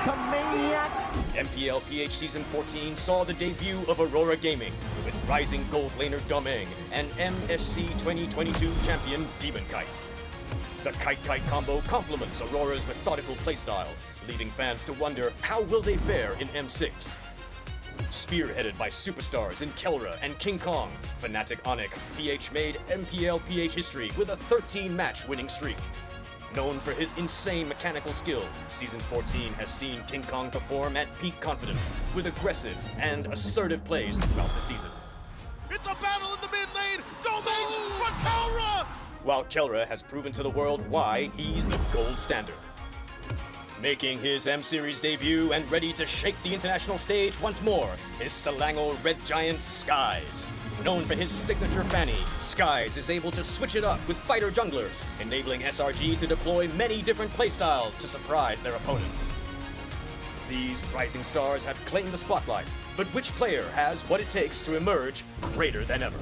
some maniac. MPL PH Season 14 saw the debut of Aurora Gaming, with rising gold laner Domeng and MSC 2022 champion Demon Kite. The Kite-Kite combo complements Aurora's methodical playstyle, leaving fans to wonder how will they fare in M6. Spearheaded by superstars in Kelra and King Kong, Fnatic Onic, PH made MPL PH history with a 13-match winning streak. Known for his insane mechanical skill, Season 14 has seen King Kong perform at peak confidence with aggressive and assertive plays throughout the season. It's a battle in the mid lane! Domeng for Kelra! While Kelra has proven to the world why he's the gold standard. Making his M-Series debut and ready to shake the international stage once more is Selangor Red Giant Skies. Known for his signature fanny, Skies is able to switch it up with fighter junglers, enabling SRG to deploy many different playstyles to surprise their opponents. These rising stars have claimed the spotlight, but which player has what it takes to emerge greater than ever?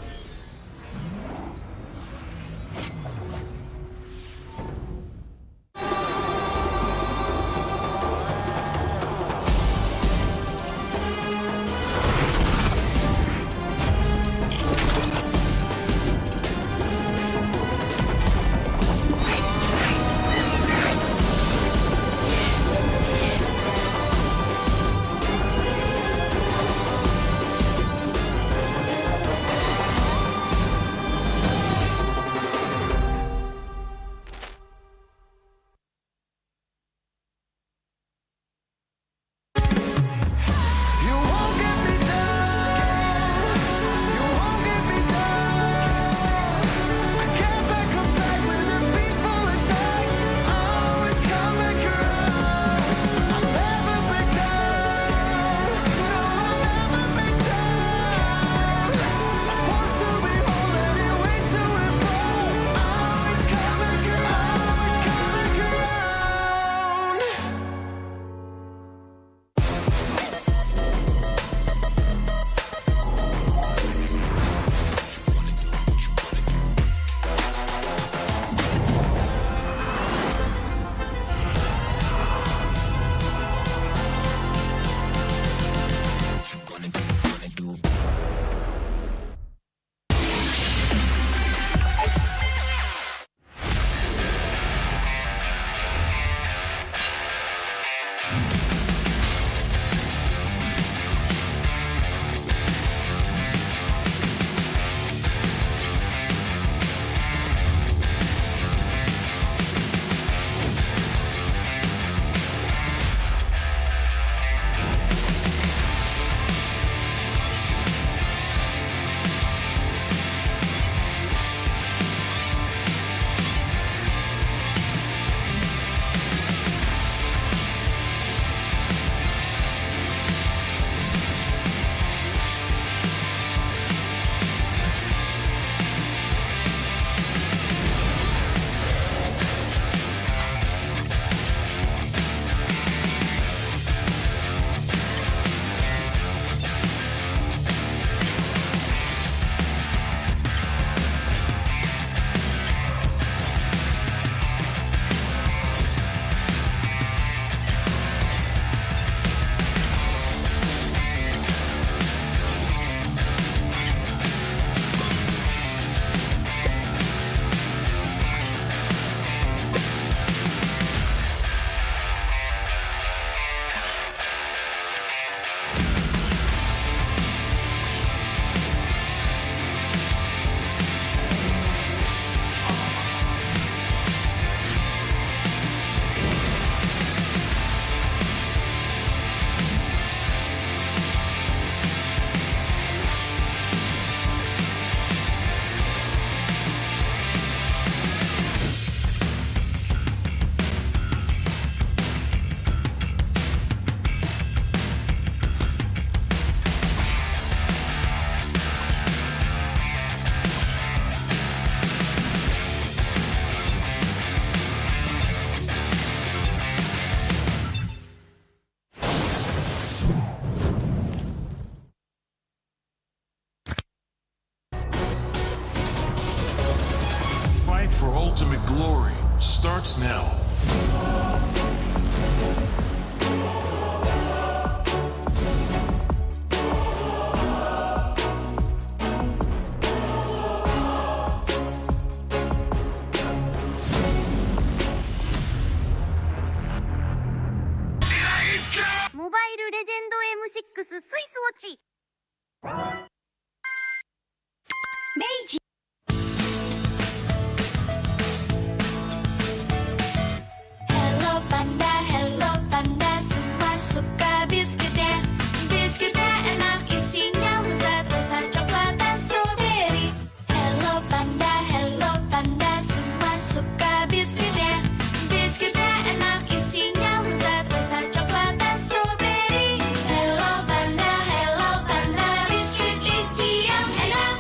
for ultimate glory starts now. M6 スイスウォッチ明治Hello Panda, Hello Panda, semua suka biskuitnya. Biskuitnya enak isinya lezat rasa coklat dan strawberry. Hello Panda, semua suka biskuitnya. Biskuitnya enak isinya lezat rasa coklat dan strawberry. Hello Panda, biskuit isi yang enak.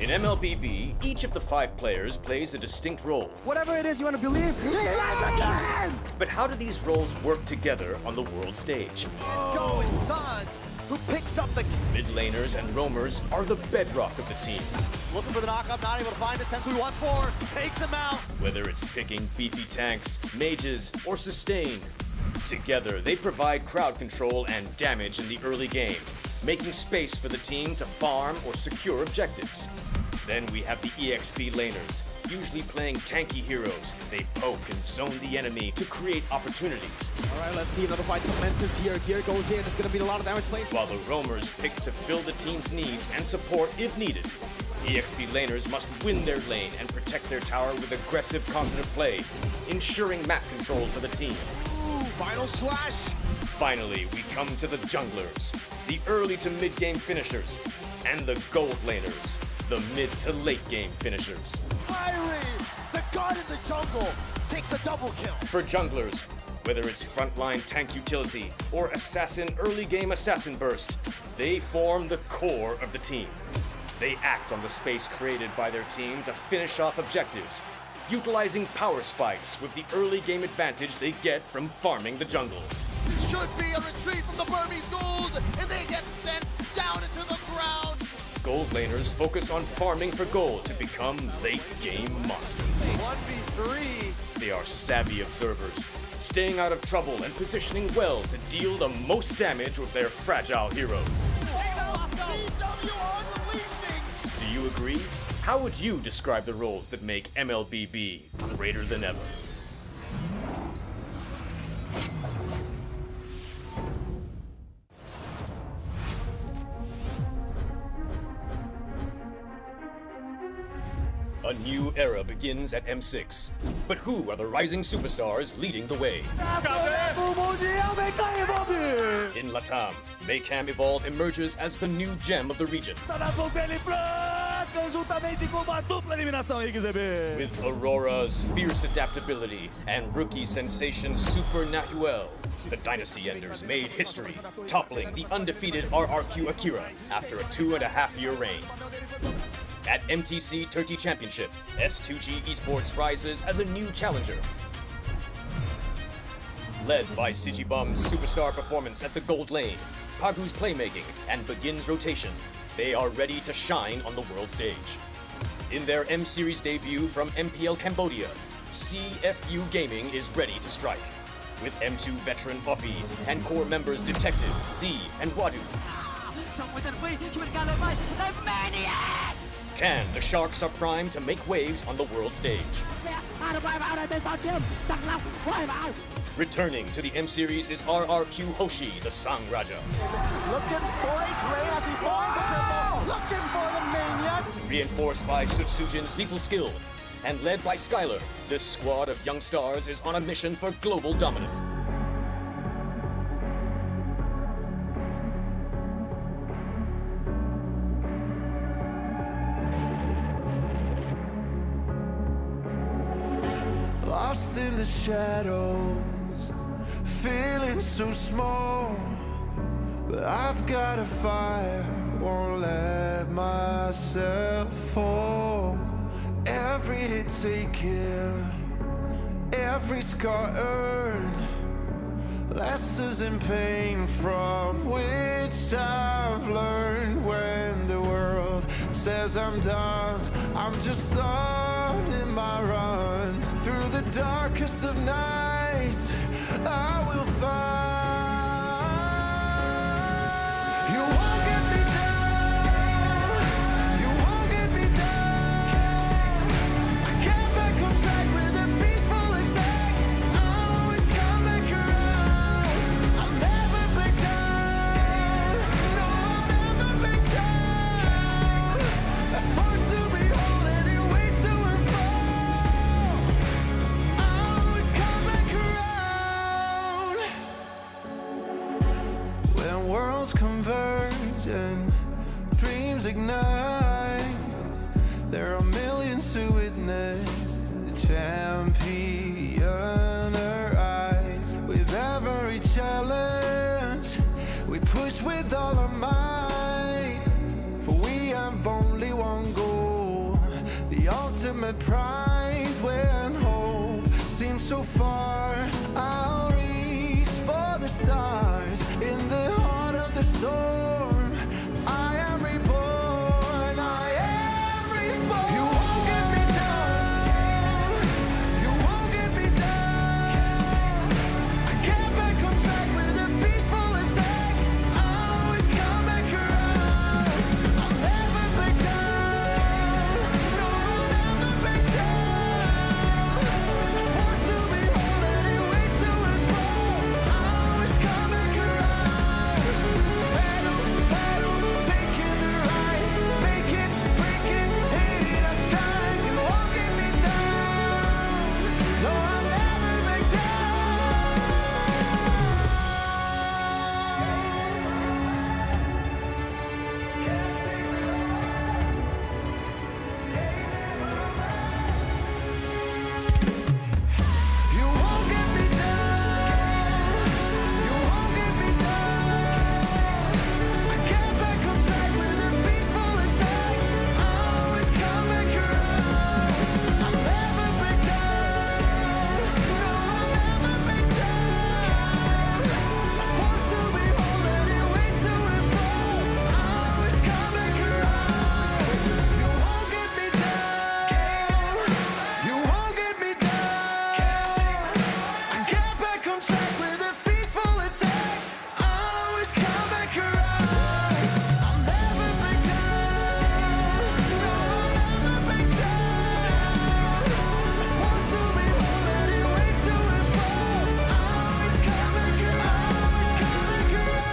In MLBB, each of the 5 players plays a distinct role. Whatever it is you want to believe, let's again! But how do these roles work together on the world stage? Going Sons, who picks up the Mid laners and roamers are the bedrock of the team. looking for the knockup, not able to find a sense who he wants for. Takes him out. Whether it's picking beefy tanks, mages, or sustain, together they provide crowd control and damage in the early game, making space for the team to farm or secure objectives. Then we have the EXP laners, usually playing tanky heroes. They poke and zone the enemy to create opportunities, All right, let's see. Another fight commences here. Gear goes in. It's going to be a lot of damage played. while the roamers pick to fill the team's needs and support if needed. EXP laners must win their lane and protect their tower with aggressive counter play, ensuring map control for the team. Ooh, final slash. Finally, we come to the junglers, the early to mid-game finishers, and the gold laners, the mid to late game finishers. Irie, the god in the jungle, takes a double kill. For junglers, whether it's frontline tank utility or assassin early game assassin burst, they form the core of the team. They act on the space created by their team to finish off objectives, utilizing power spikes with the early game advantage they get from farming the jungle. Should be a retreat from the Burmese ghouls, and they get sent down into the ground. Gold laners focus on farming for gold to become late game monsters. 1v3. They are savvy observers, staying out of trouble and positioning well to deal the most damage with their fragile heroes. CW on releasing. Do you agree? How would you describe the roles that make MLBB greater than ever? A new era begins at M6. But who are the rising superstars leading the way? In Latam, Maycam Evolve emerges as the new gem of the region. With Aurora's fierce adaptability and rookie sensation Super Nahuel, the Dynasty Enders made history, toppling the undefeated RRQ Akira after a 2.5-year reign. At MTC Turkey Championship, S2G Esports rises as a new challenger. Led by Sigibum's superstar performance at the gold lane, Pagu's playmaking, and Begin's rotation, they are ready to shine on the world stage. In their M-Series debut from MPL Cambodia, CFU Gaming is ready to strike. With M2 veteran Poppy and core members Detective, Z, and Wadu. Can the Sharks are primed to make waves on the world stage? Returning to the M Series is RRQ Hoshi, the Sang Raja. Looking for a trade as he finds the triple. Looking for the maniac. Reinforced by Sutsujin's lethal skill and led by Skylar, this squad of young stars is on a mission for global dominance. Lost in the shadows, feeling so small, but I've got a fire, won't let myself fall. Every hit taken, every scar earned, lessons in pain from which I've learned. When the world says I'm done, I'm just starting my run. Through the darkest of nights, I will find. You won't get me down, you won't get me down. I get back on track with a peaceful attack. I always come back around. I'll never back down, no, I'll never back down. At forced to behold any way to unfold. I always come back around. When worlds converge and dreams ignite, there are millions to witness the champion arise. With every challenge, we push with all our might, for we have only one goal, the ultimate prize. When hope seems so far, I'll reach for the stars. In the heart of the storm, I am reborn, I am reborn. You won't get me down, you won't get me down. I get back on track with a peaceful attack. I always come back around. I'll never back down, no, I'll never back down. Forced to behold any way to unfold. I always come back around. Battle, battle, taking the ride, make it, break it, hate it, I shine. You won't get me down, no, I'll never back down. You won't get me down, you won't get me down. I get back on track with a peaceful attack. I always come back around. I'll never back down, no, I'll never back down. Forced to behold any way to unfold. I always come back around. You won't get me down, you won't get me down. I get back on track with a peaceful attack. I'll always come back around. I'll never back down, no, I'll never back down. Forced to behold any way to unfold. I always come back around, always come back around.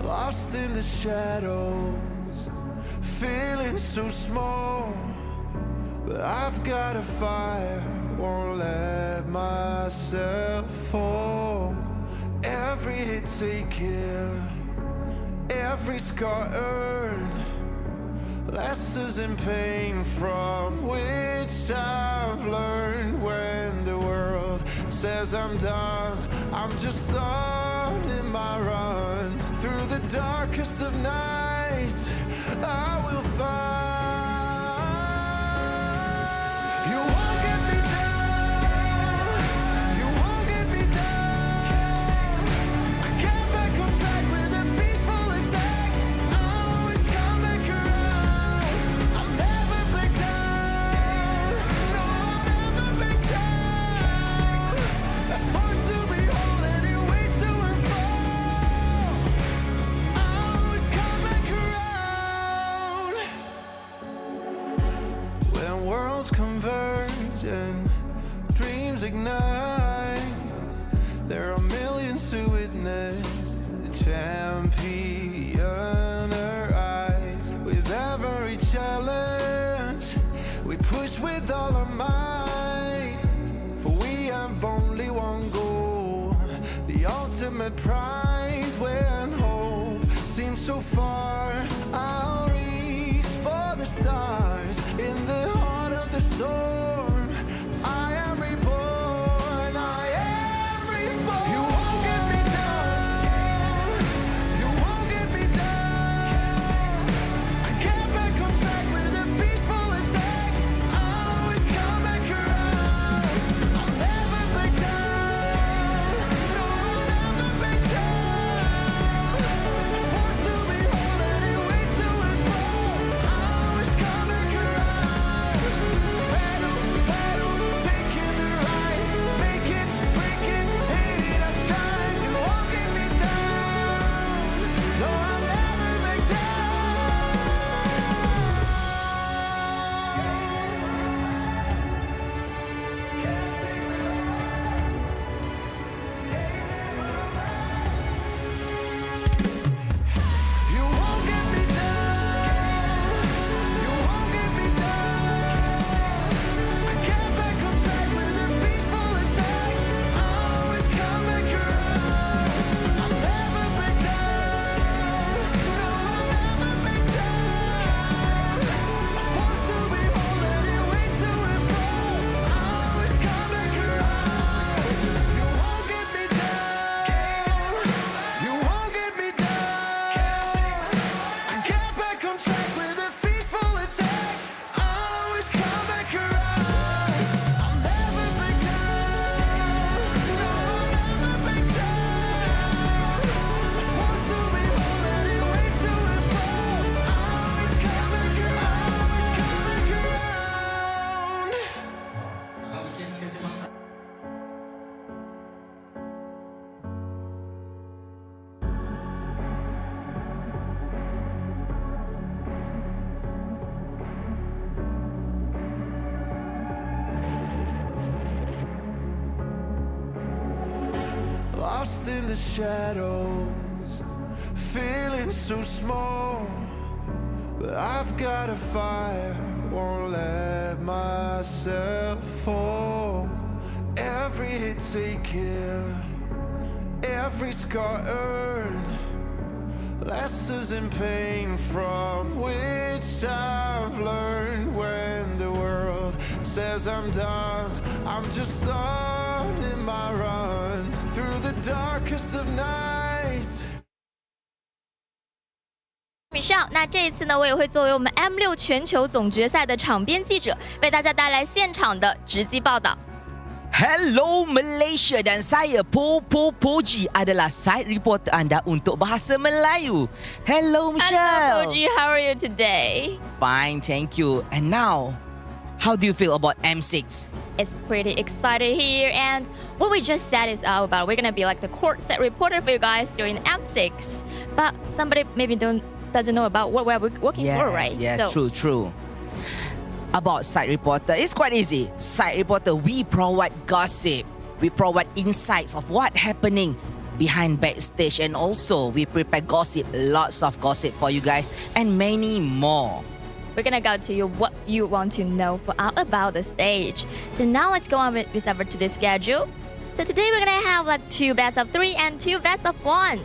Lost in the shadows, feeling so small, but I've got a fire, won't let myself fall. Every hit taken, every scar earned, lessons in pain from which I've learned. When the world says I'm done, I'm just starting my run. Through the darkest of nights, I will find. You won't get me down, you won't get me down. I get back on track. ultimate prize when hope seems so far. I'll reach for the stars in the heart of the storm. I am reborn. I am reborn. You won't get me down. You won't get me down. I get back on track with a peaceful attack. I'll always come back around. I'll never back down. No, I'll never back down. Forced to be whole and it waits till it fall. I'll always come back around. Battle, battle, taking the ride. Make it, break it, hate it, I've tried. You won't get me down. No, I'll never back You won't get me down. You won't get me down. I get back on track with a peaceful attack. I'll always come back around. I'll never back down. No, I'll never back down. Forced to be whole and it waits till it fall. I'll always come back around. You won't get me down. You won't get me down. I get back on track with a peaceful attack. I'll always come back around. I'll never back down. No, I'll never back down. Forced to be whole and it waits till it fall. I'll always come back around. Always come back around. Lost in the shadows, feeling so small. But I've got a fire, won't let myself fall. Every hit taken, every scar earned, lessons in pain from which I've learned. When the world says I'm done, I'm just on in my run through the darkest of nights. 以上，那这一次呢，我也会作为我们 M6 全球总决赛的场边记者，为大家带来现场的直击报道。 Hello Malaysia dan saya Poji adalah side reporter anda untuk bahasa Melayu. Hello Michelle. Hello, Poji, how are you today? Fine, thank you. And now, how do you feel about M6? It's pretty excited here, and what we just said is all about. We're gonna be like the court set reporter for you guys during M6, but somebody maybe doesn't know about what we're working for, right? Yes, true. About side reporter, it's quite easy. Side reporter, we provide gossip. We provide insights of what's happening behind backstage, and also we prepare gossip, lots of gossip for you guys, and many more. We're gonna go to you what you want to know about the stage. So now let's go on with our today's schedule. So today we're gonna have like 2 best of 3 and 2 best of 1.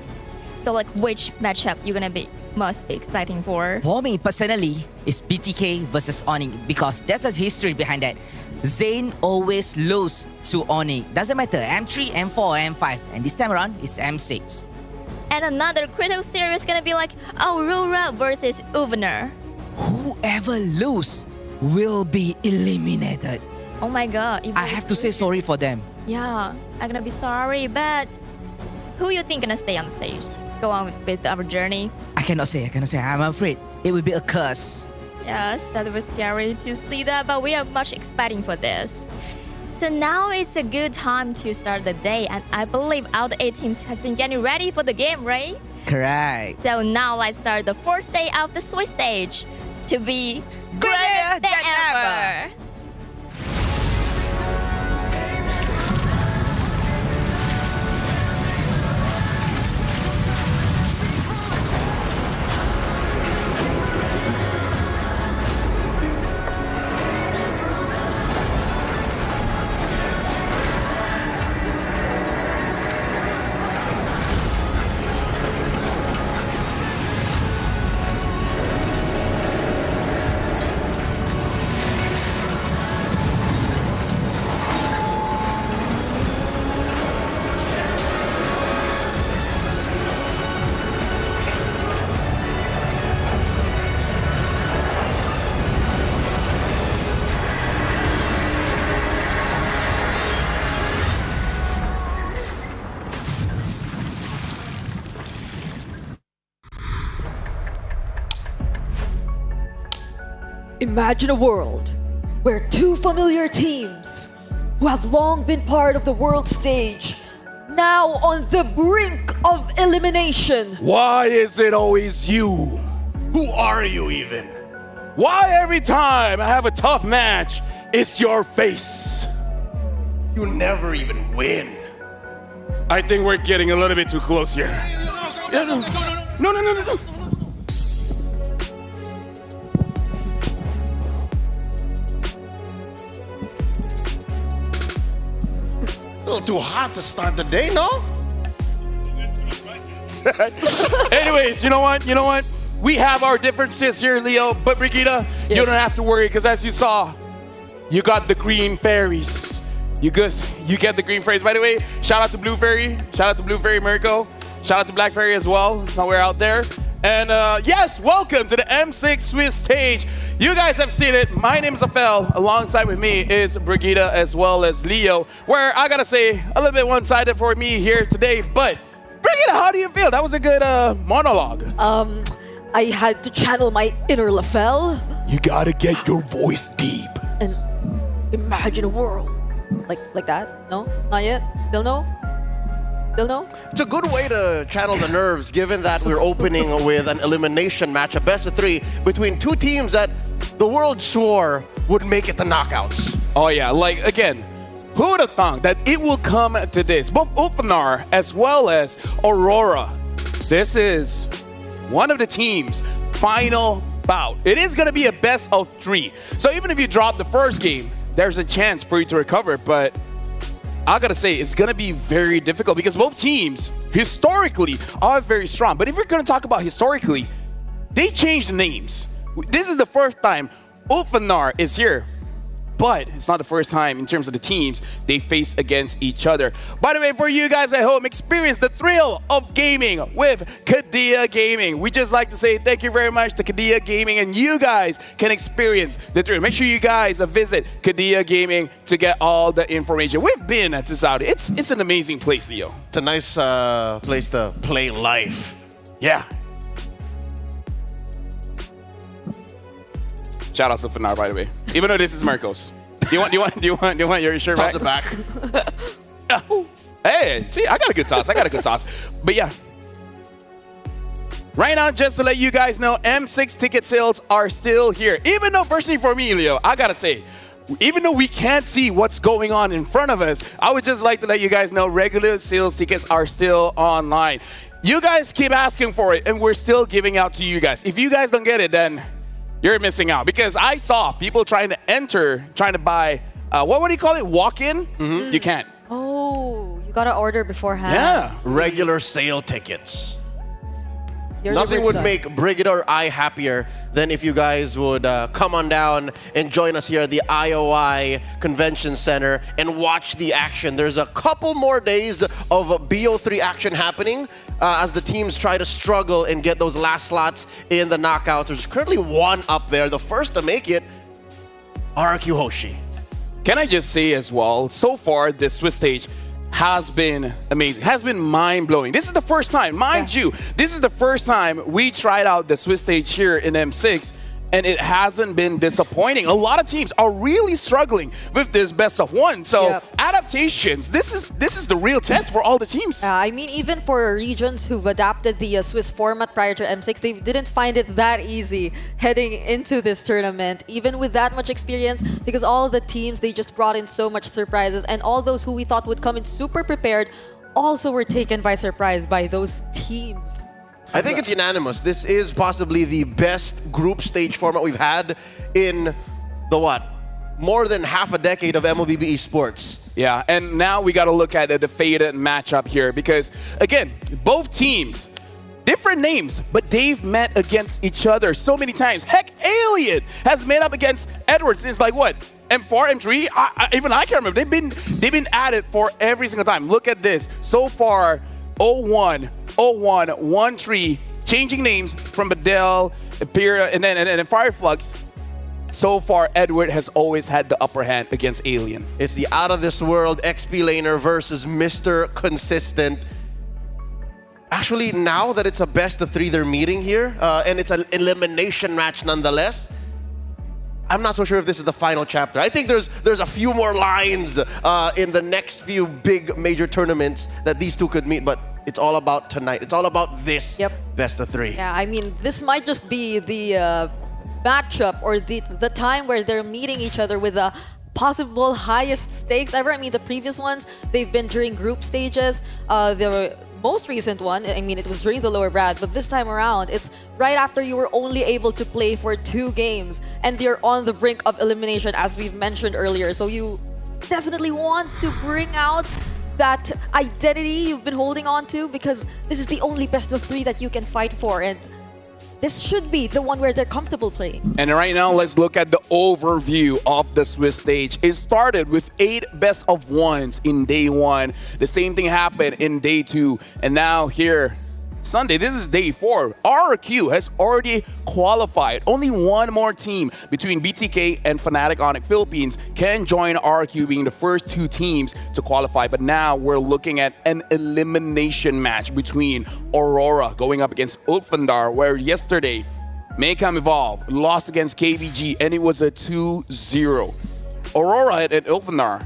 So like which matchup you're gonna be most expecting for? For me personally, it's BTK versus Onic because there's a history behind that. Zayn always lose to Onic. Doesn't matter, M3, M4, or M5. And this time around, it's M6. And another critical series is gonna be like Aurora versus Uvner. Whoever lose will be eliminated. Oh my god. I have to say sorry for them. Yeah, I'm gonna be sorry, but who you think gonna stay on the stage? Go on with our journey. I cannot say. I'm afraid it will be a curse. Yes, that was scary to see that, but we are much expecting for this. So now it's a good time to start the day, and I believe all the 8 teams has been getting ready for the game, right? Correct. So now let's start the first day of the Swiss stage to be greater than ever. Imagine a world where two familiar teams who have long been part of the world stage, now on the brink of elimination. Why is it always you? Who are you even? Why every time I have a tough match, it's your face? You never even win. I think we're getting a little bit too close here. No. A little too hot to start the day, no? Anyways, you know what? We have our differences here, Leo, but Brigitte, you don't have to worry, because as you saw, you got the green fairies. You get the green fairies. By the way, shout out to Blue Fairy. Shout out to Blue Fairy Mirko. Shout out to Black Fairy as well, somewhere out there. And yes, welcome to the M6 Swiss stage. You guys have seen it. My name is Afel. Alongside with me is Brigitte as well as Leo, where I gotta say, a little bit one-sided for me here today. But Brigitte, how do you feel? That was a good monologue. I had to channel my inner Lafel You gotta get your voice deep. and imagine a world. Like that? No? Not yet? Still no? Still no? It's a good way to channel the nerves, given that we're opening with an elimination match, a best of 3, between two teams that the world swore would make it to knockouts. Oh yeah, like again, who would have thought that it will come to this? Both Ulfanar as well as Aurora. This is one of the team's final bout. It is going to be a best of 3. So even if you drop the first game, there's a chance for you to recover. But I got to say, it's going to be very difficult because both teams historically are very strong. But if we're going to talk about historically, they changed the names. This is the first time Ulfanar is here. But it's not the first time in terms of the teams they face against each other. By the way, for you guys at home, experience the thrill of gaming with Kadia Gaming. We just like to say thank you very much to Kadia Gaming, and you guys can experience the thrill. Make sure you guys visit Kadia Gaming to get all the information. We've been to Saudi. It's an amazing place, Leo. It's a nice place to play life. Yeah. Shout out to Fanar, by the way. Even though this is Marcos. Do you want your shirt back? Toss it back. Oh. Hey, see, I got a good toss. But yeah. Right now, just to let you guys know, M6 ticket sales are still here. Even though, personally for me, Leo, I gotta say, even though we can't see what's going on in front of us, I would just like to let you guys know regular sales tickets are still online. You guys keep asking for it, and we're still giving out to you guys. If you guys don't get it, then you're missing out, because I saw people trying to buy, what do you call it? Walk-in? You can't. Oh, you gotta order beforehand. Yeah. Regular sale tickets. Your Nothing liver's would done. make Brigitte or I happier than if you guys would come on down and join us here at the IOI Convention Center and watch the action. There's a couple more days of BO3 action happening as the teams try to struggle and get those last slots in the knockouts. There's currently one up there. The first to make it, RQ Hoshi. Can I just say as well, so far this Swiss stage has been amazing, has been mind-blowing. This is the first time, mind you, this is the first time we tried out the Swiss stage here in M6, and it hasn't been disappointing. A lot of teams are really struggling with this best of 1. So adaptations, this is the real test for all the teams. I mean, even for regions who've adapted the Swiss format prior to M6, they didn't find it that easy heading into this tournament, even with that much experience, because all the teams, they just brought in so much surprises, and all those who we thought would come in super prepared also were taken by surprise by those teams. I think it's unanimous. This is possibly the best group stage format we've had in the more than half a decade of MLBB esports. Yeah, and now we got to look at the faded matchup here, because again, both teams, different names, but they've met against each other so many times. Heck, Alien has met up against Edwards since like what? M4, M3? Even I can't remember. They've been at it for every single time. Look at this. So far, 0-1, 0-1, 1-3, changing names from Badel, Imperial, and then Fireflux. So far, Edward has always had the upper hand against Alien. It's the out-of-this-world XP laner versus Mr. Consistent. Actually, now that it's a best of 3 they're meeting here, and it's an elimination match nonetheless, I'm not so sure if this is the final chapter. I think there's a few more lines in the next few big major tournaments that these two could meet, but it's all about tonight. It's all about this best of 3. Yeah, I mean, this might just be the matchup or the time where they're meeting each other with a possible highest stakes ever. I mean, the previous ones, they've been during group stages. The most recent one, I mean, it was during the lower bracket, but this time around, it's right after you were only able to play for 2 games and you're on the brink of elimination, as we've mentioned earlier. So you definitely want to bring out that identity you've been holding on to, because this is the only best of 3 that you can fight for, and this should be the one where they're comfortable playing. And right now, let's look at the overview of the Swiss stage. It started with 8 best of 1s in day 1. The same thing happened in day 2. And now here, Sunday, this is day 4. RRQ has already qualified. Only one more team between BTK and Fnatic Onic Philippines can join RRQ, being the first 2 teams to qualify. But now we're looking at an elimination match between Aurora going up against Ulfandar, where yesterday Maycam Evolve lost against KBG and it was a 2-0. Aurora and Ulfandar,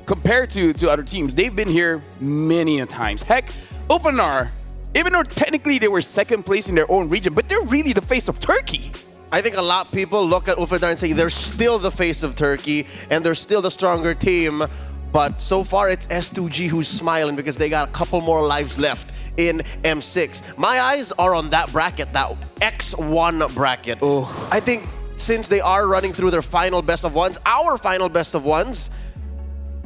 compared to other teams, they've been here many a times. Heck, Ulfandar, even though technically they were second place in their own region, but they're really the face of Turkey. I think a lot of people look at Ulfandar and say they're still the face of Turkey and they're still the stronger team. But so far, it's S2G who's smiling because they got a couple more lives left in M6. My eyes are on that bracket, that X1 bracket. Oh. I think since they are running through their final best of 1s, our final best of 1s,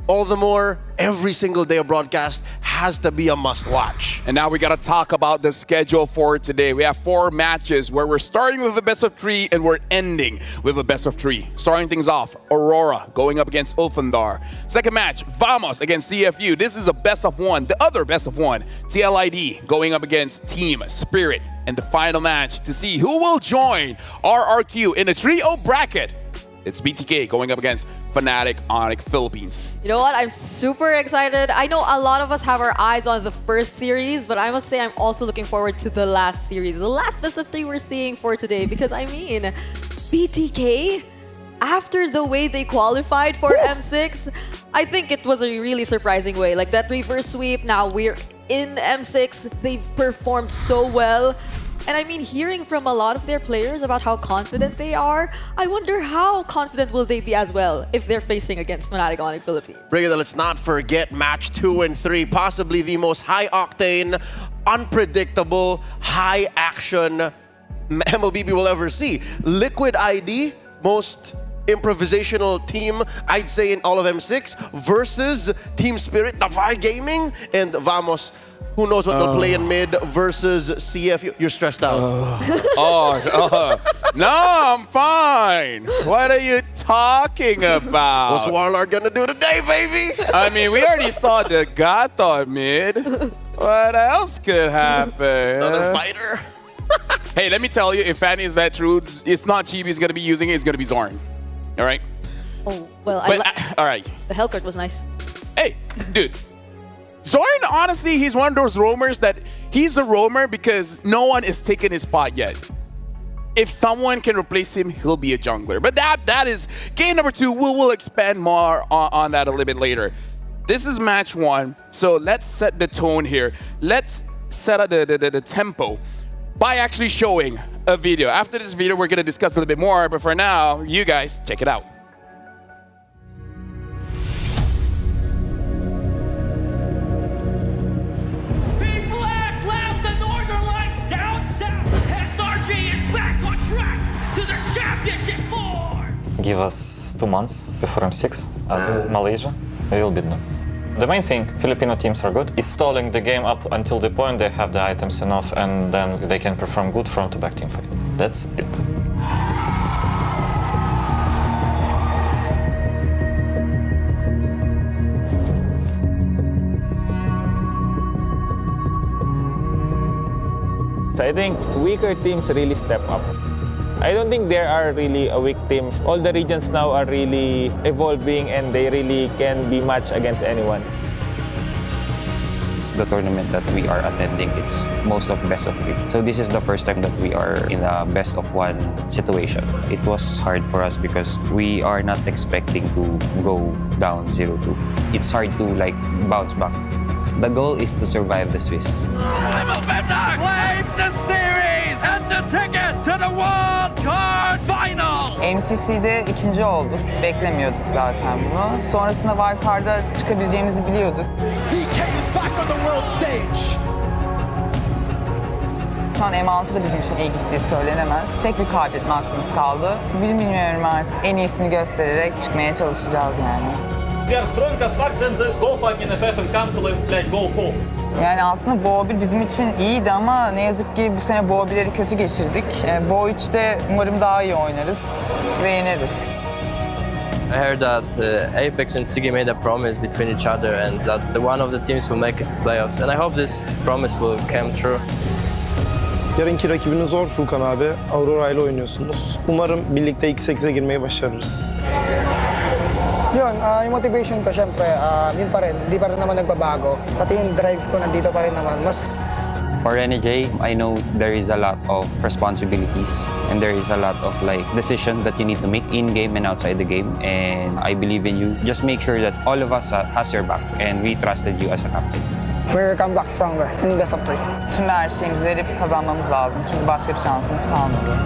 all the more, every single day of broadcast has to be a must-watch. And now we got to talk about the schedule for today. We have 4 matches where we're starting with a best of 3 and we're ending with a best of 3. Starting things off, Aurora going up against Ulfandar. Second match, Vamos against CFU. This is a best of 1, the other best of 1. TLID going up against Team Spirit. And the final match to see who will join RRQ in the 3-0 bracket. It's BTK going up against Fnatic Onic Philippines. You know what? I'm super excited. I know a lot of us have our eyes on the first series, but I must say I'm also looking forward to the last series, the last best of 3 we're seeing for today. Because I mean, BTK, after the way they qualified for M6, I think it was a really surprising way. Like that reverse sweep, now we're in M6. They've performed so well. And I mean, hearing from a lot of their players about how confident they are, I wonder how confident will they be as well if they're facing against Fnatic Onic Philippines. Brigada, let's not forget match 2 and 3, possibly the most high-octane, unpredictable, high-action MLBB we'll ever see. Liquid ID, most improvisational team, I'd say, in all of M6, versus Team Spirit, Tafar Gaming, and Vamos. Who knows what they'll play in mid versus CF. You're stressed out. No, I'm fine. What are you talking about? What's Warlord gonna do today, baby? I mean, we already saw the Gato mid. What else could happen? Another fighter. Hey, let me tell you, if Fanny is that true, it's not Chibi's gonna be using it, it's gonna be Zorn. All right? Oh, well, all right. The Hellcurt was nice. Hey, dude. Zorn, honestly, he's one of those roamers that he's a roamer because no one is taking his spot yet. If someone can replace him, he'll be a jungler. But that is game number 2. We will expand more on that a little bit later. This is match 1, so let's set the tone here. Let's set up the tempo by actually showing a video. After this video, we're going to discuss a little bit more, but for now, you guys, check it out. Give us 2 months before M6 at Malaysia, we will beat them. The main thing, Filipino teams are good, is stalling the game up until the point they have the items enough and then they can perform good front to back team fight. That's it. I think weaker teams really step up. I don't think there are really weak teams. All the regions now are really evolving and they really can be matched against anyone. the tournament that we are attending, it's most of best of 3. So this is the first time that we are in a best of 1 situation. It was hard for us because we are not expecting to go down 0-2. It's hard to like bounce back. The goal is to survive the Swiss. Claim the series and the ticket to the World Card Final. MTC'de ikinci olduk. Beklemiyorduk zaten bunu. Sonrasında Wildcard'a çıkabileceğimizi biliyorduk. TK is back on the world stage. Şu an M6 da bizim için iyi gittiği söylenemez. Tek bir kaybetme hakkımız kaldı. Bilmiyorum artık. En iyisini göstererek çıkmaya çalışacağız yani. We are strong as fuck and go fucking FF and cancel it, like go home. Yani aslında Bo1 bizim için iyiydi ama ne yazık ki bu sene Bo1'leri kötü geçirdik. Bo3'te umarım daha iyi oynarız ve yeneriz. I heard that Apex and Sigi made a promise between each other and that one of the teams will make it to playoffs. And I hope this promise will come true. Yarınki rakibiniz zor Furkan abi. Aurora ile oynuyorsunuz. Umarım birlikte ilk 8'e girmeyi başarırız. Yun, yung motivation ko syempre, yun pa rin, hindi pa rin naman nagbabago. Pati yung drive ko nandito pa rin naman. For NJ, I know there is a lot of responsibilities and there is a lot of like decisions that you need to make in game and outside the game. And I believe in you. Just make sure that all of us has your back and we trusted you as a captain. We're come back stronger in best of 3. Şimdi her şeyimizi verip kazanmamız lazım. Çünkü başka bir şansımız kalmadı.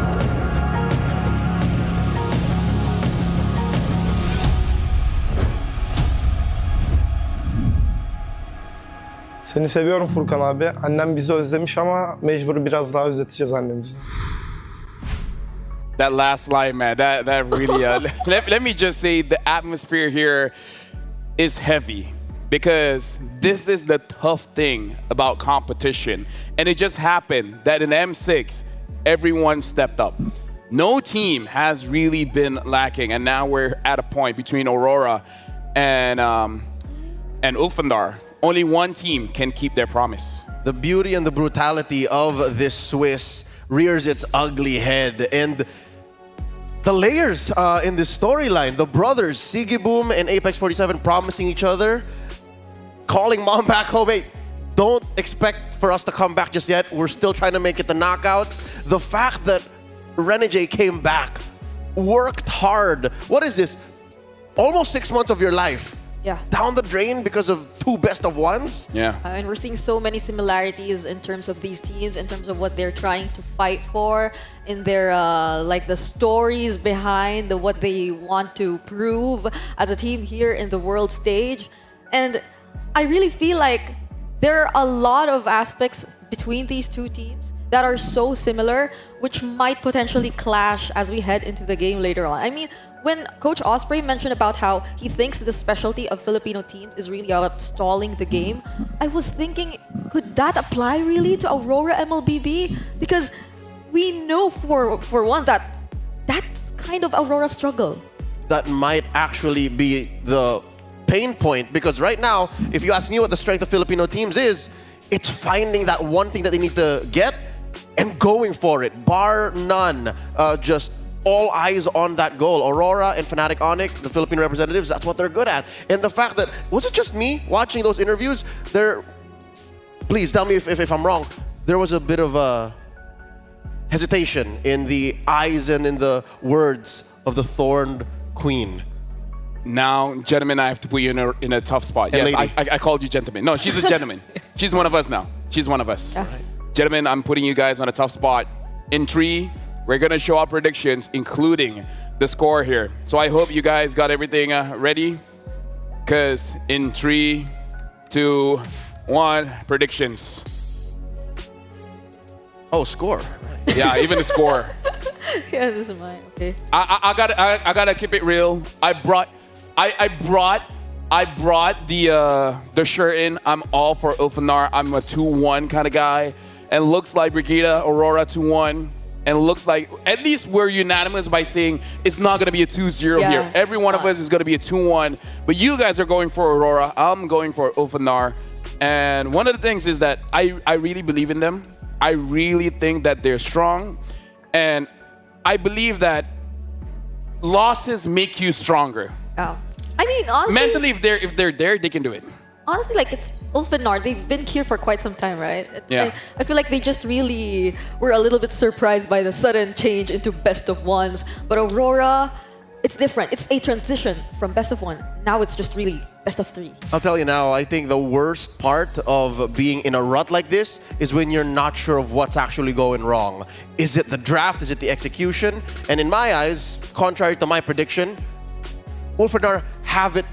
Seni seviyorum Furkan abi. Annem bizi özlemiş ama mecbur biraz daha özleteceğiz annemizi. That last line, man, that really, let me just say the atmosphere here is heavy because this is the tough thing about competition. And it just happened that in M6, everyone stepped up. No team has really been lacking, and now we're at a point between Aurora and Ulfandar. Only one team can keep their promise. The beauty and the brutality of this Swiss rears its ugly head. And the layers in this storyline, the brothers, Sigiboom and Apex 47 promising each other, calling mom back home, hey, don't expect for us to come back just yet. We're still trying to make it the knockouts. The fact that Renegade came back, worked hard. What is this? Almost 6 months of your life. Yeah. Down the drain because of 2 best of 1s? Yeah. And we're seeing so many similarities in terms of these teams, in terms of what they're trying to fight for, in their like the stories behind what they want to prove as a team here in the world stage. And I really feel like there are a lot of aspects between these two teams that are so similar, which might potentially clash as we head into the game later on. I mean, when Coach Osprey mentioned about how he thinks the specialty of Filipino teams is really about stalling the game, I was thinking, could that apply really to Aurora MLBB? Because we know for one that that's kind of Aurora's struggle. That might actually be the pain point, because right now, if you ask me what the strength of Filipino teams is, it's finding that one thing that they need to get and going for it, bar none. Just all eyes on that goal. Aurora and Fnatic Onic, the Filipino representatives, that's what they're good at. And the fact that, was it just me watching those interviews? Please tell me if I'm wrong, there was a bit of a hesitation in the eyes and in the words of the Thorned Queen. Now, gentlemen, I have to put you in a tough spot. And yes, I called you gentlemen. No, she's a gentleman. She's one of us now. She's one of us. Yeah. Gentlemen, I'm putting you guys on a tough spot. In 3, we're going to show our predictions, including the score here. So I hope you guys got everything ready. Because in 3, 2, 1, predictions. Oh, score. Yeah, even the score. Yeah, this is mine. Okay. I gotta keep it real. I brought the shirt in. I'm all for Ulfanar. I'm a 2-1 kind of guy. And looks like Brigida, Aurora 2-1. And looks like, at least we're unanimous by saying it's not going to be a 2-0 here. Every one of us is going to be a 2-1. But you guys are going for Aurora. I'm going for Ulfanar. And one of the things is that I really believe in them. I really think that they're strong. And I believe that losses make you stronger. Oh. I mean, honestly, mentally, if they're there, they can do it. Honestly, like Ulfanar, they've been here for quite some time, right? Yeah. I feel like they just really were a little bit surprised by the sudden change into best of ones. But Aurora, it's different. It's a transition from best of one. Now it's just really best of 3. I'll tell you now, I think the worst part of being in a rut like this is when you're not sure of what's actually going wrong. Is it the draft? Is it the execution? And in my eyes, contrary to my prediction, Ulfanar have it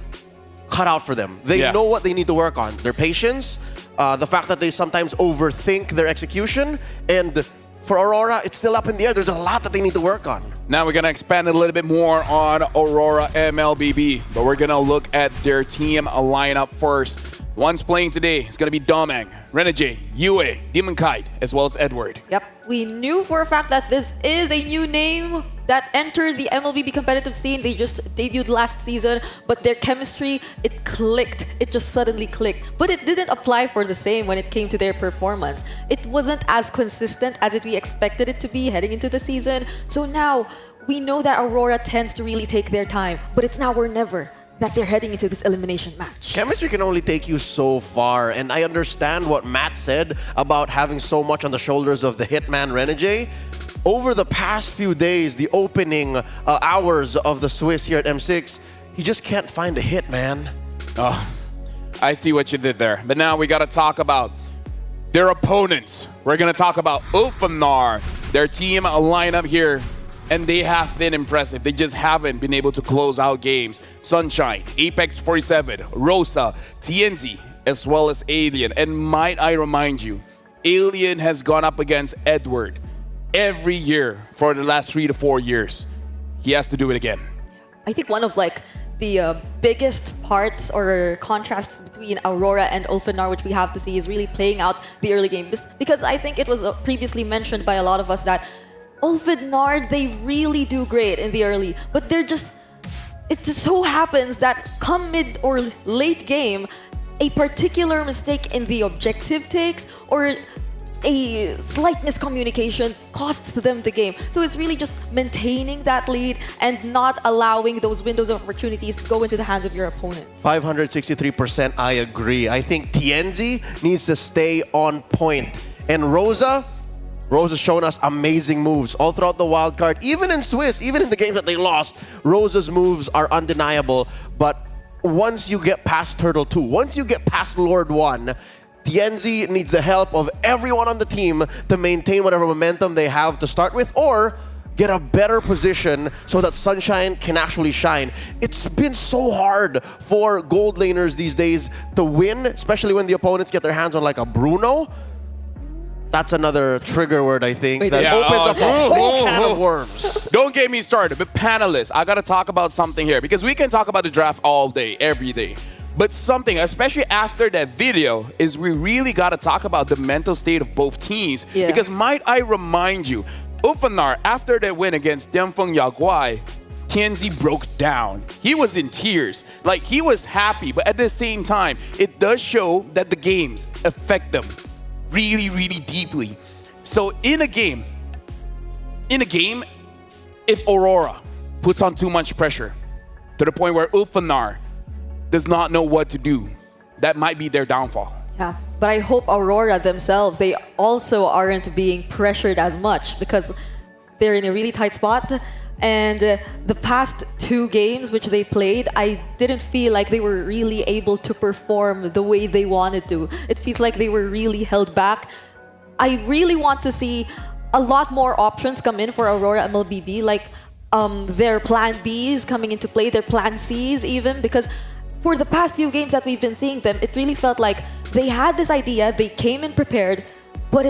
cut out for them. They know what they need to work on. Their patience, the fact that they sometimes overthink their execution, and for Aurora, it's still up in the air. There's a lot that they need to work on. Now we're going to expand a little bit more on Aurora MLBB, but we're going to look at their team lineup first. One's playing today. It's going to be Domeng, Renegade, Yue, Demon Kite, as well as Edward. Yep, we knew for a fact that this is a new name that entered the MLBB competitive scene. They just debuted last season, but their chemistry, it clicked. It just suddenly clicked. But it didn't apply for the same when it came to their performance. It wasn't as consistent as we expected it to be heading into the season. So now, we know that Aurora tends to really take their time, but it's now or never that they're heading into this elimination match. Chemistry can only take you so far, and I understand what Matt said about having so much on the shoulders of the hitman Renegade. Over the past few days, the opening hours of the Swiss here at M6, he just can't find a hit, man. Oh, I see what you did there. But now we got to talk about their opponents. We're going to talk about Ulfanar, their team lineup here. And they have been impressive. They just haven't been able to close out games. Sunshine, Apex 47, Rosa, TNZ, as well as Alien. And might I remind you, Alien has gone up against Edward every year for the last 3 to 4 years. He has to do it again. I think one of the biggest parts or contrasts between Aurora and Ulfanar, which we have to see, is really playing out the early game. Because I think it was previously mentioned by a lot of us that Ulfanar, they really do great in the early, but they're just, it just so happens that come mid or late game, a particular mistake in the objective takes or a slight miscommunication costs them the game. So it's really just maintaining that lead and not allowing those windows of opportunities to go into the hands of your opponent. 563%, I agree. I think TNZ needs to stay on point. And Rosa's shown us amazing moves all throughout the wildcard. Even in Swiss, even in the games that they lost, Rosa's moves are undeniable. But once you get past Turtle 2, once you get past Lord 1, TNZ needs the help of everyone on the team to maintain whatever momentum they have to start with, or get a better position so that Sunshine can actually shine. It's been so hard for gold laners these days to win, especially when the opponents get their hands on like a Bruno. That's another trigger word, I think, that opens up a whole can of worms. Don't get me started, but panelists, I got to talk about something here, because we can talk about the draft all day, every day. But something, especially after that video, is we really got to talk about the mental state of both teams. Yeah. Because might I remind you, Ulfanar, after that win against Dianfeng Yaguai, TNZ broke down. He was in tears. Like, he was happy, but at the same time, it does show that the games affect them really, really deeply. So in a game, if Aurora puts on too much pressure to the point where Ulfanar does not know what to do, that might be their downfall. Yeah, but I hope Aurora themselves, they also aren't being pressured as much because they're in a really tight spot. And the past 2 games which they played, I didn't feel like they were really able to perform the way they wanted to. It feels like they were really held back. I really want to see a lot more options come in for Aurora MLBB, like their plan Bs coming into play, their plan Cs even, because for the past few games that we've been seeing them, it really felt like they had this idea, they came in prepared, but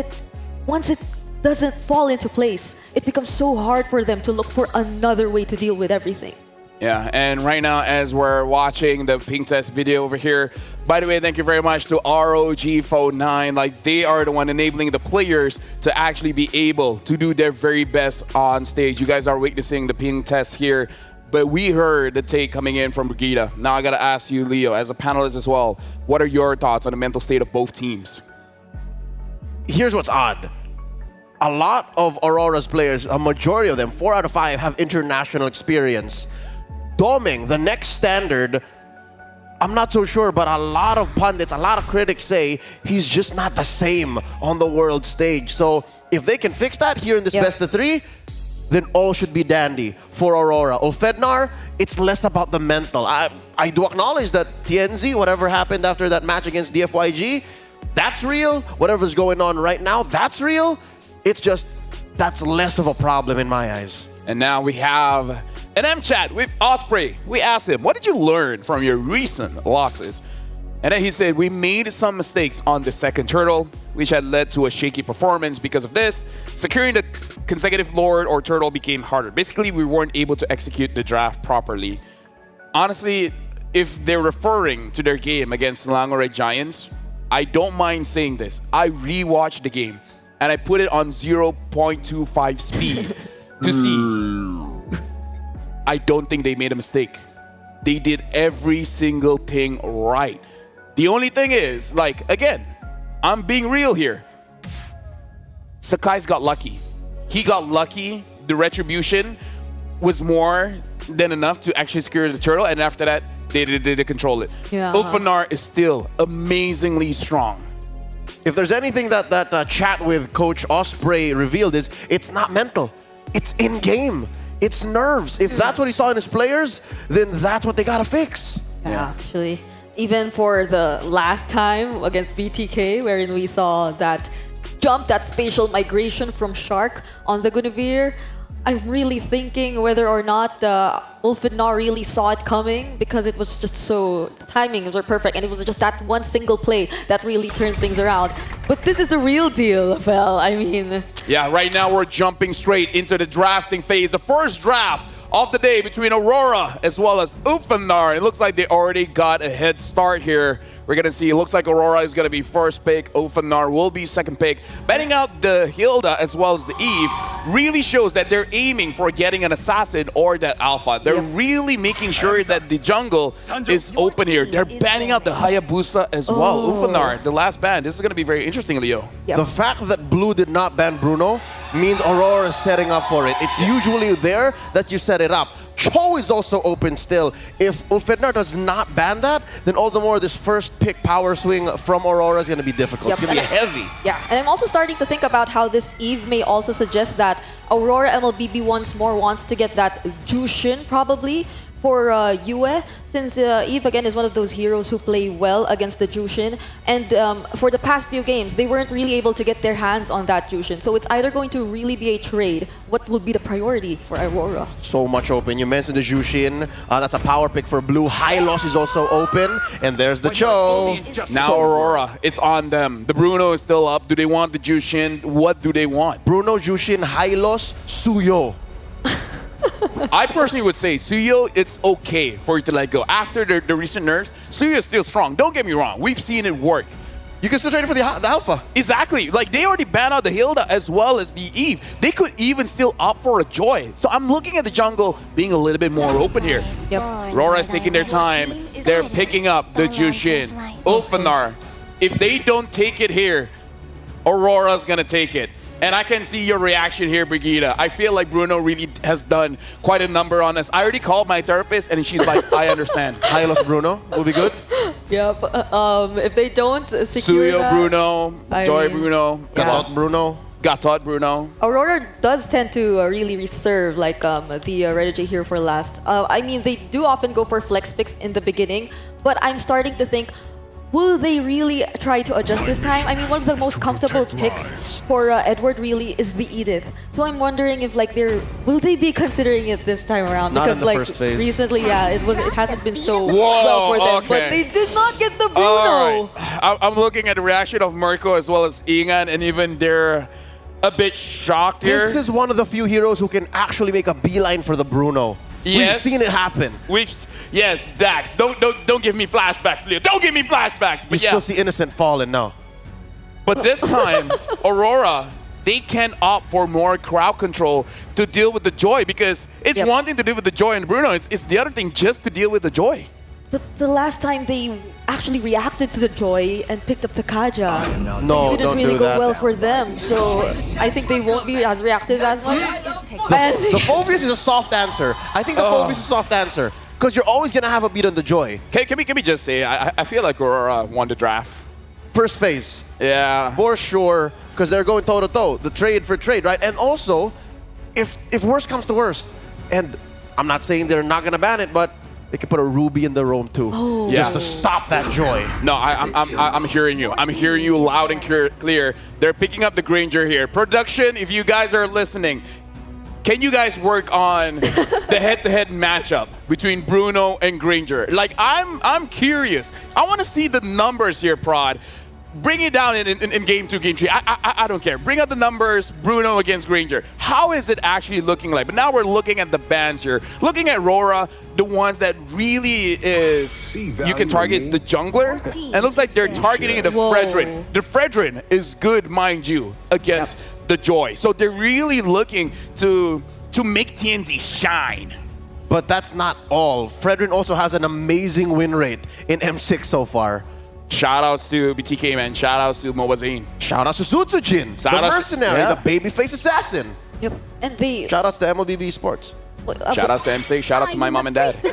once it doesn't fall into place, it becomes so hard for them to look for another way to deal with everything. Yeah, and right now, as we're watching the ping test video over here, by the way, thank you very much to ROG Phone 9. Like, they are the one enabling the players to actually be able to do their very best on stage. You guys are witnessing the ping test here, but we heard the take coming in from Brigida. Now I gotta ask you, Leo, as a panelist as well, what are your thoughts on the mental state of both teams? Here's what's odd. A lot of Aurora's players, a majority of them, 4 out of 5, have international experience. Domeng, the next standard, I'm not so sure, but a lot of pundits, a lot of critics say he's just not the same on the world stage. So if they can fix that here in this best of 3, then all should be dandy for Aurora. Ulfednar, it's less about the mental. I do acknowledge that TNZ, whatever happened after that match against DFYG, that's real. Whatever's going on right now, that's real. It's just, that's less of a problem in my eyes. And now we have an M-chat with Osprey. We asked him, what did you learn from your recent losses? And then he said, we made some mistakes on the second turtle, which had led to a shaky performance. Because of this, securing the consecutive Lord or turtle became harder. Basically, we weren't able to execute the draft properly. Honestly, if they're referring to their game against Langore Giants, I don't mind saying this. I rewatched the game, and I put it on 0.25 speed to see. I don't think they made a mistake. They did every single thing right. The only thing is, like, again, I'm being real here. Sakai's got lucky. He got lucky. The retribution was more than enough to actually secure the turtle, and after that, they control it. Yeah. Ulfanar is still amazingly strong. If there's anything that chat with Coach Osprey revealed is, it's not mental. It's in-game. It's nerves. If that's what he saw in his players, then that's what they gotta fix. Yeah, actually. Even for the last time against BTK, wherein we saw that jump, that spatial migration from Shark on the Guinevere, I'm really thinking whether or not Ulfidnar really saw it coming, because it was just so, the timings were perfect, and it was just that one single play that really turned things around. But this is the real deal, Fel. I mean... Yeah, right now we're jumping straight into the drafting phase. The first draft of the day between Aurora as well as Ulfidnar. It looks like they already got a head start here. We're going to see, it looks like Aurora is going to be first pick. Ulfidnar will be second pick. Betting out the Hilda as well as the Eve really shows that they're aiming for getting an assassin or that alpha. They're really making sure that the jungle is open here. They're banning out the Hayabusa as well. Ulfidnar, the last ban. This is going to be very interesting, Leo. The fact that Blue did not ban Bruno means Aurora is setting up for it. It's usually there that you set it up. Cho is also open still. If Ulfidnar does not ban that, then all the more this first pick power swing from Aurora is going to be difficult. It's going to be heavy. Yeah, and I'm also starting to think about how this Eve may also suggest that Aurora MLBB once more wants to get that Jushin probably for Yue, since Eve again is one of those heroes who play well against the Jushin, and for the past few games they weren't really able to get their hands on that Jushin, so it's either going to really be a trade. What will be the priority for Aurora? So much open. You mentioned the Jushin. That's a power pick for Blue. High Loss is also open, and there's the Cho. Now Aurora, it's on them. The Bruno is still up. Do they want the Jushin? What do they want? Bruno, Jushin, High Loss, Suyo. I personally would say Suyo, it's okay for you to let go. After the recent nerfs, Suyo is still strong. Don't get me wrong. We've seen it work. You can still trade it for the Alpha. Exactly. Like, they already banned out the Hilda as well as the Eve. They could even still opt for a Joy. So I'm looking at the jungle being a little bit more open here. Yep. Aurora is taking their time. They're picking up the Jushin. Ulfidnar, if they don't take it here, Aurora's going to take it. And I can see your reaction here, Brigitte. I feel like Bruno really has done quite a number on us. I already called my therapist, and she's like, I understand. High Loss Bruno will be good. Yep. If they don't secure Suyo that, Bruno, Joy Bruno, Gatot Bruno. Gatot Bruno. Aurora does tend to really reserve like the Redigy here for last. I mean, they do often go for flex picks in the beginning, but I'm starting to think, will they really try to adjust this time? I mean, one of the most comfortable picks for Edward really is the Edith. So I'm wondering if like will they be considering it this time around? Not because in the like first phase. recently, yeah, it hasn't been so well for them. Okay. But they did not get the Bruno. All right. I'm looking at the reaction of Mirko as well as Ingan, and even they're a bit shocked here. This is one of the few heroes who can actually make a beeline for the Bruno. Yes. We've seen it happen. Yes, Dax. Don't give me flashbacks, Leo. Don't give me flashbacks. But You still see Innocent falling now. But this time, Aurora, they can opt for more crowd control to deal with the Joy, because it's one thing to deal with the Joy and Bruno. It's the other thing just to deal with the Joy. But the last time they actually reacted to the Joy and picked up the Kaja, No, things didn't don't really do go that. well for them. So I think they won't be as reactive as much. The Phobius is a soft answer. I think the Phobius is a soft answer. because you're always going to have a beat on the Joy. Can we just say, I feel like Aurora won the draft. First phase. Yeah. For sure, because they're going toe-to-toe. The trade for trade, right? And also, if worst comes to worst, and I'm not saying they're not going to ban it, but they could put a Ruby in the roam too, just to stop that Joy. No, I'm hearing you. I'm hearing you loud and clear. They're picking up the Granger here. Production, if you guys are listening, can you guys work on the head-to-head matchup between Bruno and Granger? Like, I'm curious. I want to see the numbers here, Prod. Bring it down in game 2, game 3. I don't care. Bring out the numbers, Bruno against Granger. How is it actually looking like? But now we're looking at the bans here. Looking at Rora, the ones that really is, you can target the jungler. And it looks like they're targeting the Fredrin. The Fredrin is good, mind you, against the Joy. So they're really looking to make TNZ shine. But that's not all. Fredrin also has an amazing win rate in M6 so far. Shoutouts to BTK, man. Shoutouts to Mobazine. Shoutouts to Sutsujin, the mercenary, the babyface assassin. Yep. And the shoutouts to MLBB Sports. Shoutouts to MC. Shoutout to my mom and dad. But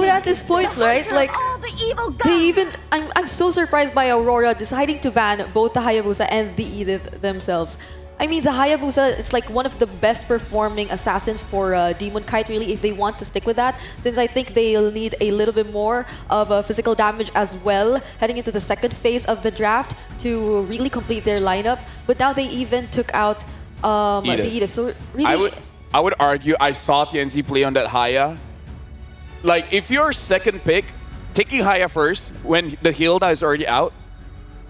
at this point, right? Like, they even, I'm so surprised by Aurora deciding to ban both the Hayabusa and the Edith themselves. I mean, the Hayabusa, it's like one of the best performing assassins for Demon Kite, really, if they want to stick with that, since I think they'll need a little bit more of physical damage as well, heading into the second phase of the draft to really complete their lineup. But now they even took out the Edith. So really, I would argue I saw TNC play on that Haya. Like, if you're second pick, taking Haya first when the Hilda is already out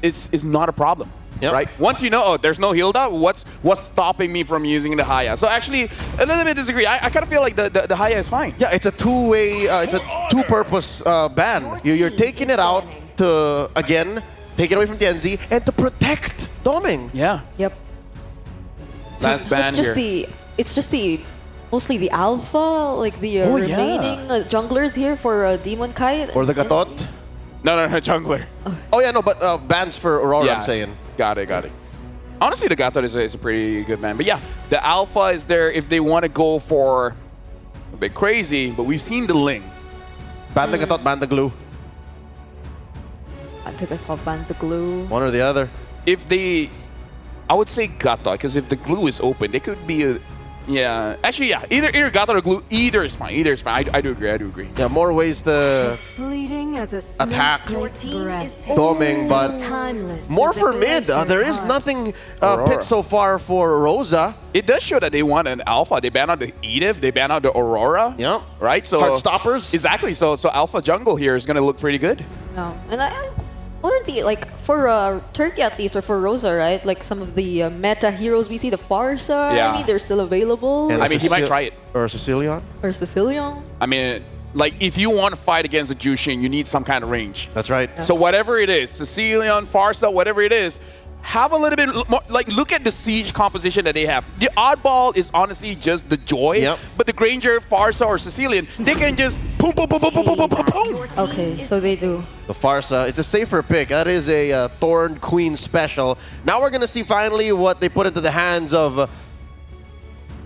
is not a problem. Yep. Right? Once you know, oh, there's no Hilda, what's stopping me from using the Haya? So actually, a little bit disagree. I kind of feel like the Haya is fine. Yeah, it's a two-way, it's a two-purpose ban. You're taking it out to, again, take it away from TNZ and to protect Doming. Yeah. Yep. Last ban here. It's just mostly the alpha, like the remaining junglers here for Demon Kite. Or the Gatot. No, jungler. Oh yeah, no, but bans for Aurora, I'm saying. Got it. Honestly, the Gatot is a pretty good man. But yeah, the alpha is there if they want to go for a bit crazy, but we've seen the Ling. Ban the Gatot, ban the glue. I think I thought ban the glue. One or the other. If they, I would say Gatot, because if the glue is open, they could be a, actually, either Gatot or glue, either is fine. I do agree. Yeah, more ways to attack Doming, but more for mid. There is nothing picked so far for Rosa. It does show that they want an alpha. They ban out the Edith, they ban out the Aurora. Yeah. Right? So Card stoppers. Exactly. So alpha jungle here is going to look pretty good. No. And what are the, like, for Turkey at least, or for Rosa, right? Like some of the meta heroes we see, the Farsa, I mean, they're still available. And I mean, he might try it. Or Sicilian. I mean, like, if you want to fight against a Jushin, you need some kind of range. That's right. So whatever it is, Sicilian, Farsa, whatever it is, have a little bit more, like, look at the siege composition that they have. The oddball is honestly just the Joy, but the Granger, Farsa, or Sicilian, they can just boom. Okay, so they do. The Farsa, it's a safer pick. That is a Thorn Queen special. Now we're going to see finally what they put into the hands of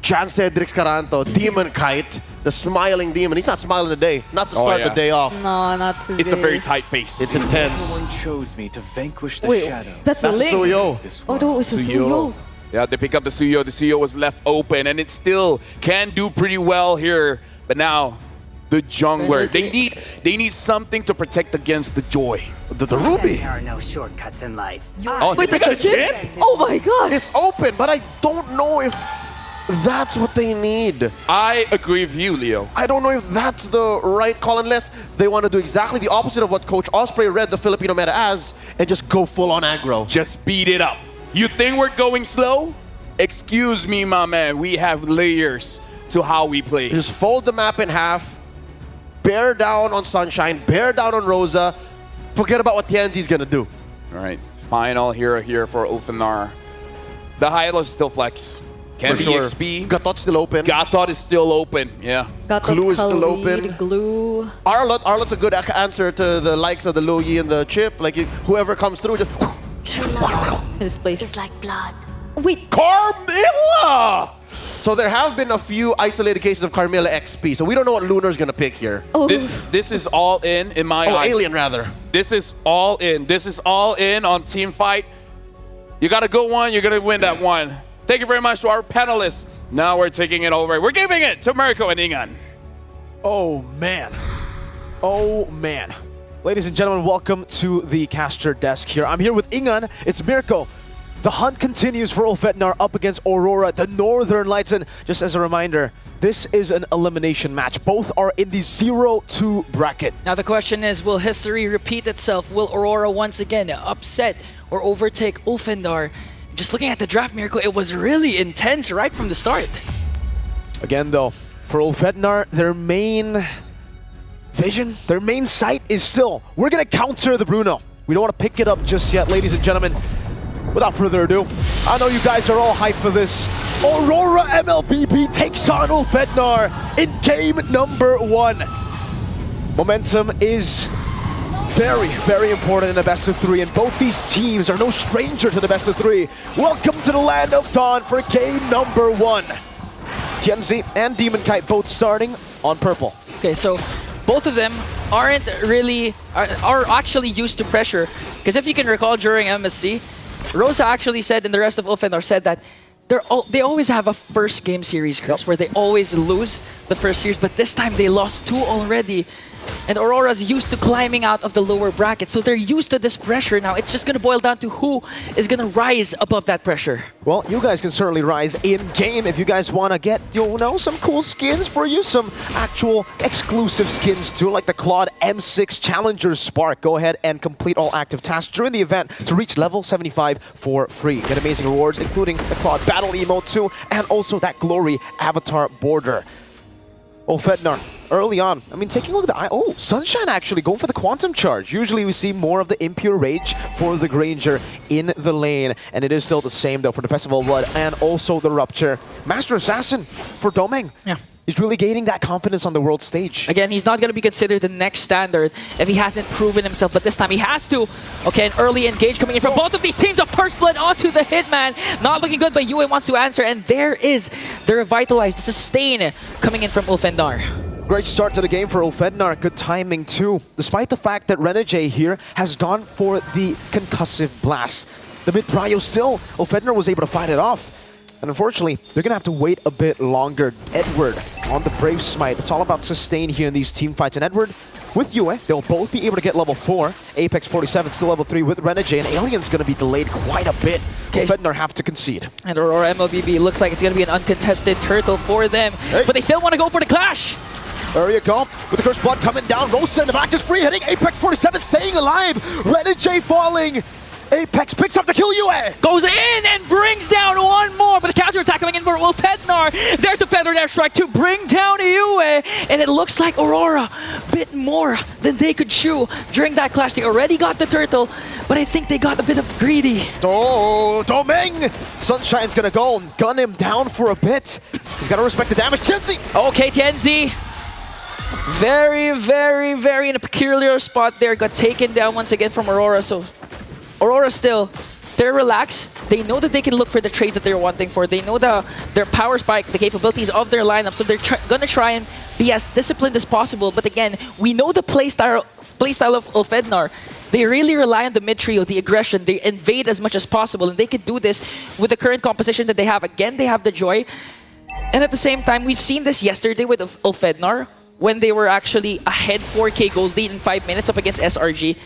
Jan Cedric Caranto, Demon Kite, the smiling demon. He's not smiling today, not to start the day off. No, not today. It's a very tight face. It's intense. Someone chose me to vanquish the Wait, shadow. that's the Ling. Suyo. Oh no, it's a Suyo. Yeah, they pick up the Suyo. The Suyo was left open, and it still can do pretty well here. But now, the jungler, they need something to protect against the Joy. The Ruby. There are no shortcuts in life. Wait, they got a chip? Oh my god. It's open, but I don't know if that's what they need. I agree with you, Leo. I don't know if that's the right call unless they want to do exactly the opposite of what Coach Osprey read the Filipino meta as and just go full on aggro. Just speed it up. You think we're going slow? Excuse me, my man. We have layers to how we play. Just fold the map in half, bear down on Sunshine, bear down on Rosa, forget about what TNZ's gonna do. All right, final hero here for Ulfanar. The Hylos is still flex. Can be XP. Gatot's still open. Gatot is still open, yeah. Glue is still open. Glue. Arlot's a good answer to the likes of the Loyi and the Chip. Like, whoever comes through, just... This place is like blood. Wait. Carmilla! So there have been a few isolated cases of Carmilla XP, so we don't know what Lunar's gonna pick here. Oh. This is all in my eyes. Alien rather. This is all in. This is all in on team fight. You got a good one, you're gonna win that one. Thank you very much to our panelists. Now we're taking it over. We're giving it to Mirko and Ingan. Oh, man. Oh, man. Ladies and gentlemen, welcome to the caster desk here. I'm here with Ingan. It's Mirko. The hunt continues for Ulfednar up against Aurora, the Northern Lights. And just as a reminder, this is an elimination match. Both are in the 0-2 bracket. Now the question is, will history repeat itself? Will Aurora once again upset or overtake Ulfednar? Just looking at the draft, Mirko, it was really intense right from the start. Again, though, for Ulfednar, their main vision, their main sight is still, we're going to counter the Bruno. We don't want to pick it up just yet, ladies and gentlemen. Without further ado, I know you guys are all hyped for this. Aurora MLBB takes on Ulfednar in game number 1. Momentum is very, very important in the best of 3, and both these teams are no stranger to the best of 3. Welcome to the Land of Dawn for game number 1. Tianzi and Demon Kite both starting on purple. Okay, so both of them aren't really, are actually used to pressure. Because if you can recall during MSC, Rosa actually said, and the rest of Ulfednar said that they always have a first game series curse where they always lose the first series, but this time they lost 2 already. And Aurora's used to climbing out of the lower bracket, so they're used to this pressure now. It's just going to boil down to who is going to rise above that pressure. Well, you guys can certainly rise in-game if you guys want to get, you know, some cool skins for you, some actual exclusive skins too, like the Claude M6 Challenger Spark. Go ahead and complete all active tasks during the event to reach level 75 for free. Get amazing rewards, including the Claude Battle Emote too, and also that Glory Avatar Border. Ulfednar, early on, I mean, taking a look at the Sunshine actually going for the Quantum Charge. Usually we see more of the Impure Rage for the Granger in the lane, and it is still the same though for the Festival of Blood and also the Rupture. Master Assassin for Domeng. Yeah. He's really gaining that confidence on the world stage. Again, he's not going to be considered the next standard if he hasn't proven himself, but this time he has to. Okay, an early engage coming in from both of these teams of First Blood onto the Hitman. Not looking good, but Yue wants to answer, and there is the Revitalize, the Sustain coming in from Ulfednar. Great start to the game for Ulfednar. Good timing too. Despite the fact that Renegade here has gone for the Concussive Blast. The mid-prio still, Ulfednar was able to fight it off. And unfortunately, they're going to have to wait a bit longer. Edward on the Brave Smite. It's all about sustain here in these team fights. And Edward with Yue, they'll both be able to get level 4. Apex 47 still level 3 with Renegade. And Alien's going to be delayed quite a bit. Ulfednar have to concede. And Aurora MLBB looks like it's going to be an uncontested turtle for them. Hey. But they still want to go for the clash. There you go. With the Cursed Blood coming down. Rosa in the back just free hitting. Apex 47 staying alive. Renegade falling. Apex picks up the kill. Yue goes in and brings down one more, but the counterattack coming in for Ulfednar. There's the Feathered Airstrike to bring down Yue, and it looks like Aurora a bit more than they could chew during that clash. They already got the turtle, but I think they got a bit of greedy. Oh, Domeng! Sunshine's gonna go and gun him down for a bit. He's gotta respect the damage. Tianzi! Okay, Tianzi. Very, very, very in a peculiar spot there. Got taken down once again from Aurora, so Aurora still, they're relaxed. They know that they can look for the trades that they're wanting for. They know their power spike, the capabilities of their lineup, so they're gonna try and be as disciplined as possible. But again, we know the playstyle of Ulfednar. They really rely on the mid-trio, the aggression. They invade as much as possible, and they could do this with the current composition that they have. Again, they have the Joy. And at the same time, we've seen this yesterday with Ulfednar when they were actually ahead 4K gold lead in 5 minutes up against SRG.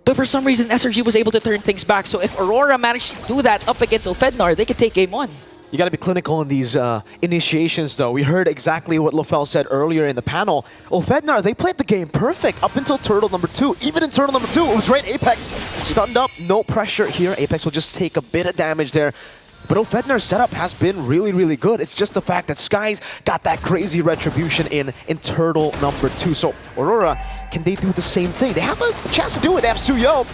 But for some reason, SRG was able to turn things back. So if Aurora managed to do that up against Ulfednar, they could take game 1. You got to be clinical in these initiations, though. We heard exactly what Lofel said earlier in the panel. Ulfednar, they played the game perfect up until turtle number 2. Even in turtle number 2, it was right. Apex stunned up, no pressure here. Apex will just take a bit of damage there. But Ulfednar's setup has been really, really good. It's just the fact that Sky's got that crazy retribution in turtle number 2. So Aurora, can they do the same thing? They have a chance to do it. They have Suyo.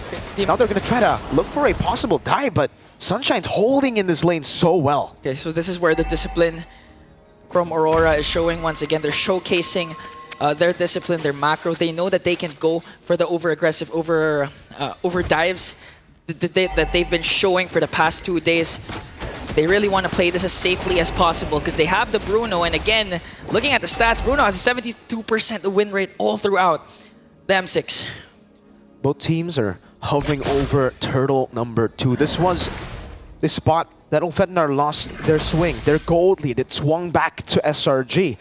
Now they're going to try to look for a possible dive, but Sunshine's holding in this lane so well. Okay, so this is where the discipline from Aurora is showing once again. They're showcasing their discipline, their macro. They know that they can go for the over-aggressive, over dives that they've been showing for the past 2 days. They really want to play this as safely as possible because they have the Bruno. And again, looking at the stats, Bruno has a 72% win rate all throughout the M6. Both teams are hovering over turtle number 2. This was the spot that Ulfednar lost their swing, their gold lead. It swung back to SRG.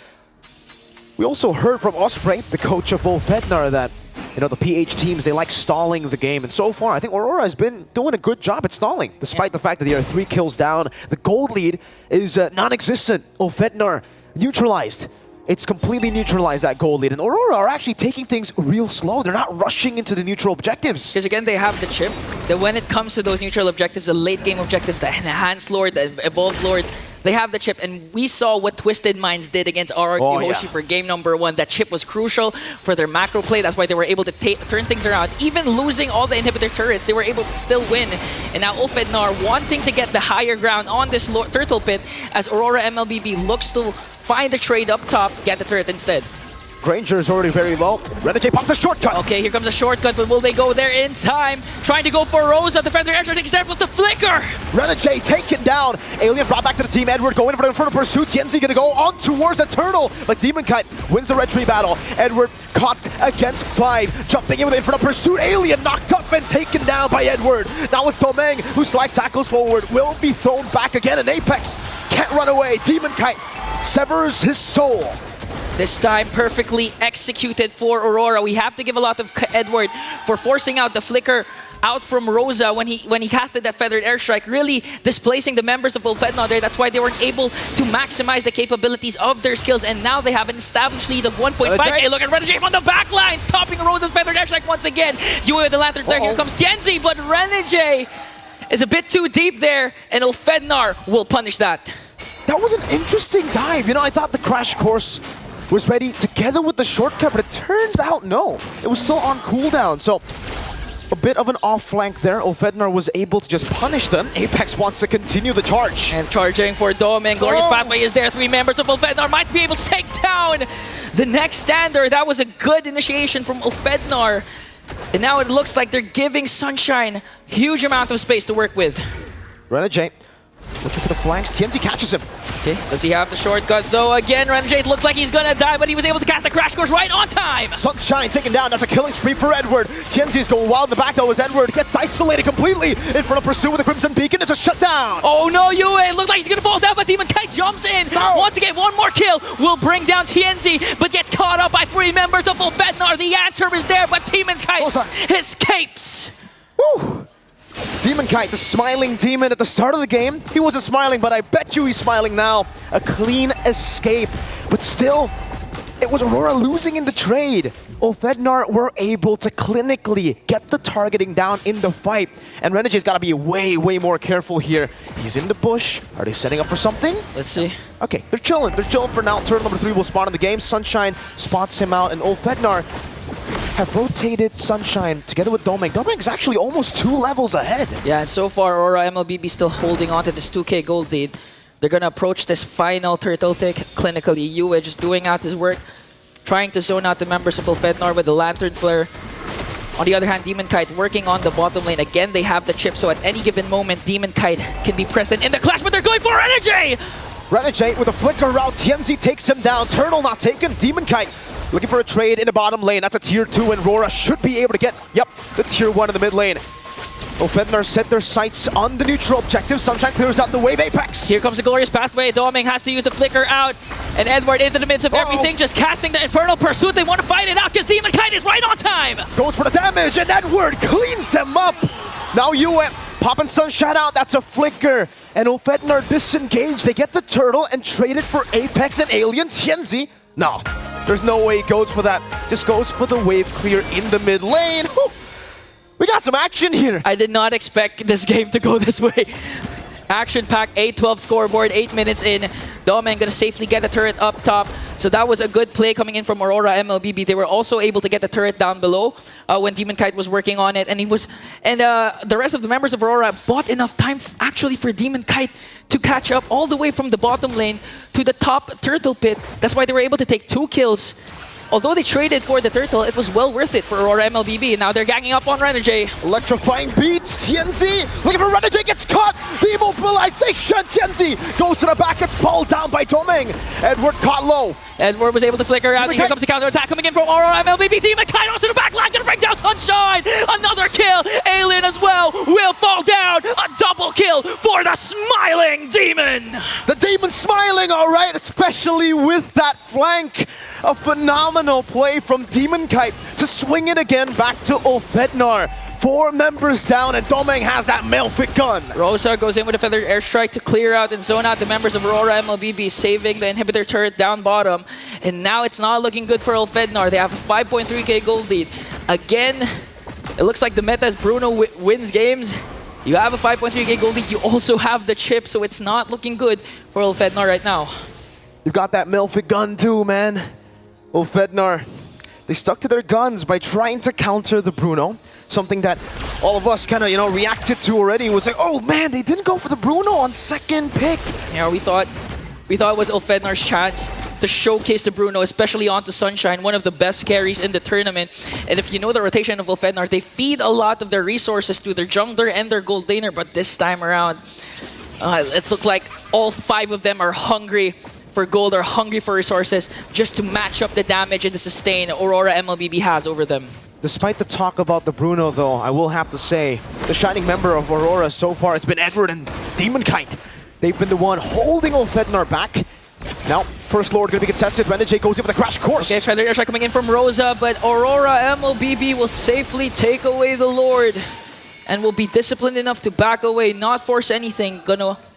We also heard from Osprey, the coach of Ulfednar, that the PH teams, they like stalling the game. And so far, I think Aurora has been doing a good job at stalling, despite the fact that they are 3 kills down. The gold lead is non-existent. Ulfednar neutralized. It's completely neutralized, that gold lead. And Aurora are actually taking things real slow. They're not rushing into the neutral objectives. Because again, they have the chip. That when it comes to those neutral objectives, the late game objectives, the Enhanced Lord, the Evolved Lords, they have the chip. And we saw what Twisted Minds did against RRQ Hoshi for game number 1. That chip was crucial for their macro play. That's why they were able to turn things around. Even losing all the inhibitor turrets, they were able to still win. And now Ulfednar wanting to get the higher ground on this turtle pit as Aurora MLBB looks to find the trade up top, get the turret instead. Granger is already very low. Renegade pops a shortcut. Okay, here comes a shortcut, but will they go there in time? Trying to go for Rosa. Defender extra takes there with the flicker. Renegade taken down. Alien brought back to the team. Edward going for the front of pursuit. Tienzi gonna go on towards the turtle, but Demon Kite wins the red tree battle. Edward caught against 5, jumping in with in front of pursuit. Alien knocked up and taken down by Edward. Now it's Domeng, who slide tackles forward, will be thrown back again, and Apex can't run away. Demon Kite severs his soul. This time perfectly executed for Aurora. We have to give a lot of Edward for forcing out the flicker out from Rosa when he casted that feathered airstrike, really displacing the members of Ulfednar there. That's why they weren't able to maximize the capabilities of their skills, and now they have an established lead of 1.5k. Look at Renegade on the back line, stopping Rosa's feathered airstrike once again. UA with the lantern there. Here comes Tienzi, but Renegade is a bit too deep there, and Ulfednar will punish that. That was an interesting dive. I thought the crash course was ready together with the shortcut, but it turns out no. It was still on cooldown, so a bit of an off flank there. Ulfednar was able to just punish them. Apex wants to continue the charge. And charging for Domeng. Glorious Pathway is there. 3 members of Ulfednar might be able to take down the next stander. That was a good initiation from Ulfednar. And now it looks like they're giving Sunshine huge amount of space to work with. Renegade looking for the flanks. Tienzi catches him. Okay, does he have the shortcut though? Again, Renegade looks like he's gonna die, but he was able to cast the crash course right on time. Sunshine taken down. That's a killing spree for Edward. Tienzi's going wild in the back though as Edward gets isolated completely in front of Pursuit with the Crimson Beacon. It's a shutdown. Oh no, Yue looks like he's gonna fall down, but Demon Kite jumps in. No. Once again, one more kill will bring down Tienzi, but gets caught up by 3 members of Ulfednar. The answer is there, but Demon Kite escapes. Woo! Demon Kite, the smiling demon at the start of the game. He wasn't smiling, but I bet you he's smiling now. A clean escape. But still, it was Aurora losing in the trade. Ulfednar were able to clinically get the targeting down in the fight. And Renegade's got to be way, way more careful here. He's in the bush. Are they setting up for something? Let's see. Okay, they're chilling. They're chilling for now. Turtle number 3 will spawn in the game. Sunshine spots him out, and Ulfednar have rotated Sunshine together with Domeng. Domeng is actually almost 2 levels ahead. Yeah, and so far, Aurora MLBB still holding on to this 2k gold lead. They're going to approach this final turtle tick clinically. Yue just doing out his work, trying to zone out the members of Ulfednar with the Lantern Flare. On the other hand, Demon Kite working on the bottom lane. Again, they have the chip, so at any given moment, Demon Kite can be present in the clash, but they're going for Renegade! Renegade with a flicker route. Tienzi takes him down. Turtle not taken. Demon Kite looking for a trade in the bottom lane. That's a tier 2, and Rora should be able to get, the tier 1 in the mid lane. Ulfednar set their sights on the neutral objective. Sunshine clears out the wave. Apex. Here comes the glorious pathway. Domeng has to use the flicker out. And Edward into the midst of everything, just casting the Infernal Pursuit. They want to fight it out because Demon Kite is right on time. Goes for the damage, and Edward cleans him up. Now Yue popping Sunshine out. That's a flicker. And Ulfednar disengaged. They get the turtle and trade it for Apex and Alien. Tienzi. No, there's no way he goes for that. Just goes for the wave clear in the mid lane. Whew. We got some action here. I did not expect this game to go this way. Action-packed, 8-12 scoreboard, 8 minutes in. Domeng gonna safely get the turret up top. So that was a good play coming in from Aurora MLBB. They were also able to get the turret down below when Demon Kite was working on it. And the rest of the members of Aurora bought enough time actually for Demon Kite to catch up all the way from the bottom lane to the top turtle pit. That's why they were able to take 2 kills although they traded for the turtle, it was well worth it for Aurora MLBB. Now they're ganging up on Renegade. Electrifying beats. TNZ looking for Renegade, gets caught. The immobilization. TNZ goes to the back, gets pulled down by Doming. Edward caught low. Edward was able to flicker out, and here comes the counter attack coming in from Aurora MLBB. Demon Kite onto the back line, gonna bring down Sunshine. Another kill. Alien as well will fall down. A double kill for the smiling Demon. The Demon smiling, all right, especially with that flank. A phenomenal play from Demon Kite to swing it again back to Ulfednar. 4 members down, and Domeng has that Melfic gun. Rosa goes in with a feathered airstrike to clear out and zone out the members of Aurora MLBB, saving the inhibitor turret down bottom. And now it's not looking good for Ulfednar. They have a 5.3k gold lead. Again, it looks like the meta as Bruno wins games. You have a 5.3k gold lead, you also have the chip, so it's not looking good for Ulfednar right now. You got that Melfic gun too, man. Ulfednar, they stuck to their guns by trying to counter the Bruno. Something that all of us kind of, reacted to already. Was like, oh man, they didn't go for the Bruno on second pick. Yeah, we thought it was Ulfednar's chance to showcase the Bruno, especially onto Sunshine, one of the best carries in the tournament. And if you know the rotation of Ulfednar, they feed a lot of their resources to their jungler and their gold laner, but this time around, it looked like all 5 of them are hungry for gold, are hungry for resources, just to match up the damage and the sustain Aurora MLBB has over them. Despite the talk about the Bruno, though, I will have to say, the shining member of Aurora so far, it's been Edward and Demon Kite. They've been the one holding Ulfednar back. Now, First Lord going to be contested. Renegade goes in with a crash course. Okay, feather airstrike coming in from Rosa, but Aurora MLBB will safely take away the Lord and will be disciplined enough to back away, not force anything.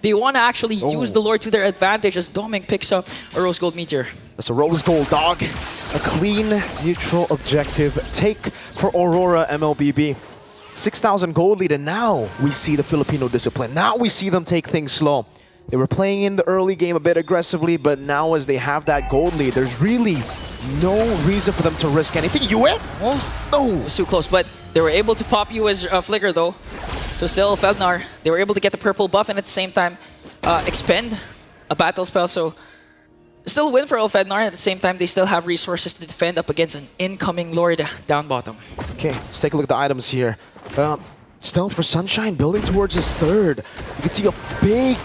They want to actually use the Lord to their advantage as Doming picks up a Rose Gold Meteor. That's a Rose Gold, dog. A clean, neutral objective take for Aurora MLBB. 6,000 gold lead, and now we see the Filipino discipline. Now we see them take things slow. They were playing in the early game a bit aggressively, but now as they have that gold lead, there's really no reason for them to risk anything. You win? Oh, no. It was too close, but they were able to pop you as Flicker, though. So still, Feldnar, they were able to get the purple buff and at the same time expend a battle spell. So still win for Ulfednar. At the same time, they still have resources to defend up against an incoming Lord down bottom. Okay, let's take a look at the items here. Still for Sunshine, building towards his third. You can see a big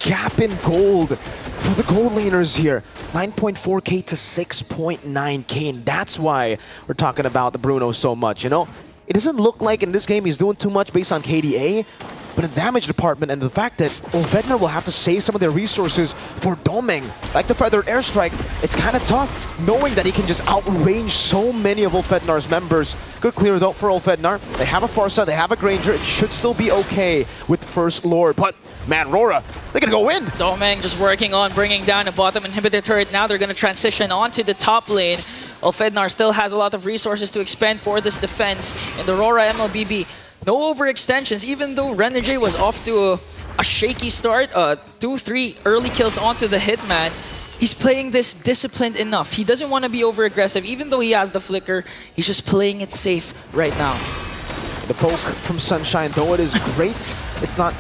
gap in gold for the gold laners here. 9.4k to 6.9k, and that's why we're talking about the Bruno so much, It doesn't look like in this game he's doing too much based on KDA, but in the damage department and the fact that Ulfednar will have to save some of their resources for Doming, like the feathered airstrike, it's kind of tough knowing that he can just outrange so many of Ulfednar's members. Good clear though for Ulfednar. They have a Farsa, they have a Granger. It should still be okay with First Lord, but man, Rora, they're gonna go in. Doming just working on bringing down a bottom inhibitor turret. Now they're gonna transition onto the top lane. Ulfednar still has a lot of resources to expend for this defense, and Aurora MLBB, no overextensions, even though Renegade was off to a shaky start, 2-3 early kills onto the Hitman. He's playing this disciplined enough. He doesn't want to be over-aggressive, even though he has the flicker. He's just playing it safe right now. The poke from Sunshine, though it is great, it's not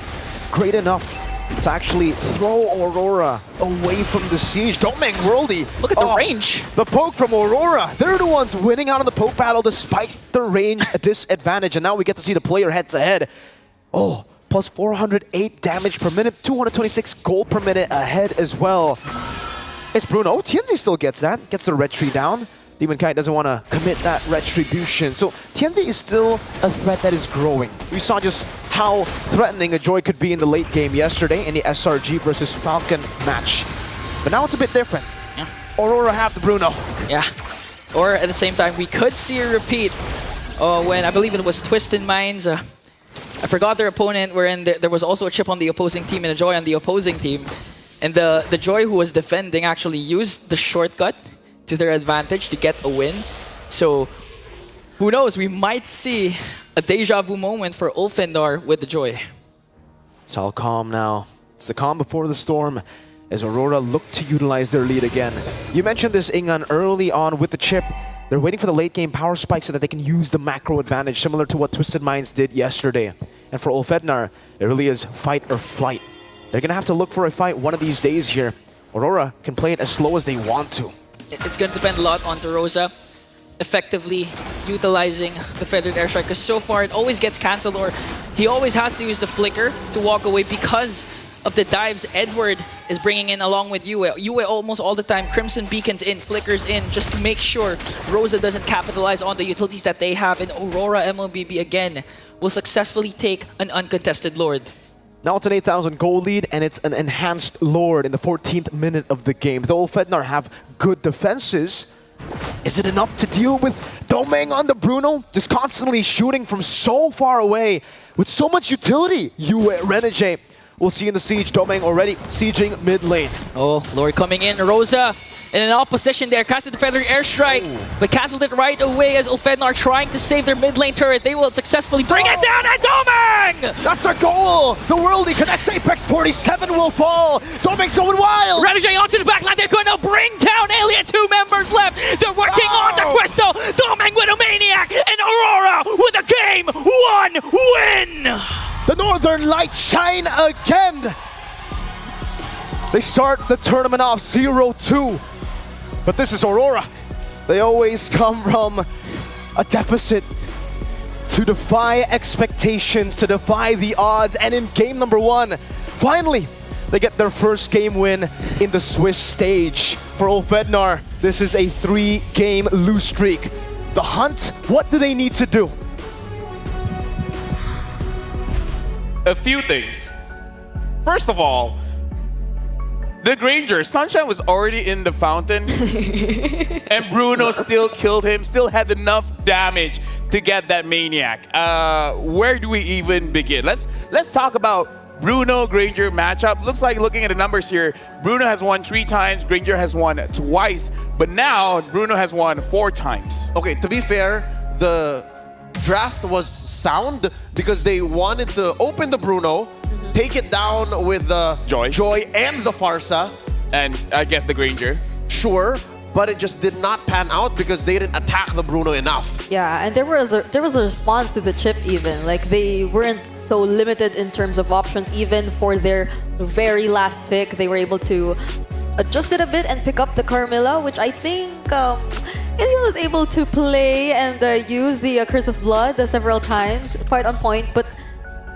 great enough to actually throw Aurora away from the siege. Doming Worldy. Look at the range. The poke from Aurora. They're the ones winning out on the poke battle despite the range disadvantage. And now we get to see the player head-to-head. Oh, plus 408 damage per minute, 226 gold per minute ahead as well. It's Bruno. Oh, Tianzi still gets that. Gets the red tree down. Demon Kite doesn't want to commit that retribution. So Tianzi is still a threat that is growing. We saw just how threatening a Joy could be in the late game yesterday in the SRG versus Falcon match. But now it's a bit different. Yeah. Aurora have the Bruno. Yeah. Or at the same time, we could see a repeat when I believe it was Twisted Minds. I forgot their opponent, wherein there was also a chip on the opposing team and a Joy on the opposing team. And the Joy who was defending actually used the shortcut to their advantage to get a win. So who knows, we might see a deja vu moment for Ulfednar with the Joy. It's all calm now. It's the calm before the storm as Aurora look to utilize their lead again. You mentioned this, Ingan, early on with the chip. They're waiting for the late game power spike so that they can use the macro advantage, similar to what Twisted Minds did yesterday. And for Ulfednar, it really is fight or flight. They're gonna have to look for a fight one of these days here. Aurora can play it as slow as they want to. it's going to depend a lot on Rosa effectively utilizing the feathered airstrike, because so far it always gets cancelled, or he always has to use the flicker to walk away because of the dives Edward is bringing in along with Yue. Yue almost all the time, Crimson beacons in, flickers in, just to make sure Rosa doesn't capitalize on the utilities that they have, and Aurora MLBB again will successfully take an uncontested Lord. Now it's an 8,000 goal lead, and it's an enhanced Lord in the 14th minute of the game. Though Fednar have good defenses, is it enough to deal with Domeng on the Bruno? Just constantly shooting from so far away with so much utility. Yue, Renegade, we'll see in the siege. Domeng already sieging mid lane. Oh, Lord coming in. Rosa in an opposition there. Casted the feathered airstrike, but cancelled it right away as Ulfednar trying to save their mid lane turret. They will successfully bring it down, and Domeng! That's a goal! The worldie connects Apex, 47 will fall! Domeng's going wild! Renegade onto the backline, they're going to bring down Alien, 2 members left! They're working on the Crystal! Domeng with a Maniac, and Aurora with a Game 1 win! The Northern Lights shine again! They start the tournament off 0-2. But this is Aurora. They always come from a deficit to defy expectations, to defy the odds. And in game number 1, finally, they get their first game win in the Swiss stage. For Ulfednar, this is a 3-game lose streak. The Hunt, what do they need to do? A few things. First of all, the Granger, Sunshine was already in the fountain, and Bruno still killed him, still had enough damage to get that Maniac. Where do we even begin? Let's talk about Bruno Granger matchup. Looks like, looking at the numbers here, Bruno has won 3 times, Granger has won twice, but now Bruno has won 4 times. Okay, to be fair, the draft was sound because they wanted to open the Bruno, take it down with the Joy and the Farsa. And I guess the Granger. Sure, but it just did not pan out because they didn't attack the Bruno enough. Yeah, and there was a response to the chip even. Like, they weren't so limited in terms of options. Even for their very last pick, they were able to adjust it a bit and pick up the Carmilla, which I think Ilion was able to play and use the Curse of Blood several times, quite on point. But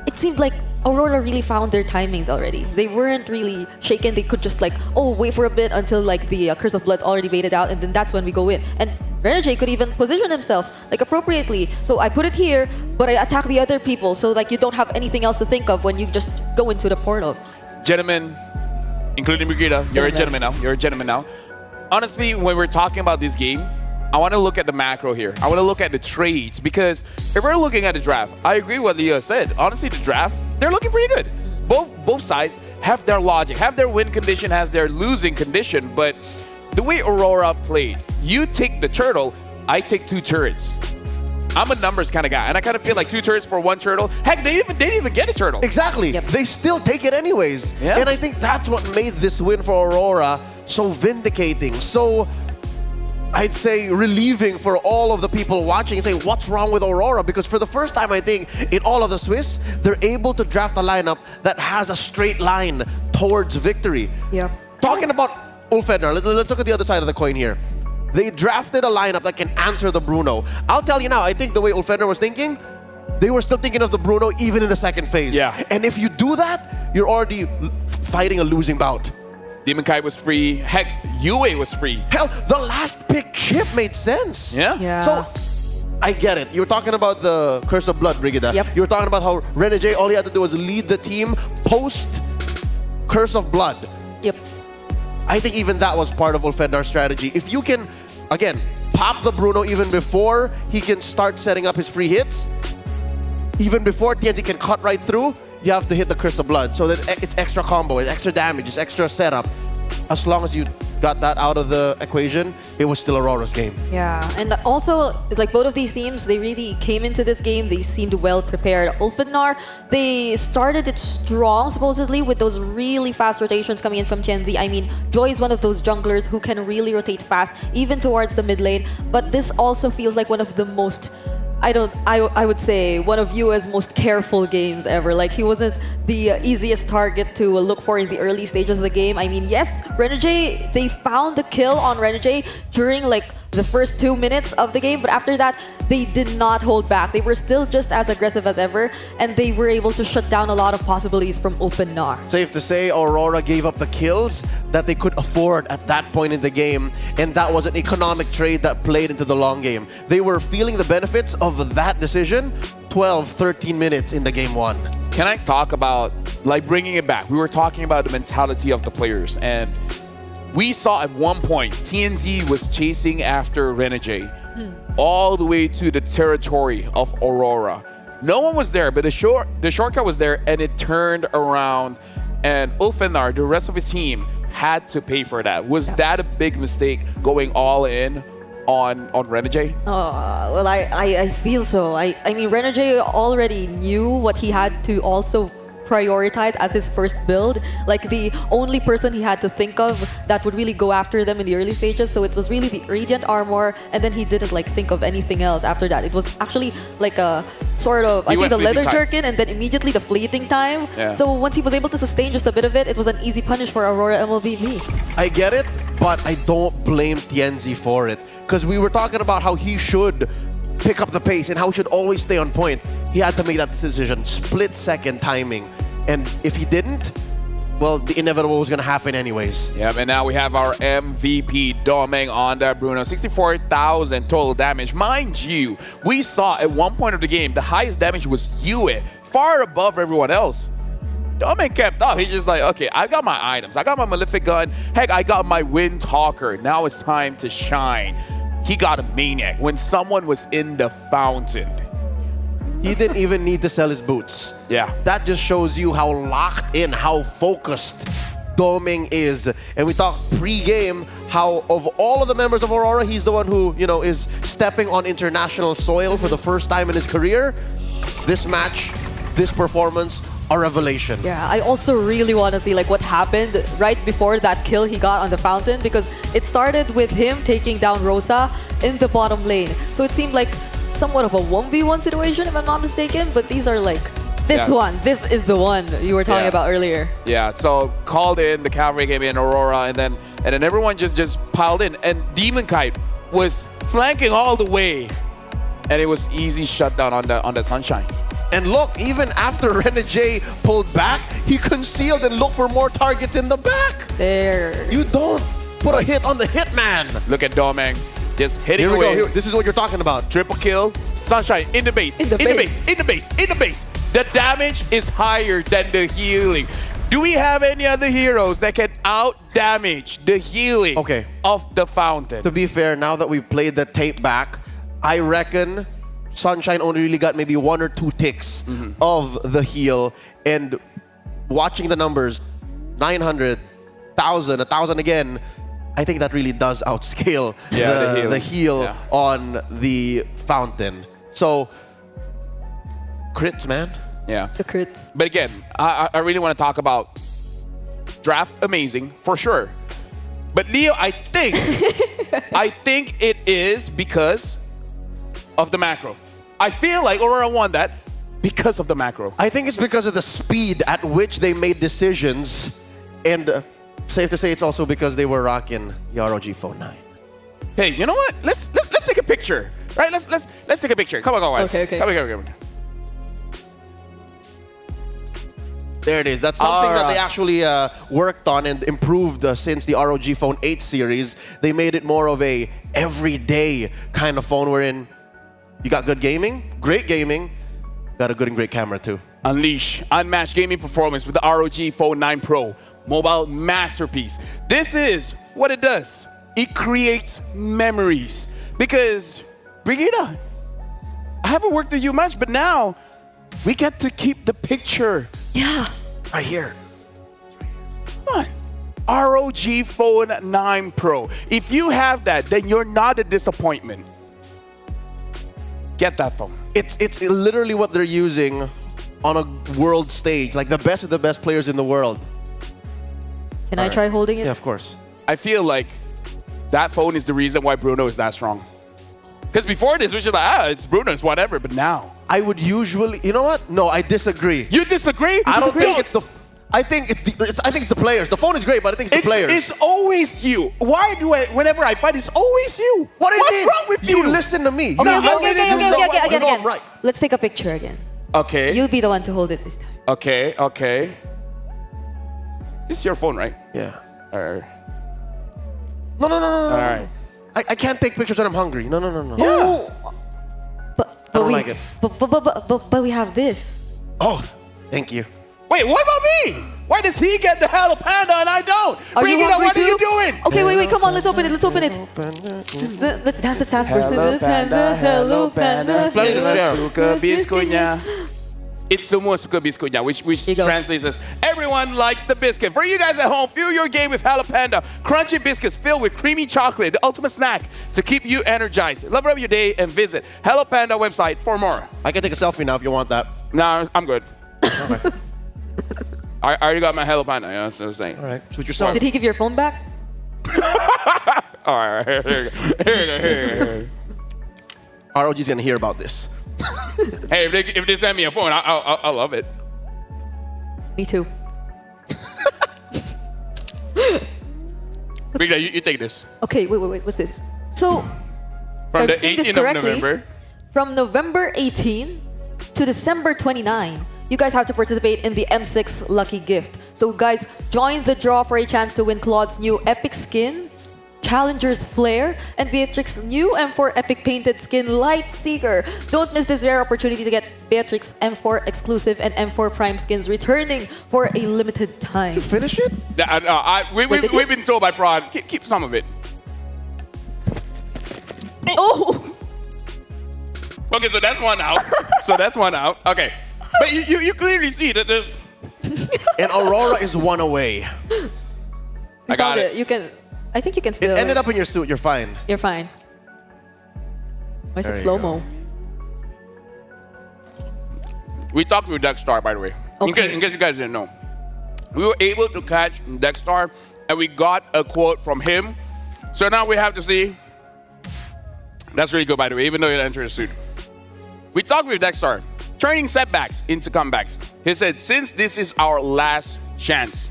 it seemed like Aurora really found their timings already. They weren't really shaken. They could just like, oh, wait for a bit until like the Curse of Blood's already baited out, and then that's when we go in. And Renegade could even position himself like appropriately. So I put it here, but I attack the other people. So like you don't have anything else to think of when you just go into the portal. Gentlemen, including Brigida, you're a gentleman now. You're a gentleman now. Honestly, when we're talking about this game, I want to look at the macro here. I want to look at the trades, because if we're looking at the draft, I agree with what Leo said. Honestly, the draft, they're looking pretty good. Both sides have their logic, have their win condition, has their losing condition, but the way Aurora played, you take the turtle, I take 2 turrets. I'm a numbers kind of guy, and I kind of feel like 2 turrets for 1 turtle. Heck, they didn't even get a turtle. Exactly. Yep. They still take it anyways. Yeah. And I think that's what made this win for Aurora so vindicating, so I'd say relieving for all of the people watching and saying, what's wrong with Aurora? Because for the first time, I think, in all of the Swiss, they're able to draft a lineup that has a straight line towards victory. Yeah. Talking about Ulfednar, let's look at the other side of the coin here. They drafted a lineup that can answer the Bruno. I'll tell you now, I think the way Ulfednar was thinking, they were still thinking of the Bruno even in the second phase. Yeah. And if you do that, you're already fighting a losing bout. Demon Kite was free. Heck, Yue was free. Hell, the last pick chip made sense. Yeah. So, I get it. You were talking about the Curse of Blood, Brigida. Yep. You were talking about how Renegade, all he had to do was lead the team post Curse of Blood. Yep. I think even that was part of Ulfednar's strategy. If you can, again, pop the Bruno even before he can start setting up his free hits, even before TNT can cut right through, you have to hit the Curse of Blood. So that it's extra combo, it's extra damage, it's extra setup. As long as you got that out of the equation, it was still Aurora's game. Yeah, and also, like, both of these teams, they really came into this game, they seemed well prepared. Ulfednar, they started it strong, supposedly, with those really fast rotations coming in from Chenzi. I mean, Joy is one of those junglers who can really rotate fast, even towards the mid lane. But this also feels like one of the most I would say one of UA's most careful games ever. Like, he wasn't the easiest target to look for in the early stages of the game. I mean, yes, Renegade, they found the kill on Renegade during like the first 2 minutes of the game, but after that, they did not hold back. They were still just as aggressive as ever, and they were able to shut down a lot of possibilities from Openar. Safe to say, Aurora gave up the kills that they could afford at that point in the game, and that was an economic trade that played into the long game. They were feeling the benefits of that decision 12, 13 minutes in the game 1. Can I talk about, like, bringing it back? We were talking about the mentality of the players, and we saw at one point TNZ was chasing after Renegade all the way to the territory of Aurora. No one was there, but the shortcut was there, and it turned around, and Ulfenar, the rest of his team, had to pay for that. Was that a big mistake going all in on Renegade? Well, I feel so. I mean, Renegade already knew what he had to also prioritize as his first build. Like, the only person he had to think of that would really go after them in the early stages. So it was really the Radiant Armor, and then he didn't like think of anything else after that. It was actually like a sort of, I think, the Leather Jerkin and then immediately the Fleeting Time. Yeah. So once he was able to sustain just a bit of it, it was an easy punish for Aurora MLBB. I get it, but I don't blame TNZ for it. Because we were talking about how he should pick up the pace and how he should always stay on point. He had to make that decision, split-second timing. And if he didn't, well, the inevitable was going to happen anyways. Yeah, and now we have our MVP, Domeng, on that, Bruno. 64,000 total damage. Mind you, we saw at one point of the game, the highest damage was Yue, far above everyone else. Domeng kept up. He's just like, okay, I got my items. I got my Malefic Gun. Heck, I got my Windtalker. Now it's time to shine. He got a Maniac when someone was in the fountain. He didn't even need to sell his boots. Yeah. That just shows you how locked in, how focused Domeng is. And we talked pre-game how of all of the members of Aurora, he's the one who, you know, is stepping on international soil for the first time in his career. This match, this performance, a revelation. Yeah, I also really want to see like what happened right before that kill he got on the fountain, because it started with him taking down Rosa in the bottom lane. So it seemed like somewhat of a 1v1 situation, if I'm not mistaken, but these are like, this is the one you were talking about earlier. Yeah, so called in, the cavalry came in, Aurora, and then everyone just piled in, and Demon Kite was flanking all the way, and it was easy shutdown on the Sunshine. And look, even after Renegade pulled back, he concealed and looked for more targets in the back. There. You don't put a hit on the hitman. Look at Domeng. Just hitting Here we away. go. This is what you're talking about. Triple kill. Sunshine in the base. In the base. The damage is higher than the healing. Do we have any other heroes that can out-damage the healing of the fountain? To be fair, now that we've played the tape back, I reckon Sunshine only really got maybe 1 or 2 ticks of the heal. And watching the numbers, 900, 1,000, 1,000 again, I think that really does outscale the heal on the fountain. So, crits, man. Yeah. The crits. But again, I really want to talk about draft amazing, for sure. But Leo, I think, I think it is because of the macro. I feel like Aurora won that because of the macro. I think it's because of the speed at which they made decisions, and safe to say it's also because they were rocking the ROG Phone 9. Hey, you know what? Let's take a picture, right? Let's take a picture. Come on. Okay. Come on. There it is. That's something that they actually worked on and improved since the ROG Phone 8 series. They made it more of a everyday kind of phone wherein you got good gaming, great gaming, got a good and great camera too. Unleash unmatched gaming performance with the ROG Phone 9 Pro. Mobile masterpiece. This is what it does. It creates memories. Because, Brigitte, I haven't worked with you much, but now we get to keep the picture. Yeah. Right here. Come on. ROG Phone 9 Pro. If you have that, then you're not a disappointment. Get that phone. It's literally what they're using on a world stage. Like the best of the best players in the world. Can I try holding it? Yeah, of course. I feel like that phone is the reason why Bruno is that strong. Because before this, we were just like, it's Bruno, it's whatever. But now, I would usually, you know what? No, I disagree. You disagree? I don't think it's the. I think it's the players. The phone is great, but I think it's the players. It's always you. Why do I? Whenever I fight, it's always you. What do you What's mean? wrong with you? You listen to me. Okay, again. Right. Let's take a picture again. Okay. You'll be the one to hold it this time. Okay. This is your phone, right? Yeah. Or No. all right. I can't take pictures when I'm hungry. No. Yeah. But I don't we, like it. But we have this. Oh, thank you. Wait, what about me? Why does he get the Hello Panda and I don't? Bring it up. What are you doing? Okay, wait. Come on, let's open it. Let's dance the task first. Hello Panda. Suka biskuitnya. It's semua suka biskuitnya, which translates as everyone likes the biscuit. For you guys at home, fuel your game with Hello Panda. Crunchy biscuits filled with creamy chocolate, the ultimate snack to keep you energized. Level up your day and visit Hello Panda website for more. I can take a selfie now if you want that. No, I'm good. Okay. I already got my Hello Panda, yeah, that's what I'm saying. All right, switch yourself. Did he give your phone back? All right, here you go. ROG's gonna hear about this. Hey, if they send me a phone, I'll love it. Me too. Big Day, you take this. Okay, wait. What's this? So, From I'm the seeing this 18th of correctly, November. From November 18 to December 29, you guys have to participate in the M6 Lucky Gift. So guys, join the draw for a chance to win Claude's new Epic Skin, Challenger's Flare, and Beatrix's new M4 Epic Painted Skin Light Seeker. Don't miss this rare opportunity to get Beatrix M4 exclusive and M4 Prime skins returning for a limited time. You finish it? We've been told by Prod, keep some of it. Oh! Okay, so that's one out. Okay. But you clearly see that there's... And Aurora is one away. I got it. You can... I think you can still... It ended up in your suit. You're fine. You're fine. Why is There it you slow-mo? We talked with Dexstar, by the way. Okay. In case you guys didn't know. We were able to catch Dexstar, and we got a quote from him. So now we have to see... That's really good, by the way, even though he entered the suit. We talked with Dexstar, turning setbacks into comebacks. He said, since this is our last chance,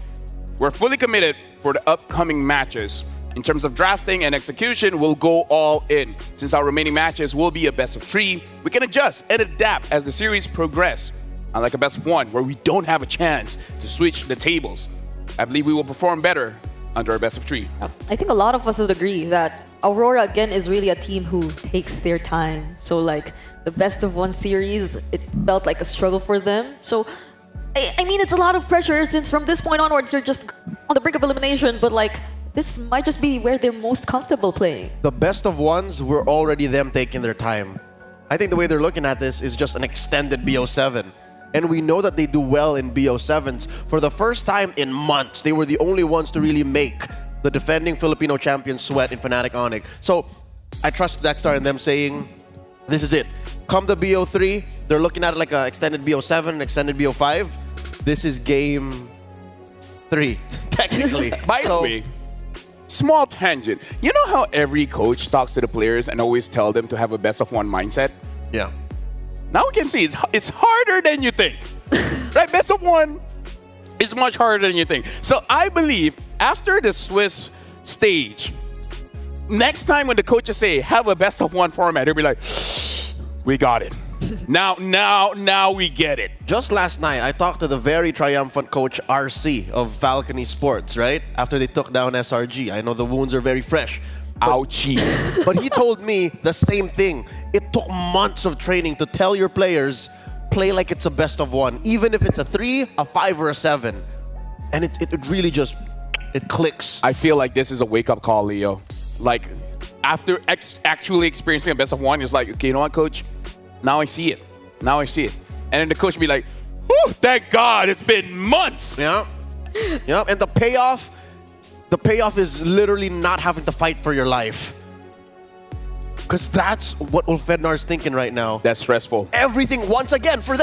we're fully committed for the upcoming matches. In terms of drafting and execution, we'll go all in. Since our remaining matches will be a best of 3, we can adjust and adapt as the series progress. Unlike a best of 1, where we don't have a chance to switch the tables. I believe we will perform better under a best of 3. I think a lot of us would agree that Aurora, again, is really a team who takes their time. So, like, the best of 1 series, it felt like a struggle for them. So, I mean, it's a lot of pressure since from this point onwards, you're just on the brink of elimination. But, like, this might just be where they're most comfortable playing. The best of 1s were already them taking their time. I think the way they're looking at this is just an extended BO7. And we know that they do well in BO7s. For the first time in months, they were the only ones to really make the defending Filipino champion sweat in Fnatic Onic. So I trust Dexstar in them saying, this is it. Come the BO3, they're looking at it like an extended BO7, extended BO5. This is game 3, technically. By the way, small tangent. You know how every coach talks to the players and always tell them to have a best of 1 mindset? Yeah. Now we can see it's harder than you think. Right? Best of 1 is much harder than you think. So I believe after the Swiss stage, next time when the coaches say have a best of 1 format, they'll be like, we got it. Now we get it. Just last night, I talked to the very triumphant coach RC of Falcon Esports, right? After they took down SRG. I know the wounds are very fresh. Ouchie. But he told me the same thing. It took months of training to tell your players, play like it's a best of 1, even if it's a 3, a 5, or a 7. And it really just, it clicks. I feel like this is a wake-up call, Leo. Like, after actually experiencing a best of 1, it's like, okay, you know what, coach? Now I see it. And then the coach will be like, whew, thank God, it's been months. Yeah. And the payoff is literally not having to fight for your life. Because that's what Ulfednar is thinking right now. That's stressful. Everything, once again, from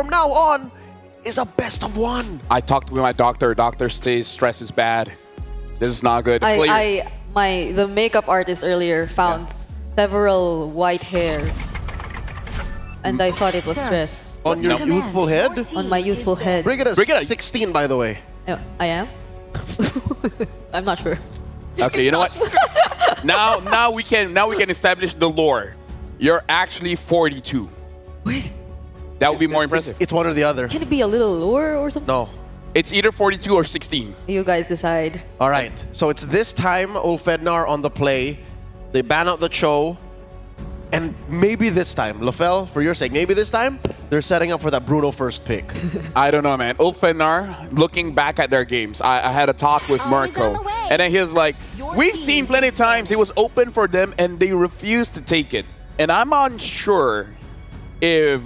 now on, is a best of 1. I talked with my doctor. Doctor says stress is bad. This is not good. The makeup artist earlier found several white hairs. And I thought it was stress. On your youthful head? On my youthful head. Brigida 16, by the way. I am? I'm not sure. Okay, you know what? now we can establish the lore. You're actually 42. Wait. That would be more impressive. It's one or the other. Can it be a little lower or something? No. It's either 42 or 16. You guys decide. All right. So it's this time Ulfednar on the play. They ban out the Cho. And maybe this time, Lafel, for your sake, maybe this time, they're setting up for that Bruno first pick. I don't know, man. Ulfednar, looking back at their games, I had a talk with Marco. And then he was like, we've seen plenty of times it was open for them and they refused to take it. And I'm unsure if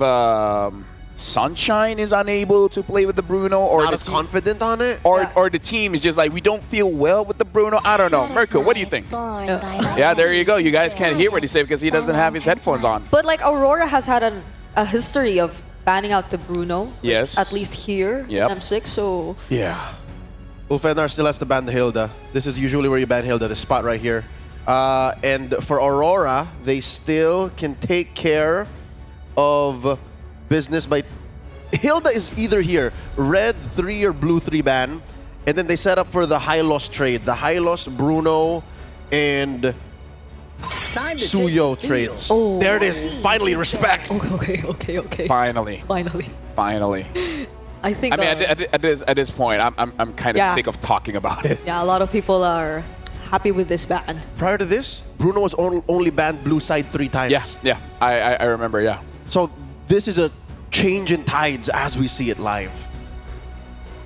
Sunshine is unable to play with the Bruno, or not as confident on it, or the team is just like, we don't feel well with the Bruno. I don't know. Mirko, what do you think? Yeah, there you go. You guys can't hear what he said because he doesn't have his headphones on. But like Aurora has had a history of banning out the Bruno. Yes. At least here in M6, so... Yeah. Ulfednar still has to ban the Hilda. This is usually where you ban Hilda, this spot right here. And for Aurora, they still can take care of business by... Hilda is either here, red 3 or blue 3 ban, and then they set up for the high-loss trade. The high-loss Bruno and Suyo trades. Oh. There it is. Finally, respect. Okay. Finally. I think... I mean, at this point, I'm kind of sick of talking about it. Yeah, a lot of people are happy with this ban. Prior to this, Bruno was only banned blue side 3 times. Yeah. I remember, yeah. So this is a change in tides as we see it live.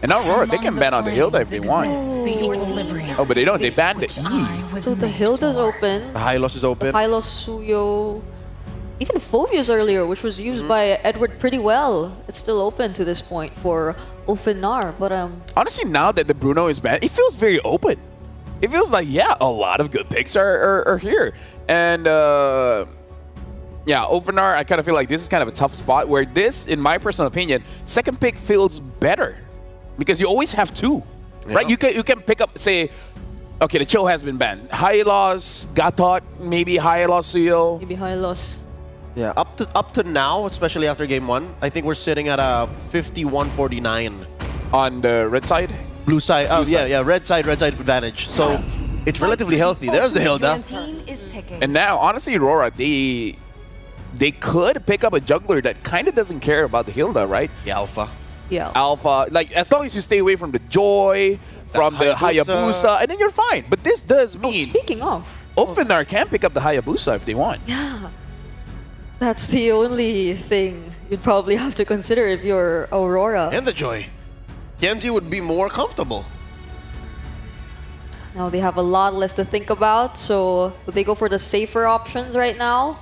And now Aurora, they can ban on the Hilda if they want. Oh, but they don't. They banned the E. So the Hilda's open. The Hylos is open. Hylos, Suyo, even Phobius earlier, which was used by Edward pretty well. It's still open to this point for Ulfednar, but honestly, now that the Bruno is banned, it feels very open. It feels like, yeah, a lot of good picks are here. And yeah, Ulfednar, I kind of feel like this is kind of a tough spot where this, in my personal opinion, second pick feels better because you always have 2, right? You can pick up, say, okay, the Cho has been banned. Hylos, Gatot, maybe Hylos Suyo. Maybe Hylos. Yeah, up to now, especially after game 1, I think we're sitting at a 51-49 on the red side. Blue side. Oh yeah, red side advantage. So it's relatively healthy. There's the Hilda. And now, honestly, Aurora, they could pick up a jungler that kind of doesn't care about the Hilda, right? The Alpha. Yeah. Alpha, like as long as you stay away from the Joy, from the Hayabusa, and then you're fine. But this does mean... speaking of... Ulfednar can pick up the Hayabusa if they want. Yeah. That's the only thing you'd probably have to consider if you're Aurora. And the Joy. Genji would be more comfortable. Now they have a lot less to think about, so would they go for the safer options right now?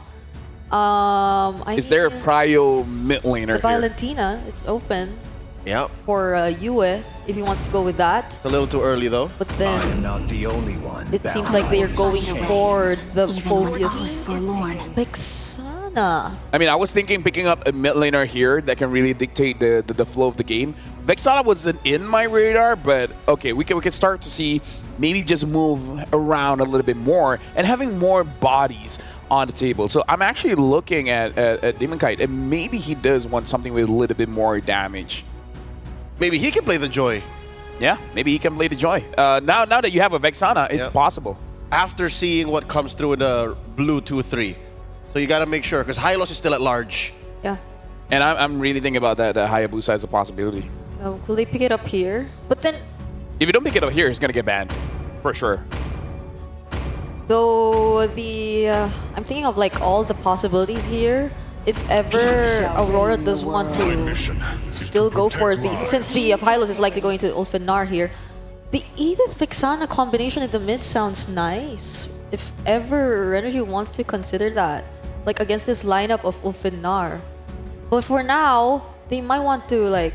Is there a prio mid laner the here? Valentina, it's open. Yeah. For Yue, if he wants to go with that. It's a little too early though. But then I am not the only one. It seems like they are going for the Phobius Vexana. I mean, I was thinking picking up a mid laner here that can really dictate the flow of the game. Vexana wasn't in my radar, but okay, we can start to see maybe just move around a little bit more and having more bodies on the table. So I'm actually looking at Demon Kite, and maybe he does want something with a little bit more damage. Maybe he can play the Joy. Yeah, maybe he can play the Joy. Now that you have a Vexana, it's possible. After seeing what comes through in the blue 2-3. So you got to make sure, because Hylos is still at large. Yeah. And I'm really thinking about that Hayabusa as a possibility. Will they pick it up here? But then... If you don't pick it up here, it's going to get banned. For sure. Though I'm thinking of like all the possibilities here. If ever Aurora does want to still go for the... Since the Hylos is likely going to Ulfednar here, the Edith Vexana combination in the mid sounds nice. If ever Energy wants to consider that, like against this lineup of Ulfednar. But for now, they might want to like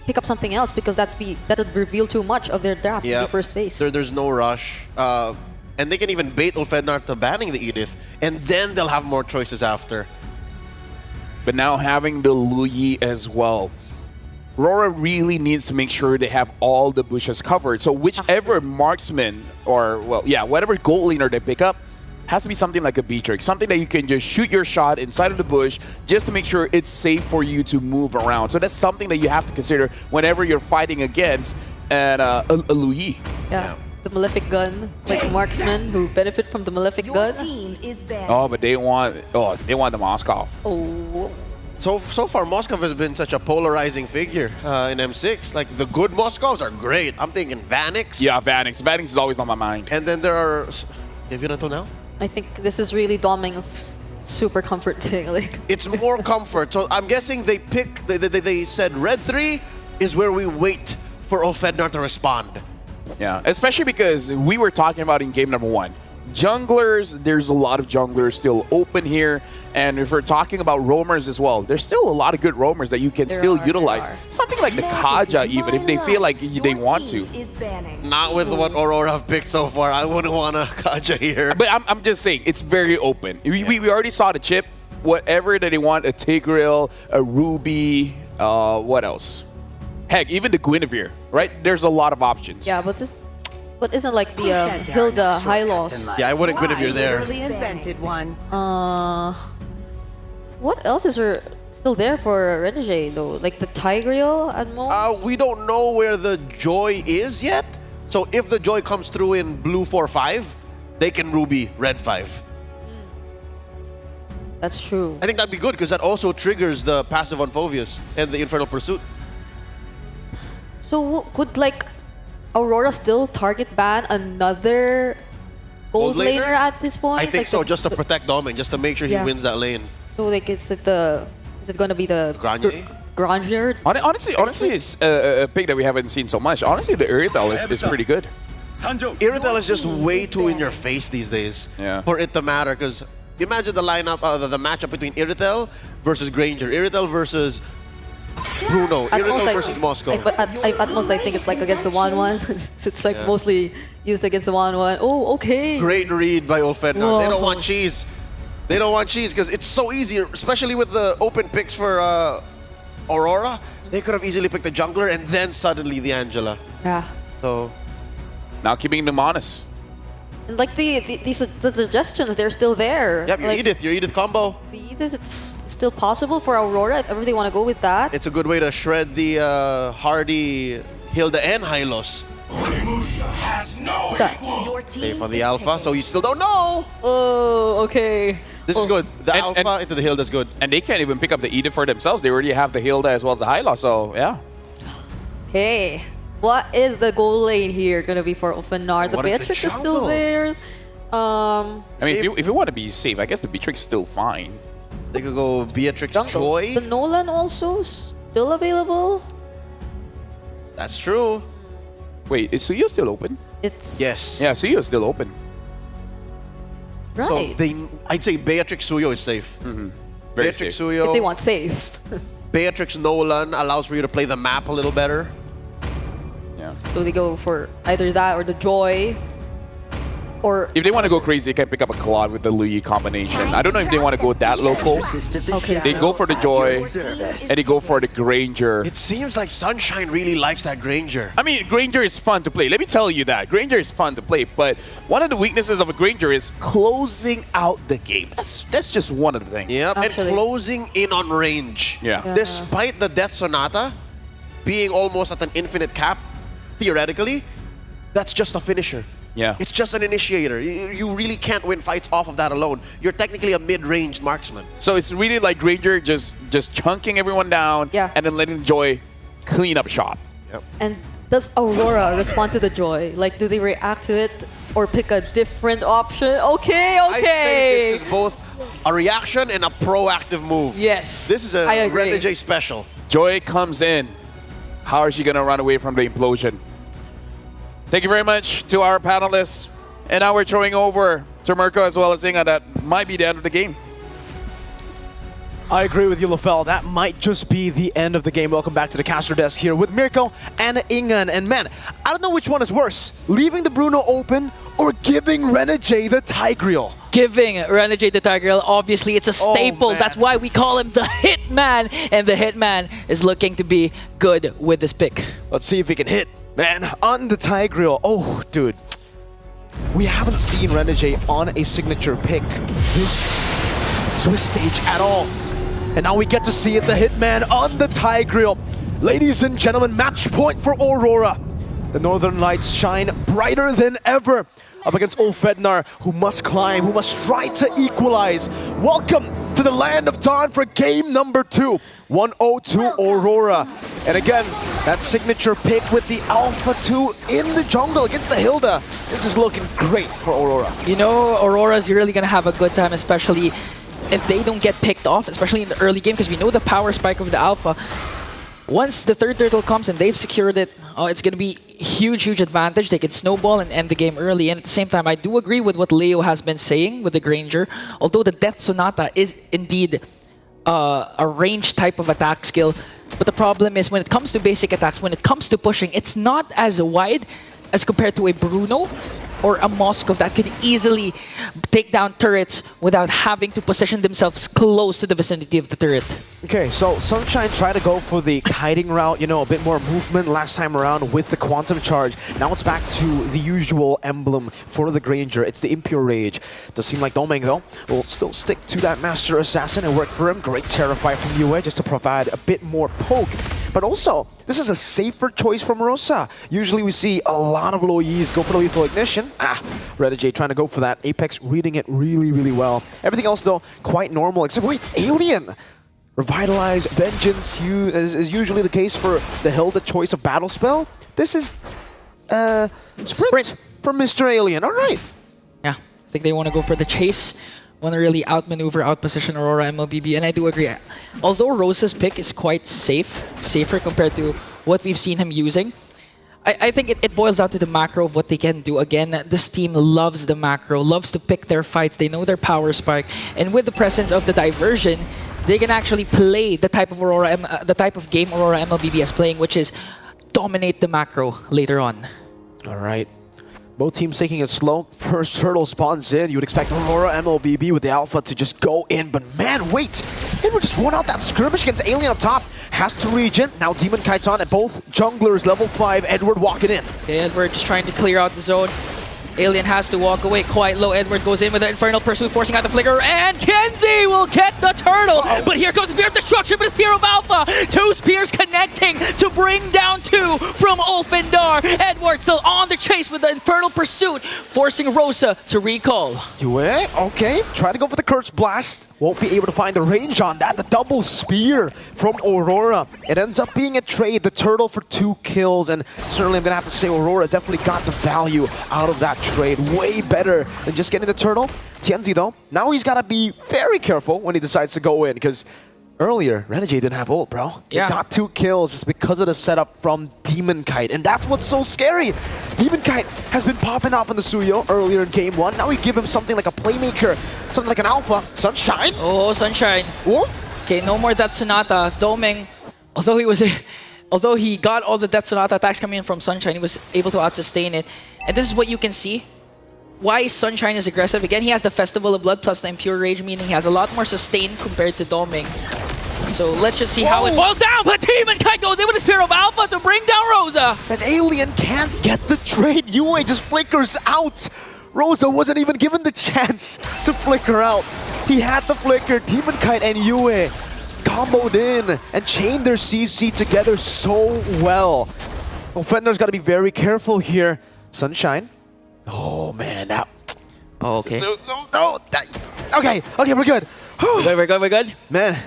pick up something else because that would reveal too much of their draft in the first phase. There's no rush. And they can even bait Ulfednar to banning the Edith, and then they'll have more choices after. But now having the Luyi as well, Aurora really needs to make sure they have all the bushes covered. So whichever marksman or, well, yeah, whatever gold laner they pick up, has to be something like a B-trick, something that you can just shoot your shot inside of the bush just to make sure it's safe for you to move around. So that's something that you have to consider whenever you're fighting against a Louis. Yeah. The Malefic gun, like marksmen who benefit from the Malefic gun. Oh, but they want the Moskov. Oh. So far, Moskov has been such a polarizing figure in M6. Like, the good Moskovs are great. I'm thinking Vanix. Yeah, Vanix. Vanix is always on my mind. And then there are... Even until now? I think this is really Doming's super comfort thing. Like, it's more comfort. So I'm guessing they said Red 3 is where we wait for Ulfednar to respond. Yeah, especially because we were talking about in game number 1. Junglers, there's a lot of junglers still open here. And if we're talking about roamers as well, there's still a lot of good roamers that you can still utilize. Something like the Kaja even, if they feel like they want to. Not with what Aurora have picked so far. I wouldn't want a Kaja here. But I'm just saying, it's very open. We already saw the chip. Whatever that they want, a Tigreal, a Ruby, what else? Heck, even the Guinevere, right? There's a lot of options. yeah, but isn't like the Hilda Hylos? Yeah, I wouldn't Guinevere there. Invented one. What else is still there for Renegade though? Like the Tigreal at most? We don't know where the Joy is yet. So if the Joy comes through in blue 4-5, they can Ruby red 5. That's true. I think that'd be good because that also triggers the passive on Phoveus and the Infernal Pursuit. So could like Aurora still target ban another gold laner at this point? I think like so, just to protect Doming, just to make sure he wins that lane. So like, is it going to be the Grandeur? Honestly, it's a pick that we haven't seen so much. Honestly, the Irithel is pretty good. Irithel is just way too in your face these days for it to matter. Because imagine the lineup, the matchup between Irithel versus Granger, Irithel versus Bruno, Irithel versus Moscow. But at most, I think it's like against the 1-1. It's like mostly used against the 1-1. Oh, okay. Great read by Ulfednar. They don't want cheese. They don't want cheese because it's so easy, especially with the open picks for Aurora. They could have easily picked the jungler and then suddenly the Angela. Yeah. So now keeping them honest. And like the suggestions, they're still there. Yep, your like, Edith combo. The Edith, it's still possible for Aurora if ever they want to go with that. It's a good way to shred the hardy Hilda and Hylos. Okay, for the Alpha, so you still don't know. Oh, okay. This is good. The Alpha into the Hilda is good. And they can't even pick up the Edith for themselves. They already have the Hilda as well as the Hyla, so yeah. Hey, what is the goal lane here going to be for Ulfednar? The Beatrix is still there. I mean, if you want to be safe, I guess the Beatrix is still fine. They could go Beatrix Joy. The Nolan also still available? That's true. Wait, is Suyo still open? It's... Yes. Yeah, Suyo is still open. Right. So I'd say Beatrix Suyo is safe. Beatrix safe. Suyo. If they want safe. Beatrix Nolan allows for you to play the map a little better. Yeah. So they go for either that or the Joy. Or if they want to go crazy, they can pick up a Claude with the Lee combination. I don't know if they want to go that local. Okay. They go for the Joy, and they go for the Granger. It seems like Sunshine really likes that Granger. I mean, Granger is fun to play. Let me tell you that. Granger is fun to play, but one of the weaknesses of a Granger is closing out the game. That's just one of the things. Yep, and closing in on range. Yeah. Despite the Death Sonata being almost at an infinite cap, theoretically, that's just a finisher. Yeah. It's just an initiator. You really can't win fights off of that alone. You're technically a mid-ranged marksman. So it's really like Granger just chunking everyone down and then letting Joy clean up shop. Yep. And does Aurora respond to the Joy? Like, do they react to it or pick a different option? Okay. I'd say this is both a reaction and a proactive move. Yes. This is a Renegade special. Joy comes in. How is she going to run away from the implosion? Thank you very much to our panelists. And now we're throwing over to Mirko as well as Inga. That might be the end of the game. I agree with you, Lafell. That might just be the end of the game. Welcome back to the caster desk here with Mirko and Ingan. And man, I don't know which one is worse. Leaving the Bruno open or giving Renegade the Tigreal? Giving Renegade the Tigreal, obviously it's a staple. That's why we call him the Hitman. And the Hitman is looking to be good with this pick. Let's see if he can hit. Man, on the Tigreal. Oh, dude. we haven't seen Renegade on a signature pick this Swiss stage at all. And now we get to see it, the Hitman on the Tigreal. Ladies and gentlemen, match point for Aurora. The Northern Lights shine brighter than ever up against Ulfednar, who must climb, who must try to equalize. Welcome to the Land of Dawn for game number 2. 1-0 to Aurora. And again, that signature pick with the Alpha 2 in the jungle against the Hilda. This is looking great for Aurora. You know, Aurora's really going to have a good time, especially if they don't get picked off, especially in the early game, because we know the power spike of the Alpha. Once the third turtle comes and they've secured it, it's going to be huge advantage. They can snowball and end the game early. And at the same time, I do agree with what Leo has been saying with the Granger. Although the Death Sonata is indeed a range type of attack skill. But the problem is when it comes to basic attacks, when it comes to pushing, it's not as wide as compared to a Bruno or a Moskov that could easily take down turrets without having to position themselves close to the vicinity of the turret. Okay, so Sunshine tried to go for the kiting route, you know, a bit more movement last time around with the Quantum Charge. Now it's back to the usual emblem for the Granger. It's the Impure Rage. Does seem like Domeng, though, will still stick to that Master Assassin and work for him. Great Terrify from UA just to provide a bit more poke. But also, this is a safer choice from Rosa. Usually we see a lot of low Yis go for the Lethal Ignition. Renegade trying to go for that. Apex reading it really well. Everything else, though, quite normal, except, wait, Alien! Revitalize, Vengeance is usually the case for the Hilda choice of battle spell. This is Sprint from Mr. Alien. All right. Yeah, I think they want to go for the chase. Want to really outmaneuver, outposition Aurora MLBB, and I do agree. Although Rosa's pick is quite safer compared to what we've seen him using, I think it boils down to the macro of what they can do. Again, this team loves the macro, loves to pick their fights. They know their power spike, and with the presence of the diversion, they can actually play the type of the type of game Aurora MLBB is playing, which is dominate the macro later on. All right. Both teams taking it slow. First turtle spawns in. You would expect Aurora MLBB with the Alpha to just go in, but man, wait! Edward just won out that skirmish against Alien up top. Has to regen. Now Demon Kite's on at both junglers, level 5. Edward walking in. Okay, Edward just trying to clear out the zone. Alien has to walk away quite low. Edward goes in with the Infernal Pursuit, forcing out the Flicker, and Kenzie will get the turtle! But here comes the Spear of Destruction, but a Spear of Alpha! 2 spears connecting to bring down 2 from Ulfendar. Edward still on the chase with the Infernal Pursuit, forcing Rosa to recall. Yue, okay, try to go for the Curse Blast. Won't be able to find the range on that. The double spear from Aurora. It ends up being a trade. The turtle for 2 kills, and certainly I'm gonna have to say Aurora definitely got the value out of that trade. Way better than just getting the turtle. Tianzi though, now he's gotta be very careful when he decides to go in, because earlier, Renegade didn't have ult, bro. He got 2 kills just because of the setup from Demon Kite, and that's what's so scary. Demon Kite has been popping off in the Suyo earlier in game 1. Now we give him something like a playmaker, something like an Alpha. Sunshine. Oh, Sunshine. Whoa. Okay, no more Death Sonata. Domeng, although he got all the Death Sonata attacks coming in from Sunshine, he was able to out-sustain it. And this is what you can see. Why Sunshine is aggressive. Again, he has the Festival of Blood plus the Impure Rage, meaning he has a lot more sustain compared to Domeng. So let's just see how it falls down. But Demon Kite goes in with a Spear of Alpha to bring down Rosa. An Alien can't get the trade. Yue just flickers out. Rosa wasn't even given the chance to flicker out. He had the flicker. Demon Kite and Yue comboed in and chained their CC together so well. Well, Fender's got to be very careful here. Sunshine. Oh, man. Now. Oh, okay. No. Okay, we're good. We're good. Man.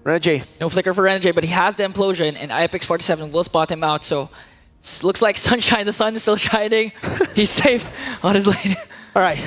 Renegade. No flicker for Renegade, but he has the Implosion, and Apex 47 will spot him out, so looks like Sunshine, the sun is still shining. He's safe on his lane. All right,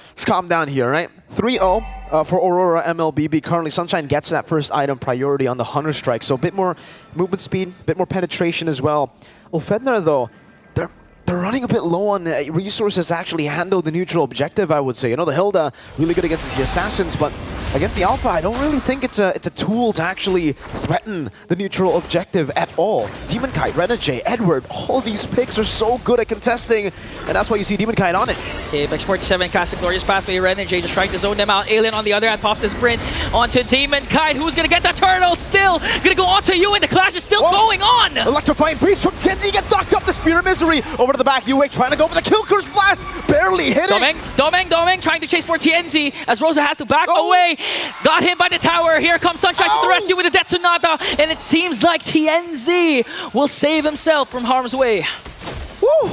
let's calm down here, right? 3-0 for Aurora MLBB. Currently, Sunshine gets that first item priority on the Hunter Strike, so a bit more movement speed, a bit more penetration as well. Ulfednar, though, they're running a bit low on resources to actually handle the neutral objective, I would say. You know, the Hilda really good against the Assassins, but Against the Alpha, I don't really think it's a tool to actually threaten the neutral objective at all. Demon Kite, Renegade, Edward, all these picks are so good at contesting, and that's why you see Demon Kite on it. Apex 47 casting Glorious Pathway. Renegade just trying to zone them out. Alien on the other hand pops his sprint onto Demon Kite. Who's gonna get the turtle? Still gonna go onto you, and the clash is still going on. Electrifying Breeze from TNZ gets knocked up. The Spear of Misery over to the back. UA trying to go for the Kill Curse Blast, barely hitting. Domeng trying to chase for TNZ as Rosa has to back away. Got hit by the tower. Here comes Sunshine to the rescue with the Death Sonata, and it seems like TNZ will save himself from harm's way. Woo!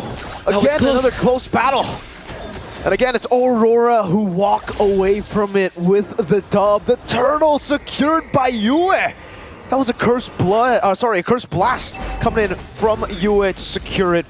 Again, another close battle. And again, it's Aurora who walk away from it with the dub. The turtle secured by Yue. That was a cursed a cursed blast coming in from Yue to secure it.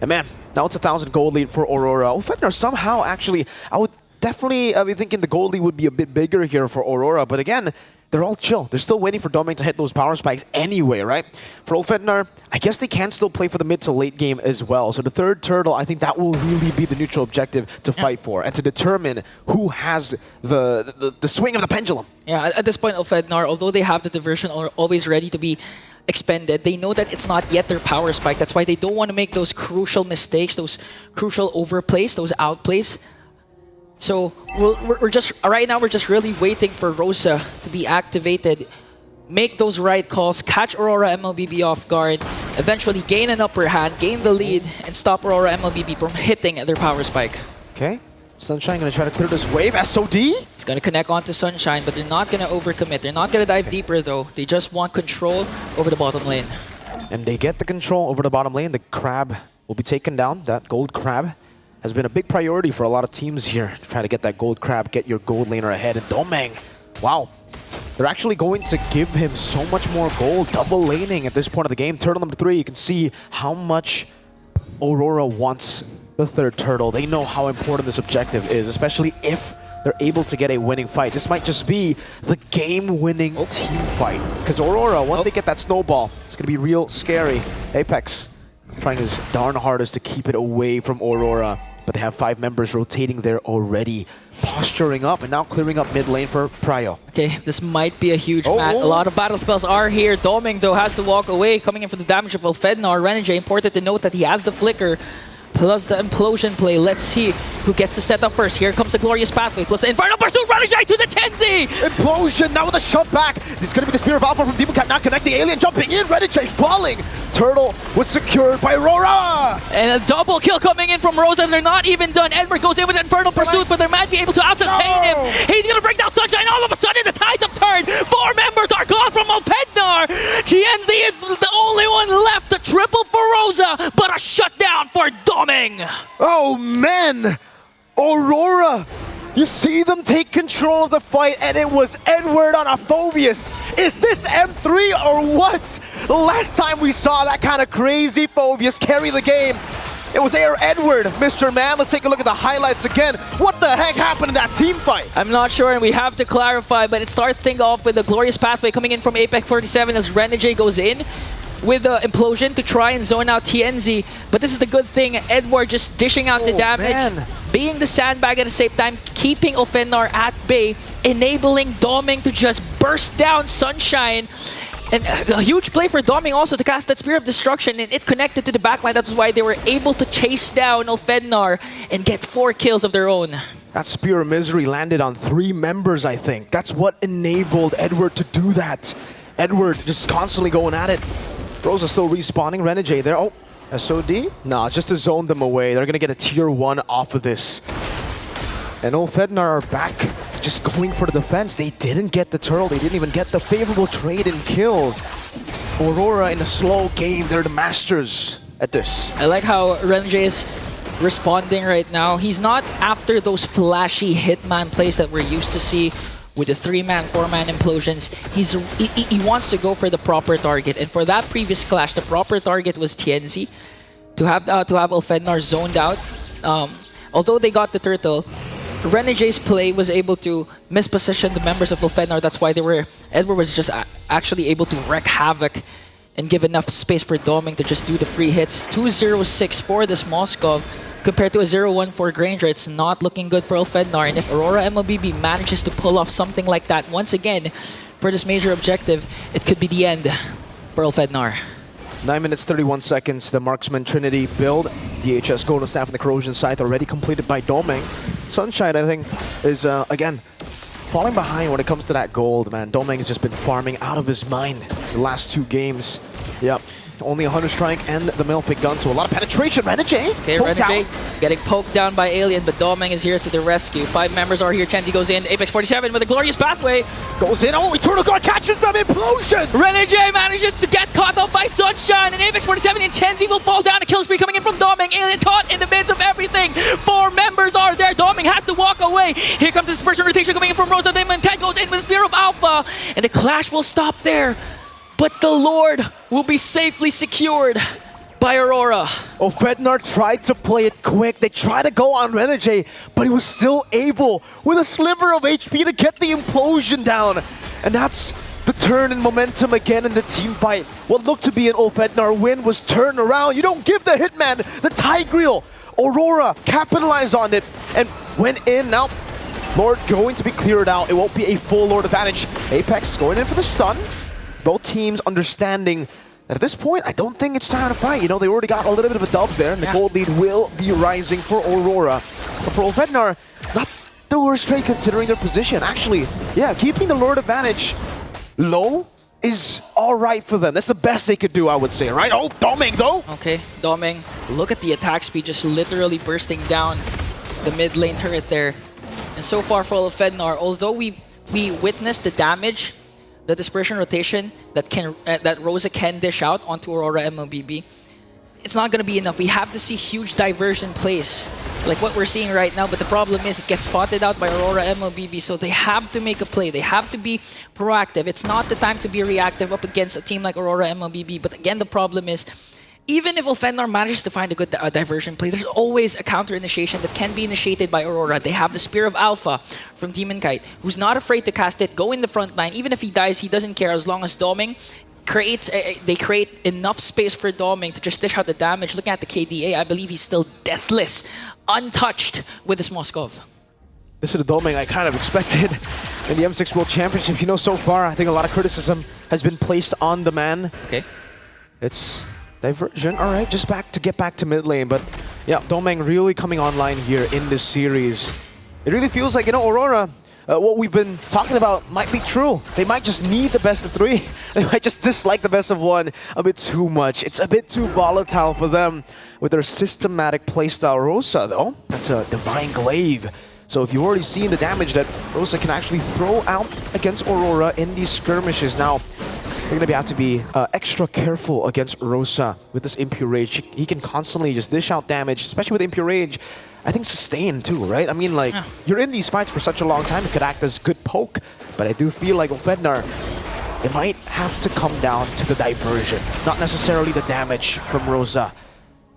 And man, now it's 1,000 gold lead for Aurora. Ulfednar somehow actually, I would definitely be thinking the gold lead would be a bit bigger here for Aurora. But again, they're all chill. They're still waiting for Doming to hit those power spikes anyway, right? For Ulfednar, I guess they can still play for the mid to late game as well. So the third turtle, I think that will really be the neutral objective to fight for and to determine who has the swing of the pendulum. Yeah, at this point, Ulfednar, although they have the diversion always ready to be expended, they know that it's not yet their power spike. That's why they don't want to make those crucial mistakes, those crucial overplays, those outplays. So we're just right now we're just really waiting for Rosa to be activated, make those right calls, catch Aurora MLBB off guard, eventually gain an upper hand, gain the lead, and stop Aurora MLBB from hitting their power spike. Okay, Sunshine gonna try to clear this wave. SOD? It's gonna connect onto Sunshine, but they're not gonna overcommit. They're not gonna dive deeper though. They just want control over the bottom lane. And they get the control over the bottom lane. The crab will be taken down. That gold crab has been a big priority for a lot of teams here to try to get that gold crab, get your gold laner ahead. And Domeng, wow, they're actually going to give him so much more gold, double laning at this point of the game. Turtle number 3, you can see how much Aurora wants the third turtle. They know how important this objective is, especially if they're able to get a winning fight. This might just be the game-winning team fight. Because Aurora, once they get that snowball, it's going to be real scary. Apex trying his darn hardest to keep it away from Aurora. But they have 5 members rotating there already, posturing up and now clearing up mid lane for Pryo. Okay, this might be a huge match. A lot of battle spells are here. Doming, though, has to walk away, coming in for the damage of Ulfednar. Renegade, important to note that he has the flicker, plus the implosion play. Let's see who gets the setup first. Here comes the Glorious Pathway, plus the Infernal Pursuit. Renegade to the 10Z! Implosion, now with a shot back. This is going to be the Spear of Alpha from Demon Cat, not connecting. Alien jumping in, Renegade falling. Turtle was secured by Aurora! And a double kill coming in from Rosa, and they're not even done. Edward goes in with Infernal Pursuit, but they might be able to out-sustain him. He's gonna bring down Sunshine. All of a sudden, the tides have turned. 4 members are gone from Ulfednar. TNZ is the only one left. A triple for Rosa, but a shutdown for Doming. Oh, man! Aurora! You see them take control of the fight, and it was Edward on a Phobius. Is this M3 or what? Last time we saw that kind of crazy Phobius carry the game, it was Edward, Mr. Man. Let's take a look at the highlights again. What the heck happened in that team fight? I'm not sure, and we have to clarify, but it starts things off with the Glorious Pathway coming in from Apex 47 as Renegade goes in with the implosion to try and zone out TNZ. But this is the good thing, Edward just dishing out the damage, being the sandbag at the same time, keeping Ulfednar at bay, enabling Doming to just burst down Sunshine. And a huge play for Doming also to cast that Spear of Destruction, and it connected to the backline. That's why they were able to chase down Ulfednar and get 4 kills of their own. That Spear of Misery landed on 3 members, I think. That's what enabled Edward to do that. Edward just constantly going at it. Rosa still respawning. Renegade there. Oh, SOD? No, it's just to zone them away. They're going to get a tier 1 off of this. And Ulfednar are back, just going for the defense. They didn't get the turtle. They didn't even get the favorable trade in kills. Aurora in a slow game. They're the masters at this. I like how Renegade is responding right now. He's not after those flashy hitman plays that we're used to see with the 3-man, 4-man implosions. He wants to go for the proper target. And for that previous clash, the proper target was TNZ. To have Ulfednar zoned out, although they got the turtle, Renegade's play was able to misposition the members of Ulfednar. That's why Edward was just actually able to wreak havoc and give enough space for Doming to just do the free hits. 2-0-6 for this Moskov compared to a 0-1 for Granger. It's not looking good for Ulfednar. And if Aurora MLBB manages to pull off something like that once again for this major objective, it could be the end for Ulfednar. 9 minutes, 31 seconds, the Marksman Trinity build. DHS Golden Staff and the Corrosion site already completed by Doming. Sunshine, I think, is, again, falling behind when it comes to that gold, man. Doming has just been farming out of his mind the last 2 games. Yep. Only 100 strike and the Melfic gun, so a lot of penetration. Renegade! Okay, Renegade getting poked down by Alien, but Doming is here to the rescue. 5 members are here. Chenzi goes in. Apex 47 with a glorious pathway. Goes in. Oh, Eternal God catches them. Implosion! Renegade manages to get caught off by Sunshine, and Apex 47 and Chenzi will fall down. A kill spree coming in from Doming. Alien caught in the midst of everything. 4 members are there. Doming has to walk away. Here comes the dispersion rotation coming in from Rosa. Demon 10 goes in with Spear of Alpha, and the clash will stop there. But the Lord will be safely secured by Aurora. Ulfednar tried to play it quick. They tried to go on Renegade, but he was still able, with a sliver of HP, to get the implosion down. And that's the turn in momentum again in the team fight. What looked to be an Ulfednar win was turned around. You don't give the Hitman the Tigreal. Aurora capitalized on it and went in. Now, Lord going to be cleared out. It won't be a full Lord advantage. Apex going in for the stun. Both teams understanding that at this point, I don't think it's time to fight. You know, they already got a little bit of a dub there, and the gold lead will be rising for Aurora. But for Ulfednar, not the worst trade considering their position. Actually, yeah, keeping the Lord advantage low is all right for them. That's the best they could do, I would say, right? Oh, Doming, though! Okay, Doming, look at the attack speed just literally bursting down the mid lane turret there. And so far for Ulfednar, although we witnessed the damage, the dispersion rotation that Rosa can dish out onto Aurora MLBB, it's not going to be enough. We have to see huge diversion plays like what we're seeing right now, but the problem is it gets spotted out by Aurora MLBB, so they have to make a play. They have to be proactive. It's not the time to be reactive up against a team like Aurora MLBB, but again, the problem is even if Ulfednar manages to find a good diversion play, there's always a counter initiation that can be initiated by Aurora. They have the Spear of Alpha from Demon Kite, who's not afraid to cast it, go in the front line. Even if he dies, he doesn't care as long as Doming creates, they create enough space for Doming to just dish out the damage. Looking at the KDA, I believe he's still deathless, untouched with his Moskov. This is the Doming I kind of expected in the M6 World Championship. You know, so far, I think a lot of criticism has been placed on the man. Okay. It's diversion. All right, just get back to mid lane. But yeah, Doming really coming online here in this series. It really feels like, you know, Aurora, what we've been talking about might be true. They might just need the best of 3. They might just dislike the best of 1 a bit too much. It's a bit too volatile for them with their systematic playstyle. Rosa, though, that's a Divine Glaive. So if you've already seen the damage that Rosa can actually throw out against Aurora in these skirmishes, now you're going to have to be extra careful against Rosa with this Impure Rage. He can constantly just dish out damage, especially with Impure Rage. I think sustain too, right? I mean, like, you're in these fights for such a long time, it could act as good poke. But I do feel like Ulfednar, it might have to come down to the diversion, not necessarily the damage from Rosa.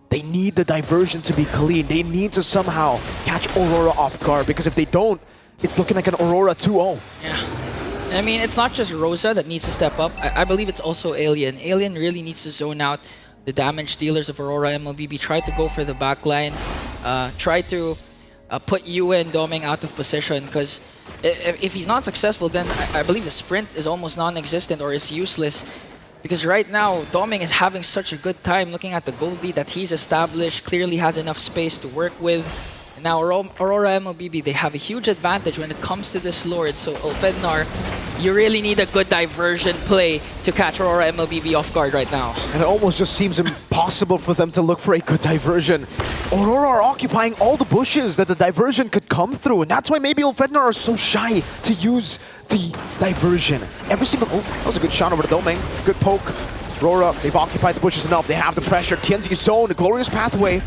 They need the diversion to be clean. They need to somehow catch Aurora off guard, because if they don't, it's looking like an Aurora 2-0. Yeah. I mean, it's not just Rosa that needs to step up. I believe it's also Alien. Alien really needs to zone out the damage dealers of Aurora MLBB. Try to go for the backline. Try to put Yue and Doming out of position, because if he's not successful, then I believe the sprint is almost non-existent or is useless. Because right now, Doming is having such a good time looking at the gold lead that he's established, clearly has enough space to work with. And now Aurora MLBB, they have a huge advantage when it comes to this Lord. So Ulfednar, you really need a good diversion play to catch Aurora MLBB off guard right now. And it almost just seems impossible for them to look for a good diversion. Aurora are occupying all the bushes that the diversion could come through, and that's why maybe Ulfednar are so shy to use the diversion. Every single... Oh, that was a good shot over to Doming. Good poke. Aurora, they've occupied the bushes enough. They have the pressure. TNZ's zone, a glorious pathway.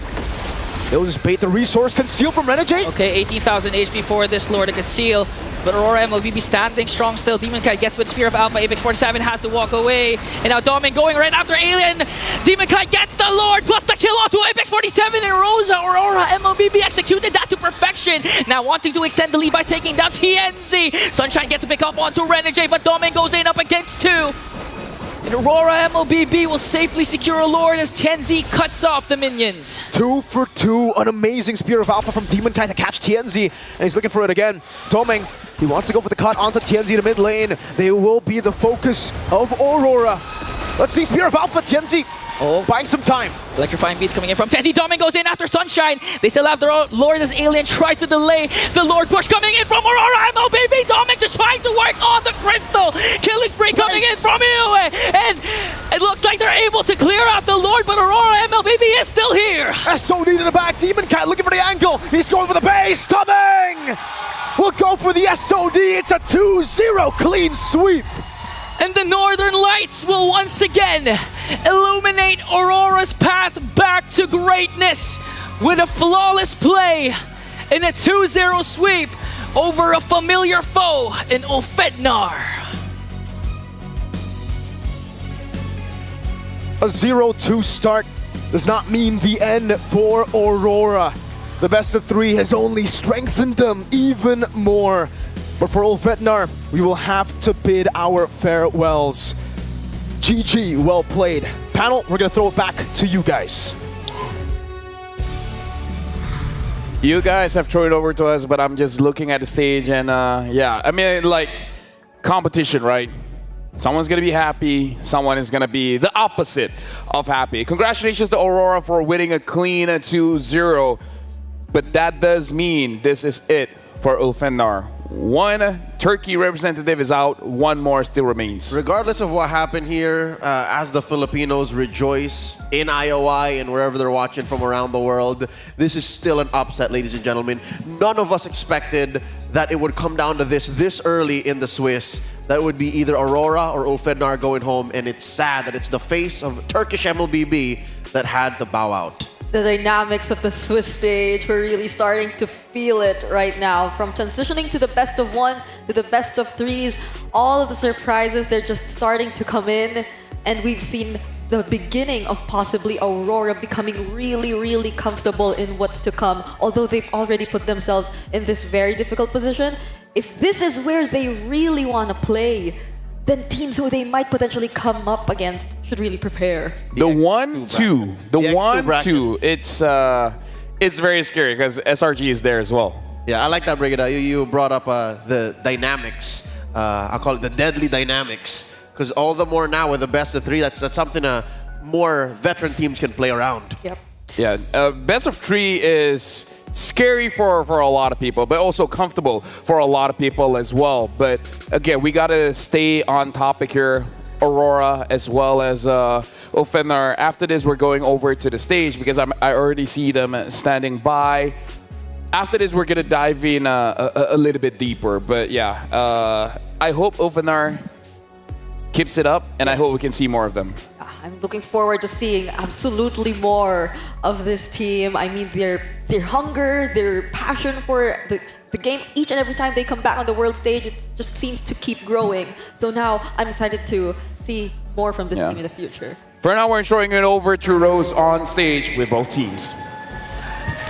They'll just bait the resource. Conceal from Renegade. Okay, 18,000 HP for this Lord to conceal. But Aurora MLBB standing strong still. Demon Kite gets with Spear of Alpha. Apex 47 has to walk away. And now Doming going right after Alien. Demon Kite gets the Lord plus the kill onto Apex 47 and Rosa. Aurora MLBB executed that to perfection. Now wanting to extend the lead by taking down TNZ. Sunshine gets a pick up onto Renegade, but Doming goes in up against 2. And Aurora MLBB will safely secure a Lord as TNZ cuts off the minions. 2 for 2, an amazing Spear of Alpha from Demon Kai to catch TNZ, and he's looking for it again. Doming, he wants to go for the cut onto TNZ to mid lane. They will be the focus of Aurora. Let's see Spear of Alpha, TNZ. Oh, buying some time. Electrifying beats coming in from TNZ. Doming goes in after Sunshine. They still have their Lord as Alien tries to delay the Lord push coming in from Aurora MLBB. Doming just trying to work on the crystal. Killing spree coming in from IOI. And it looks like they're able to clear out the Lord, but Aurora MLBB is still here. SOD to the back. Demon Cat looking for the angle. He's going for the base. Doming will go for the SOD. It's a 2-0 clean sweep. And the Northern Lights will once again illuminate Aurora's path back to greatness with a flawless play in a 2-0 sweep over a familiar foe in Ulfednar. A 0-2 start does not mean the end for Aurora. The best of 3 has only strengthened them even more. But for Ulfednar, we will have to bid our farewells. GG, well played. Panel, we're gonna throw it back to you guys. You guys have thrown it over to us, but I'm just looking at the stage and yeah, I mean, like, competition, right? Someone's gonna be happy, someone is gonna be the opposite of happy. Congratulations to Aurora for winning a clean 2-0, but that does mean this is it for Ulfednar. One Turkey representative is out, one more still remains. Regardless of what happened here, as the Filipinos rejoice in IOI and wherever they're watching from around the world, this is still an upset, ladies and gentlemen. None of us expected that it would come down to this early in the Swiss. That would be either Aurora or Ulfednar going home, and it's sad that it's the face of Turkish MLBB that had to bow out. The dynamics of the Swiss stage, we're really starting to feel it right now. From transitioning to the best of 1s to the best of 3s, all of the surprises, they're just starting to come in. And we've seen the beginning of possibly Aurora becoming really, really comfortable in what's to come. Although they've already put themselves in this very difficult position, if this is where they really want to play, then teams who they might potentially come up against should really prepare. The 1-2, it's very scary because SRG is there as well. Yeah, I like that, Brigida. You brought up the dynamics. I call it the deadly dynamics, because all the more now with the best of 3, that's something more veteran teams can play around. Yep. Yeah, best of 3 is scary for a lot of people, but also comfortable for a lot of people as well. But again, we gotta stay on topic here. Aurora as well as Ulfednar. After this, we're going over to the stage because I already see them standing by. After this, we're gonna dive in a little bit deeper. But yeah, I hope Ulfednar keeps it up, and I hope we can see more of them. I'm looking forward to seeing absolutely more of this team. I mean, their hunger, their passion for the game, each and every time they come back on the world stage, it just seems to keep growing. So now I'm excited to see more from this team in the future. For now, we're showing it over to Rose on stage with both teams.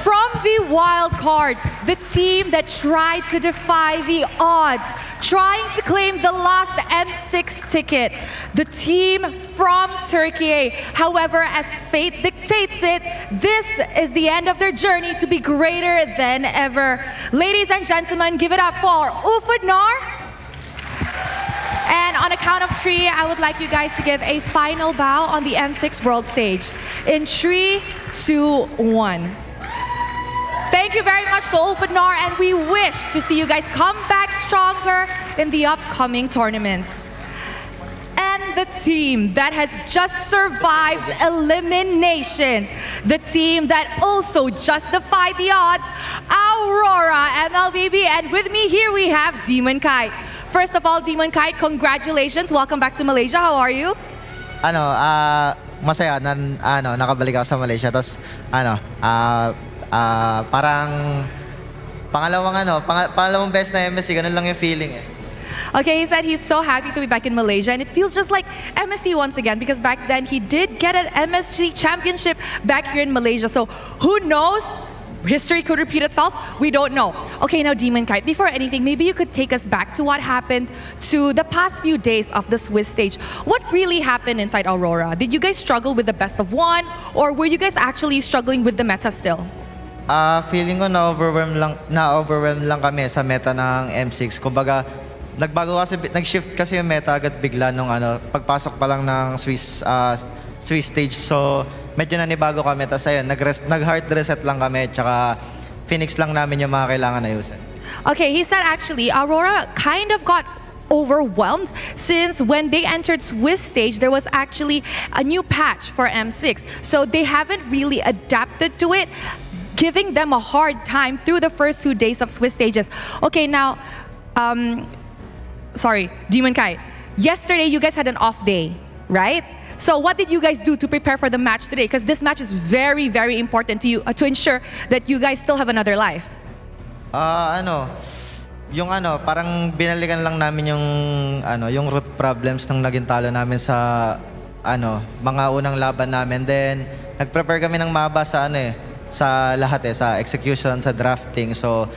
From the wild card, the team that tried to defy the odds, trying to claim the last M6 ticket, the team from Turkey. However, as fate dictates it, this is the end of their journey to be greater than ever. Ladies and gentlemen, give it up for Ulfednar. And on a count of 3, I would like you guys to give a final bow on the M6 world stage. In 3, 2, 1. Thank you very much to Ulfednar, and we wish to see you guys come back stronger in the upcoming tournaments. And the team that has just survived elimination, the team that also just defied the odds, Aurora MLBB, and with me here we have Demon Kite. First of all, Demon Kite, congratulations. Welcome back to Malaysia. How are you? Masaya nakabalik ako sa Malaysia. Tapos parang pangalawang best na MSC, ganun lang yung feeling eh. Okay, he said he's so happy to be back in Malaysia, and it feels just like MSC once again, because back then he did get an MSC championship back here in Malaysia. So who knows, history could repeat itself. We don't know. Okay, now Demon Kite, before anything, maybe you could take us back to what happened to the past few days of the Swiss stage. What really happened inside Aurora? Did you guys struggle with the best of one, or were you guys actually struggling with the meta still? Feeling ko na-overwhelm lang kami sa meta ng M6. Kumbaga, nag-shift kasi yung meta agad bigla nung pagpasok pa lang ng Swiss stage. So, medyo nanibago kami. Tapos ayun, nag-hard reset lang kami. Tsaka, Phoenix lang namin yung mga kailangan ayusin. Okay, he said actually, Aurora kind of got overwhelmed since when they entered Swiss stage, there was actually a new patch for M6. So they haven't really adapted to it, giving them a hard time through the first 2 days of Swiss stages. Okay, now, sorry, Demon Kite. Yesterday, you guys had an off day, right? So what did you guys do to prepare for the match today? Because this match is very, very important to you to ensure that you guys still have another life. Parang binalikan lang namin yung root problems ng naging talo namin sa mga unang laban namin. Then nag-prepare kami ng maba sa sa lahat sa execution, sa drafting. So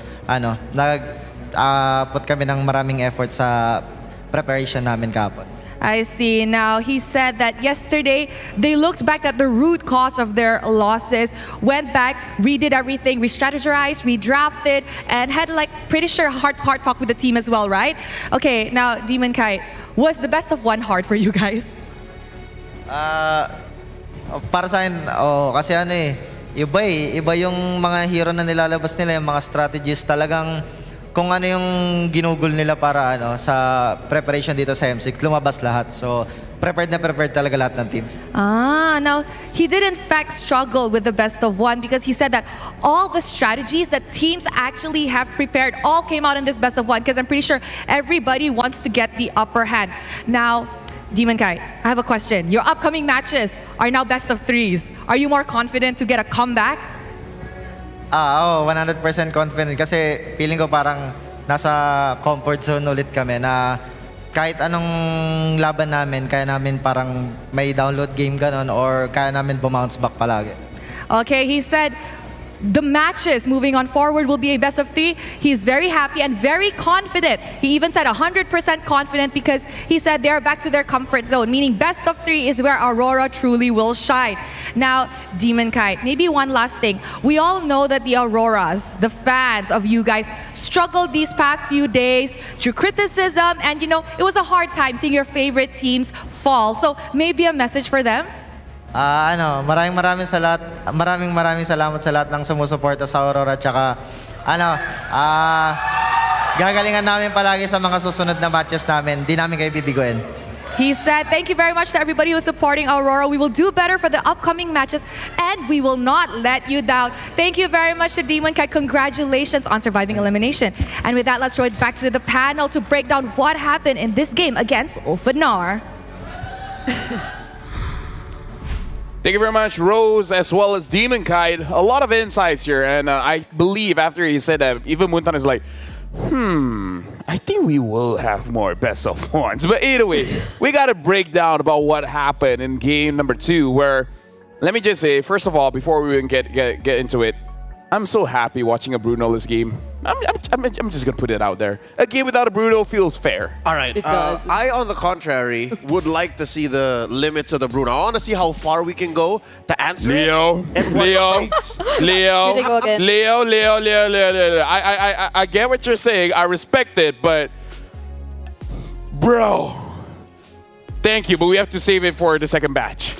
put kami ng maraming effort sa preparation namin kapon. I see. Now, he said that yesterday, they looked back at the root cause of their losses, went back, redid everything, re-strategized, redrafted, and had pretty sure heart talk with the team as well, right? Okay, now, Demon Kite, was the best of one hard for you guys? Para sa akin, kasi iba yung mga hero na nilalabas nila, yung mga strategies talagang kung ano yung ginugol nila para sa preparation dito sa M6, lumabas lahat. So, prepared na prepared talaga lahat ng teams. Now, he did in fact struggle with the best of one because he said that all the strategies that teams actually have prepared all came out in this best of one because I'm pretty sure everybody wants to get the upper hand. Now, Demon Kite, I have a question. Your upcoming matches are now best of threes. Are you more confident to get a comeback? 100% confident kasi feeling ko parang nasa comfort zone ulit kami na kahit anong laban namin, kaya namin parang may download game ganon or kaya namin bumounce back palagi. Okay, he said the matches moving on forward will be a best of three. He's very happy and very confident. He even said 100% confident because he said they're back to their comfort zone, meaning best of three is where Aurora truly will shine. Now, Demon Kite, maybe one last thing. We all know that the Auroras, the fans of you guys, struggled these past few days through criticism and it was a hard time seeing your favorite teams fall. So maybe a message for them? Maraming salamat sa lahat ng sumusuporta sa Aurora tsaka gagalingan namin palagi sa mga susunod na matches namin. Di namin kayo bibiguin. He said, thank you very much to everybody who's supporting Aurora. We will do better for the upcoming matches and we will not let you down. Thank you very much to Demon Kite. Congratulations on surviving elimination. And with that, let's throw it back to the panel to break down what happened in this game against Ulfanar. Thank you very much, Rose, as well as Demon Kite. A lot of insights here, and I believe after he said that, even Muntan is like, I think we will have more best of ones. But either way, we got to break down about what happened in game number 2, where, let me just say, first of all, before we even get into it, I'm so happy watching a Bruno-less game. I'm just going to put it out there. A game without a Bruno feels fair. All right. I, on the contrary, would like to see the limits of the Bruno. I want to see how far we can go to answer Leo. I get what you're saying. I respect it, but bro, thank you, but we have to save it for the second batch.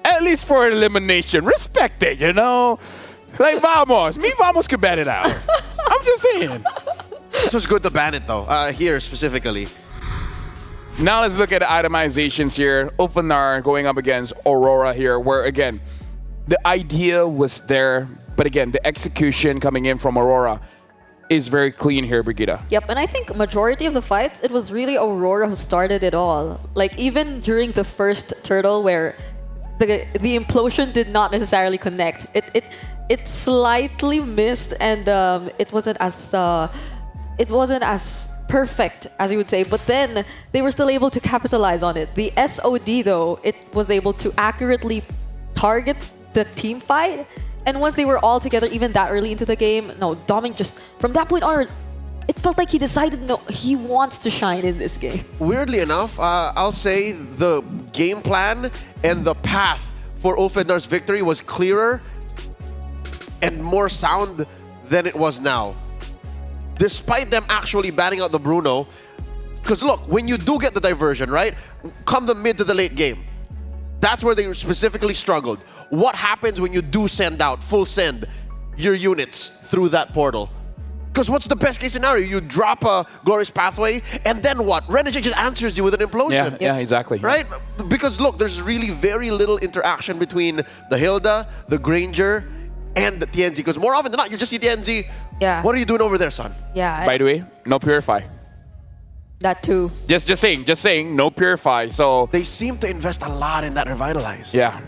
At least for elimination. Respect it, Like, vamos. Me, vamos can ban it out. I'm just saying. This was good to ban it, though. Here, specifically. Now let's look at the itemizations here. Ulfanar going up against Aurora here, where, again, the idea was there, but again, the execution coming in from Aurora is very clean here, Brigitte. Yep, and I think majority of the fights, it was really Aurora who started it all. Like, even during the first turtle where the implosion did not necessarily connect. It slightly missed, and it wasn't as perfect as you would say. But then they were still able to capitalize on it. The SOD though, it was able to accurately target the team fight And once they were all together, even that early into the game, no, Doming just, from that point onward, it felt like he decided, no, he wants to shine in this game. Weirdly enough, I'll say the game plan and the path for Ulfhednar's victory was clearer and more sound than it was now. Despite them actually batting out the Bruno, because look, when you do get the diversion, right, come the mid to the late game, that's where they specifically struggled. What happens when you do send out, full send, your units through that portal? Because what's the best case scenario? You drop a Glorious Pathway, and then what? Renegade just answers you with an implosion. Yeah, exactly. Right? Because look, there's really very little interaction between the Hilda, the Granger, and the TNZ. Because more often than not, you just see TNZ. Yeah. What are you doing over there, son? Yeah. By the way, no Purify. That too. Just saying, no Purify. So they seem to invest a lot in that Revitalize. Yeah.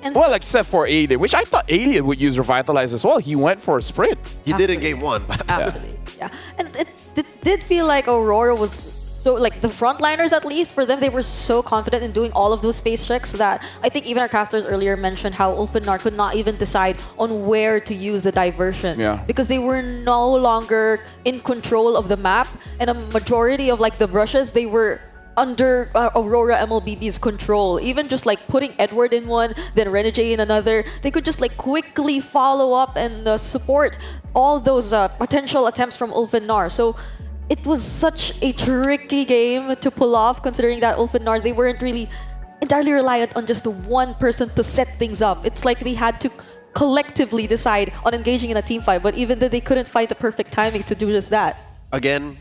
And well, except for Alien, which I thought Alien would use Revitalize as well. He went for a sprint. He did in game 1. Absolutely. Yeah. And it did feel like Aurora was so, like, the frontliners, at least, for them, they were so confident in doing all of those phase checks that I think even our casters earlier mentioned how Ulfhednar could not even decide on where to use the diversion. Yeah. Because they were no longer in control of the map, and a majority of, like, the brushes, they were under Aurora MLBB's control. Even just like putting Edward in one, then Renegade in another, they could just like quickly follow up and support all those potential attempts from Ulfhednar. So it was such a tricky game to pull off, considering that Ulfhednar, they weren't really entirely reliant on just one person to set things up. It's like they had to collectively decide on engaging in a team fight, but even though they couldn't find the perfect timings to do just that. Again,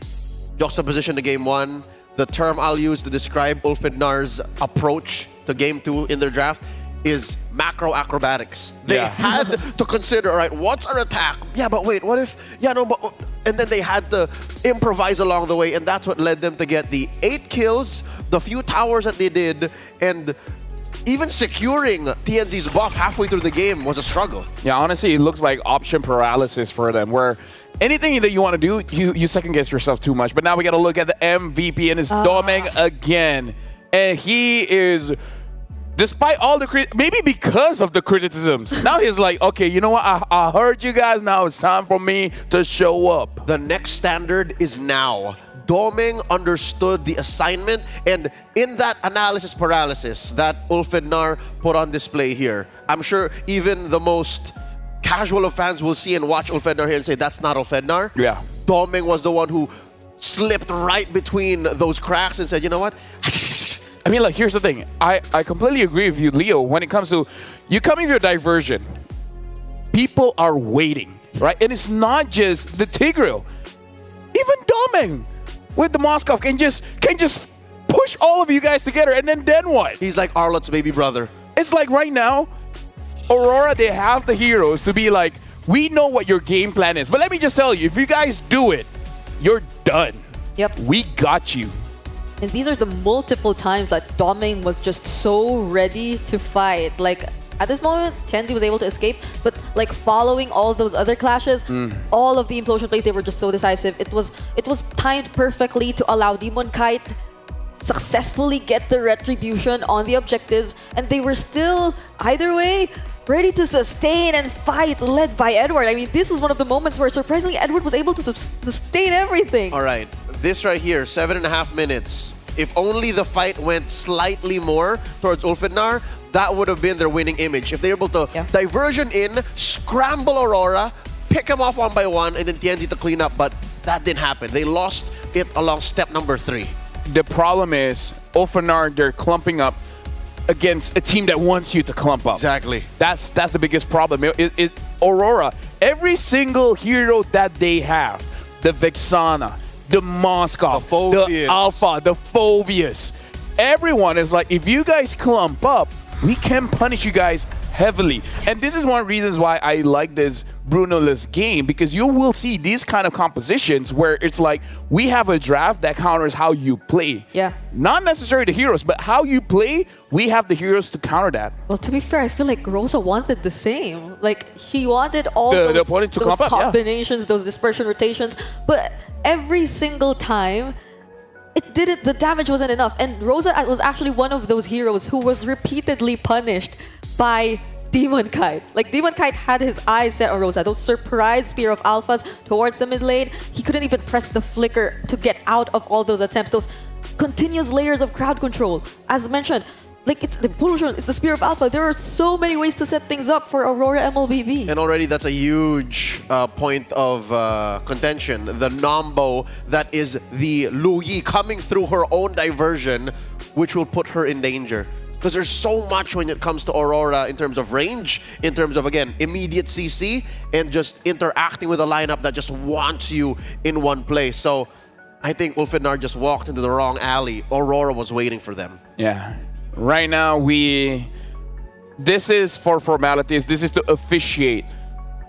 juxtaposition to game 1. The term I'll use to describe Ulfhednar's approach to game 2 in their draft is macro acrobatics. They had to consider, all right, what's our attack? Yeah, but wait, what if, and then they had to improvise along the way, and that's what led them to get the 8 kills, the few towers that they did, and even securing TNZ's buff halfway through the game was a struggle. Yeah, honestly, it looks like option paralysis for them, where anything that you want to do, you second guess yourself too much. But now we got to look at the MVP, and it's Doming again. And he is, despite all the maybe because of the criticisms, now he's like, okay, you know what? I heard you guys. Now it's time for me to show up. The next standard is now. Doming understood the assignment, and in that analysis paralysis that Ulfhednar put on display here, I'm sure even the most casual of fans will see and watch Ulfhednar here and say, that's not Ulfhednar. Yeah. Doming was the one who slipped right between those cracks and said, you know what? I mean, like, here's the thing. I completely agree with you, Leo, when it comes to you coming to your diversion. People are waiting, right? And it's not just the Tigreal. Even Doming with the Moskov can just push all of you guys together, and then what? He's like Arlot's baby brother. It's like right now, Aurora, they have the heroes to be like, we know what your game plan is, but let me just tell you, if you guys do it, you're done. Yep. We got you. And these are the multiple times that Doming was just so ready to fight. Like, at this moment, TNZ was able to escape, but like following all those other clashes, all of the implosion plays, they were just so decisive. It was timed perfectly to allow Demon Kite successfully get the retribution on the objectives, and they were still, either way, ready to sustain and fight, led by Edward. I mean, this was one of the moments where, surprisingly, Edward was able to sustain everything. All right, this right here, 7.5 minutes. If only the fight went slightly more towards Ulfhednar, that would have been their winning image. If they were able to diversion in, scramble Aurora, pick him off one by one, and then TNZ to clean up, but that didn't happen. They lost it along step number 3. The problem is, Ulfhednar, they're clumping up against a team that wants you to clump up. Exactly. That's the biggest problem. Aurora, every single hero that they have, the Vexana, the Moskov, the Alpha, the Phobius, everyone is like, if you guys clump up, we can punish you guys heavily. And this is one of the reasons why I like this Bruno-less game, because you will see these kind of compositions where it's like, we have a draft that counters how you play. Yeah. Not necessarily the heroes, but how you play, we have the heroes to counter that. Well, to be fair, I feel like Rosa wanted the same. Like, he wanted all the those opponent to clump up, combinations, those dispersion rotations, but every single time, it didn't, the damage wasn't enough. And Rosa was actually one of those heroes who was repeatedly punished by Demon Kite. Like, Demon Kite had his eyes set on Rosa. Those surprise Spear of Alphas towards the mid lane. He couldn't even press the flicker to get out of all those attempts. Those continuous layers of crowd control. As mentioned, like, it's the Pollution, it's the Spear of Alpha. There are so many ways to set things up for Aurora MLBB. And already that's a huge point of contention. The Nombo that is the Lu Yi coming through her own diversion, which will put her in danger. Because there's so much when it comes to Aurora in terms of range, in terms of, again, immediate CC, and just interacting with a lineup that just wants you in one place. So I think Ulfenar just walked into the wrong alley. Aurora was waiting for them. Yeah. Right now, this is for formalities. This is to officiate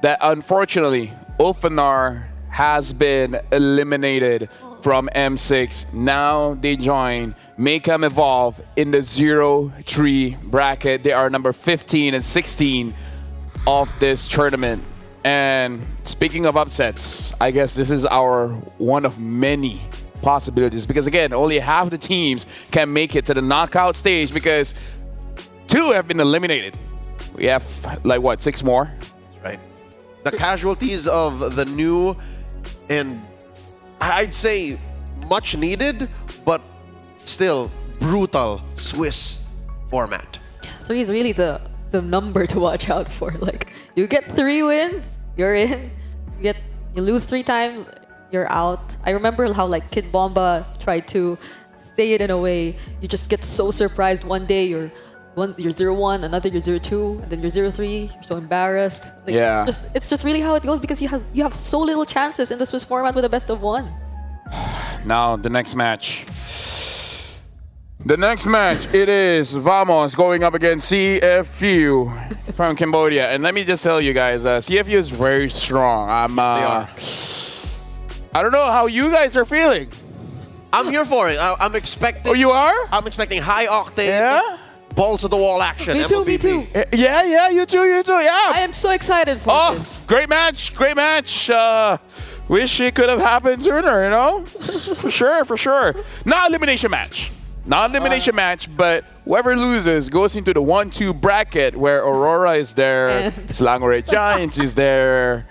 that, unfortunately, Ulfenar has been eliminated from M6. Now they join Maycam Evolve in the 0-3 bracket. They are number 15 and 16 of this tournament. And speaking of upsets, I guess this is our one of many possibilities, because again, only half the teams can make it to the knockout stage because 2 have been eliminated. We have like what, 6 more? Right. The casualties of the new and I'd say much needed, but still brutal Swiss format. 3 is really the number to watch out for. Like, you get 3 wins, you're in. You lose 3 times, you're out. I remember how like Kid Bomba tried to say it in a way. You just get so surprised. One day you're 0-1, another you're 0-2, and then you're 0-3. You're so embarrassed. Like, yeah. It's just really how it goes, because you have so little chances in the Swiss format with a best of 1. Now the next match. The next match, it is Vamos going up against CFU from Cambodia. And let me just tell you guys, CFU is very strong. I don't know how you guys are feeling. I'm here for it. I'm expecting... Oh, you are? I'm expecting high octane, balls to the wall action. Me too, me too. Yeah, you too, yeah. I am so excited for this. Great match. Wish it could have happened sooner, you know? For sure. Not elimination match. But whoever loses goes into the 1-2 bracket where Aurora is there, Selangor Giants is there,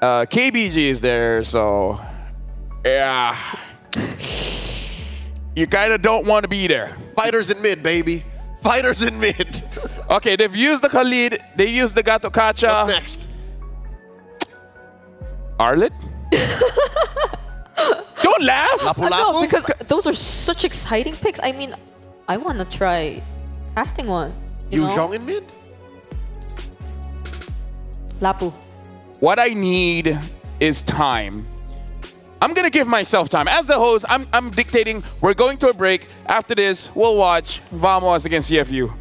KBG is there, so yeah. You kind of don't want to be there. Fighters in mid, baby. Fighters in mid. Okay, they've used the Khalid, they used the Gato Kacha. What's next? Arlet? Don't laugh! No, because those are such exciting picks. I mean, I want to try casting one. You know? Yuzhong in mid? Lapu. What I need is time. I'm gonna give myself time. As the host, I'm dictating. We're going to a break. After this, we'll watch Vamos against CFU.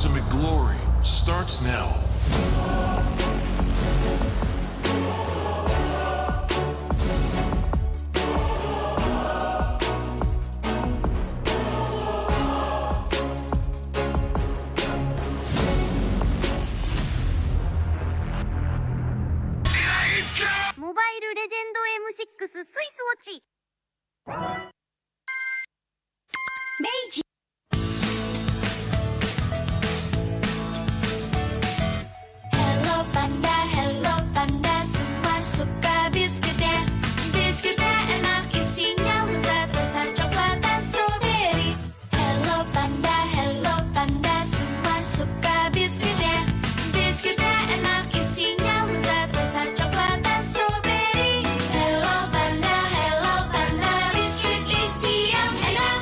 ultimate glory starts now. Mobile Legend M6 スイスウォッチ明治 Hello Panda, Hello Panda, semua suka biskuitnya. Biskuitnya enak isinya lezat rasa coklat dan strawberry. Hello Panda, semua suka biskuitnya. Biskuitnya enak isinya lezat rasa coklat dan strawberry. Hello Panda, biskuit isi yang enak.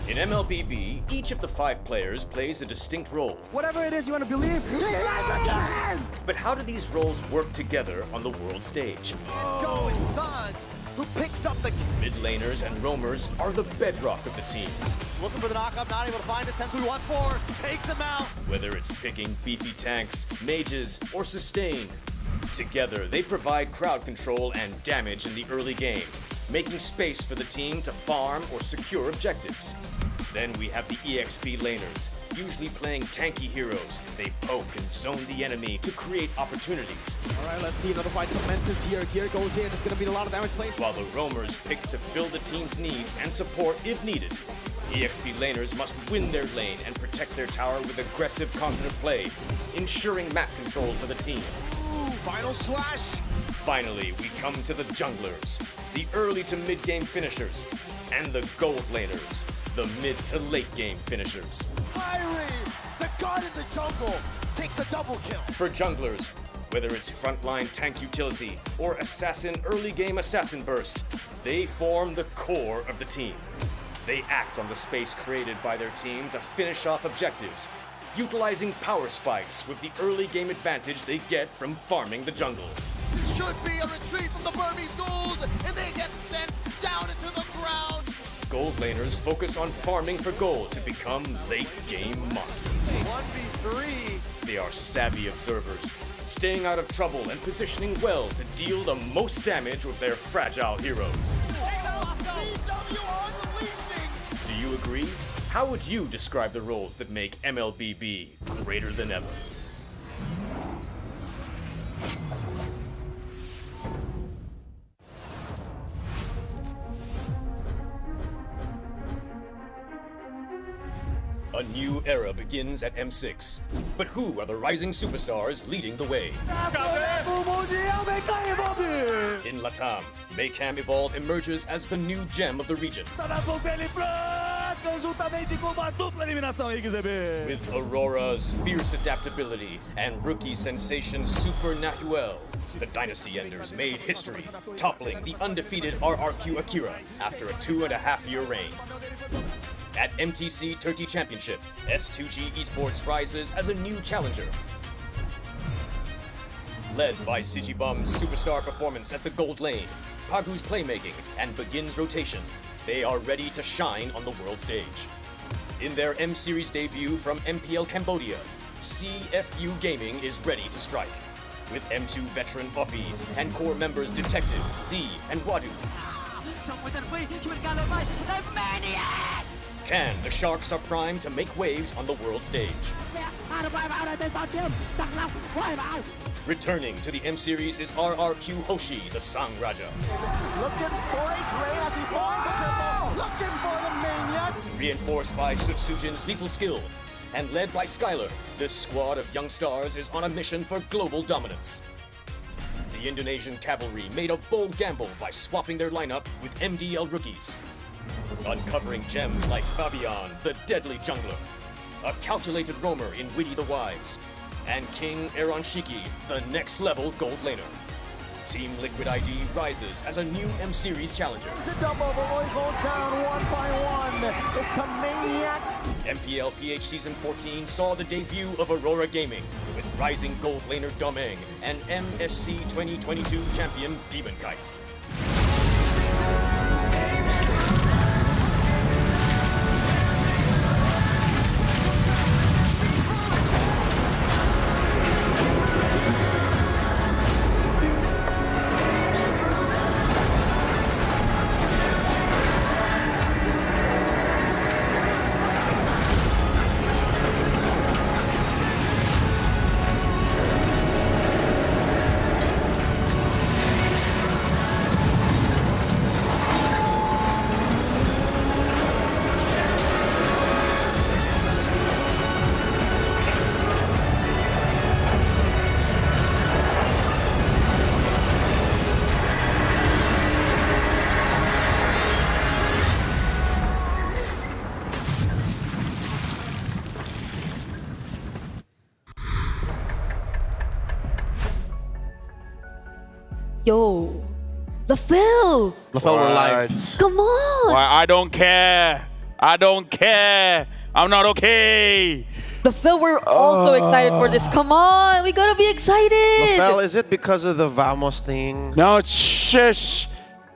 In MLBB, each of the 5 players plays a distinct role. Whatever it is you want to believe, again! But how do these roles work together on the world stage? Go and Sons, who picks up the... Mid laners and roamers are the bedrock of the team. Looking for the knockup, not able to find a sense who he wants for. Takes him out. Whether it's picking beefy tanks, mages, or sustain, together they provide crowd control and damage in the early game, making space for the team to farm or secure objectives. Then we have the EXP laners, usually playing tanky heroes. They poke and zone the enemy to create opportunities. All right, let's see. Another fight commences here. Gear goes in. It's going to be a lot of damage played. While the roamers pick to fill the team's needs and support if needed. EXP laners must win their lane and protect their tower with aggressive, confident play, ensuring map control for the team. Ooh, final slash. Finally, we come to the junglers, the early to mid-game finishers, and the gold laners, the mid to late game finishers. Irie, the god in the jungle, takes a double kill. For junglers, whether it's frontline tank utility or assassin early game assassin burst, they form the core of the team. They act on the space created by their team to finish off objectives, utilizing power spikes with the early game advantage they get from farming the jungle. This should be a retreat from the Burmese gold, and they get sent down into the ground. Gold laners focus on farming for gold to become late game monsters. 1v3. They are savvy observers, staying out of trouble and positioning well to deal the most damage with their fragile heroes. Do you agree? How would you describe the roles that make MLBB greater than ever? A new era begins at M6. But who are the rising superstars leading the way? In Latam, Maycam Evolve emerges as the new gem of the region. With Aurora's fierce adaptability and rookie sensation Super Nahuel, the Dynasty Enders made history, toppling the undefeated RRQ Akira after a 2.5-year reign. At MTC Turkey Championship, S2G Esports rises as a new challenger. Led by Sigibum's superstar performance at the gold lane, Pagu's playmaking, and Begin's rotation, they are ready to shine on the world stage. In their M-Series debut from MPL Cambodia, CFU Gaming is ready to strike. With M2 veteran Oppi and core members Detective, Z, and Wadu. Can the Sharks are primed to make waves on the world stage? Returning to the M-Series is RRQ Hoshi, the Sang Raja. Looking for a trade as he finds the triple. Looking for the maniac. Reinforced by Sutsujin's lethal skill, and led by Skylar, this squad of young stars is on a mission for global dominance. The Indonesian cavalry made a bold gamble by swapping their lineup with MDL rookies, uncovering gems like Fabian, the deadly jungler, a calculated roamer in Witty the Wise, and King Aaron Shiki, the next level gold laner. Team Liquid ID rises as a new M-Series challenger. The double, the Roy goes down one by one. It's a maniac. MPL PH Season 14 saw the debut of Aurora Gaming with rising gold laner Domeng and MSC 2022 champion Demon Kite. Yo, LaFell! LaFell, we're live. Come on! Why, I don't care. I don't care. I'm not okay. LaFell, we're also excited for this. Come on, we gotta be excited! LaFell, is it because of the Vamos thing? No, shush.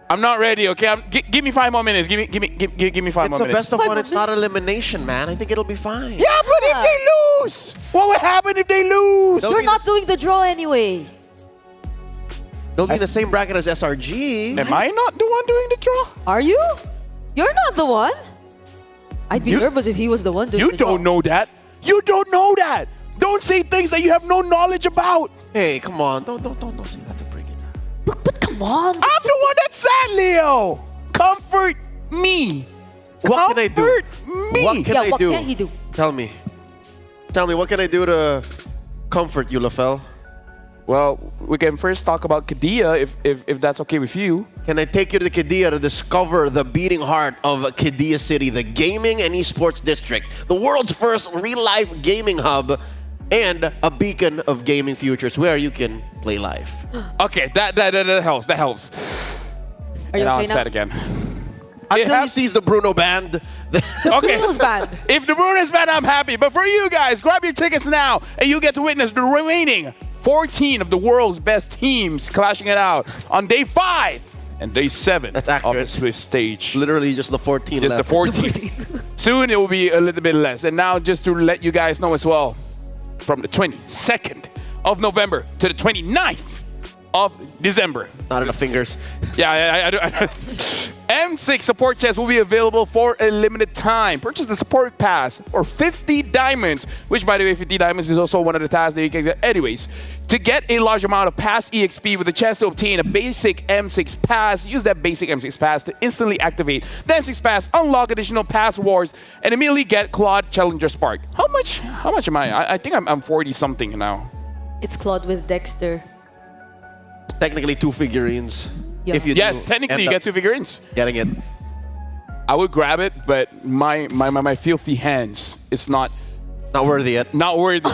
I'm not ready, okay? Give me 5 more minutes. Give me 5 more minutes. It's the best of one. It's not elimination, man. I think it'll be fine. Yeah, but if they lose, what will happen if they lose? You're not doing the draw anyway. They'll be in the same bracket as SRG. Am I not the one doing the draw? Are you? You're not the one. I'd be nervous if he was the one doing the draw. You don't know that. You don't know that. Don't say things that you have no knowledge about. Hey, come on. Don't say that to break it. But come on. I'm the one that's sad, Leo. Comfort me. What can I do? Me. What can I do? What can he do? Tell me. Tell me, what can I do to comfort you, LaFell? Well, we can first talk about Qiddiya, if that's okay with you. Can I take you to Qiddiya to discover the beating heart of Qiddiya City, the gaming and esports district, the world's first real-life gaming hub, and a beacon of gaming futures where you can play live. Okay, that helps. That helps. Are you okay now? Sad again. Until he sees the Bruno band. Okay. Bruno's band. If the Bruno's band, I'm happy. But for you guys, grab your tickets now, and you get to witness the remaining 14 of the world's best teams clashing it out on day 5 and day 7 That's of the accurate. Swift stage. Literally just the 14 Just left. the 14. Soon it will be a little bit less. And now just to let you guys know as well, from the 22nd of November to the 29th of December. Not enough fingers. Yeah, I M6 support chests will be available for a limited time. Purchase the support pass for 50 diamonds, which, by the way, 50 diamonds is also one of the tasks that you can get. Anyways, to get a large amount of past EXP with a chance to obtain a basic M6 pass, use that basic M6 pass to instantly activate the M6 pass, unlock additional pass rewards, and immediately get Claude Challenger Spark. How much am I? I think I'm 40 something now. It's Claude with Dexter. Technically 2 figurines. Yeah. If you Yes, technically you get 2 figurines. Getting it. I would grab it, but my filthy hands, it's not worthy yet. Not worthy.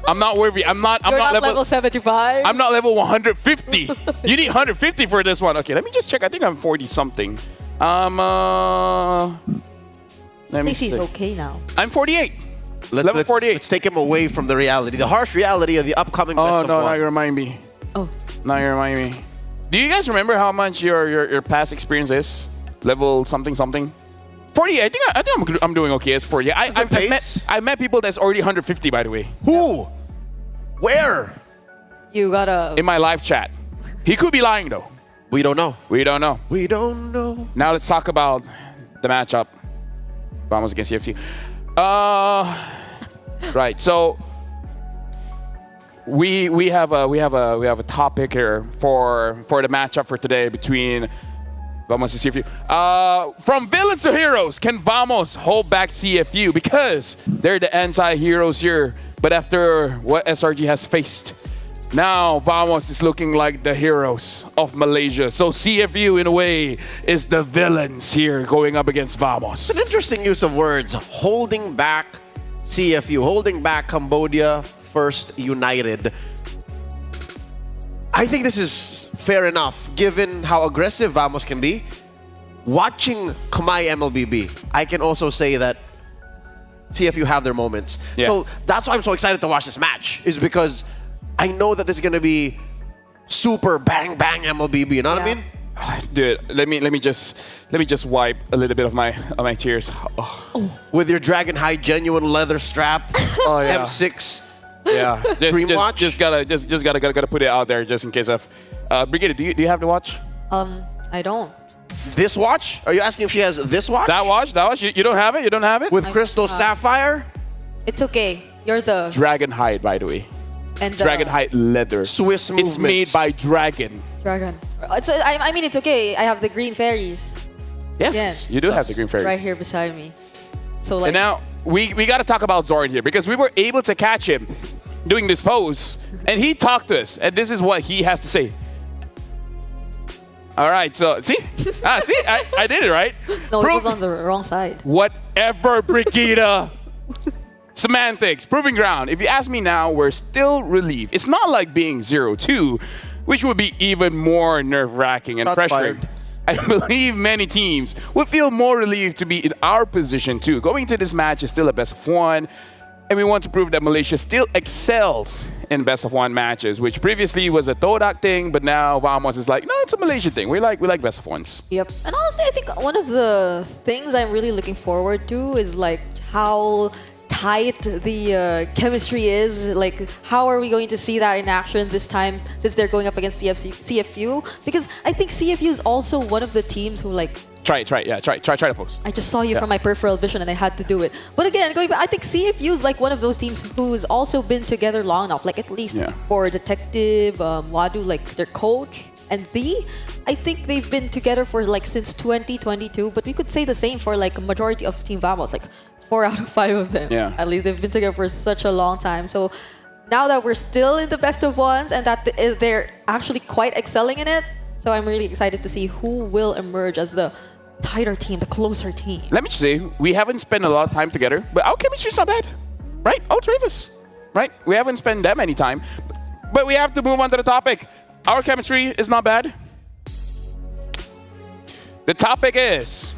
I'm not worthy. I'm not level 75. I'm not level 150. You need 150 for this one. Okay, let me just check. I think I'm 40 something. Let me He's see. okay now. I'm 48. Level 48. Let's take him away from the reality, the harsh reality of the upcoming best Oh of no, one. now you remind me. Oh. Now you're reminding me. Do you guys remember how much your past experience is? Level something something. 40. I think I'm doing okay as 40. I met people that's already 150, by the way. Who? Where? You gotta. In my live chat. He could be lying though. We don't know. We don't know. We don't know. Now let's talk about the matchup. Vamos against CFU. Right. So we have a topic here for the matchup for today between Vamos and CFU. From villains to heroes, can Vamos hold back CFU? Because they're the anti-heroes here. But after what SRG has faced, now Vamos is looking like the heroes of Malaysia. So CFU, in a way, is the villains here going up against Vamos. It's an interesting use of words. Holding back CFU, holding back Cambodia First United. I think this is fair enough, given how aggressive Vamos can be. Watching Kamai MLBB, I can also say that CFU have their moments. Yeah. So that's why I'm so excited to watch this match, is because I know that this is going to be super bang bang MLBB, you know what I mean? Dude, let me just wipe a little bit of my tears. Oh. With your Dragon High genuine leather strapped M6. Yeah, Dream watch? Just gotta put it out there just in case of. Brigitte, do you have the watch? I don't. This watch? Are you asking if she has this watch? That watch? You don't have it? You don't have it? With crystal sapphire? It's okay. You're the Dragon Hide, by the way. and Dragon Hide leather. Swiss movements. It's made by Dragon. Dragon. I mean, it's okay. I have the green fairies. Yes, you do have the green fairies. Right here beside me. So like. And now we got to talk about Zoran here because we were able to catch him doing this pose, and he talked to us, and this is what he has to say. All right, so see, I did it right. No, it was on the wrong side. Whatever, Brigitte. Semantics, proving ground. If you ask me now, we're still relieved. It's not like being 0-2, which would be even more nerve-wracking and pressuring. I believe many teams would feel more relieved to be in our position too. Going into this match is still a best of one, and we want to prove that Malaysia still excels in best of one matches, which previously was a Todak thing, but now Vamos is like, no, it's a Malaysian thing. We like best of ones. Yep. And honestly, I think one of the things I'm really looking forward to is like how tight the chemistry is. Like, how are we going to see that in action this time since they're going up against CFU? Because I think CFU is also one of the teams who like. Try to post. I just saw you from my peripheral vision and I had to do it. But again, going back, I think CFU is like one of those teams who's also been together long enough. Like at least for Detective, Wadu, like their coach, and Z. I think they've been together for like since 2022. But we could say the same for like a majority of Team Vamos. Like 4 out of 5 of them. Yeah. At least they've been together for such a long time. So now that we're still in the best of ones and that they're actually quite excelling in it, so I'm really excited to see who will emerge as the tighter team, the closer team. Let me just say, we haven't spent a lot of time together, but our chemistry's not bad, right? All three of us, right? We haven't spent that many time, but we have to move on to the topic. Our chemistry is not bad. The topic is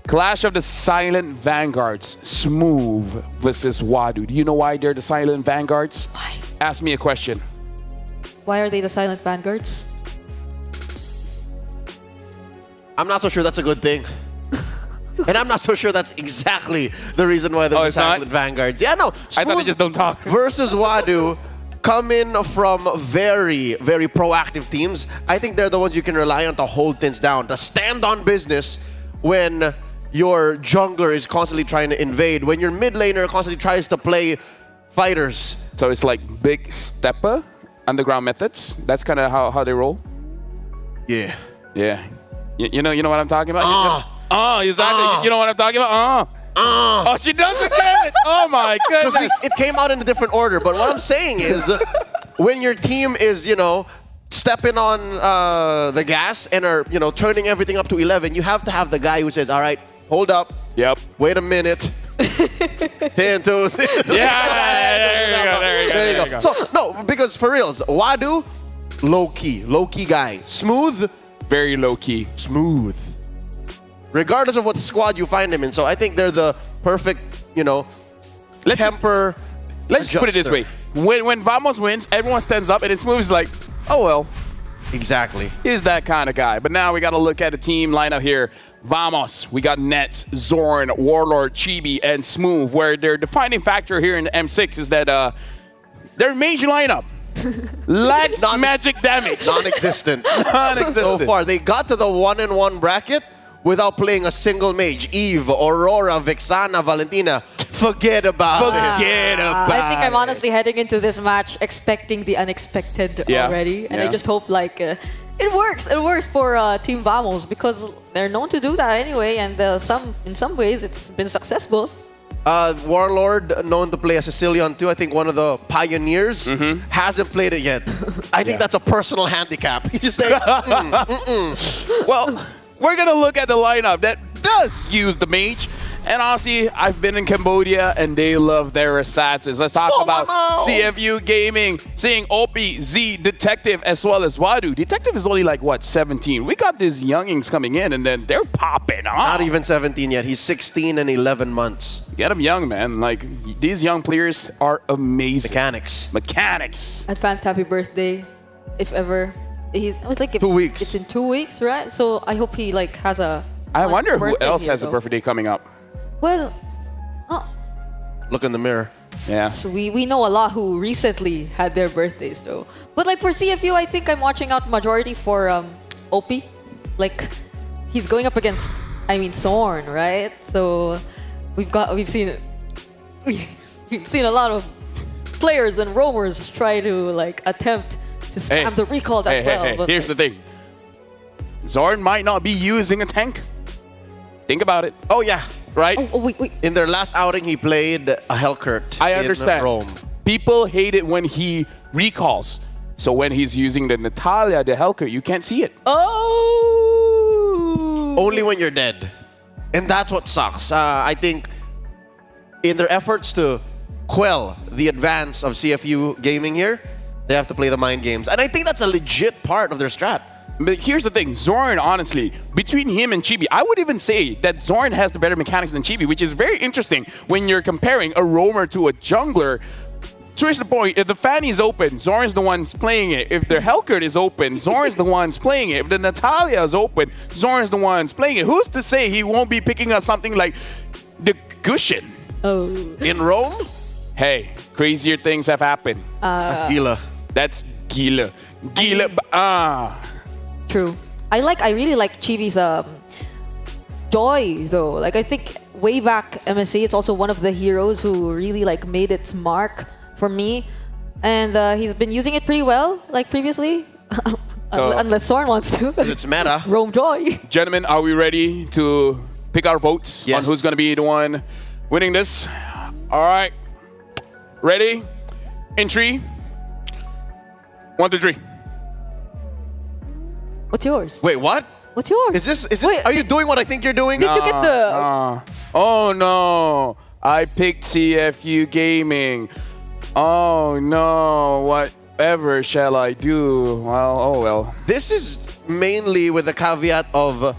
Clash of the Silent Vanguards, Smooth versus Wadu. Do you know why they're the Silent Vanguards? Why? Ask me a question. Why are they the Silent Vanguards? I'm not so sure that's a good thing. And I'm not so sure that's exactly the reason why they're the Silent Vanguards. Yeah, no. I thought they just don't talk. Versus Wadu come in from very, very proactive teams. I think they're the ones you can rely on to hold things down, to stand on business when your jungler is constantly trying to invade, when your mid laner constantly tries to play fighters. So it's like big stepper, underground methods. That's kind of how they roll. Yeah. Yeah. You know what I'm talking about? Exactly. You know what I'm talking about? Oh, she does it again. Oh my goodness. It came out in a different order, but what I'm saying is when your team is, stepping on the gas and are, turning everything up to 11, you have to have the guy who says, all right, hold up. Yep. Wait a minute. 10, 2, 6. There you go. So, no, because for reals, Wadu, low-key guy. Smooth. Very low-key. Smooth. Regardless of what squad you find him in. So I think they're the perfect, Let's put it this way. When Vamos wins, everyone stands up and it's Smooth is like, oh well. Exactly. He's that kind of guy. But now we got to look at the team lineup here. Vamos, we got Nets, Zorn, Warlord, Chibi, and Smooth, where their defining factor here in the M6 is that their major lineup lacks magic damage. Non-existent. Non-existent. So far, they got to the 1-1 bracket without playing a single mage. Eve, Aurora, Vexana, Valentina. Forget about it. Forget about I think I'm honestly heading into this match expecting the unexpected already. And I just hope like it works. It works for Team Vamos because they're known to do that anyway. And in some ways, it's been successful. Warlord, known to play a Sicilian too. I think one of the pioneers hasn't played it yet. I think that's a personal handicap. He's just saying, Well, we're going to look at the lineup that does use the mage. And honestly, I've been in Cambodia and they love their assassins. Let's talk about CFU Gaming, seeing Opie, Z, Detective, as well as Wadu. Detective is only like, what, 17? We got these youngings coming in and then they're popping off. Not even 17 yet. He's 16 and 11 months. Get him young, man. Like, these young players are amazing. Mechanics. Advanced happy birthday, if ever. It was like 2 weeks. It's in 2 weeks, right? So I hope he like has a. I wonder who else here, has a birthday coming up. Well, look in the mirror. Yeah. So we know a lot who recently had their birthdays though. But like for CFU, I think I'm watching out majority for Opie. Like he's going up against Zorn, right? So we've seen a lot of players and roamers try to like attempt to spam the recalls as well. But here's the thing. Zorn might not be using a tank. Think about it. Oh yeah. Right? Oh, wait. In their last outing, he played a Hellcurt. I understand. In Rome. People hate it when he recalls. So when he's using the Natalia, the Hellcurt, you can't see it. Oh! Only when you're dead. And that's what sucks. I think in their efforts to quell the advance of CFU gaming here, they have to play the mind games. And I think that's a legit part of their strat. But here's the thing, Zorn, honestly, between him and Chibi, I would even say that Zorn has the better mechanics than Chibi, which is very interesting when you're comparing a roamer to a jungler. Twist the point, if the Fanny is open, Zorn's the one playing it. If the Hellcurt is open, Zorn's the one playing it. If the Natalia is open, Zorn's the one playing it. Who's to say he won't be picking up something like the Gushin? Oh. In Rome? Hey, crazier things have happened. That's Gila. That's Gila. True. I really like Chibi's Joy though. Like I think way back MSA, it's also one of the heroes who really like made its mark for me, and he's been using it pretty well like previously. So, unless Zorn wants to. It's meta. Roam Joy. Gentlemen, are we ready to pick our votes on who's going to be the one winning this? All right. Ready? In 3, 1, 2, 3. What's yours? Wait, what? What's yours? Is this? Are you doing what I think you're doing? Did you get the? Oh no! I picked CFU Gaming. Oh no! Whatever shall I do? Well, oh well. This is mainly with the caveat of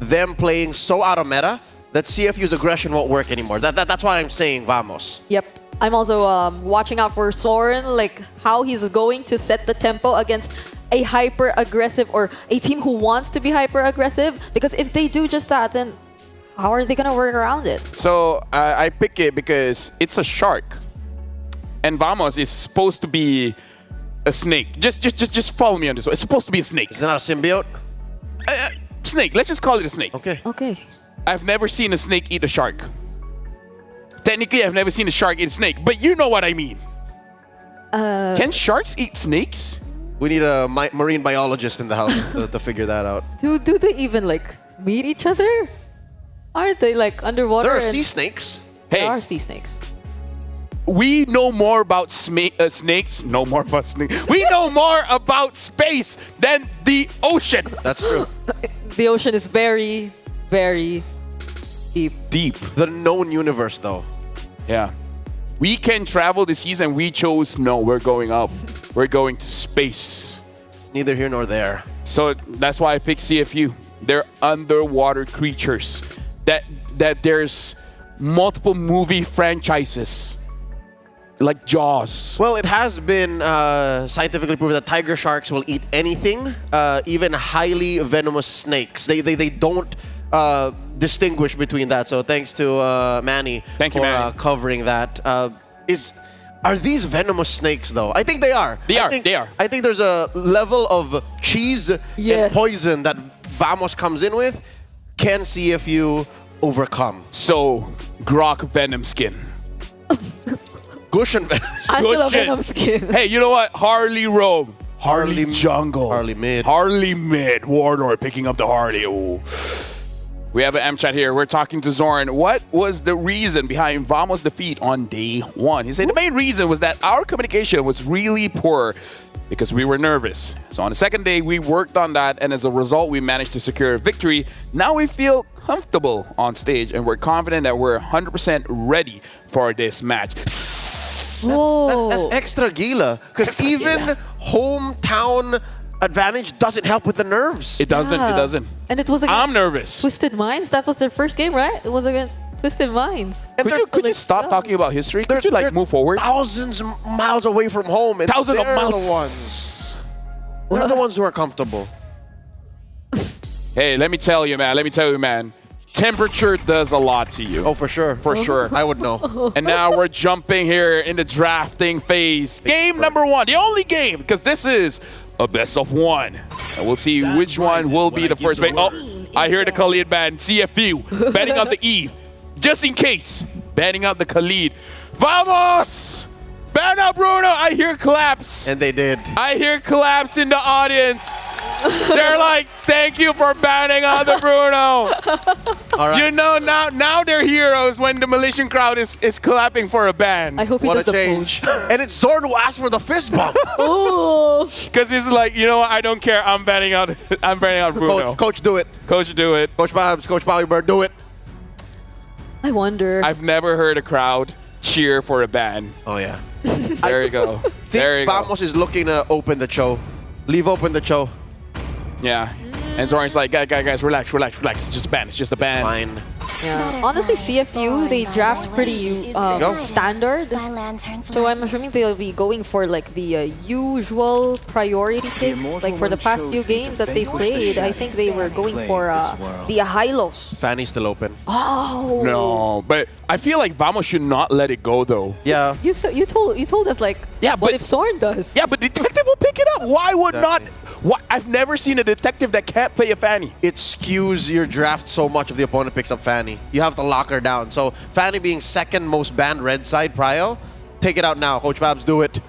them playing so out of meta that CFU's aggression won't work anymore. That's why I'm saying Vamos. Yep. I'm also watching out for Zorn, like how he's going to set the tempo against a hyper-aggressive or a team who wants to be hyper-aggressive. Because if they do just that, then how are they going to work around it? So I pick it because it's a shark. And Vamos is supposed to be a snake. Just follow me on this one. It's supposed to be a snake. Is it not a symbiote? Snake. Let's just call it a snake. Okay. I've never seen a snake eat a shark. Technically, I've never seen a shark eat a snake, but you know what I mean. Can sharks eat snakes? We need a marine biologist in the house to figure that out. Do they even like meet each other? Aren't they like underwater? There are sea snakes. There are sea snakes. We know more about snakes. No more about snakes. We know more about space than the ocean. That's true. The ocean is very, very deep. The known universe, though. Yeah. We can travel this season. We chose no. We're going up. We're going to space. Neither here nor there. So that's why I picked CFU. They're underwater creatures. That there's multiple movie franchises like jaws. Well, it has been scientifically proven that tiger sharks will eat anything, even highly venomous snakes. They don't distinguish between that. So thanks to Manny for covering that. Are these venomous snakes though? I think they are. They are. I think there's a level of cheese and poison that Vamos comes in with. Can see if you overcome. So, Grok Venom skin. Gushin Venom skin. Angela Venom skin. Hey, you know what? Harley Rogue. Harley Jungle. Harley mid. Harley mid. Warlord picking up the Harley. Ooh. We have an M chat here. We're talking to Zorn. What was the reason behind Vamos' defeat on day 1? He said the main reason was that our communication was really poor because we were nervous. So on the second day, we worked on that, and as a result, we managed to secure a victory. Now we feel comfortable on stage, and we're confident that we're 100% ready for this match. That's extra gila. Because even hometown advantage doesn't help with the nerves. It doesn't. It doesn't. And it was against I'm nervous. Twisted Minds. That was their first game, right? It was against Twisted Minds. Could you stop talking about history? Could you like move forward? Thousands of miles away from home. And Thousands of they're miles. the ones. They're the ones who are comfortable. Hey, let me tell you, man. Temperature does a lot to you. Oh, for sure. For sure. I would know. And now we're jumping here in the drafting phase. Game number 1, the only game, because this is a best of 1. And we'll see which one will be the first pick. Oh, I hear the Khalid ban. CFU banning out the E. Just in case, banning out the Khalid. Vamos! Ban out Bruno! I hear claps. And they did. I hear claps in the audience. They're like, thank you for banning out the Bruno. All right. You know, now they're heroes when the Malaysian crowd is clapping for a ban. I hope he What did a the change. And it's Zorn who asked for the fist bump. Oh. Because he's like, you know what? I don't care. I'm banning out Bruno. Coach, do it. Coach, do it. Coach Babs, Coach Ballybird, do it. I wonder. I've never heard a crowd cheer for a ban. Oh, yeah. There you go. There you go. Vamos is looking to open the show. Leave open the show. Yeah. And Zorn's like, guys, relax. It's just a ban. It's just a ban. Fine. Yeah. Honestly, CFU, they draft pretty standard. So I'm assuming they'll be going for like the usual priority picks. Like for the past few games that they played, I think they were going for the Hylos. Fanny's still open. Oh. No, but I feel like Vamos should not let it go though. Yeah. You told us like, yeah, what if Zorn does? Yeah, but Detective will pick it up. Why would not? I've never seen a Detective that can't play a Fanny. It skews your draft so much if the opponent picks up Fanny. You have to lock her down. So Fanny being second most banned red side prio, take it out now. Coach Babs, do it.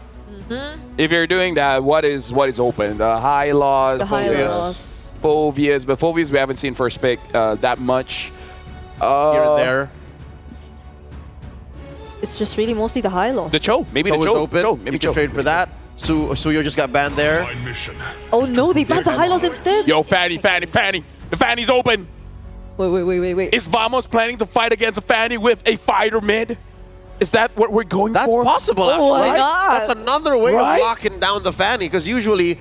If you're doing that, what is open? The Hylos, The Hylos. Phovias. But Phovias we haven't seen first pick that much. Here and there. It's just really mostly the Hylos. The Cho. Maybe Cho the is Cho. open. Cho. Maybe You can Cho. trade for that. Suyo just got banned there. Oh no, they banned the Hylos instead? Yo, Fanny. The Fanny's open. Wait. Is Vamos planning to fight against a Fanny with a fighter mid? Is that what we're going for? That's possible, actually. why not? That's another way Right? of locking down the Fanny, because usually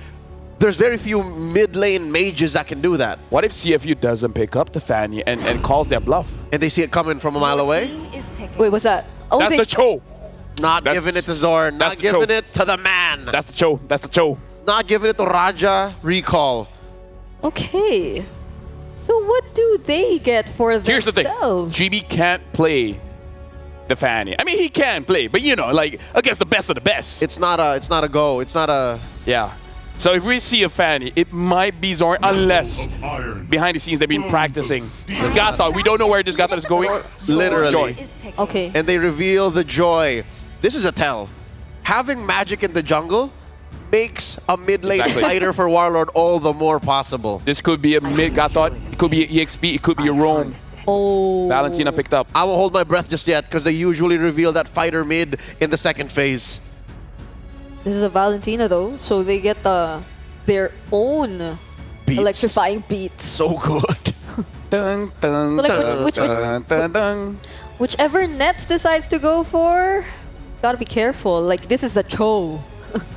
there's very few mid-lane mages that can do that. What if CFU doesn't pick up the Fanny and calls their bluff? And they see it coming from a mile away? Wait, what's that? Oh, That's the Cho. Not That's- giving it to Zorn. Not that's the giving Cho. it to the man. That's the Cho. That's the Cho. Not giving it to Raja. Recall. Okay. So what do they get for Here's the thing. themselves? GB can't play the Fanny. I mean, he can play, but you know, like against the best of the best. It's not a go. It's not a... Yeah. So if we see a Fanny, it might be Zorn, unless behind the scenes they've been practicing. Gata, we don't know where this Gata is going. Literally. Joy. Okay. And they reveal the joy. This is a tell. Having magic in the jungle makes a mid-lane Exactly. fighter for Warlord all the more possible. This could be a mid Gata, it could be an EXP, it could be a Roam. Oh. Valentina picked up. I won't hold my breath just yet, because they usually reveal that fighter mid in the second phase. This is a Valentina though, so they get their own Beats. electrifying beats. So good. Dun, dun, So like dun, which- dun, dun, dun. Whichever Nets decides to go for, gotta be careful. Like this is a Cho.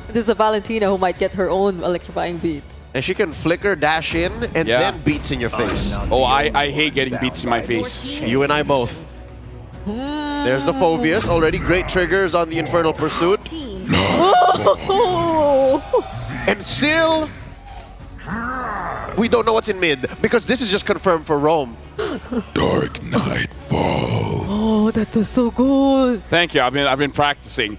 This is a Valentina who might get her own electrifying beats. And she can flicker, dash in, and Yeah. then beats in your face. Oh, I hate getting beats in my face. You and I both. There's the Phobius. Already great triggers on the Infernal Pursuit. And still, we don't know what's in mid because this is just confirmed for Rome. Dark Knight Falls. Oh, that was so good. Thank you. I've been practicing.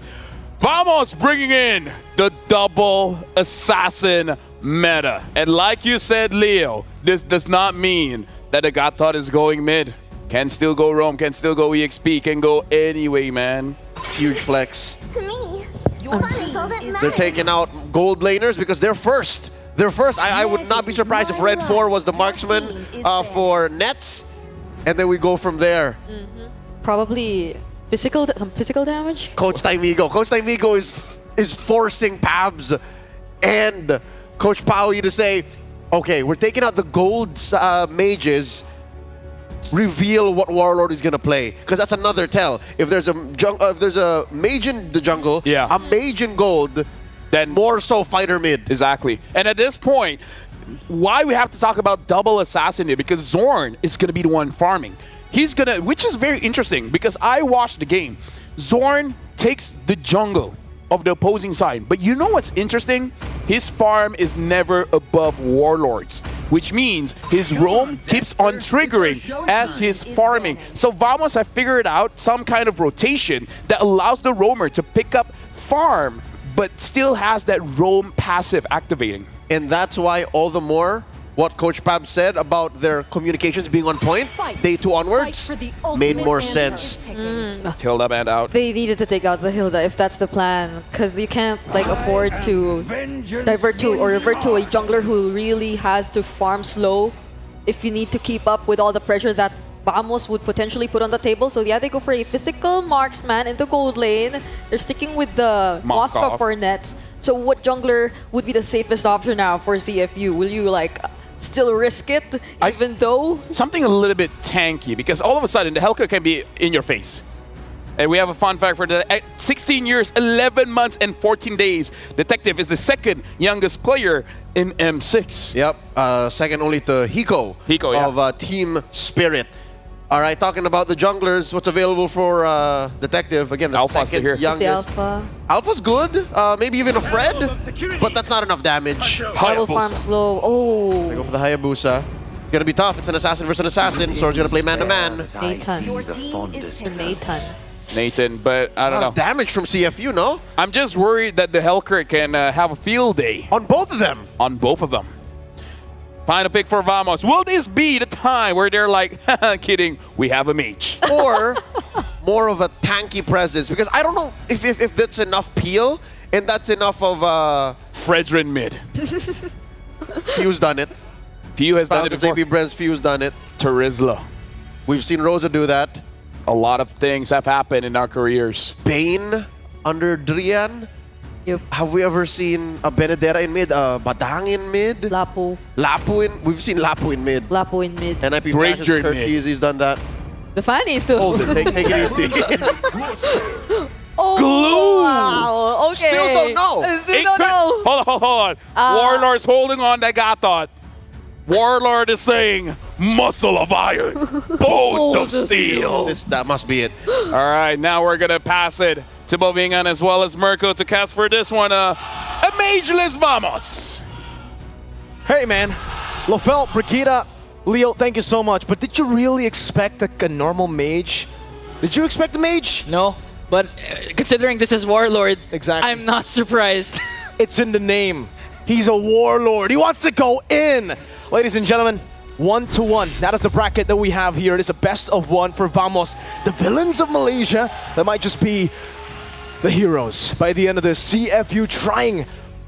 Vamos bringing in the double assassin meta. And like you said, Leo, this does not mean that the Gatot is going mid. Can still go Rome, can still go EXP, can go anyway, man. It's huge flex. To me, fun is all that matters. They're taking out gold laners because they're first. They're first. I would not be surprised if Red 4 was the marksman for Nets. And then we go from there. Probably some physical damage. Coach Taimigo. Coach Taimigo is forcing Pabs and Coach Paui to say, okay, we're taking out the gold mages. Reveal what Warlord is gonna play, because that's another tell. If there's a mage in the jungle, a mage in gold, then more so fighter mid. Exactly. And at this point, why we have to talk about double assassin here, because Zorn is gonna be the one farming. He's gonna, which is very interesting because I watched the game. Zorn takes the jungle of the opposing side, but you know what's interesting? His farm is never above Warlords, which means his roam keeps on triggering as he's farming. So Vamos have figured out some kind of rotation that allows the roamer to pick up farm, but still has that roam passive activating. And that's why all the more what Coach Pab said about their communications being on point, day 2 onwards, made more sense. Hilda banned out. They needed to take out the Hilda if that's the plan, because you can't like afford to divert to or revert to a jungler who really has to farm slow if you need to keep up with all the pressure that Vamos would potentially put on the table. So yeah, they go for a physical marksman in the gold lane. They're sticking with the Moskov for nets. So what jungler would be the safest option now for CFU? Will you like still risk it, even though? Something a little bit tanky, because all of a sudden the Helker can be in your face. And we have a fun fact for the 16 years, 11 months, and 14 days. Detective is the second youngest player in M6. Yep, second only to Hiko, of Team Spirit. All right, talking about the junglers, what's available for Detective? Again, the Alpha's second here. youngest. Alpha's good, maybe even a Fred, but that's not enough damage. Double farm slow. Oh. They go for the Hayabusa. It's gonna be tough. It's an assassin versus an assassin. Sword's gonna play man-to-man. Nathan, but I don't know. Damage from CFU, no? I'm just worried that the Helker can have a field day. On both of them. On both of them. Final pick for Vamos. Will this be the time where they're like, kidding, we have a mage? Or more of a tanky presence, because I don't know if that's enough peel and that's enough of Fredrin mid. Few's done it. Few has done it before. JP Brent's Few's done it. Terizla. We've seen Rosa do that. A lot of things have happened in our careers. Bane under Drian. Yep. Have we ever seen a Benedetta in mid, Badang in mid? Lapu. We've seen Lapu in mid. Lapu in mid. NIP Flashes, Kurt Easy's done that. The Fanny still. Hold it, take it easy. Oh, Glue! Wow, okay. Still don't know. Still don't know. Hold on. Warlord's holding on to Gatot. Warlord is saying, muscle of iron, bones of steel. That must be it. All right, now we're going to pass it to Bovingan as well as Mirko to cast for this one. A mageless Vamos. Hey, man. Lofel, Brigida, Leo, thank you so much. But did you really expect a normal mage? Did you expect a mage? No, but considering this is Warlord, exactly. I'm not surprised. It's in the name. He's a Warlord. He wants to go in. Ladies and gentlemen, 1-1. That is the bracket that we have here. It is a best of 1 for Vamos. The villains of Malaysia, that might just be the heroes by the end of this. CFU trying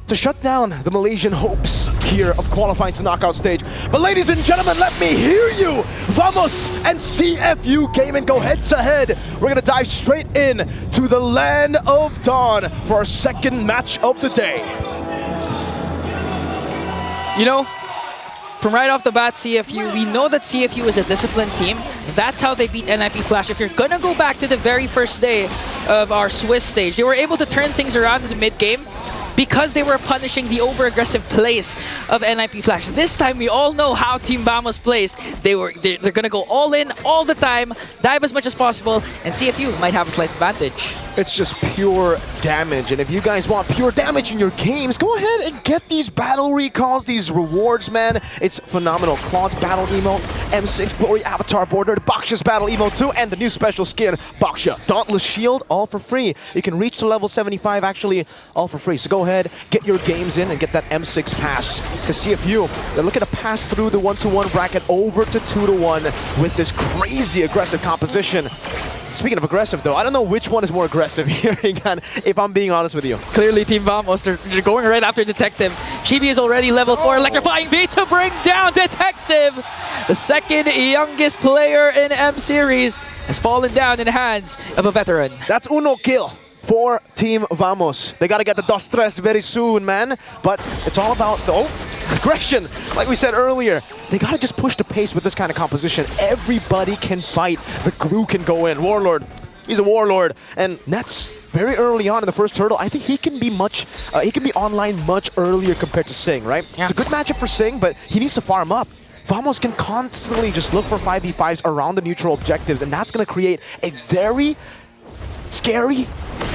to shut down the Malaysian hopes here of qualifying to knockout stage. But ladies and gentlemen, let me hear you. Vamos and CFU came and go head to head. We're gonna dive straight in to the Land of Dawn for our second match of the day. You know, from right off the bat, CFU, we know that CFU is a disciplined team. That's how they beat NIP Flash. If you're gonna go back to the very first day of our Swiss stage, they were able to turn things around in the mid-game. because they were punishing the over-aggressive plays of NIP Flash. This time, we all know how Team Vamos plays. They're going to go all in all the time, dive as much as possible, and CFU might have a slight advantage. It's just pure damage, and if you guys want pure damage in your games, go ahead and get these battle recalls, these rewards, man. It's phenomenal. Claude's battle emote, M6 Glory Avatar Border, Baksha's battle emote too, and the new special skin, Baksha Dauntless Shield, all for free. You can reach to level 75 actually, all for free. So go ahead, get your games in, and get that M6 pass. To CFU, they're looking to pass through the 1-to-1 bracket over to 2-to-1 with this crazy aggressive composition. Speaking of aggressive, though, I don't know which one is more aggressive here, if I'm being honest with you. Clearly, Team Vamos, they're going right after Detective. Chibi is already level 4, electrifying beat to bring down Detective. The second youngest player in M Series has fallen down in the hands of a veteran. That's uno kill for Team Vamos. They got to get the Dos Tres very soon, man. But it's all about the aggression. Like we said earlier, they got to just push the pace with this kind of composition. Everybody can fight. The glue can go in. Warlord, he's a Warlord. And Nets, very early on in the first hurdle, I think he can be online much earlier compared to Sing, right? Yeah. It's a good matchup for Sing, but he needs to farm up. Vamos can constantly just look for 5v5s around the neutral objectives, and that's going to create a very scary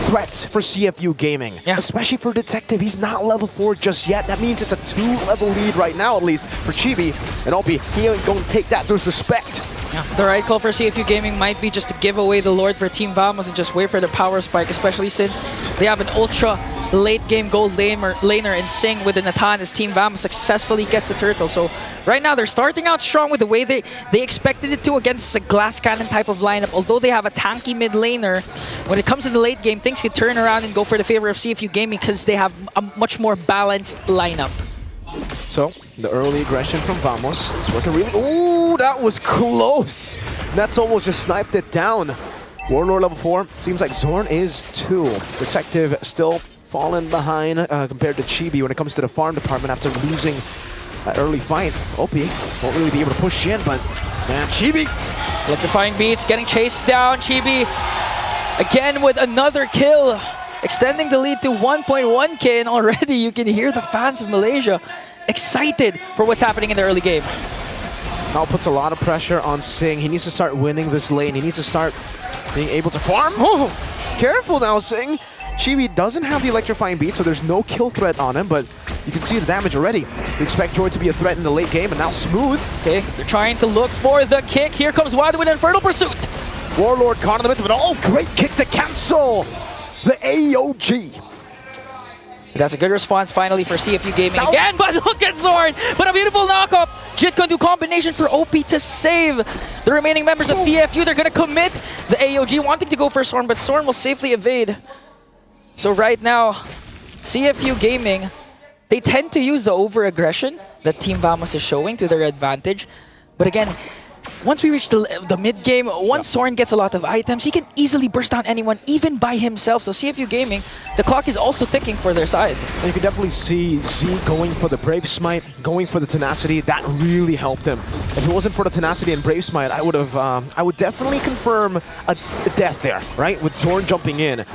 threat for CFU Gaming, especially for Detective. He's not level 4 just yet. That means it's a 2-level lead right now, at least, for Chibi. And Opie, he ain't going to take that disrespect. Yeah. The right call for CFU Gaming might be just to give away the Lord for Team Vamos and just wait for the power spike, especially since they have an ultra late-game gold laner in Sing with the Natan as Team Vamos successfully gets the turtle. So right now, they're starting out strong with the way they expected it to against a glass cannon type of lineup. Although they have a tanky mid laner, when it comes to the late game, things can turn around and go for the favor of CFU Gaming because they have a much more balanced lineup. So, the early aggression from Vamos is working really... Ooh, that was close! That's almost just sniped it down. Warlord level 4. Seems like Zorn is 2. Detective still fallen behind compared to Chibi when it comes to the farm department after losing that early fight. Opie won't really be able to push in, but man, Chibi! Electrifying beats, getting chased down. Chibi again with another kill, extending the lead to 1.1k, and already you can hear the fans of Malaysia excited for what's happening in the early game. Now puts a lot of pressure on Sing. He needs to start winning this lane. He needs to start being able to farm. Oh, careful now, Sing. Chibi doesn't have the electrifying beat, so there's no kill threat on him, but you can see the damage already. We expect Joy to be a threat in the late game, and now Smooth. Okay, they're trying to look for the kick. Here comes Wild with Infernal Pursuit. Warlord caught in the midst of it all. Great kick to cancel the AOG. That's a good response finally for CFU Gaming again, but look at Zorn! But a beautiful knock-up! Jit can do combination for OP to save the remaining members of CFU. They're gonna commit the AOG, wanting to go for Zorn, but Zorn will safely evade. So right now, CFU Gaming, they tend to use the over-aggression that Team Vamos is showing to their advantage. But again, once we reach the mid-game, once Zorn gets a lot of items, he can easily burst down anyone, even by himself. So CFU Gaming, the clock is also ticking for their side. And you can definitely see Z going for the Brave Smite, going for the Tenacity. That really helped him. If it wasn't for the Tenacity and Brave Smite, I would definitely confirm a death there, right? With Zorn jumping in.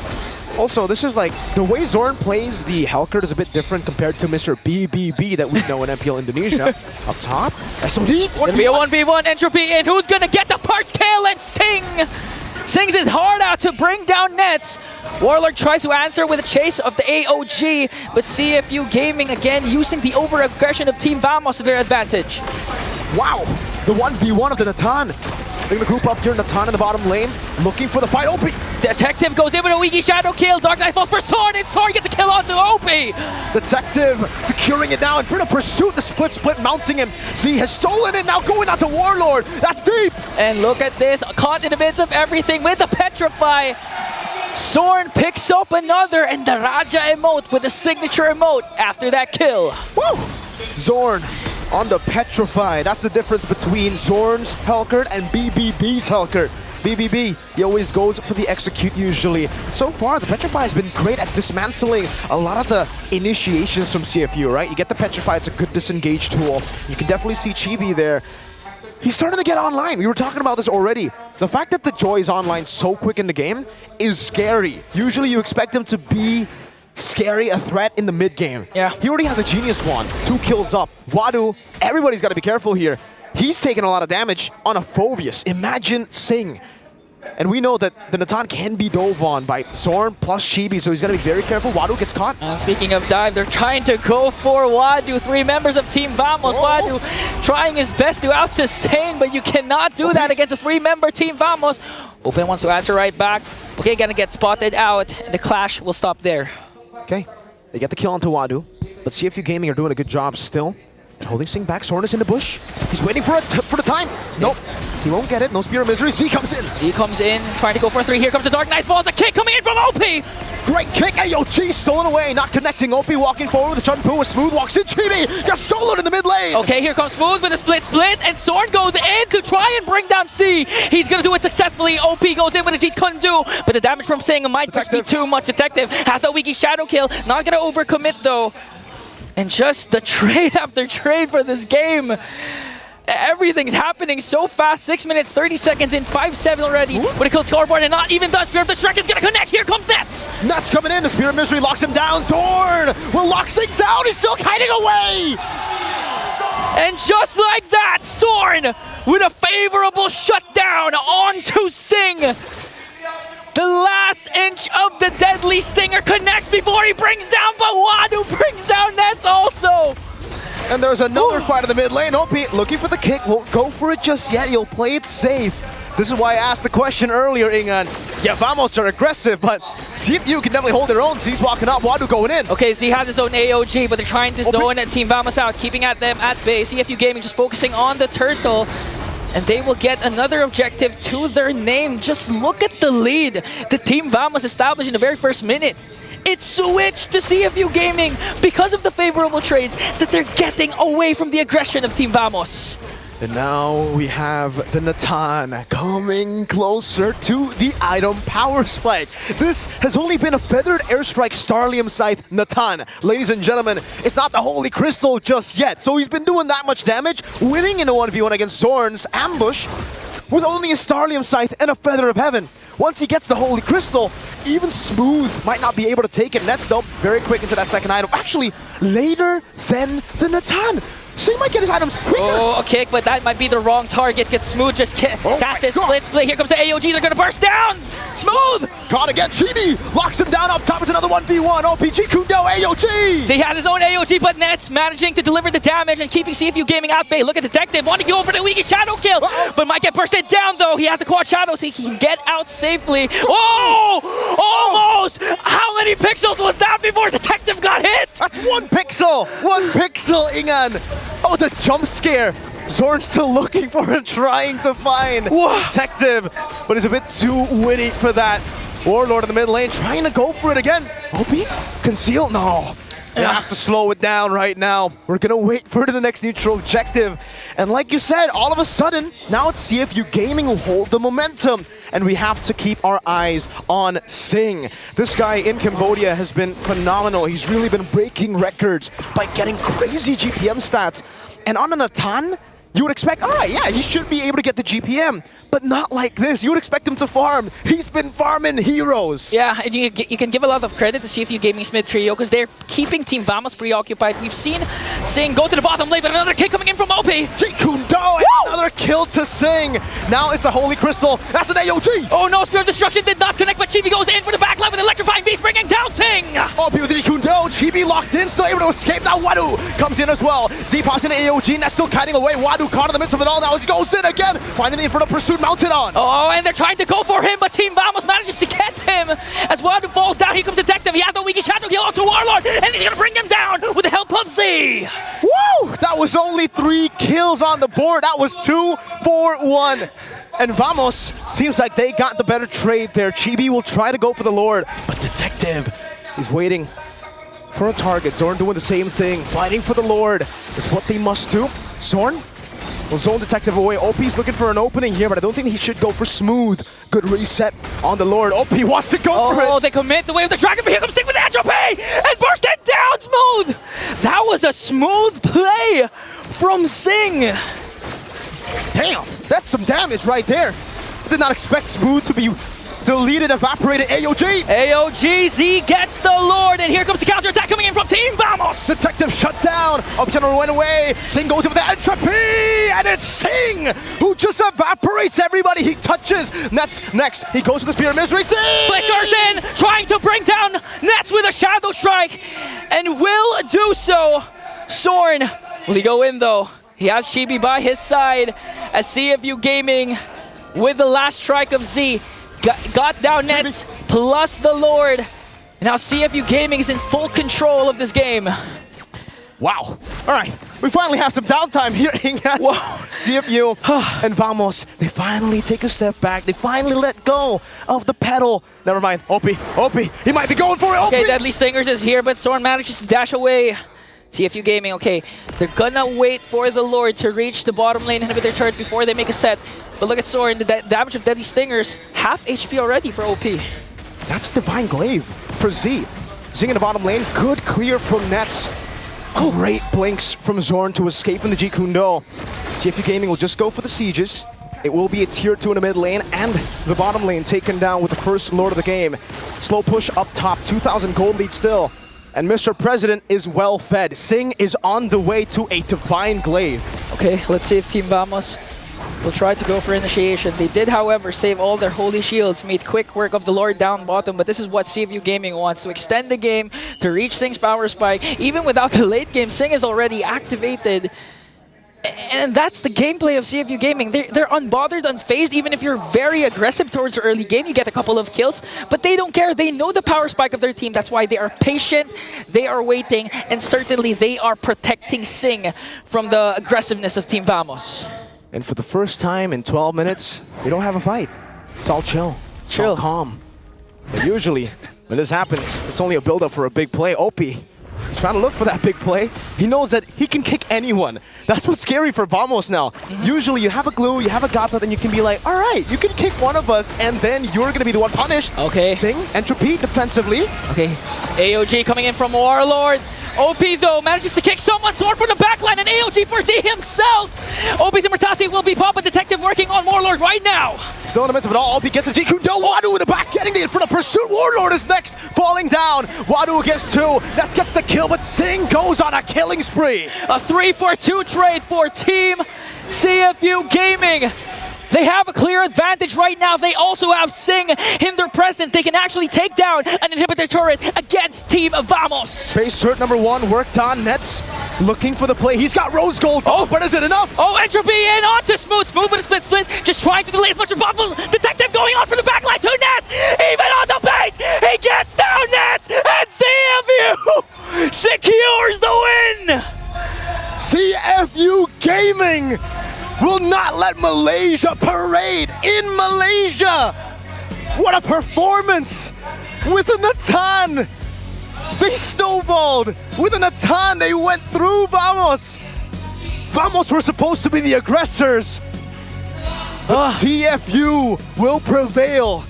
Also, this is like, the way Zorn plays the Helcurt is a bit different compared to Mr. BBB that we know in MPL Indonesia. Up top, SOD! It's gonna be a 1v1, Entropy in, who's gonna get the first kill, and Sing! Sings his heart out to bring down Nets. Warlord tries to answer with a chase of the AOG, but CFU Gaming again using the over-aggression of Team Vamos to their advantage. Wow, the 1v1 of the Natan. They're gonna group up here, Natan in the bottom lane, looking for the fight. OP! Detective goes in with a Wiki Shadow kill. Dark Knight falls for Zorn, and Zorn gets a kill onto OP! Detective securing it now. Infernal Pursuit, the split mounting him. Z has stolen it, now going out to Warlord. That's deep! And look at this, caught in the midst of everything with the Petrify. Zorn picks up another, and the Raja emote with the signature emote after that kill. Woo! Zorn on the Petrify. That's the difference between Zorn's Helcurt and BBB's Helcurt. BBB, he always goes for the execute usually. So far, the Petrify has been great at dismantling a lot of the initiations from CFU, right? You get the Petrify, it's a good disengage tool. You can definitely see Chibi there. He's starting to get online. We were talking about this already. The fact that the Joy is online so quick in the game is scary. Usually you expect him to be scary a threat in the mid game. Yeah. He already has a Genius Wand, 2 kills up. Wadu, everybody's got to be careful here. He's taking a lot of damage on a Phoveus. Imagine Sing. And we know that the Natan can be dove on by Zorn plus Chibi, so he's got to be very careful. Wadu gets caught. And speaking of dive, they're trying to go for Wadu. 3 members of Team Vamos. Wadu trying his best to out-sustain, but you cannot do that against a 3-member Team Vamos. Open wants to answer right back. Okay, gonna get spotted out. The clash will stop there. Okay, they get the kill onto Wadu, but CFU Gaming are doing a good job still. Holding Sing back, Zorn is in the bush. He's waiting for the time. Nope, he won't get it. No Spear of Misery. Z comes in. Z comes in, trying to go for a 3. Here comes the Dark Knight's balls. A kick coming in from OP. Great kick. AOG stolen away, not connecting. OP walking forward with the Chun Poo. Smooth walks in. Chibi gets soloed in the mid lane. Okay, here comes Smooth with a split, and Zorn goes in to try and bring down C. He's gonna do it successfully. OP goes in with a Jeet Kune Do, but the damage from Sing might just be too much. Detective has a Wiki Shadow kill. Not gonna overcommit though. And just the trade after trade for this game. Everything's happening so fast. 6 minutes, 30 seconds in, 5-7 already. With a kill scoreboard and not even the Spear of the Shrek is gonna connect. Here comes Nets. Nets coming in. The Spear of Misery locks him down. Zorn will lock Sing down. He's still kiting away. And just like that, Zorn with a favorable shutdown onto Sing. The last inch of the deadly stinger connects before he brings down, but Wadu brings down Nets also. And there's another fight in the mid lane. OP looking for the kick, won't go for it just yet. He'll play it safe. This is why I asked the question earlier, Ingan. Yeah, Vamos are aggressive, but CFU can definitely hold their own. Z's walking up, Wadu going in. Okay, Z has his own AOG, but they're trying to zone Team Vamos out, keeping at them at bay. CFU Gaming just focusing on the turtle. And they will get another objective to their name. Just look at the lead the Team Vamos established in the very first minute. It switched to CFU Gaming because of the favorable trades that they're getting away from the aggression of Team Vamos. And now we have the Natan coming closer to the item Power Spike. This has only been a feathered airstrike Starlium Scythe Natan. Ladies and gentlemen, it's not the Holy Crystal just yet. So he's been doing that much damage, winning in a 1v1 against Zorn's ambush with only a Starlium Scythe and a Feather of Heaven. Once he gets the Holy Crystal, even Smooth might not be able to take it. Nets though, very quick into that second item. Actually, later than the Natan. So he might get his items quicker. Oh, a kick, but that might be the wrong target. Get Smooth, just cast this split. Here comes the AOG, they're gonna burst down! Smooth! Caught again, Chibi locks him down up top. It's another 1v1. OPG Kundo, AOG! So he has his own AOG, but Nets managing to deliver the damage and keeping CFU Gaming out bay. Look at Detective, wanting to go for the Wiki Shadow kill, but might get bursted down though. He has the quad shadow so he can get out safely. Oh! Almost! How many pixels was that before Detective got hit? That's 1 pixel! 1 pixel, Ingan! That was a jump scare. Zorn's still looking for him, trying to find Detective, but he's a bit too witty for that. Warlord in the mid lane, trying to go for it again. OP? Conceal? No. We have to slow it down right now. We're gonna wait for the next neutral objective. And like you said, all of a sudden, now it's CFU Gaming who hold the momentum. And we have to keep our eyes on Sing. This guy in Cambodia has been phenomenal. He's really been breaking records by getting crazy GPM stats. And on a Natan, you would expect, all right, yeah, he should be able to get the GPM, but not like this. You would expect him to farm. He's been farming heroes. Yeah, and you can give a lot of credit to CFU Gaming's mid trio because they're keeping Team Vamos preoccupied. We've seen Sing go to the bottom lane, but another kick coming in from OP. Kundo, another kill to Sing. Now it's a Holy Crystal. That's an AOG. Oh no, Spear of Destruction did not connect, but Chibi goes in for the backline with Electrifying Beast, bringing down Sing. OP with the Kundo. Chibi locked in, still able to escape. Now Wadu comes in as well. Z pops in AOG, and that's still kiting away. Wadu caught in the midst of it all now as he goes in again. Finally in front of Pursuit mounted on. Oh, and they're trying to go for him, but Team Vamos manages to get him. As Wadu falls down, here comes Detective. He has the Wiki Shadow kill onto Warlord, and he's gonna bring him down with the help of Z. Woo! That was only 3 kills on the board. That was 2 for 1. And Vamos seems like they got the better trade there. Chibi will try to go for the Lord, but Detective is waiting for a target. Zorn doing the same thing, fighting for the Lord is what they must do. Zorn will zone Detective away. OP's looking for an opening here, but I don't think he should go for Smooth. Good reset on the Lord. OP wants to go for it. Oh, they commit the way of the dragon, but here comes Sing with the entropy and burst it down, Smooth. That was a smooth play from Sing. Damn, that's some damage right there. Did not expect Smooth to be deleted, evaporated AOG. AOG, Z gets the Lord, and here comes the counter-attack coming in from Team Vamos. Detective shut down. Optional went away. Sing goes in with the entropy, and it's Sing who just evaporates everybody he touches. Nets next. He goes with the Spear of Misery. Sing! Flickers in, trying to bring down Nets with a Shadow Strike, and will do so. Sorn, will he go in though? He has Chibi by his side as CFU Gaming with the last strike of Z. Got down Nets plus the Lord. Now CFU Gaming is in full control of this game. Wow. All right, we finally have some downtime here. CFU and Vamos, they finally take a step back. They finally let go of the pedal. Never mind, Opie, he might be going for it, Okay, Opie! Deadly Stingers is here, but Sorn manages to dash away. CFU Gaming, okay, they're gonna wait for the Lord to reach the bottom lane inhibitor turret before they make a set. But look at Sorn, the damage of Deadly Stingers, half HP already for OP. That's a Divine Glaive for Z. Zing in the bottom lane, good clear from Nets. Great blinks from Zorn to escape from the G Kundo. CFU Gaming will just go for the sieges. It will be a tier 2 in the mid lane and the bottom lane taken down with the first Lord of the game. Slow push up top, 2,000 gold lead still. And Mr. President is well fed. Sing is on the way to a Divine Glaive. Okay, let's see if Team Vamos will try to go for initiation. They did, however, save all their holy shields, made quick work of the Lord down bottom, but this is what CFU Gaming wants, to extend the game, to reach Sing's power spike. Even without the late game, Sing is already activated. And that's the gameplay of CFU Gaming. They're unbothered, unfazed. Even if you're very aggressive towards the early game, you get a couple of kills. But they don't care. They know the power spike of their team. That's why they are patient, they are waiting, and certainly they are protecting Sing from the aggressiveness of Team Vamos. And for the first time in 12 minutes, they don't have a fight. It's all chill. It's all calm. But usually, when this happens, it's only a build-up for a big play. Opie, trying to look for that big play. He knows that he can kick anyone. That's what's scary for Vamos now. Usually you have a glue, you have a Gata, then you can be like, all right, you can kick one of us, and then you're going to be the one punished. Okay. Sing, entropy defensively. Okay. AOG coming in from Warlord. OP, though, manages to kick someone, Sword from the backline, and AOG for Z himself! OP's immortality will be Papa Detective working on Warlord right now! Still in the midst of it all, OP gets a GQ, no Wadu in the back, getting the in front of pursuit. Warlord is next, falling down. Wadu gets 2, that gets the kill, but Sing goes on a killing spree. A 3-for-2 trade for Team CFU Gaming. They have a clear advantage right now. They also have Sing in their presence. They can actually take down an inhibitor turret against Team Vamos. Base turret number 1 worked on. Nets looking for the play. He's got Rose Gold. Oh, but is it enough? Oh, Entropy in onto Smooth. Smooth with a split. Just trying to delay as much as possible. Detective going on for the backline to Nets. Even on the base, he gets down Nets. And CFU secures the win. CFU Gaming will not let Malaysia parade in Malaysia. What a performance with a Natan. They snowballed with a Natan. They went through Vamos. Vamos were supposed to be the aggressors. But CFU will prevail.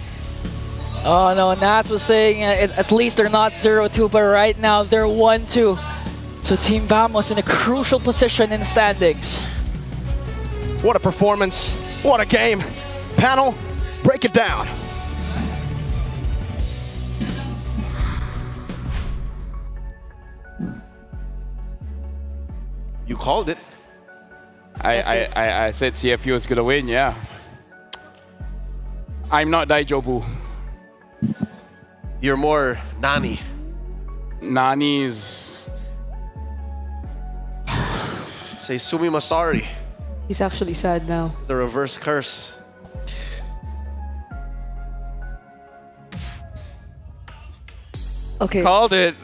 Oh no, Nats was saying at least they're not 0-2, but right now they're 1-2. So Team Vamos in a crucial position in the standings. What a performance. What a game. Panel, break it down. You called it. I said CFU was gonna win, yeah. I'm not Daijobu. You're more Nani. Nani's... Say Sumi Masari. He's actually sad now. The reverse curse. Okay. Called it.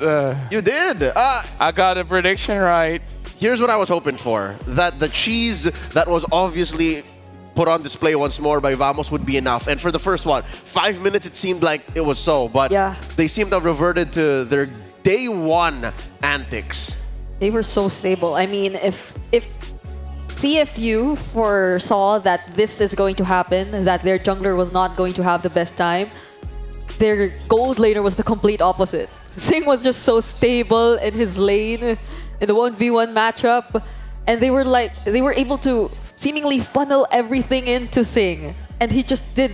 You did. I got a prediction right. Here's what I was hoping for. That the cheese that was obviously put on display once more by Vamos would be enough. And for the first 5 minutes, it seemed like it was so. But they seemed to have reverted to their day 1 antics. They were so stable. I mean, if CFU foresaw that this is going to happen, that their jungler was not going to have the best time, their gold laner was the complete opposite. Sing was just so stable in his lane in the 1v1 matchup, and they were able to seemingly funnel everything into Sing, and he just did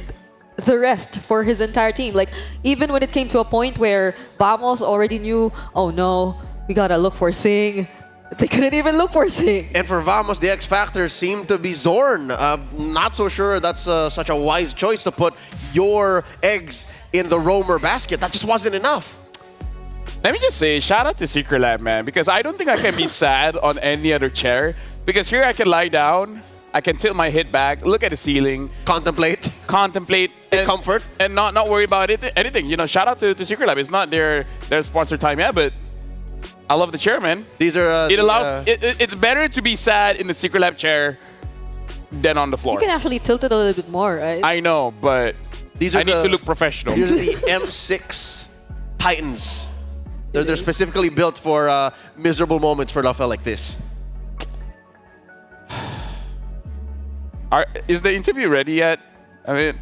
the rest for his entire team. Like, even when it came to a point where Vamos already knew, oh no, we gotta look for Sing. They couldn't even look for Sing. And for Vamos, the X factor seemed to be Zorn. Not so sure that's such a wise choice to put your eggs in the roamer basket. That just wasn't enough. Let me just say, shout out to Secret Lab, man, because I don't think I can be sad on any other chair. Because here I can lie down, I can tilt my head back, look at the ceiling, contemplate, and comfort, and not worry about anything. You know, shout out to Secret Lab. It's not their sponsor time yet, but I love the chair, man. These are it's better to be sad in the Secret Lab chair than on the floor. You can actually tilt it a little bit more, right? I know, but I need to look professional. These are the M6 Titans. They're specifically built for miserable moments for Lafel like this. Is the interview ready yet? I mean,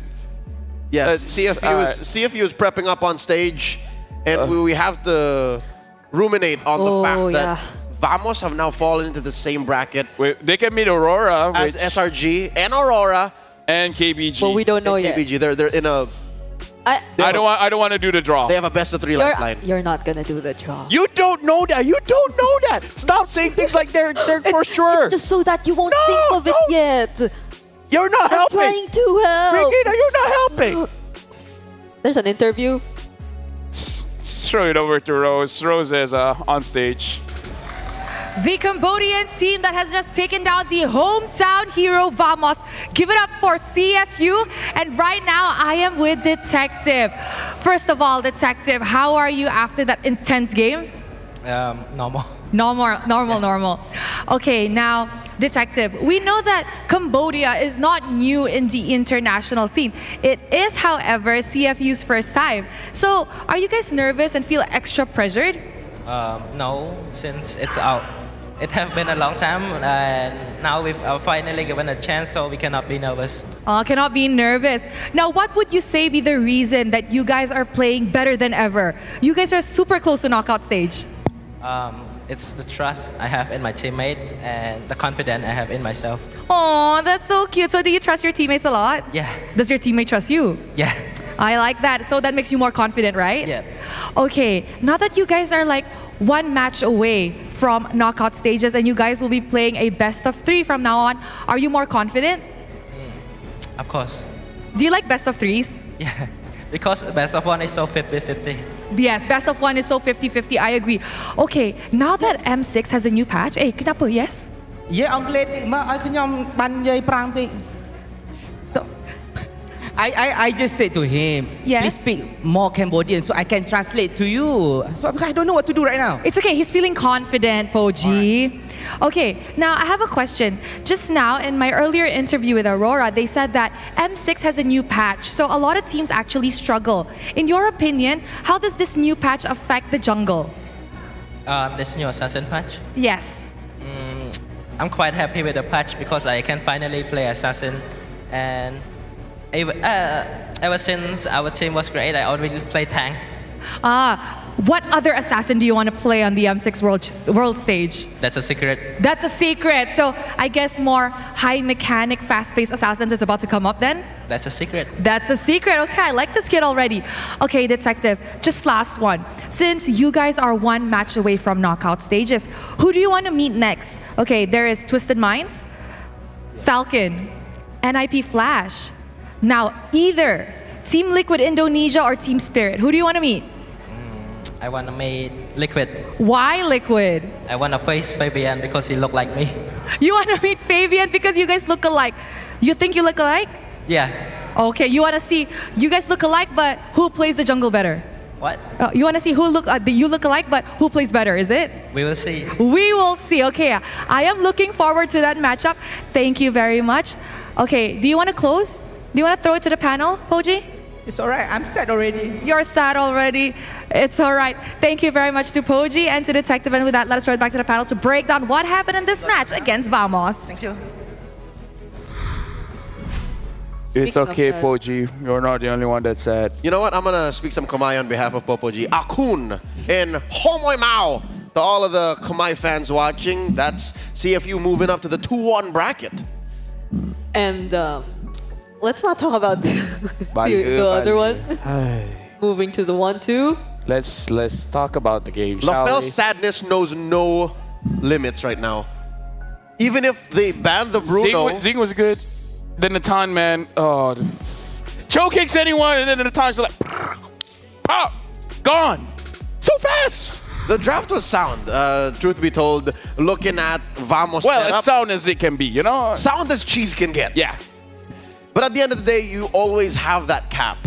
yes. CFU is prepping up on stage, and we have to ruminate on the fact that Vamos have now fallen into the same bracket. They can meet Aurora as SRG and Aurora and KBG. But we don't know yet. KBG, they're in a. I don't want to do the draw. They have a best of 3 lifeline. You're not gonna do the draw. You don't know that. You don't know that. Stop saying things like they're for sure. Just so that you won't think of it yet. You're not helping. I'm trying to help. Regina, you're not helping. There's an interview. Throw it over to Rose. Rose is on stage. The Cambodian team that has just taken down the hometown hero Vamos. Give it up for CFU. And right now, I am with Detective. First of all, Detective, how are you after that intense game? Normal. Normal. Okay, now, Detective, we know that Cambodia is not new in the international scene. It is, however, CFU's first time. So, are you guys nervous and feel extra pressured? No, since it's out. It has been a long time, and now we've finally given a chance, so we cannot be nervous. Cannot be nervous. Now, what would you say be the reason that you guys are playing better than ever? You guys are super close to knockout stage. It's the trust I have in my teammates and the confidence I have in myself. Oh, that's so cute. So do you trust your teammates a lot? Yeah. Does your teammate trust you? Yeah. I like that. So that makes you more confident, right? Yeah. Okay, now that you guys are like 1 match away from knockout stages and you guys will be playing a best of 3 from now on, are you more confident? Of course. Do you like best of 3s? Yeah. Because best of 1 is so 50-50. Yes, best of 1 is so 50-50. I agree. Okay, now that M6 has a new patch, kenapa? Yes? Yeah, I just said to him, yes? Please speak more Cambodian so I can translate to you. So I don't know what to do right now. It's okay, he's feeling confident, Poji. Right. Okay, now I have a question. Just now, in my earlier interview with Aurora, they said that M6 has a new patch, so a lot of teams actually struggle. In your opinion, how does this new patch affect the jungle? This new assassin patch? Yes. I'm quite happy with the patch because I can finally play assassin, and ever since our team was great, I already play tank. What other assassin do you want to play on the M6 world stage? That's a secret. That's a secret. So I guess more high mechanic, fast-paced assassins is about to come up then? That's a secret. That's a secret. Okay, I like this kid already. Okay, Detective, just last one. Since you guys are 1 match away from knockout stages, who do you want to meet next? Okay, there is Twisted Minds, Falcon, NIP Flash. Now, either Team Liquid Indonesia or Team Spirit. Who do you want to meet? I want to meet Liquid. Why Liquid? I want to face Fabian because he look like me. You want to meet Fabian because you guys look alike. You think you look alike? Yeah. Okay, you want to see, you guys look alike, but who plays the jungle better? What? You want to see who you look alike, but who plays better, is it? We will see. We will see. Okay, I am looking forward to that matchup. Thank you very much. Okay, do you want to close? Do you want to throw it to the panel, Poji? It's alright, I'm sad already. You're sad already. It's alright. Thank you very much to Poji and to Detective. And with that, let us throw it back to the panel to break down what happened in this match against Vamos. Thank you. It's okay, Poji. You're not the only one that's sad. You know what? I'm gonna speak some Khmer on behalf of Popoji. Akun and Homoy Mao. To all of the Khmer fans watching, that's CFU moving up to the 2-1 bracket. And Let's not talk about the other one. Moving to the 1-2. Let's talk about the game, shall LaFell's we? sadness knows no limits right now. Even if they ban the Bruno... Zing was good. Then the Natan, man, choke kicks anyone, and then the Natan's like, pop, gone, so fast. The draft was sound, truth be told, looking at Vamos Well, as sound as it can be, you know? Sound as cheese can get. Yeah. But at the end of the day, you always have that cap.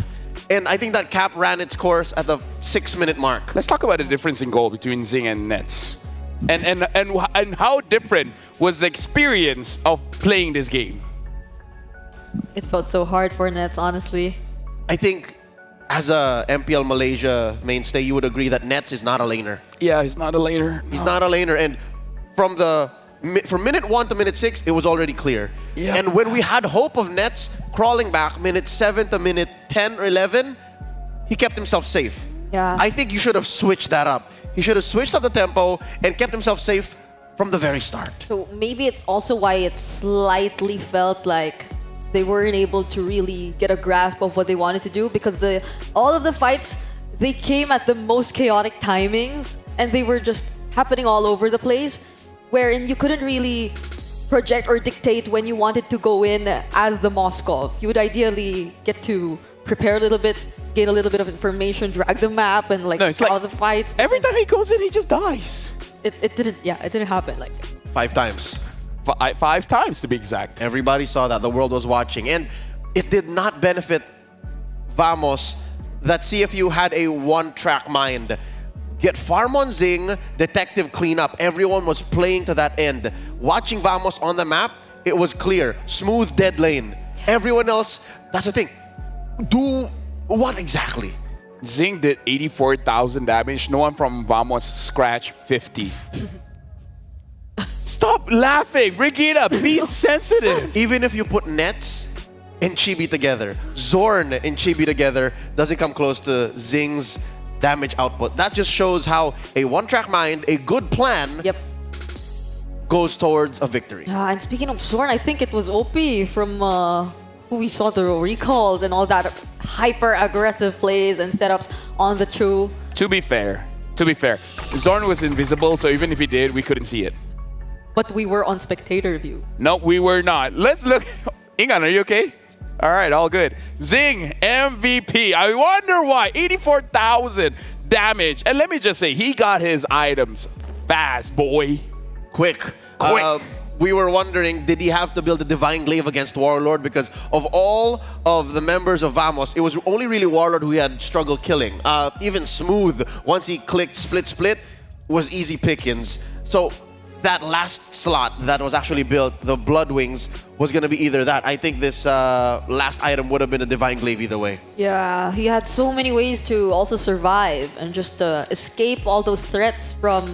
And I think that cap ran its course at the 6-minute mark. Let's talk about the difference in goal between Zing and Nets. And how different was the experience of playing this game? It felt so hard for Nets, honestly. I think as a MPL Malaysia mainstay, you would agree that Nets is not a laner. Yeah, he's not a laner. He's not a laner. And from minute 1 to minute 6, it was already clear. Yeah. And when we had hope of Nets crawling back minute 7 to minute 10 or 11, he kept himself safe. Yeah. I think you should have switched that up. He should have switched up the tempo and kept himself safe from the very start. So maybe it's also why it slightly felt like they weren't able to really get a grasp of what they wanted to do, because all of the fights, they came at the most chaotic timings and they were just happening all over the place, wherein you couldn't really project or dictate when you wanted to go in as the Moskov. You would ideally get to prepare a little bit, gain a little bit of information, drag the map, and scout the fights. Every time he goes in, he just dies. It didn't happen. 5 times. 5 times to be exact. Everybody saw that. The world was watching. And it did not benefit Vamos that CFU had a one-track mind. Get farm on Zing, detective cleanup. Everyone was playing to that end. Watching Vamos on the map, it was clear. Smooth dead lane. Everyone else, that's the thing. Do what exactly? Zing did 84,000 damage. No one from Vamos scratched 50. Stop laughing, Brigida. Be sensitive. Even if you put Nets and Chibi together, Zorn and Chibi together doesn't come close to Zing's damage output. That just shows how a one-track mind, a good plan, goes towards a victory. And speaking of Zorn, I think it was OP from who we saw the recalls and all that hyper-aggressive plays and setups on the True. To be fair, Zorn was invisible, so even if he did, we couldn't see it. But we were on spectator view. No, we were not. Let's look. Ingan, are you okay? All right, all good. Zing, MVP. I wonder why. 84,000 damage. And let me just say, he got his items fast, boy. Quick. We were wondering, did he have to build a Divine Glaive against Warlord? Because of all of the members of Vamos, it was only really Warlord who he had struggled killing. Even Smooth, once he clicked split, was easy pickings. So that last slot that was actually built, the Blood Wings, was going to be either that. I think this last item would have been a Divine Glaive either way. Yeah, he had so many ways to also survive and just escape all those threats from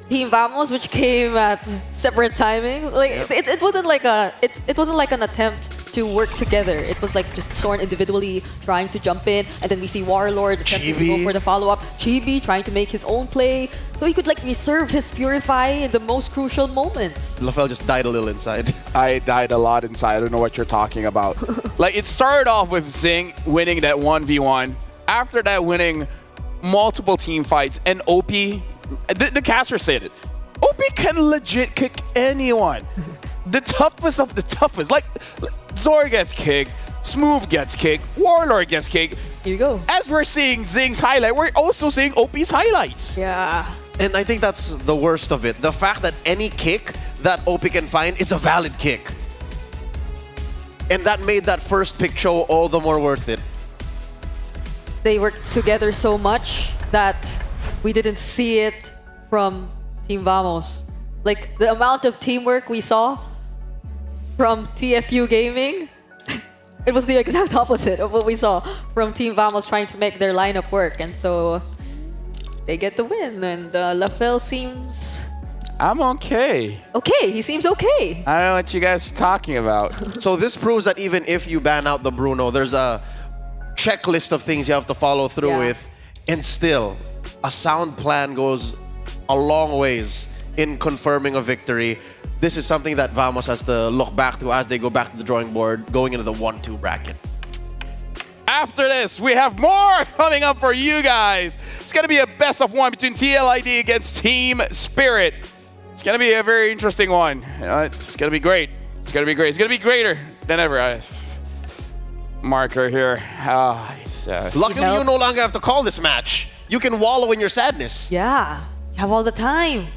Team Vamos, which came at separate timings. It wasn't like it wasn't like an attempt to work together. It was like just Zorn individually trying to jump in, and then we see Warlord attempting to go for the follow-up. Chibi trying to make his own play, so he could reserve his Purify in the most crucial moments. LaFell just died a little inside. I died a lot inside. I don't know what you're talking about. It started off with Zing winning that 1v1. After that, winning multiple team fights, and OP. The caster said it. OP can legit kick anyone. The toughest of the toughest. Zor gets kicked, Smooth gets kicked, Warlord gets kicked. Here you go. As we're seeing Zing's highlight, we're also seeing OP's highlights. Yeah. And I think that's the worst of it. The fact that any kick that OP can find is a valid kick. And that made that first pick show all the more worth it. They worked together so much that we didn't see it from Team Vamos. The amount of teamwork we saw from TFU Gaming, it was the exact opposite of what we saw from Team Vamos trying to make their lineup work. And so they get the win. And LaFell seems... I'm okay. Okay, he seems okay. I don't know what you guys are talking about. So this proves that even if you ban out the Bruno, there's a checklist of things you have to follow through with. And still, a sound plan goes a long ways in confirming a victory. this is something that Vamos has to look back to as they go back to the drawing board, going into the 1-2 bracket. After this, we have more coming up for you guys. It's going to be a best of one between TLID against Team Spirit. It's going to be a very interesting one. It's going to be great. It's going to be great. It's going to be greater than ever. Marker here. Luckily, you no longer have to call this match. You can wallow in your sadness. Yeah, you have all the time.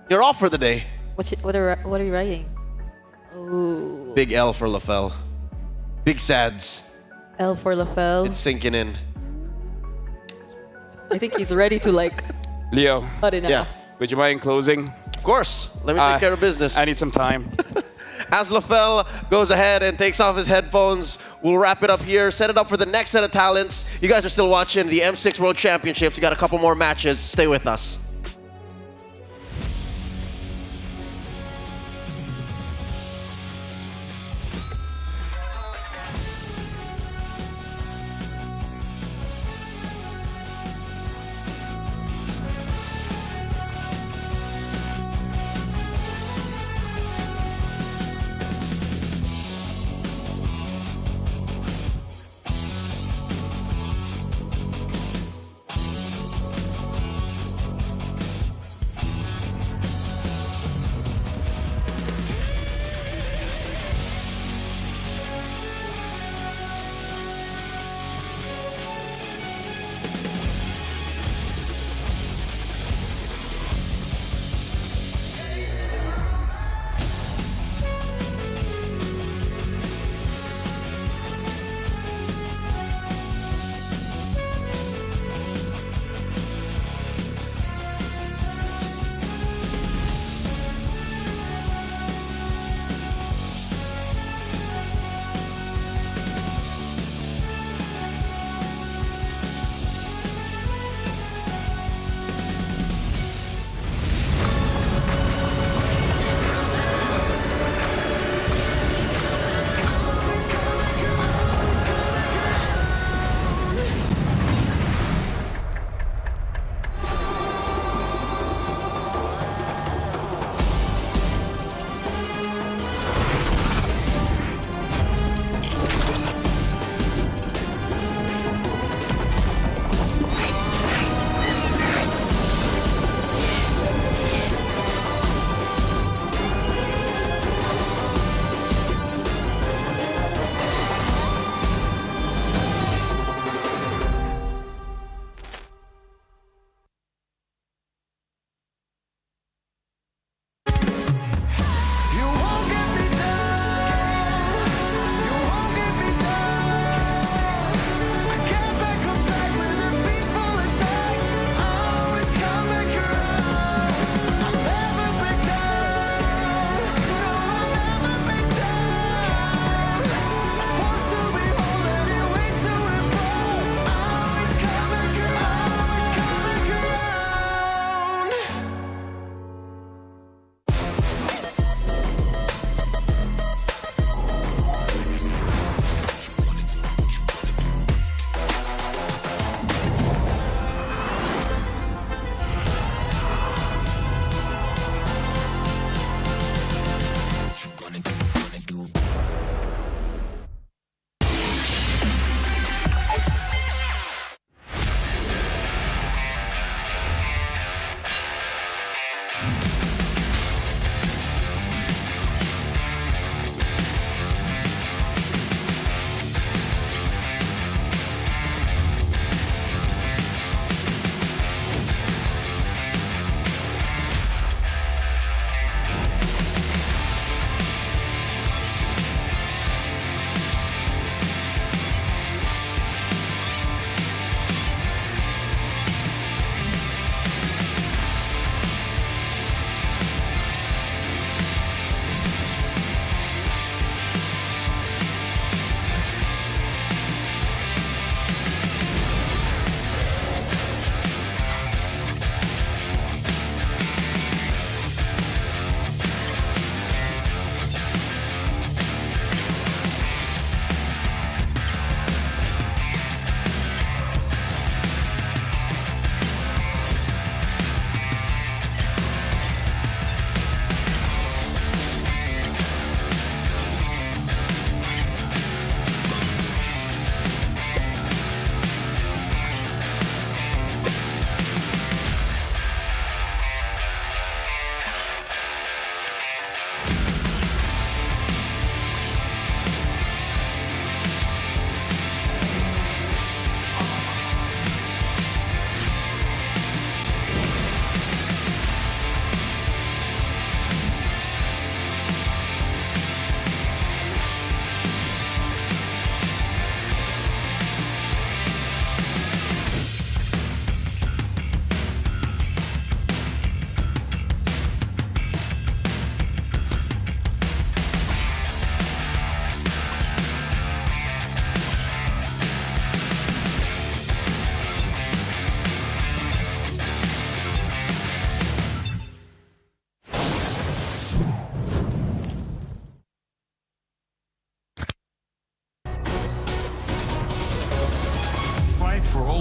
You're off for the day. What are you writing? Oh. Big L for LaFell. Big sads. L for LaFell. It's sinking in. I think he's ready to like. Leo. Cut it out. Would you mind closing? Of course. Let me take care of business. I need some time. As LaFell goes ahead and takes off his headphones, we'll wrap it up here, set it up for the next set of talents. You guys are still watching the M6 World Championships. We got a couple more matches. Stay with us.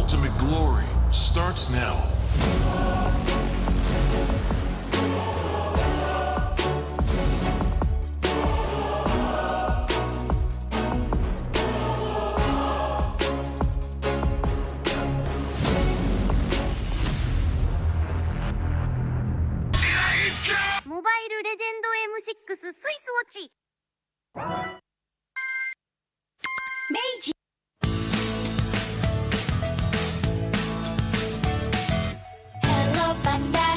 ultimate glory starts now. Mobile Legend M6 スイスウォッチ明治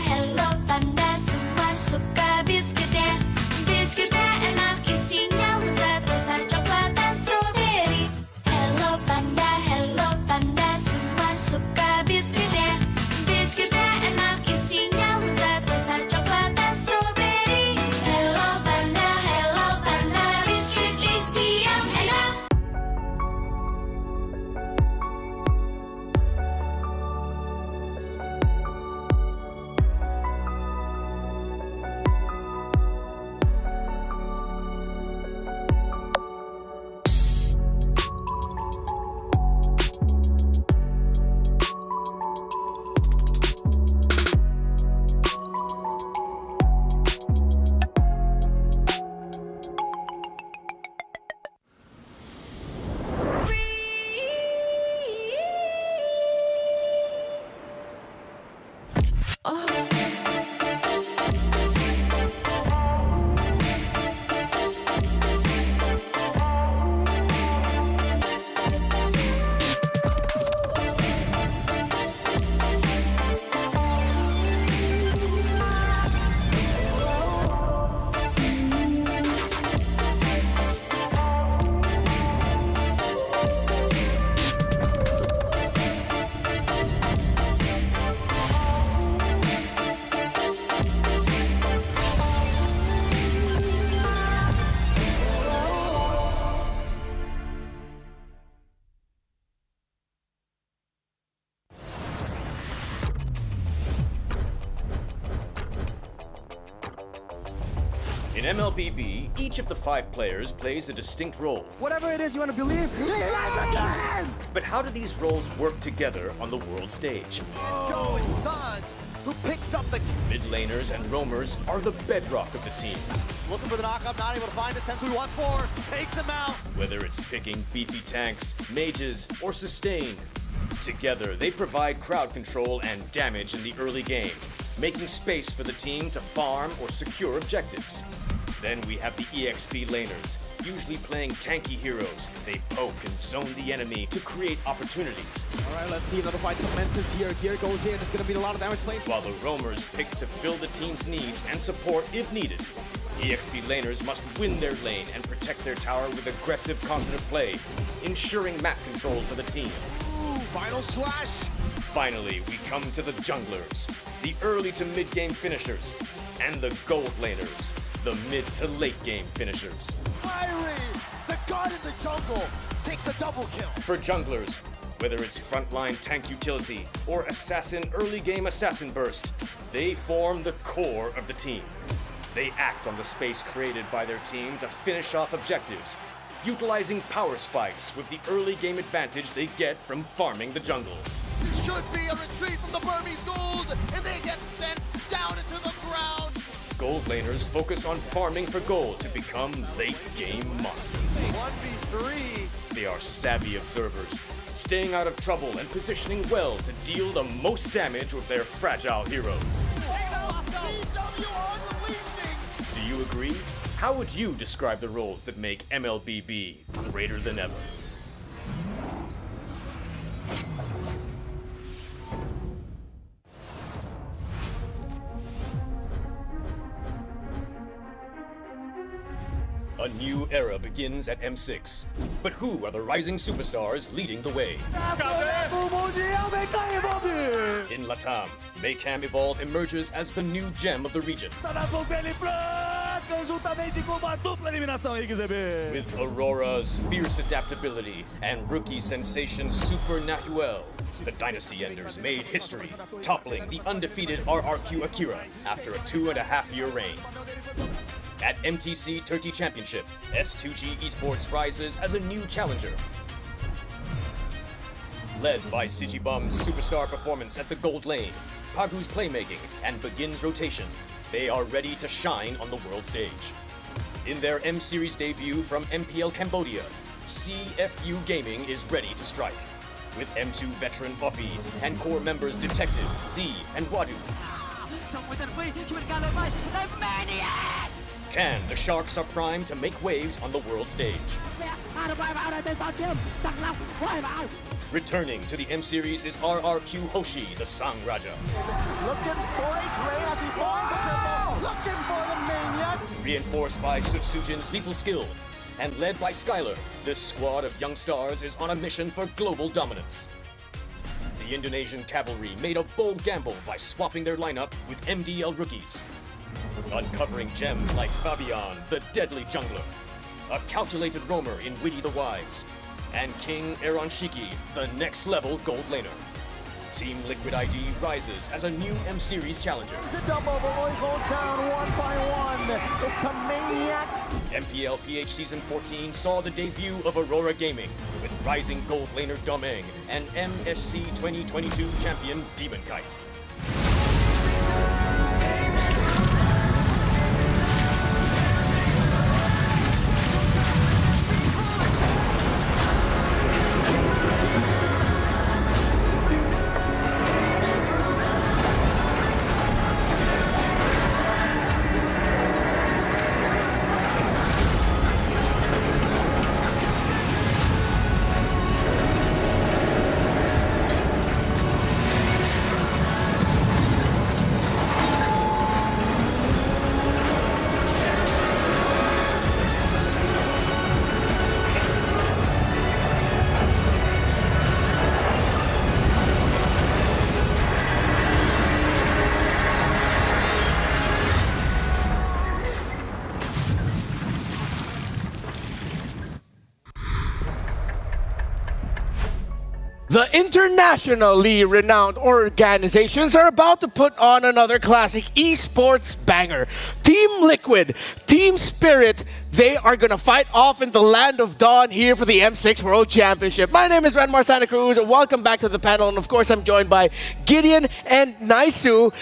Hello Panda, semua suka biskuitnya. Biskuitnya enak isinya lezat rasa coklat dan strawberry. Hello Panda, semua suka biskuitnya. Biskuitnya enak isinya lezat rasa coklat dan strawberry. Hello Panda, biskuit isi yang enak. In MLBB, each of the 5 players plays a distinct role. Whatever it is you want to believe, live again! But how do these roles work together on the world stage? Go, it's Sans, who picks up the... Mid laners and roamers are the bedrock of the team. Looking for the knockup, not able to find a sense who he wants for. Takes him out. Whether it's picking beefy tanks, mages, or sustain, together they provide crowd control and damage in the early game, making space for the team to farm or secure objectives. Then we have the EXP laners, usually playing tanky heroes. They poke and zone the enemy to create opportunities. Alright, let's see another fight commences here. Gear goes in, it's gonna be a lot of damage played. While the roamers pick to fill the team's needs and support if needed. EXP laners must win their lane and protect their tower with aggressive confident play, ensuring map control for the team. Ooh, final slash! Finally, we come to the junglers, the early to mid-game finishers, and the gold laners, the mid to late game finishers. Fiery! The god in the jungle takes a double kill. For junglers, whether it's frontline tank utility or assassin early game assassin burst, they form the core of the team. They act on the space created by their team to finish off objectives, utilizing power spikes with the early game advantage they get from farming the jungle. This should be a retreat from the Burmese gold, and they get sent down into the ground. Gold laners focus on farming for gold to become late game monsters. 1v3. They are savvy observers, staying out of trouble and positioning well to deal the most damage with their fragile heroes. Do you agree? How would you describe the roles that make MLBB greater than ever? A new era begins at M6. But who are the rising superstars leading the way? In Latam, Maycam Evolve emerges as the new gem of the region. With Aurora's fierce adaptability and rookie sensation Super Nahuel, the Dynasty Enders made history, toppling the undefeated RRQ Akira after a 2.5-year reign. At MTC Turkey Championship, S2G Esports rises as a new challenger. Led by Sigibum's superstar performance at the gold lane, Pagu's playmaking, and Begin's rotation, they are ready to shine on the world stage. In their M-Series debut from MPL Cambodia, CFU Gaming is ready to strike. With M2 veteran Poppy and core members Detective, Z, and Wadu. Can the Sharks are primed to make waves on the world stage? Returning to the M-Series is RRQ Hoshi, the Sang Raja. Looking for a trade as he finds the triple. Looking for the maniac. Reinforced by Sutsujin's lethal skill, and led by Skylar, this squad of young stars is on a mission for global dominance. The Indonesian cavalry made a bold gamble by swapping their lineup with MDL rookies, uncovering gems like Fabian, the deadly jungler, a calculated roamer in Witty the Wise, and King Eronshiki, the next-level gold laner. Team Liquid ID rises as a new M-Series challenger. To double, the Roy goes down one by one. It's a maniac. MPL PH Season 14 saw the debut of Aurora Gaming with rising gold laner Domeng and MSC 2022 champion Demon Kite. The internationally renowned organizations are about to put on another classic esports banger. Team Liquid, Team Spirit, they are going to fight off in the land of dawn here for the M6 World Championship. My name is Renmar Santa Cruz. Welcome back to the panel. And of course, I'm joined by Gideon and Naisu.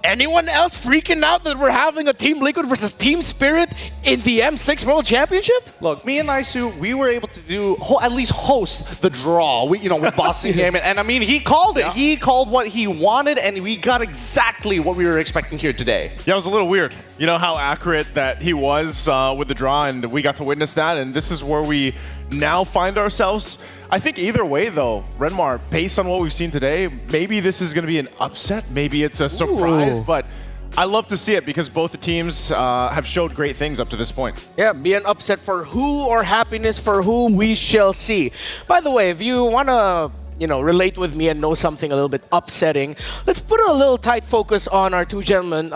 Anyone else freaking out that we're having a Team Liquid versus Team Spirit in the M6 World Championship? Look, me and Naisu, we were able to do at least host the draw. We, with bossing game, and I mean, he called it. Yeah. He called what he wanted, and we got exactly what we were expecting here today. Yeah, it was a little weird. You know how accurate that he was with the draw, and we got to witness that, and this is where we now find ourselves. I think either way, though, Renmar, based on what we've seen today, maybe this is going to be an upset. Maybe it's a surprise, but I love to see it because both the teams have showed great things up to this point. Yeah, be an upset for who or happiness for whom we shall see. By the way, if you want to relate with me and know something a little bit upsetting, let's put a little tight focus on our two gentlemen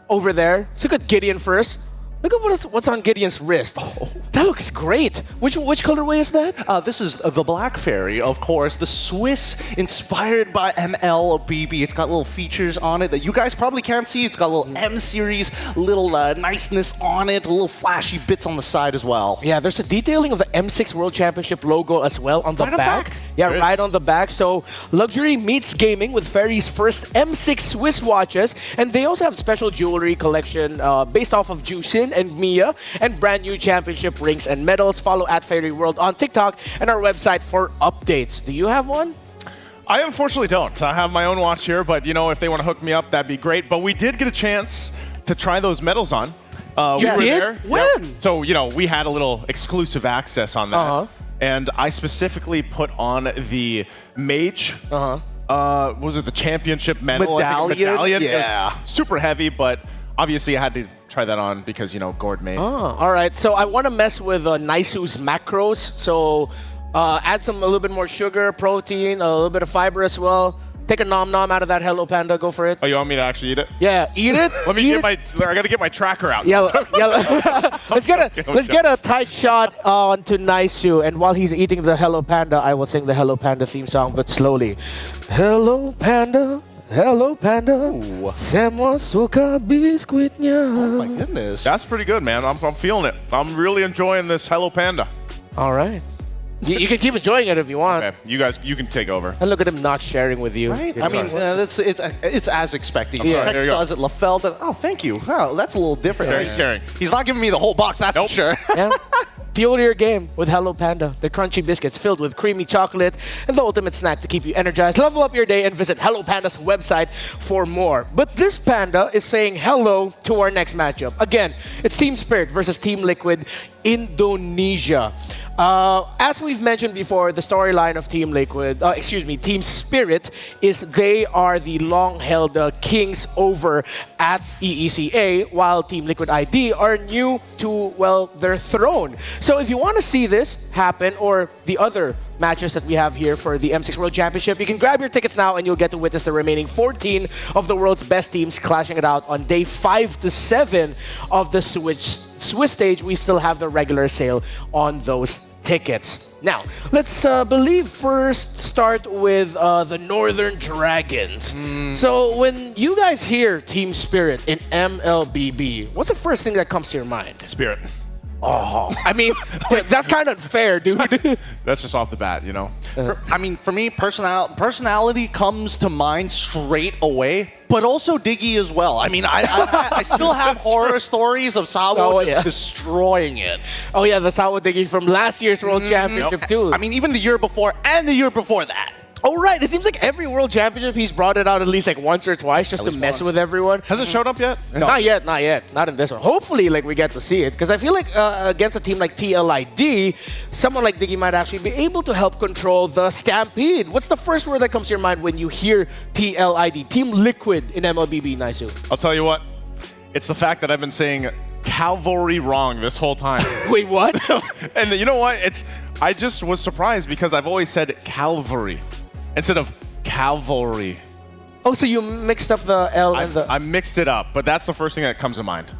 over there. Let's look at Gideon first. Look at what's on Gideon's wrist. Oh, that looks great. Which colorway is that? This is the Black Fairy, of course. The Swiss, inspired by MLBB. It's got little features on it that you guys probably can't see. It's got a little M-Series, little niceness on it, little flashy bits on the side as well. Yeah, there's a detailing of the M6 World Championship logo as well on the back. Yeah, good. Right on the back. So luxury meets gaming with Fairy's first M6 Swiss watches. And they also have special jewelry collection based off of Juicin and Mia, and brand new championship rings and medals. Follow at Fairy World on TikTok and our website for updates. Do you have one? I unfortunately don't. I have my own watch here, but if they want to hook me up, that'd be great. But we did get a chance to try those medals on. You were did? There. When? Yep. So, we had a little exclusive access on that. And I specifically put on the Mage. Was it the championship medal? Medallion? Yeah. It was super heavy, but obviously I had to try that on because, Gord made. Oh, all right. So I want to mess with Naisu's macros. So add a little bit more sugar, protein, a little bit of fiber as well. Take a nom-nom out of that Hello Panda. Go for it. Oh, you want me to actually eat it? Yeah, eat it. Let me I got to get my tracker out. Yeah. Let's get a tight shot onto Naisu. And while he's eating the Hello Panda, I will sing the Hello Panda theme song, but slowly. Hello Panda. Hello Panda. Semua suka biskuitnya. Oh my goodness. That's pretty good, man. I'm feeling it. I'm really enjoying this Hello Panda. All right. You can keep enjoying it if you want. Okay, you guys, you can take over. And look at him not sharing with you. Right? I mean, it's as expected. Yeah. Trex does it, LaFell does. Oh, thank you. Oh, that's a little different. Sharing. He's not giving me the whole box, that's for sure. Yeah. Fuel your game with Hello Panda, the crunchy biscuits filled with creamy chocolate and the ultimate snack to keep you energized. Level up your day and visit Hello Panda's website for more. But this panda is saying hello to our next matchup. Again, it's Team Spirit versus Team Liquid Indonesia. As we've mentioned before, the storyline of Team Spirit is they are the long-held kings over at EECA, while Team Liquid ID are new to, well, their throne. So if you want to see this happen, or the other matches that we have here for the M6 World Championship, you can grab your tickets now and you'll get to witness the remaining 14 of the world's best teams clashing it out on day 5 to 7 of the Swiss stage. We still have the regular sale on those tickets. Now, let's first start with the Northern Dragons. So when you guys hear Team Spirit in MLBB, what's the first thing that comes to your mind? Spirit. Oh, I mean, that's kind of unfair, dude. That's just off the bat, you know? I mean, for me, personality comes to mind straight away, but also Diggy as well. I mean, I still have horror stories of Sawo just destroying it. Oh yeah, the Sawo Diggy from last year's World Championship too. I mean, even the year before and the year before that. Oh right, it seems like every World Championship he's brought it out at least like once or twice just to mess with everyone. Has it showed up yet? No. Not yet. Not in this one. Hopefully, like we get to see it, because I feel like against a team like TLID, someone like Diggy might actually be able to help control the Stampede. What's the first word that comes to your mind when you hear TLID, Team Liquid in MLBB, Naisu? I'll tell you what, it's the fact that I've been saying cavalry wrong this whole time. Wait, what? And you know what? I just was surprised because I've always said Calvary instead of cavalry. Oh, so you mixed up the L and the... I mixed it up, but that's the first thing that comes to mind.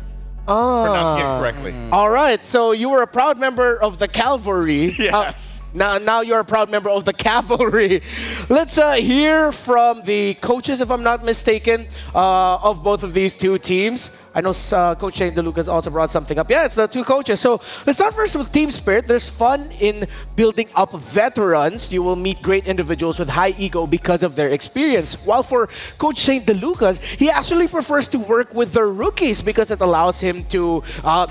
Oh. Pronouncing it correctly. All right, so you were a proud member of the Cavalry. Yes. Now you're a proud member of the Cavalry. Let's hear from the coaches, if I'm not mistaken, of both of these two teams. I know Coach Shane DeLucas also brought something up. Yeah, it's the two coaches. So let's start first with Team Spirit. There's fun in building up veterans. You will meet great individuals with high ego because of their experience. While for Coach Shane DeLucas, he actually prefers to work with the rookies because it allows him to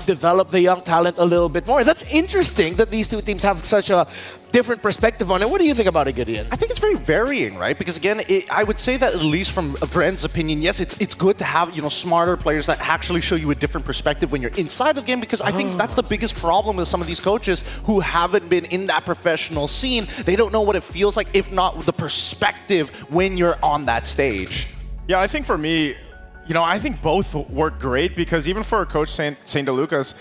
develop the young talent a little bit more. That's interesting that these two teams have such a different perspective on it. What do you think about it, Gideon? I think it's very varying, right? Because again, I would say that at least from Bren's opinion, yes, it's good to have smarter players that actually show you a different perspective when you're inside of the game. Because I think that's the biggest problem with some of these coaches who haven't been in that professional scene. They don't know what it feels like, if not the perspective when you're on that stage. Yeah, I think for me, I think both work great because even for Coach St. DeLucas,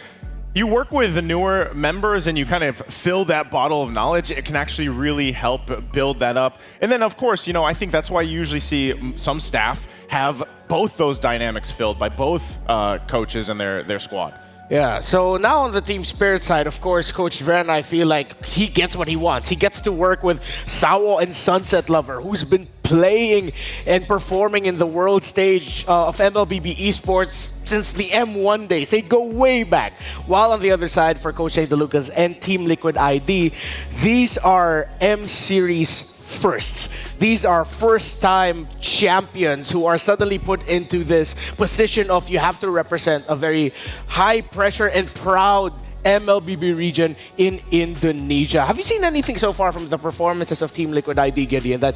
you work with the newer members and you kind of fill that bottle of knowledge. It can actually really help build that up. And then, of course, I think that's why you usually see some staff have both those dynamics filled by both coaches and their squad. Yeah, so now on the Team Spirit side, of course, Coach Vren, I feel like he gets what he wants. He gets to work with Sawo and Sunset Lover, who's been playing and performing in the world stage of MLBB esports since the M1 days. They go way back. While on the other side, for Coach Shane DeLucas and Team Liquid ID, these are M-Series firsts. These are first-time champions who are suddenly put into this position of you have to represent a very high-pressure and proud MLBB region in Indonesia. Have you seen anything so far from the performances of Team Liquid ID, Gideon, that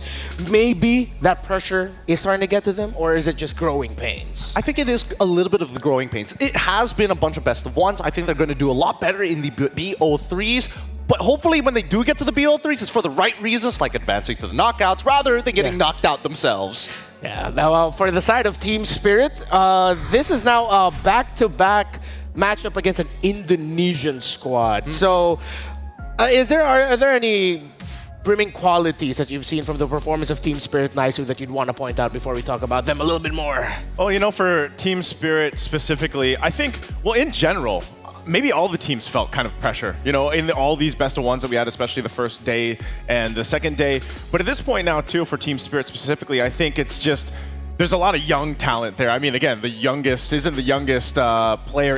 maybe that pressure is starting to get to them, or is it just growing pains? I think it is a little bit of the growing pains. It has been a bunch of best of ones. I think they're going to do a lot better in the BO3s. But hopefully when they do get to the BO3s, it's for the right reasons, like advancing to the knockouts, rather than getting knocked out themselves. Yeah, now for the side of Team Spirit, this is now a back-to-back matchup against an Indonesian squad. So are there any brimming qualities that you've seen from the performance of Team Spirit, Naisu, that you'd want to point out before we talk about them a little bit more? Oh, for Team Spirit specifically, I think, well, in general, maybe all the teams felt kind of pressure, in all these best of ones that we had, especially the first day and the second day. But at this point now, too, for Team Spirit specifically, I think it's just, there's a lot of young talent there. I mean, again, the youngest player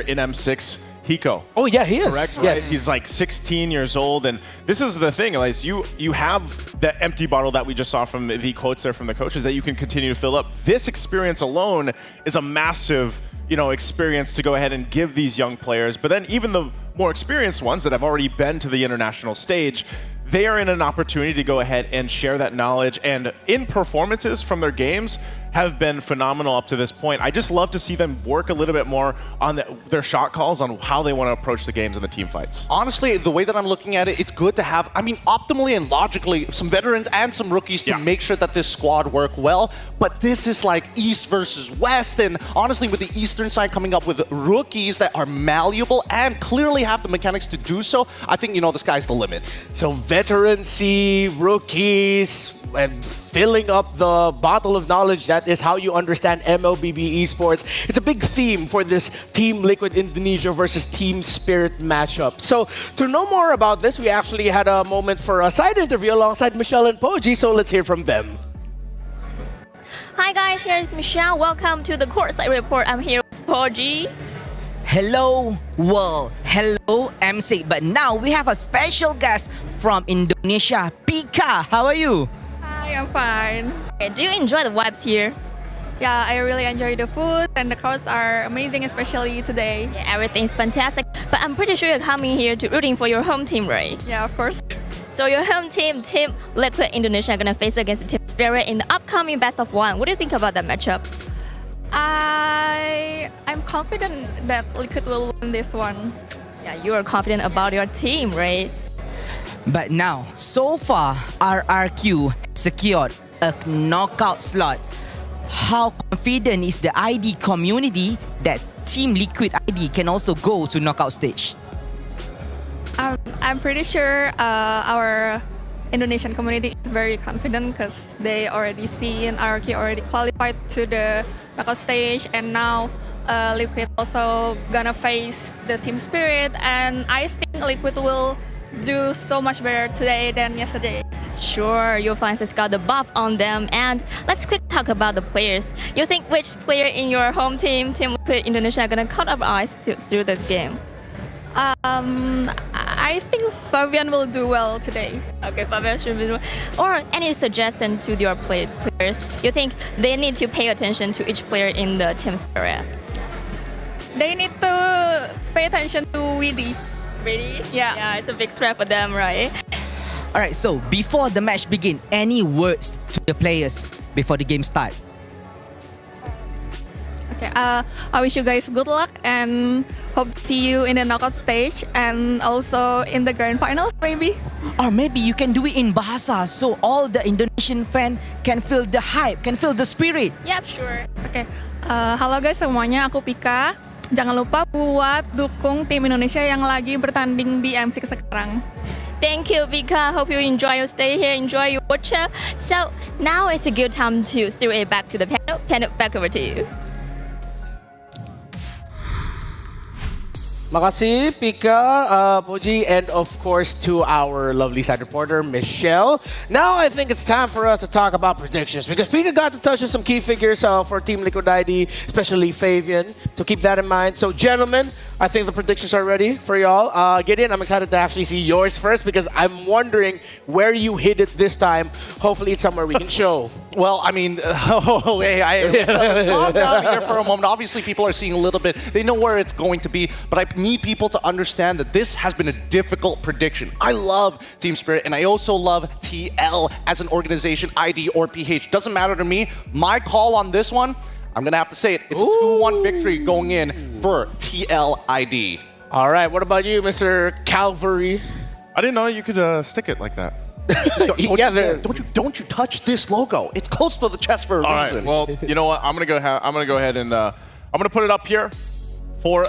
in M6. Hiko. Oh yeah, he is. Correct. Yes. Right? He's like 16 years old, and this is the thing, like you have the empty bottle that we just saw from the quotes there from the coaches that you can continue to fill up. This experience alone is a massive, experience to go ahead and give these young players. But then even the more experienced ones that have already been to the international stage, they are in an opportunity to go ahead and share that knowledge, and in performances from their games have been phenomenal up to this point. I just love to see them work a little bit more on their shot calls, on how they want to approach the games and the team fights. Honestly, the way that I'm looking at it, it's good to have, optimally and logically, some veterans and some rookies to make sure that this squad work well. But this is like East versus West, and honestly, with the Eastern side coming up with rookies that are malleable and clearly have the mechanics to do so, I think, the sky's the limit. So veterancy, rookies, and filling up the bottle of knowledge, that is how you understand MLBB esports. It's a big theme for this Team Liquid Indonesia versus Team Spirit matchup. So to know more about this, we actually had a moment for a side interview alongside Michelle and Poji, so let's hear from them. Hi guys, here is Michelle. Welcome to the Courtside Report. I'm here with Poji. Hello world, hello MC. But now we have a special guest from Indonesia, Pika. How are you? Hi, I'm fine. Okay, do you enjoy the vibes here? Yeah, I really enjoy the food and the crowds are amazing, especially today. Yeah, everything's fantastic. But I'm pretty sure you're coming here to rooting for your home team, right? Yeah, of course. So your home team, Team Liquid Indonesia, are gonna face against Team Spirit in the upcoming best of one. What do you think about that matchup? I'm confident that Liquid will win this one. Yeah, you are confident about your team, right? But now, so far, RRQ secured a knockout slot. How confident is the ID community that Team Liquid ID can also go to knockout stage? I'm pretty sure our Indonesian community is very confident because they already seen RRQ already qualified to the knockout stage, and now Liquid also gonna face the Team Spirit, and I think Liquid will do so much better today than yesterday. Sure, your fans has got the buff on them. And let's quick talk about the players. You think which player in your home team, Team Liquid Indonesia, are gonna cut up eyes through the game? I think Fabian will do well today. Okay, Fabian should do well. Or any suggestion to your players? You think they need to pay attention to each player in the Team Spirit? They need to pay attention to WD. Really? Yeah, it's a big threat for them, right? Alright, so before the match begin, any words to the players before the game start? Okay, I wish you guys good luck and hope to see you in the knockout stage and also in the grand finals maybe. Or maybe you can do it in Bahasa so all the Indonesian fan can feel the hype, can feel the spirit. Yep, sure. Okay, halo guys semuanya, aku Pika. Jangan lupa buat dukung tim Indonesia yang lagi bertanding di M6 sekarang. Thank you, Vika. Hope you enjoy your stay here, enjoy your watcher. So now it's a good time to steer it back to the panel. Panel, back over to you. Makasih, Pika, Poji, and of course to our lovely side reporter, Michelle. Now I think it's time for us to talk about predictions because Pika got to touch on some key figures for Team Liquid ID, especially Fabian. So keep that in mind. So gentlemen, I think the predictions are ready for y'all. Gideon, I'm excited to actually see yours first because I'm wondering where you hit it this time. Hopefully it's somewhere we can show. Well, I mean, calm down here for a moment. Obviously, people are seeing a little bit. They know where it's going to be, but I need people to understand that this has been a difficult prediction. I love Team Spirit, and I also love TL as an organization, ID or PH. Doesn't matter to me. My call on this one, I'm going to have to say it. It's a 2-1 victory going in for TLID. All right, what about you, Mr. Calvary? I didn't know you could stick it like that. Don't you touch this logo. It's close to the chest for a reason. All right, well, you know what? I'm gonna go ahead and I'm gonna put it up here for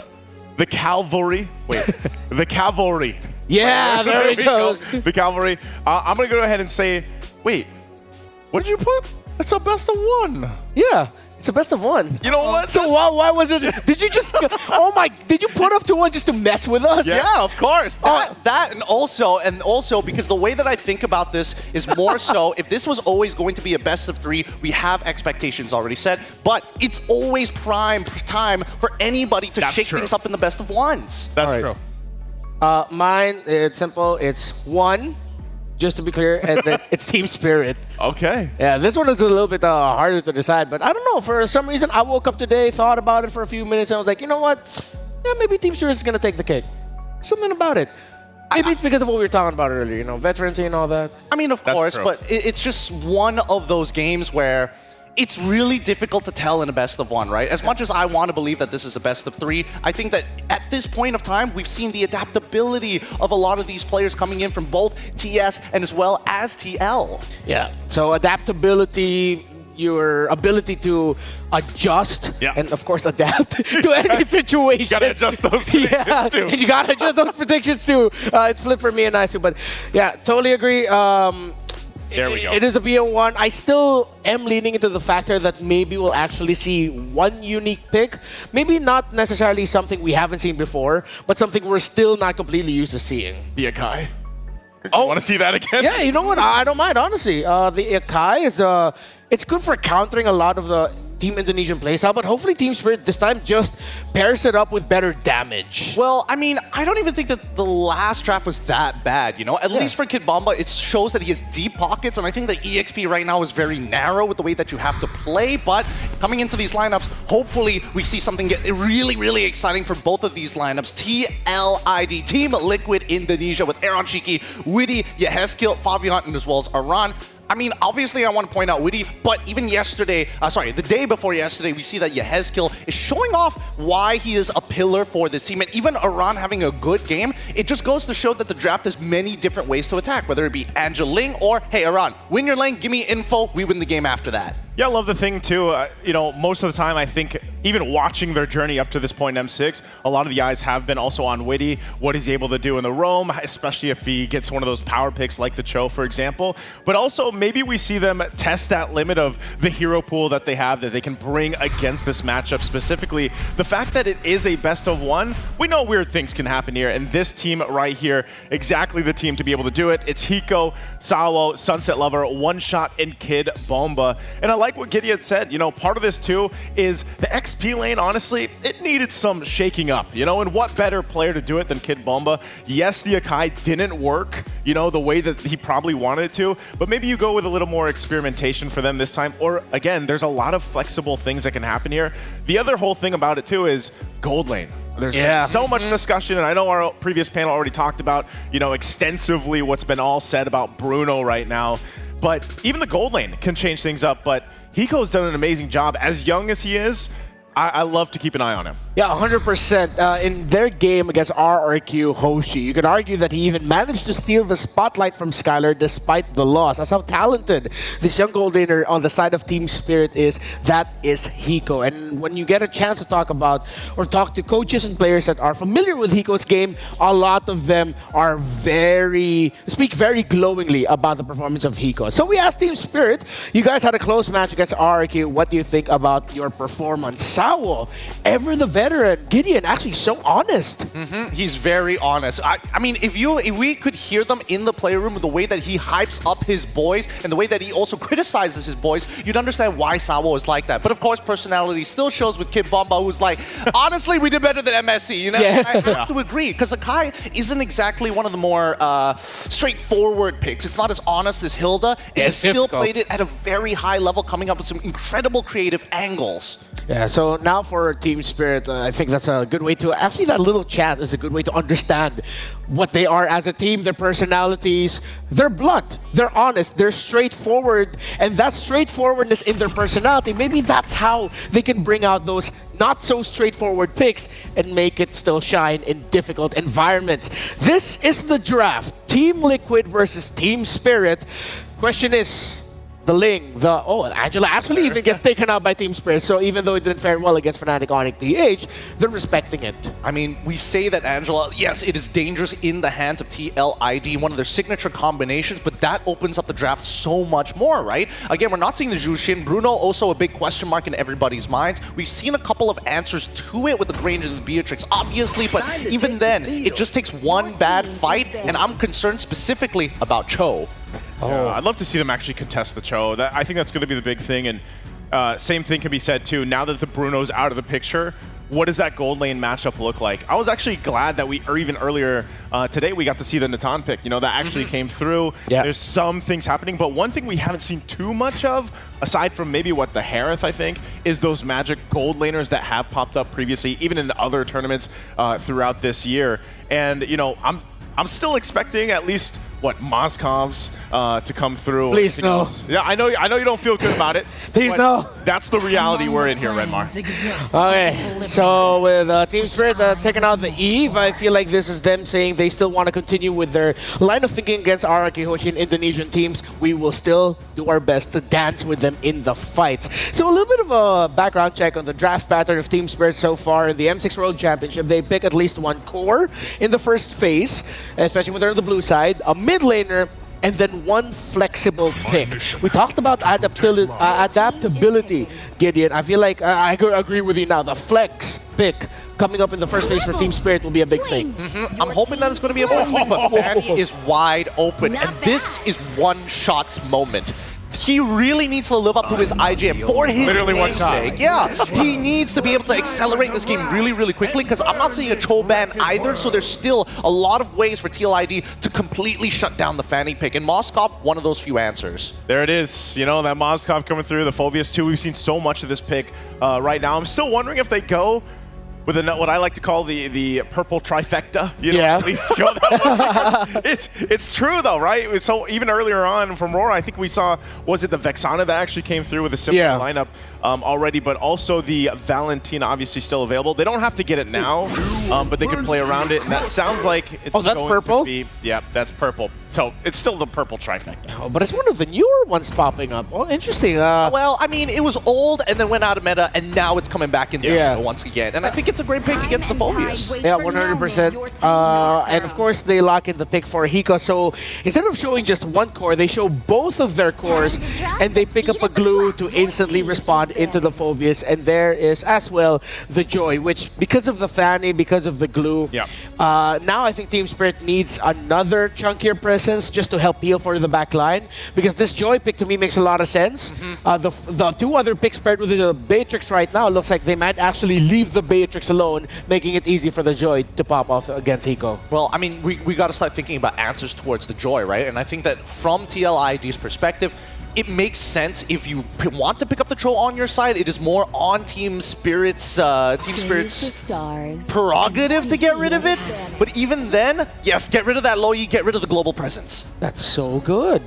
the cavalry. Wait, the cavalry. Yeah, there we go. The cavalry. I'm gonna go ahead and say, wait, what did you put? It's a best of one. Yeah. It's a best of one. You know what? So why was it? Did you just? Oh my! Did you put up 2-1 just to mess with us? Yeah, of course. That and also because the way that I think about this is more so if this was always going to be a best of 3, we have expectations already set, but it's always prime time for anybody to shake things up in the best of 1s. That's true. Mine, it's simple. It's 1. Just to be clear, and then it's Team Spirit. Okay. Yeah, this one is a little bit harder to decide, but I don't know. For some reason, I woke up today, thought about it for a few minutes, and I was like, you know what? Yeah, maybe Team Spirit is going to take the cake. Something about it. Maybe it's because of what we were talking about earlier, you know, veterancy and all that. I mean, of course, but it's just one of those games where it's really difficult to tell in a best of 1, right? As much as I want to believe that this is a best of 3, I think that at this point of time, we've seen the adaptability of a lot of these players coming in from both TS and as well as TL. Yeah, so adaptability, your ability to adjust and of course adapt to any situation. You gotta adjust those predictions too. And you gotta adjust those predictions too. It's flipped for me and Isu, but yeah, totally agree. There we go. It is a BO1. I still am leaning into the factor that maybe we'll actually see one unique pick. Maybe not necessarily something we haven't seen before, but something we're still not completely used to seeing. The Akai. Oh, want to see that again? Yeah, you know what? I don't mind, honestly. The Akai is it's good for countering a lot of the Team Indonesian playstyle, but hopefully Team Spirit this time just pairs it up with better damage. Well, I mean, I don't even think that the last draft was that bad, you know? At least for Kid Bomba, it shows that he has deep pockets, and I think the EXP right now is very narrow with the way that you have to play, but coming into these lineups, hopefully we see something get really, really exciting for both of these lineups. TLID, Team Liquid Indonesia, with Aaron Shiki, Witty, Yehezkiel, Fabian, and as well as Aran. I mean, obviously I want to point out Witty, but even yesterday, the day before yesterday, we see that Yehezkiel is showing off why he is a pillar for this team. And even Aran having a good game, it just goes to show that the draft has many different ways to attack, whether it be Angeling or, hey, Aran, win your lane, give me info, we win the game after that. Yeah, I love the thing too. You know, most of the time I think even watching their journey up to this point in M6, a lot of the eyes have been also on Witty, what he's able to do in the roam, especially if he gets one of those power picks like the Cho, for example. But also maybe we see them test that limit of the hero pool that they have that they can bring against this matchup. Specifically, the fact that it is a best of 1, we know weird things can happen here, and this team right here, exactly the team to be able to do it. It's Hiko, Sawo, Sunset Lover, One Shot, and Kid Bomba. And I like what Gideon said, you know, part of this too is the XP lane, honestly, it needed some shaking up, you know, and what better player to do it than Kid Bomba? Yes, the Akai didn't work, you know, the way that he probably wanted it to, but maybe you go with a little more experimentation for them this time, or again, there's a lot of flexible things that can happen here. The other whole thing about it too is gold lane. There's been so much discussion, and I know our previous panel already talked about, you know, extensively what's been all said about Bruno right now, but even the gold lane can change things up, but Hiko's done an amazing job. As young as he is, I love to keep an eye on him. Yeah, 100%. In their game against RRQ Hoshi, you could argue that he even managed to steal the spotlight from Skylar despite the loss. That's how talented this young gold laner on the side of Team Spirit is. That is Hiko. And when you get a chance to talk about or talk to coaches and players that are familiar with Hiko's game, a lot of them are speak very glowingly about the performance of Hiko. So we asked Team Spirit, you guys had a close match against RRQ. What do you think about your performance? Sawo, ever the veteran, Gideon, actually so honest. He's very honest. I mean, if we could hear them in the player room, the way that he hypes up his boys and the way that he also criticizes his boys, you'd understand why Sawo is like that. But of course, personality still shows with Kid Bomba, who's like, honestly, we did better than MSC, you know? Yeah. I have to agree, because Akai isn't exactly one of the more straightforward picks. It's not as honest as Hilda, and he still played it at a very high level, coming up with some incredible creative angles. Yeah, so now for Team Spirit, I think that's a good way to, actually that little chat is a good way to understand what they are as a team, their personalities. They're blunt, they're honest, they're straightforward, and that straightforwardness in their personality, maybe that's how they can bring out those not so straightforward picks and make it still shine in difficult environments. This is the draft, Team Liquid versus Team Spirit. Question is, the Ling, Angela actually even gets taken out by Team Spirit. So even though it didn't fare well against Fnatic Onic PH, they're respecting it. I mean, we say that Angela, yes, it is dangerous in the hands of TLID, one of their signature combinations, but that opens up the draft so much more, right? Again, we're not seeing the Jushin. Bruno, also a big question mark in everybody's minds. We've seen a couple of answers to it with the Grange and the Beatrix, obviously, but even then, it just takes one bad fight, and I'm concerned specifically about Cho. Yeah, I'd love to see them actually contest the Cho. I think that's going to be the big thing, and same thing can be said too. Now that the Bruno's out of the picture, what does that gold lane matchup look like? I was actually glad that or even earlier today, we got to see the Natan pick. You know, that actually came through. Yeah. There's some things happening, but one thing we haven't seen too much of, aside from maybe what the Harith, I think, is those magic gold laners that have popped up previously, even in other tournaments throughout this year. And, you know, I'm still expecting at least Moscov's to come through. Please no. Yeah, I know you don't feel good about it. Please no. That's the reality we're in here, Renmar. Okay, so with Team Spirit taking out the Eve, I feel like this is them saying they still want to continue with their line of thinking against RRQ Hoshi and Indonesian teams. We will still do our best to dance with them in the fights. So a little bit of a background check on the draft pattern of Team Spirit so far in the M6 World Championship. They pick at least one core in the first phase, especially when they're on the blue side. A mid laner, and then one flexible pick. We talked about adaptability, Gideon. I feel like I agree with you now. The flex pick coming up in the first phase for Team Spirit will be a big thing. I'm hoping that it's going to be a big thing, but Fanny is wide open, and this is one shot's moment. He really needs to live up to his IGM for his namesake. Yeah, he needs to be able to accelerate this game really, really quickly, because I'm not seeing a Cho ban either, so there's still a lot of ways for TLID to completely shut down the Fanny pick. And Moskov, one of those few answers. There it is. You know, that Moskov coming through, the Phobius too. We've seen so much of this pick right now. I'm still wondering if they go with what I like to call the purple trifecta. You know, at least go that way. It's true though, right? So even earlier on from Rora, I think we saw, was it the Vexana that actually came through with a similar lineup already, but also the Valentina obviously still available. They don't have to get it now, but they can play around it, and that sounds like it's that's going purple? to be, yeah, that's purple. So it's still the purple trifecta. Oh, but it's one of the newer ones popping up. Oh, interesting. Well, I mean, it was old and then went out of meta, and now it's coming back in there once again. And I think it's a great pick against the Phobius. Yeah, 100%. And of course, they lock in the pick for Hiko. So instead of showing just one core, they show both of their cores, and they pick up a glue to instantly respond into the Phobius. And there is as well the Joy, which because of the Fanny, because of the glue, now I think Team Spirit needs another chunkier presence just to help heal for the back line, because this Joy pick to me makes a lot of sense. The two other picks paired with the Beatrix right now looks like they might actually leave the Beatrix alone, making it easy for the Joy to pop off against Hiko. Well, I mean, we got to start thinking about answers towards the Joy, right? And I think that from TLID's perspective, it makes sense if you want to pick up the Troll on your side. It is more on Team Spirit's prerogative to get rid of it. But even then, yes, get rid of that Loi, get rid of the global presence. That's so good.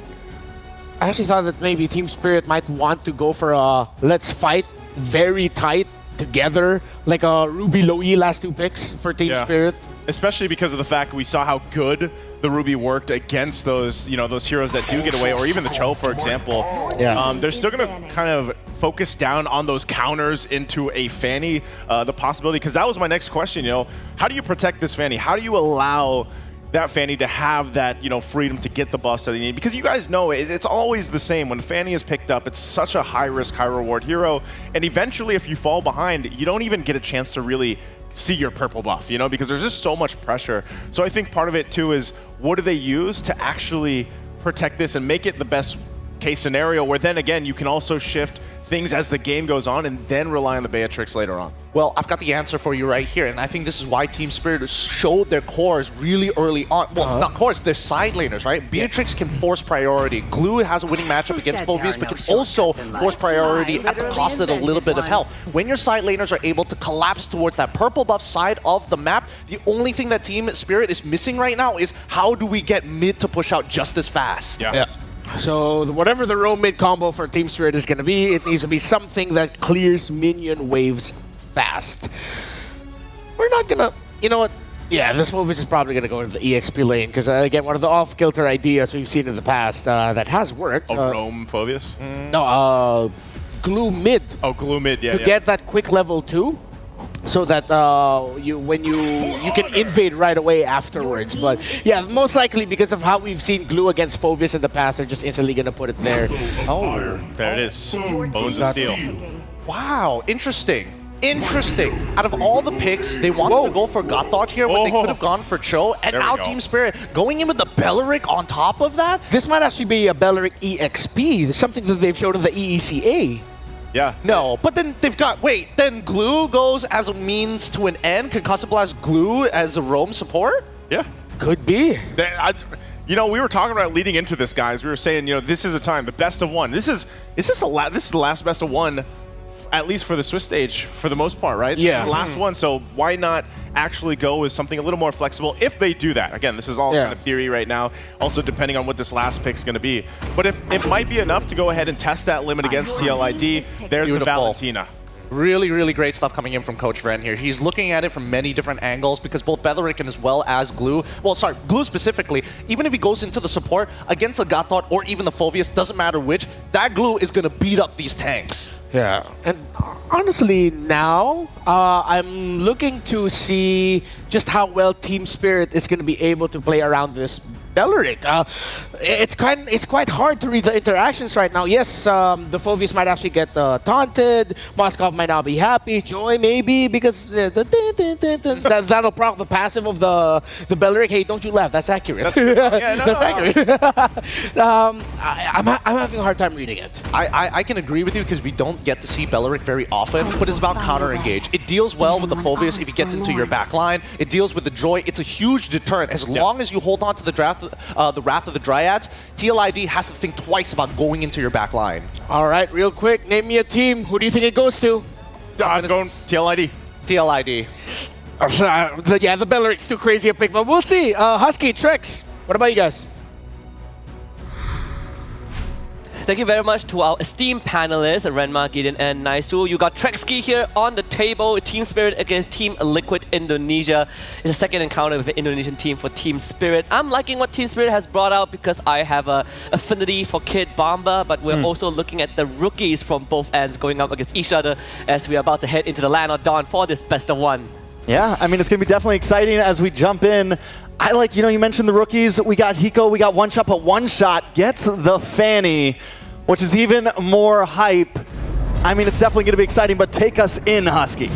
I actually thought that maybe Team Spirit might want to go for a let's fight very tight together, like a Ruby Loi last two picks for Team Spirit. Especially because of the fact we saw how good the Ruby worked against those, those heroes that do get away, or even the Cho, for example. They're still going to kind of focus down on those counters into a Fanny, the possibility, because that was my next question, how do you protect this Fanny? How do you allow that Fanny to have that, freedom to get the buffs that they need? Because you guys know it's always the same. When Fanny is picked up, it's such a high-risk, high-reward hero, and eventually if you fall behind, you don't even get a chance to really see your purple buff, because there's just so much pressure. So I think part of it too is, what do they use to actually protect this and make it the best case scenario, where then again you can also shift things as the game goes on and then rely on the Beatrix later on? Well, I've got the answer for you right here, and I think this is why Team Spirit showed their cores really early on. Well, not cores, they're side laners, right? Beatrix can force priority. Glue has a winning matchup against Phobius, but can also force priority at the cost of a little bit of health. When your side laners are able to collapse towards that purple buff side of the map, the only thing that Team Spirit is missing right now is how do we get mid to push out just as fast? So whatever the roam mid combo for Team Spirit is going to be, it needs to be something that clears minion waves fast. We're not going to, you know what? Yeah, this Phovis is probably going to go into the EXP lane because, again, one of the off-kilter ideas we've seen in the past that has worked. Roam Phovis? No, glue mid. Oh, glue mid, yeah. To get that quick level 2. So that you can invade right away afterwards. But yeah, most likely because of how we've seen glue against Phovis in the past, they're just instantly going to put it there. Oh, there it is. Bones of Steel. Wow, interesting. Interesting. Out of all the picks, they wanted to go for Gothard here when they could have gone for Cho. And now Team Spirit going in with the Belleric on top of that? This might actually be a Belleric EXP, something that they've shown in the EECA. Yeah. No, but then they've got, then glue goes as a means to an end? Can Constable as glue as a roam support? Yeah. Could be. You know, we were talking about leading into this, guys. We were saying, you know, this is a time, the best of one. This is the last best of one, at least for the Swiss stage, for the most part, right? Yeah. This is the last one, so why not actually go with something a little more flexible if they do that? Again, this is all kind of theory right now, also depending on what this last pick's going to be. But if it might be enough to go ahead and test that limit against TLID, there's the Valentina. Really, really great stuff coming in from Coach Vren here. He's looking at it from many different angles because both Belleric and as well as Glue, Glue specifically, even if he goes into the support against a Gothard or even the Phovius, doesn't matter which, that Glue is going to beat up these tanks. Yeah, and honestly now, I'm looking to see just how well Team Spirit is going to be able to play around this Belleric. It's quite hard to read the interactions right now. Yes, the Phovius might actually get taunted. Moskov might not be happy. Joy maybe because that'll proc the passive of the Belleric. Hey, don't you laugh? That's accurate. That's accurate. I'm having a hard time reading it. I can agree with you because we don't get to see Belleric very often, but it's about counter-engage. It deals well with the Phovius if he gets into your backline. It deals with the Joy. It's a huge deterrent. As long as you hold on to the Wrath of the Dryads, TLID has to think twice about going into your backline. All right, real quick, name me a team. Who do you think it goes to? I'm going TLID. TLID. Yeah, the Belleric's too crazy a pick, but we'll see. Husky, Trex, what about you guys? Thank you very much to our esteemed panelists, Renma, Gideon, and Naisu. You got Trexki here on the table. Team Spirit against Team Liquid Indonesia. It's a second encounter with the Indonesian team for Team Spirit. I'm liking what Team Spirit has brought out because I have an affinity for Kid Bomba, but we're also looking at the rookies from both ends going up against each other as we are about to head into the land of Dawn for this best of one. Yeah, I mean, it's going to be definitely exciting as we jump in. I like, you mentioned the rookies. We got Hiko, we got One Shot, but One Shot gets the Fanny, which is even more hype. I mean, it's definitely going to be exciting, but take us in, Husky.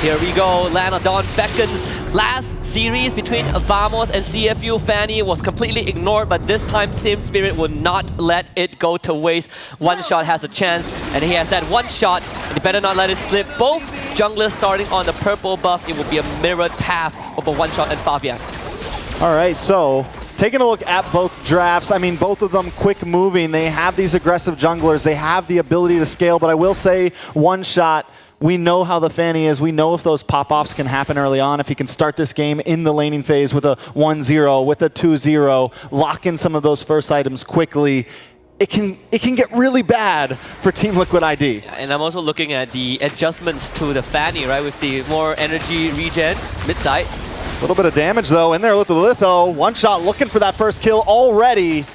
Here we go, Land of Dawn beckons. Last series between Vamos and CFU, Fanny was completely ignored, but this time Team Spirit will not let it go to waste. One Shot has a chance, and he has that one shot, and he better not let it slip. Both junglers starting on the purple buff. It will be a mirrored path for One Shot and Fabian. All right, so taking a look at both drafts, I mean, both of them quick moving. They have these aggressive junglers. They have the ability to scale, but I will say One Shot, we know how the Fanny is. We know if those pop-offs can happen early on, if he can start this game in the laning phase with a 1-0, with a 2-0, lock in some of those first items quickly. It can get really bad for Team Liquid ID. And I'm also looking at the adjustments to the Fanny, right, with the more energy regen mid-side. A little bit of damage, though, in there with the Litho. One Shot looking for that first kill already.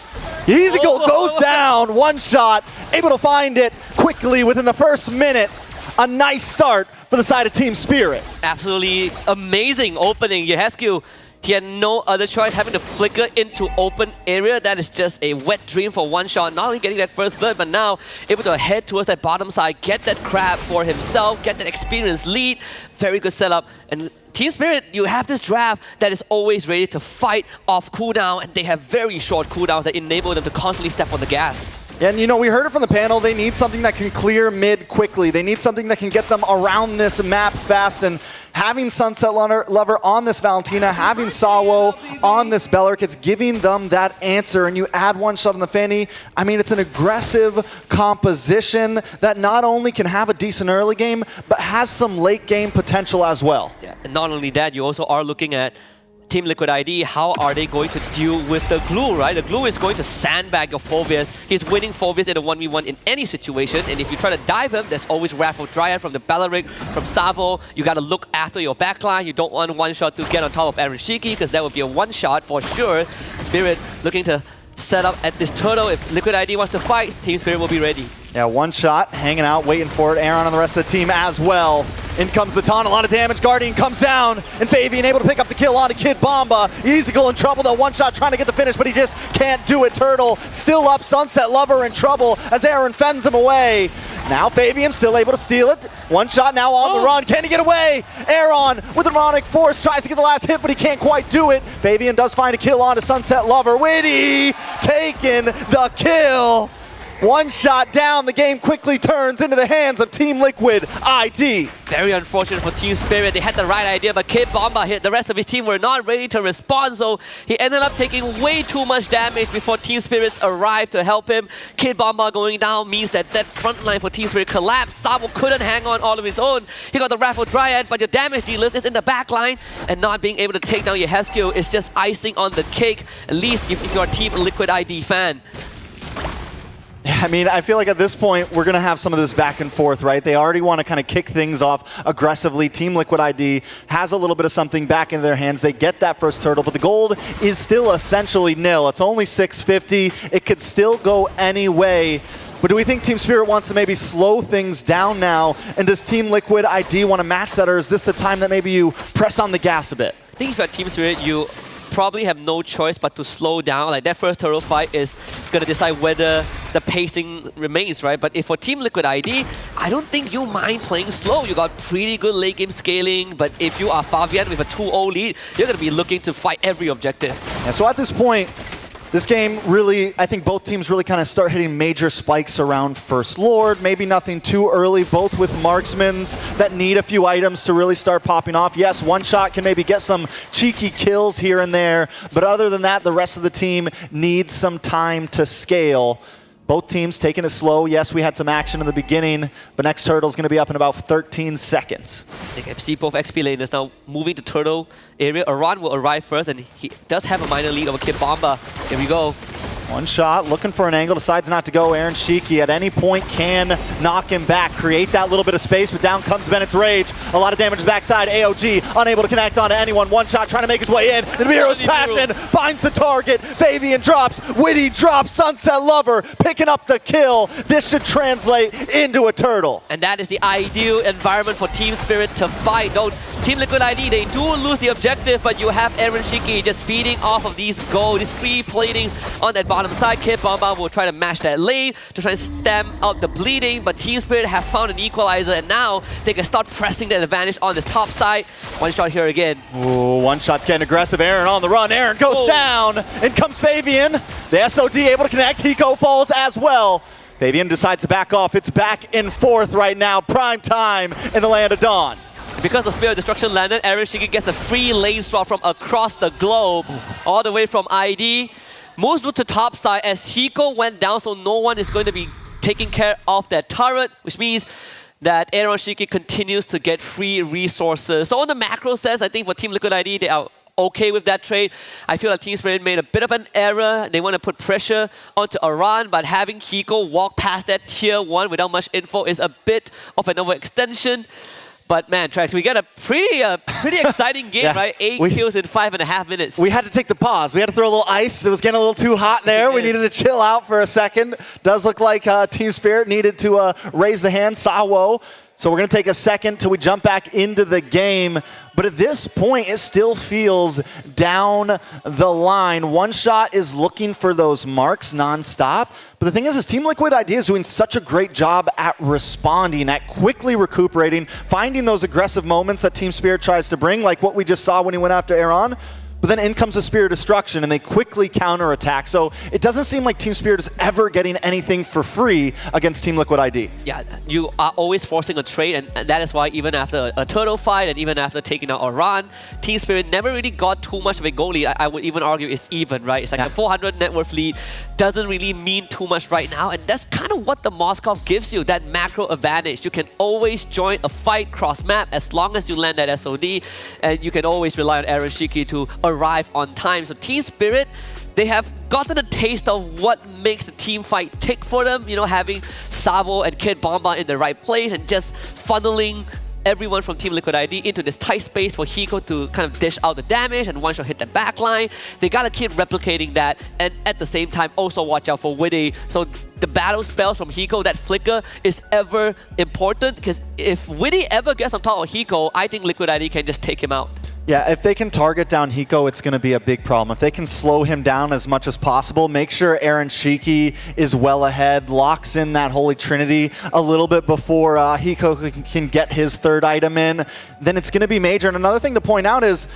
Easy goal goes down. One Shot able to find it quickly within the first minute. A nice start for the side of Team Spirit. Absolutely amazing opening. Yehescu, he had no other choice having to flicker into open area. That is just a wet dream for One Shot. Not only getting that first blood, but now able to head towards that bottom side, get that crab for himself, get that experienced lead. Very good setup. And Team Spirit, you have this draft that is always ready to fight off cooldown, and they have very short cooldowns that enable them to constantly step on the gas. Yeah, and we heard it from the panel, they need something that can clear mid quickly. They need something that can get them around this map fast, and having Sunset Lover on this Valentina, having Sawo on this Belleric, it's giving them that answer, and you add One Shot on the Fanny. I mean, it's an aggressive composition that not only can have a decent early game, but has some late game potential as well. Yeah, and not only that, you also are looking at Team Liquid ID, how are they going to deal with the glue, right? The glue is going to sandbag your Phobias. He's winning Phobias in a 1v1 in any situation, and if you try to dive him, there's always Wrath of Dryad from the Bellaric, from Savo. You gotta look after your backline. You don't want one shot to get on top of Aaron Shiki, because that would be a one shot for sure. Spirit looking to set up at this turtle. If Liquid ID wants to fight, Team Spirit will be ready. Yeah, one shot, hanging out, waiting for it. Aaron and the rest of the team as well. In comes the taunt, a lot of damage. Guardian comes down, and Fabian able to pick up the kill on Kid Bomba. Easygle in trouble though, one shot trying to get the finish, but he just can't do it. Turtle still up, Sunset Lover in trouble as Aaron fends him away. Now Fabian still able to steal it. One shot now on the run, can he get away? Aaron with the Demonic Force tries to get the last hit, but he can't quite do it. Fabian does find a kill on to Sunset Lover. Witty taking the kill. One shot down, the game quickly turns into the hands of Team Liquid ID. Very unfortunate for Team Spirit. They had the right idea, but Kid Bomba hit. The rest of his team were not ready to respond, so he ended up taking way too much damage before Team Spirit arrived to help him. Kid Bomba going down means that front line for Team Spirit collapsed. Sabo couldn't hang on all of his own. He got the Wrath of Dryad, but your damage dealers is in the back line, and not being able to take down your Heskio is just icing on the cake, at least if you're a Team Liquid ID fan. I mean, I feel like at this point, we're going to have some of this back and forth, right? They already want to kind of kick things off aggressively. Team Liquid ID has a little bit of something back into their hands. They get that first turtle, but the gold is still essentially nil. It's only 650. It could still go any way. But do we think Team Spirit wants to maybe slow things down now? And does Team Liquid ID want to match that, or is this the time that maybe you press on the gas a bit? I think if you're Team Spirit, you probably have no choice but to slow down. Like that first turtle fight is going to decide whether the pacing remains, right? But if for Team Liquid ID, I don't think you mind playing slow. You got pretty good late game scaling, but if you are Fabian with a 2-0 lead, you're going to be looking to fight every objective. Yeah, so at this point, this game really, I think both teams really kind of start hitting major spikes around First Lord. Maybe nothing too early, both with marksmans that need a few items to really start popping off. Yes, one shot can maybe get some cheeky kills here and there, but other than that, the rest of the team needs some time to scale. Both teams taking it slow. Yes, we had some action in the beginning, but next turtle's going to be up in about 13 seconds. I think I see both XP laners now moving to turtle area. Aran will arrive first, and he does have a minor lead over Kid Bomba. Here we go. One shot, looking for an angle, decides not to go. Aaron Shiki at any point can knock him back, create that little bit of space, but down comes Bennett's Rage. A lot of damage backside. AOG unable to connect onto anyone. One shot trying to make his way in. The Miro's Passion finds the target. Fabian drops. Witty drops. Sunset Lover picking up the kill. This should translate into a turtle. And that is the ideal environment for Team Spirit to fight. Team Liquid ID, they do lose the objective, but you have Aaron Shiki just feeding off of these gold, these free platings on that bottom side. Kid Bomba will try to match that lane to try to stem out the bleeding, but Team Spirit have found an equalizer, and now they can start pressing that advantage on the top side. One shot here again. Ooh, one shot's getting aggressive. Aaron on the run. Aaron goes down. In comes Fabian. The SOD able to connect. Hiko falls as well. Fabian decides to back off. It's back and forth right now. Prime time in the land of Dawn. Because the Spirit of Destruction landed, Aaron Shiki gets a free lane swap from across the globe, all the way from ID. Moves to top side as Hiko went down, so no one is going to be taking care of that turret, which means that Aaron Shiki continues to get free resources. So on the macro sense, I think for Team Liquid ID, they are okay with that trade. I feel like Team Spirit made a bit of an error. They want to put pressure onto Aran, but having Hiko walk past that tier 1 without much info is a bit of an overextension. But man, Trax, we got a pretty exciting game, right? 8 kills in 5.5 minutes. We had to take the pause. We had to throw a little ice. It was getting a little too hot there. We needed to chill out for a second. Does look like Team Spirit needed to raise the hand. Sawo. So we're going to take a second till we jump back into the game. But at this point, it still feels down the line. One Shot is looking for those marks nonstop. But the thing is Team Liquid ID is doing such a great job at responding, at quickly recuperating, finding those aggressive moments that Team Spirit tries to bring, like what we just saw when he went after Aaron. But then in comes the Spirit of Destruction, and they quickly counterattack. So it doesn't seem like Team Spirit is ever getting anything for free against Team Liquid ID. Yeah, you are always forcing a trade, and that is why even after a turtle fight and even after taking out Aran, Team Spirit never really got too much of a goal lead. I would even argue it's even, right? It's like a 400 net worth lead doesn't really mean too much right now, and that's kind of what the Moskov gives you, that macro advantage. You can always join a fight cross-map as long as you land that SOD, and you can always rely on Aaron Shiki to arrive on time. So Team Spirit, they have gotten a taste of what makes the team fight tick for them. You know, having Savo and Kid Bomba in the right place and just funneling everyone from Team Liquid ID into this tight space for Hiko to kind of dish out the damage and one-shot hit the backline. They gotta keep replicating that, and at the same time also watch out for Witty. So the battle spells from Hiko, that flicker is ever important, because if Witty ever gets on top of Hiko, I think Liquid ID can just take him out. Yeah, if they can target down Hiko, it's going to be a big problem. If they can slow him down as much as possible, make sure Aaron Shiki is well ahead, locks in that Holy Trinity a little bit before Hiko can get his third item in, then it's going to be major. And another thing to point out is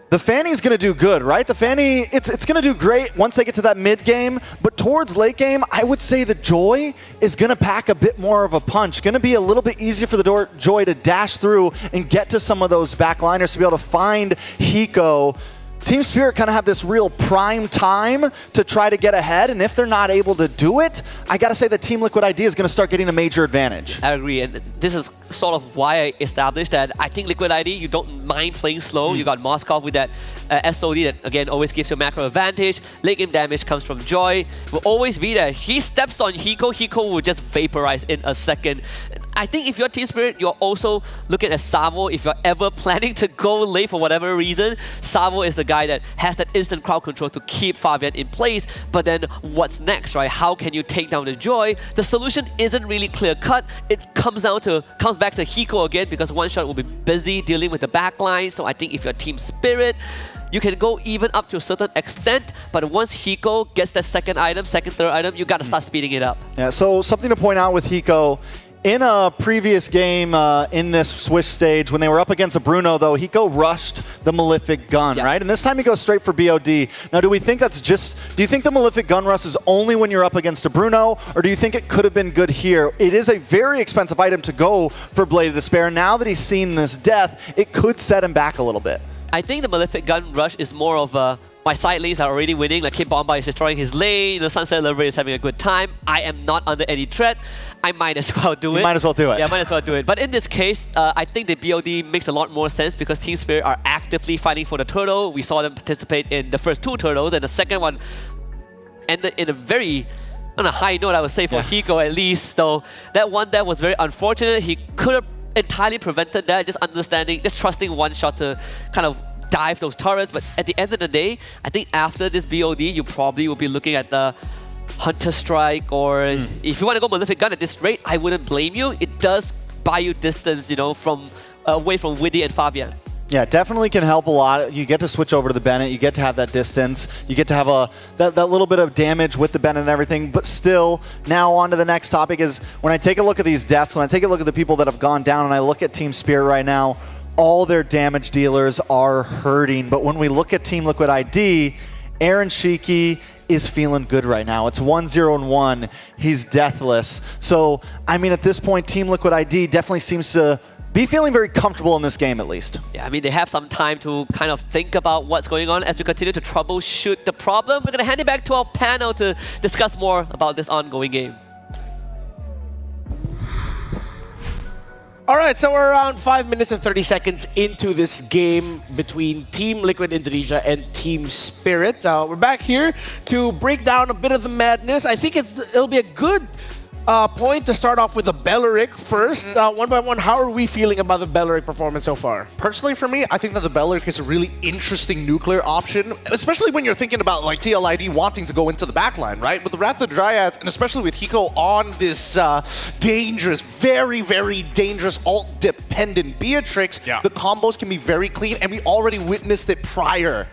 the Fanny's going to do good, right? The Fanny, it's going to do great once they get to that mid game, but towards late game, I would say the Joy is going to pack a bit more of a punch. Going to be a little bit easier for the Joy to dash through and get to some of those backliners to be able to find Hiko. Team Spirit kind of have this real prime time to try to get ahead, and if they're not able to do it, I gotta say that Team Liquid ID is gonna start getting a major advantage. I agree, and this is sort of why I established that I think Liquid ID, you don't mind playing slow. You got Moskov with that SOD that, again, always gives you a macro advantage. Late game damage comes from Joy. Will always be there. He steps on Hiko, Hiko will just vaporize in a second. I think if you're Team Spirit, you're also looking at Savo. If you're ever planning to go late for whatever reason, Savo is the guy that has that instant crowd control to keep Fabian in place. But then what's next, right? How can you take down the Joy? The solution isn't really clear-cut. It comes back to Hiko again, because one shot will be busy dealing with the backline. So I think if you're Team Spirit, you can go even up to a certain extent, but once Hiko gets that second, third item, you gotta start speeding it up. Yeah, so something to point out with Hiko, in a previous game in this Swiss stage, when they were up against a Bruno, though, Hiko rushed the Malefic Gun, right? And this time he goes straight for BOD. Now, do you think the Malefic Gun rush is only when you're up against a Bruno, or do you think it could have been good here? It is a very expensive item to go for Blade of Despair. Now that he's seen this death, it could set him back a little bit. I think the Malefic Gun rush is more of a my side lanes are already winning, like Kid Bomba is destroying his lane, the Sunset Lover is having a good time, I am not under any threat, I might as well do it. You might as well do it. Yeah, might as well do it. But in this case, I think the BOD makes a lot more sense because Team Spirit are actively fighting for the turtle. We saw them participate in the first two turtles, and the second one ended in a very, on a high note, I would say, for Hiko at least. So that one there was very unfortunate. He could have entirely prevented that, just trusting one shot to kind of dive those turrets. But at the end of the day, I think after this BOD, you probably will be looking at the Hunter Strike, or if you want to go Malefic Gun at this rate, I wouldn't blame you. It does buy you distance, you know, from away from Widdy and Fabian. Yeah, definitely can help a lot. You get to switch over to the Bennett, you get to have that distance, you get to have that little bit of damage with the Bennett and everything, but still, now on to the next topic is, when I take a look at these deaths, when I take a look at the people that have gone down, and I look at Team Spirit right now, all their damage dealers are hurting. But when we look at Team Liquid ID, Aaron Shiki is feeling good right now. It's 1-0-1. He's deathless. So, I mean, at this point, Team Liquid ID definitely seems to be feeling very comfortable in this game, at least. Yeah, I mean, they have some time to kind of think about what's going on as we continue to troubleshoot the problem. We're going to hand it back to our panel to discuss more about this ongoing game. All right, so we're around 5 minutes and 30 seconds into this game between Team Liquid Indonesia and Team Spirit. We're back here to break down a bit of the madness. I think it'll be a good point to start off with the Belleric first. One by one, how are we feeling about the Belleric performance so far? Personally, for me, I think that the Belleric is a really interesting nuclear option, especially when you're thinking about like TLID wanting to go into the backline, right? With the Wrath of the Dryads, and especially with Hiko on this dangerous, very, very dangerous ult-dependent Beatrix, the combos can be very clean, and we already witnessed it prior.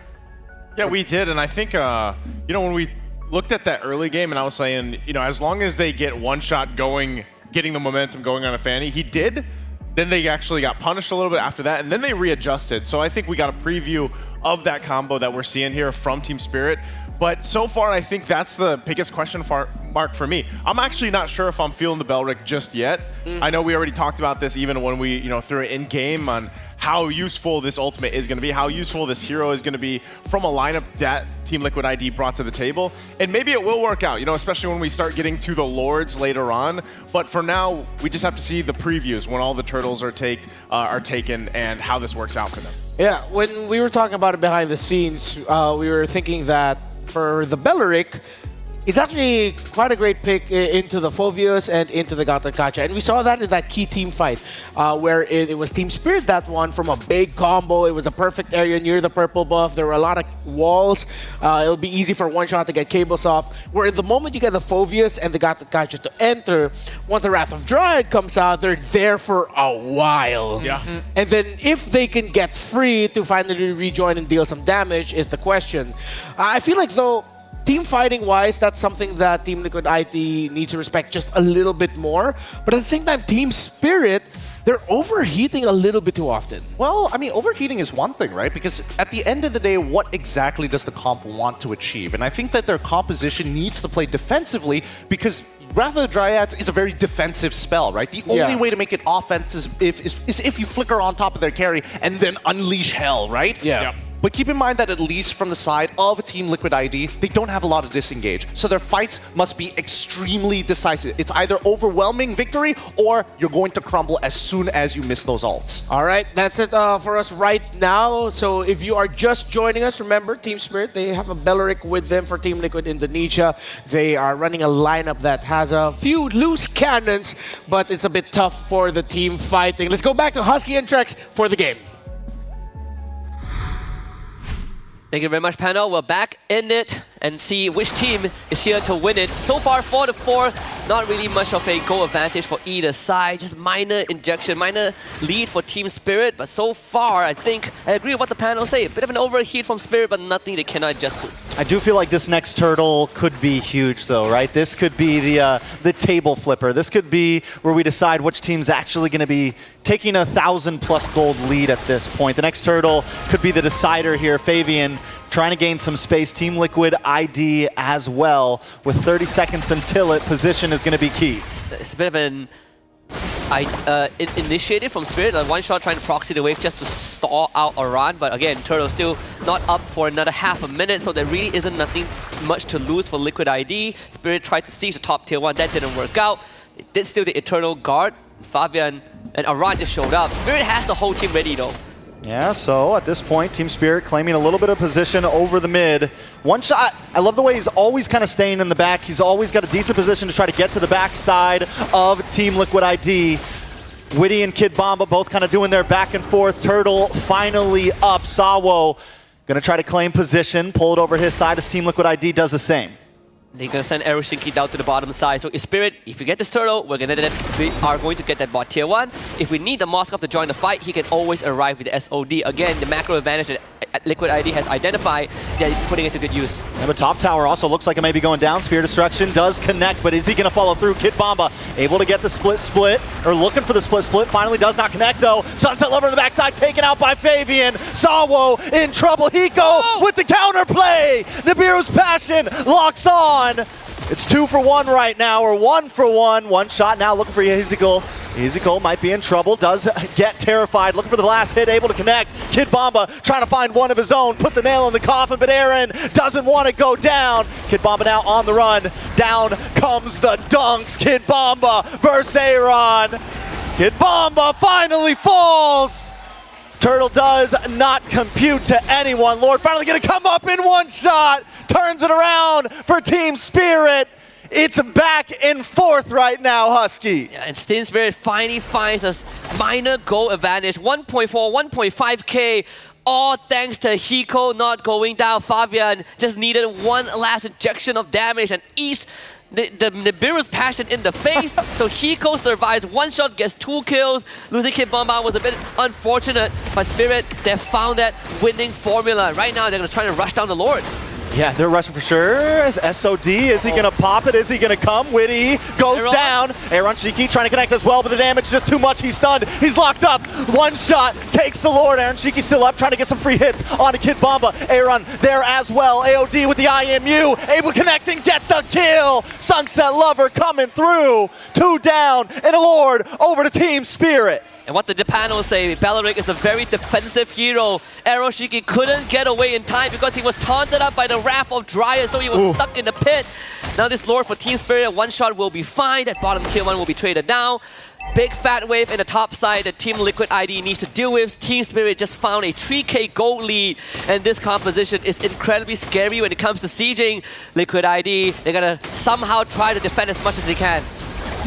Yeah, we did, and I think, you know, when we looked at that early game, and I was saying, you know, as long as they get one shot going, getting the momentum going on a Fanny, he did. Then they actually got punished a little bit after that, and then they readjusted. So I think we got a preview of that combo that we're seeing here from Team Spirit. But so far, I think that's the biggest question mark for me. I'm actually not sure if I'm feeling the Belric just yet. I know we already talked about this even when we threw it in game on how useful this ultimate is going to be, how useful this hero is going to be from a lineup that Team Liquid ID brought to the table. And maybe it will work out, especially when we start getting to the Lords later on. But for now, we just have to see the previews when all the turtles are taken and how this works out for them. Yeah, when we were talking about it behind the scenes, we were thinking that for the Belric, it's actually quite a great pick into the Phoveus and into the Gattakacha. And we saw that in that key team fight where it was Team Spirit that won from a big combo. It was a perfect area near the purple buff. There were a lot of walls. It'll be easy for one shot to get cables off. Where in the moment you get the Phoveus and the Gattakacha to enter, once the Wrath of Dryad comes out, they're there for a while. Yeah. And then if they can get free to finally rejoin and deal some damage is the question. I feel like though, team fighting wise, that's something that Team Liquid ID needs to respect just a little bit more. But at the same time, Team Spirit, they're overheating a little bit too often. Well, I mean, overheating is one thing, right? Because at the end of the day, what exactly does the comp want to achieve? And I think that their composition needs to play defensively because Wrath of the Dryads is a very defensive spell, right? The only way to make it offensive is if you flicker on top of their carry and then unleash hell, right? Yeah. But keep in mind that at least from the side of Team Liquid ID, they don't have a lot of disengage. So their fights must be extremely decisive. It's either overwhelming victory or you're going to crumble as soon as you miss those ults. All right, that's it for us right now. So if you are just joining us, remember, Team Spirit, they have a Belric with them for Team Liquid Indonesia. They are running a lineup that has a few loose cannons, but it's a bit tough for the team fighting. Let's go back to Husky and Trex for the game. Thank you very much, panel. We're back in it and see which team is here to win it. So far, 4-4. Not really much of a goal advantage for either side. Just minor injection, minor lead for Team Spirit. But so far, I think I agree with what the panel say. A bit of an overheat from Spirit, but nothing they cannot adjust to. I do feel like this next turtle could be huge, though, right? This could be the table flipper. This could be where we decide which team's actually going to be taking 1,000+ gold lead at this point. The next turtle could be the decider here. Fabian trying to gain some space. Team Liquid ID as well. With 30 seconds until it, position is going to be key. It's a bit of an initiative from Spirit, one shot trying to proxy the wave just to stall out a run, but again, Turtle still not up for another half a minute, so there really isn't nothing much to lose for Liquid ID. Spirit tried to siege the top tier 1, that didn't work out. They did steal the Eternal Guard. Fabian and Aran just showed up. Spirit has the whole team ready though. Yeah, so at this point, Team Spirit claiming a little bit of position over the mid. One shot, I love the way he's always kind of staying in the back. He's always got a decent position to try to get to the backside of Team Liquid ID. Witty and Kid Bomba both kind of doing their back and forth. Turtle finally up. Sawo gonna try to claim position, pull it over his side as Team Liquid ID does the same. They're gonna send Eroshinki down to the bottom side. So Spirit, if you get this turtle, we are going to get that bot tier 1. If we need the Moskov to join the fight, he can always arrive with the SOD. Again, the macro advantage that Liquid ID has identified, they're putting it to good use. And the top tower also looks like it may be going down. Spear Destruction does connect, but is he gonna follow through? Kid Bomba able to get the split, or looking for the split, finally does not connect though. Sunset Lover on the backside taken out by Fabian. Sawo in trouble. Hiko with the counterplay. Nibiru's passion locks on. It's 2 for 1 right now, or 1 for 1. One shot now looking for Ezekiel. Ezekiel might be in trouble, does get terrified, looking for the last hit, able to connect. Kid Bomba trying to find one of his own, put the nail in the coffin, but Aaron doesn't want to go down. Kid Bomba now on the run. Down comes the dunks. Kid Bomba versus Aaron. Kid Bomba finally falls. Turtle does not compute to anyone. Lord finally gonna come up in one shot. Turns it around for Team Spirit. It's back and forth right now, Husky. Yeah, and Team Spirit finally finds us minor goal advantage. 1.4, 1.5k. All thanks to Hiko not going down. Fabian just needed one last injection of damage and East the Nibiru's passion in the face, so Hiko survives. One shot, gets 2 kills. Losing Kid Bomba was a bit unfortunate, but Spirit, they found that winning formula. Right now, they're going to try to rush down the Lord. Yeah, they're rushing for sure. SOD, is he going to pop it? Is he going to come? Witty goes down. Aaron Shiki trying to connect as well, but the damage is just too much. He's stunned. He's locked up. One shot takes the Lord. Aaron Shiki still up, trying to get some free hits onto Kid Bomba. Aaron there as well. AOD with the IMU, able to connect and get the kill. Sunset Lover coming through. 2 down, and a Lord over to Team Spirit. And what did the panel say? Belleric is a very defensive hero. Aeroshiki couldn't get away in time because he was taunted up by the Wrath of Dryad, so he was stuck in the pit. Now this Lord for Team Spirit, one shot will be fine. That bottom tier 1 will be traded down. Big fat wave in the top side that Team Liquid ID needs to deal with. Team Spirit just found a 3k gold lead, and this composition is incredibly scary when it comes to sieging Liquid ID. They're gonna somehow try to defend as much as they can.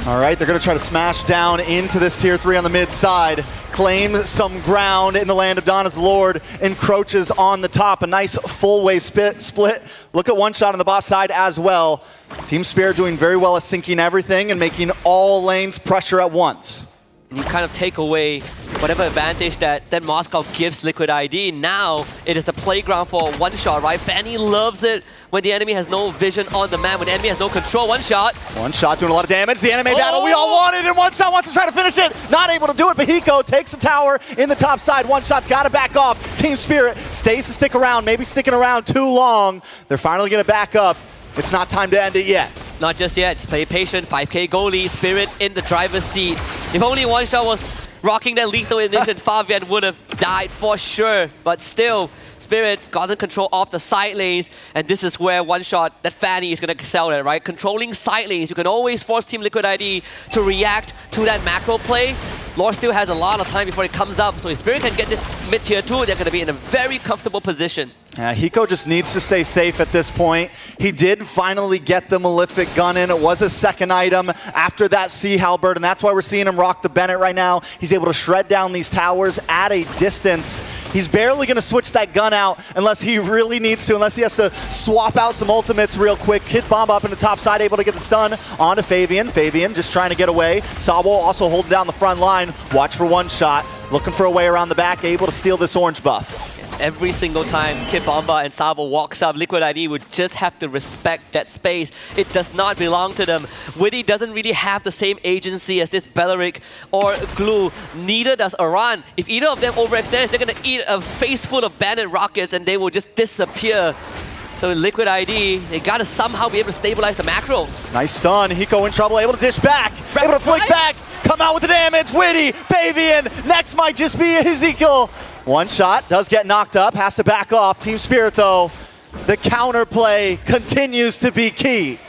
All right, they're going to try to smash down into this tier 3 on the mid side, claim some ground in the land of Dawn as the Lord encroaches on the top. A nice full wave split. Look at one shot on the bot side as well. Team Spirit doing very well at syncing everything and making all lanes pressure at once. And you kind of take away whatever advantage that Moscow gives Liquid ID. Now it is the playground for one shot, right? Fanny loves it when the enemy has no vision on the man, when the enemy has no control. One shot. One shot doing a lot of damage. The anime battle we all wanted, and one shot wants to try to finish it. Not able to do it, but Hiko takes the tower in the top side. One shot's got to back off. Team Spirit stays to stick around, maybe sticking around too long. They're finally going to back up. It's not time to end it yet. Not just yet. Play patient. 5k goalie. Spirit in the driver's seat. If only one shot was rocking that lethal ignition, Fabian would have died for sure. But still, Spirit got the control off the side lanes, and this is where one shot that Fanny is going to excel at, right? Controlling side lanes, you can always force Team Liquid ID to react to that macro play. Lord still has a lot of time before it comes up, so if Spirit can get this mid tier 2, they're going to be in a very comfortable position. Hiko just needs to stay safe at this point. He did finally get the Malefic gun in. It was a second item after that Sea Halberd, and that's why we're seeing him rock the Bennett right now. He's able to shred down these towers at a distance. He's barely going to switch that gun out unless he really needs to, unless he has to swap out some ultimates real quick. Kid Bomb up in the top side, able to get the stun onto Fabian. Fabian just trying to get away. Sabo also holding down the front line. Watch for one shot. Looking for a way around the back, able to steal this orange buff. Every single time Kid Bomba and Sabo walks up, Liquid ID would just have to respect that space. It does not belong to them. Witty doesn't really have the same agency as this Belleric or Glue. Neither does Aran. If either of them overextends, they're going to eat a face full of bandit rockets and they will just disappear. So Liquid ID, they got to somehow be able to stabilize the macro. Nice stun. Hiko in trouble, able to dish back. Able to flick back. Come out with the damage. Witty, Fabian. Next might just be Ezekiel. One shot, does get knocked up, has to back off. Team Spirit, though, the counterplay continues to be key.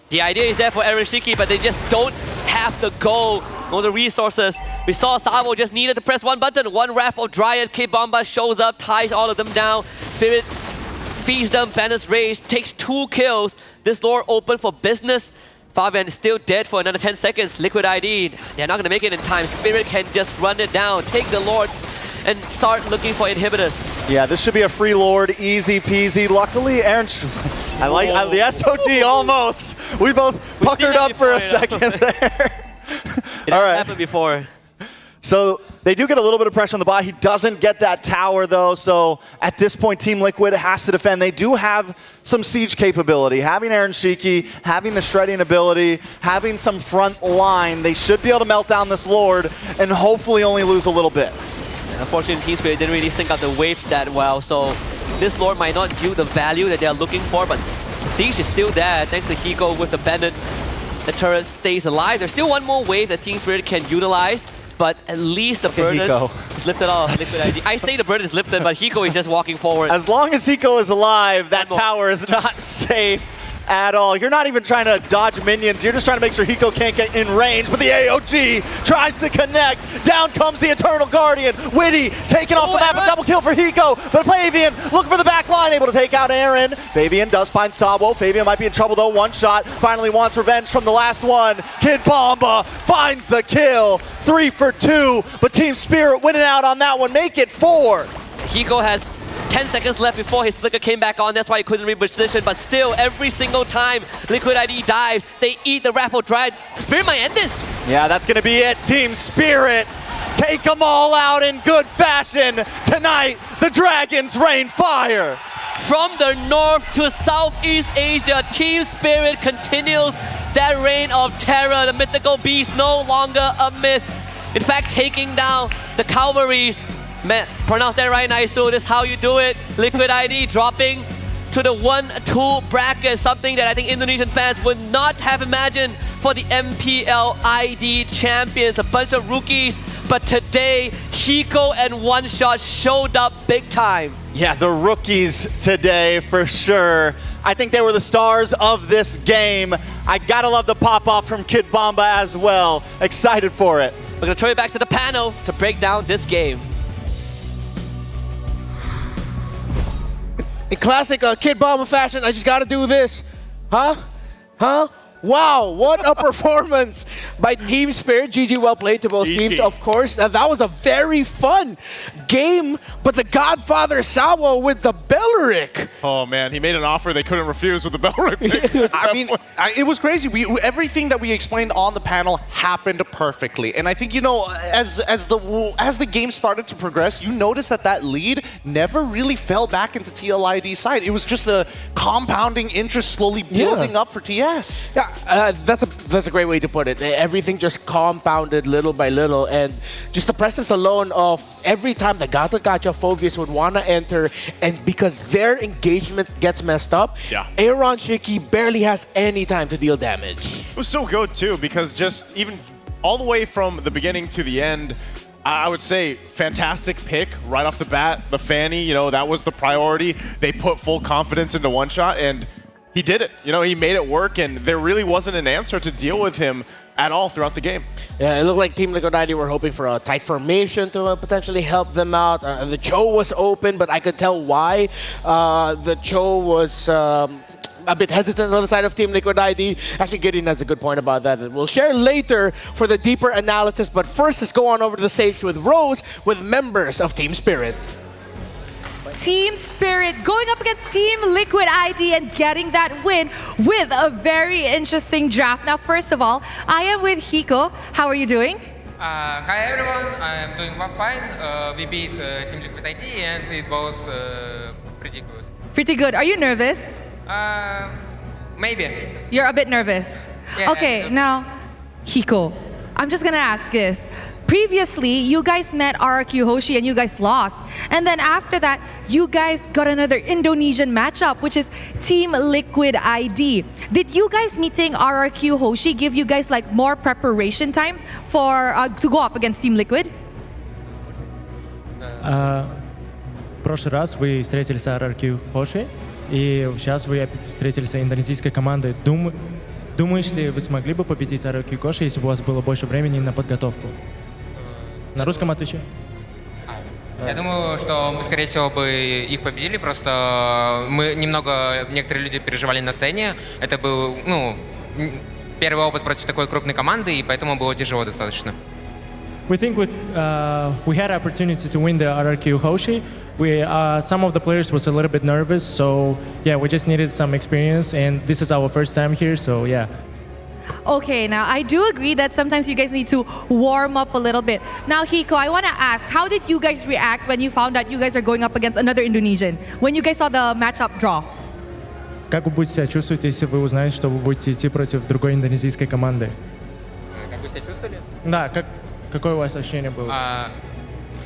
The idea is there for Aeroshiki, but they just don't have the goal or the resources. We saw Sabo just needed to press one button. One Wrath of Dryad, K-Bomba shows up, ties all of them down. Spirit feeds them, Banner's Rage, takes 2 kills. This Lord open for business. Fabian is still dead for another 10 seconds. Liquid ID, they're not going to make it in time. Spirit can just run it down, take the Lords, and start looking for inhibitors. Yeah, this should be a free Lord, easy peasy. Luckily, Aaron, I like the SOD almost. We both puckered up for a second there. It hasn't happened before. So they do get a little bit of pressure on the bot. He doesn't get that tower though, so at this point Team Liquid has to defend. They do have some siege capability. Having Aaron Shiki, having the shredding ability, having some front line, they should be able to melt down this Lord and hopefully only lose a little bit. Unfortunately, Team Spirit didn't really sync out the wave that well, so this Lord might not yield the value that they're looking for, but Prestige is still there thanks to Hiko with the Bandit. The turret stays alive. There's still one more wave that Team Spirit can utilize, but at least the burden is lifted off. Liquid ID. I say the burden is lifted, but Hiko is just walking forward. As long as Hiko is alive, that tower is not safe at all. You're not even trying to dodge minions. You're just trying to make sure Hiko can't get in range, but the AOG tries to connect. Down comes the Eternal Guardian. Witty taking off the map, a double kill for Hiko, but Fabian looking for the back line, able to take out Aaron. Fabian does find Sabo. Fabian might be in trouble though. One shot, finally wants revenge from the last one. Kid Bomba finds the kill. 3 for 2, but Team Spirit winning out on that one. Make it 4. Hiko has 10 seconds left before his flicker came back on. That's why he couldn't reposition. But still, every single time Liquid ID dives, they eat the Raffle Dryad. Spirit might end this. Yeah, that's going to be it. Team Spirit take them all out in good fashion. Tonight, the Dragons rain fire. From the north to Southeast Asia, Team Spirit continues that reign of terror. The mythical beast no longer a myth. In fact, taking down the Calvaries. Man, pronounce that right, Naisu. This is how you do it. Liquid ID dropping to the 1-2 bracket, something that I think Indonesian fans would not have imagined for the MPL ID champions. A bunch of rookies, but today, Hiko and One Shot showed up big time. Yeah, the rookies today for sure. I think they were the stars of this game. I gotta love the pop-off from Kid Bomba as well. Excited for it. We're gonna throw it back to the panel to break down this game. In classic Kid Bomba fashion, I just gotta do this. Huh? Wow, what a performance by Team Spirit. GG, well played to both teams, of course. That was a very fun game, but the Godfather Salvo with the Belleric. Oh man, he made an offer they couldn't refuse with the Belleric. I mean, it was crazy. Everything that we explained on the panel happened perfectly. And I think, you know, as the game started to progress, you noticed that lead never really fell back into TLID's side. It was just a compounding interest slowly building up for TS. Yeah. That's a great way to put it. Everything just compounded little by little, and just the presence alone of every time the Gata Gacha Phobias would want to enter, and because their engagement gets messed up, Aaron Shiki barely has any time to deal damage. It was so good too, because just even all the way from the beginning to the end, I would say fantastic pick right off the bat. The Fanny, you know, that was the priority. They put full confidence into One Shot, and he did it. You know, he made it work, and there really wasn't an answer to deal with him at all throughout the game. Yeah, it looked like Team Liquid ID were hoping for a tight formation to potentially help them out. The Cho was open, but I could tell why. The Cho was a bit hesitant on the side of Team Liquid ID. Actually, Gideon has a good point about that we'll share later for the deeper analysis. But first, let's go on over to the stage with Rose, with members of Team Spirit. Team Spirit going up against Team Liquid ID and getting that win with a very interesting draft. Now, first of all, I am with Hiko. How are you doing? Hi everyone, I'm doing fine. We beat Team Liquid ID and it was pretty good. Pretty good. Are you nervous? Maybe. You're a bit nervous. Yeah, okay, now, Hiko, I'm just gonna ask this. Previously, you guys met RRQ Hoshi and you guys lost. And then after that, you guys got another Indonesian matchup, which is Team Liquid ID. Did you guys meeting RRQ Hoshi give you guys like more preparation time for to go up against Team Liquid? В прошлый раз вы встретились с RRQ Hoshi, и сейчас вы встретились с индонезийской командой. Думаешь ли, вы смогли бы победить RRQ Hoshi, если бы у вас было больше времени на подготовку? На русском отвечу. Я думаю, что мы, скорее всего, бы их победили, просто некоторые люди переживали на сцене. Это был, первый опыт против такой крупной команды, и поэтому было тяжело достаточно. We think we had opportunity to win the RRQ Hoshi. Some of the players was a little bit nervous, so yeah, we just needed some experience, and this is our first time here, so yeah. Okay, now I do agree that sometimes you guys need to warm up a little bit. Now, Hiko, I want to ask, how did you guys react when you found out you guys are going up against another Indonesian? When you guys saw the matchup draw? Как вы будете себя чувствовать, если вы узнаете, что вы будете идти против другой индонезийской команды? Как вы себя чувствовали? Да, какое у вас ощущение было?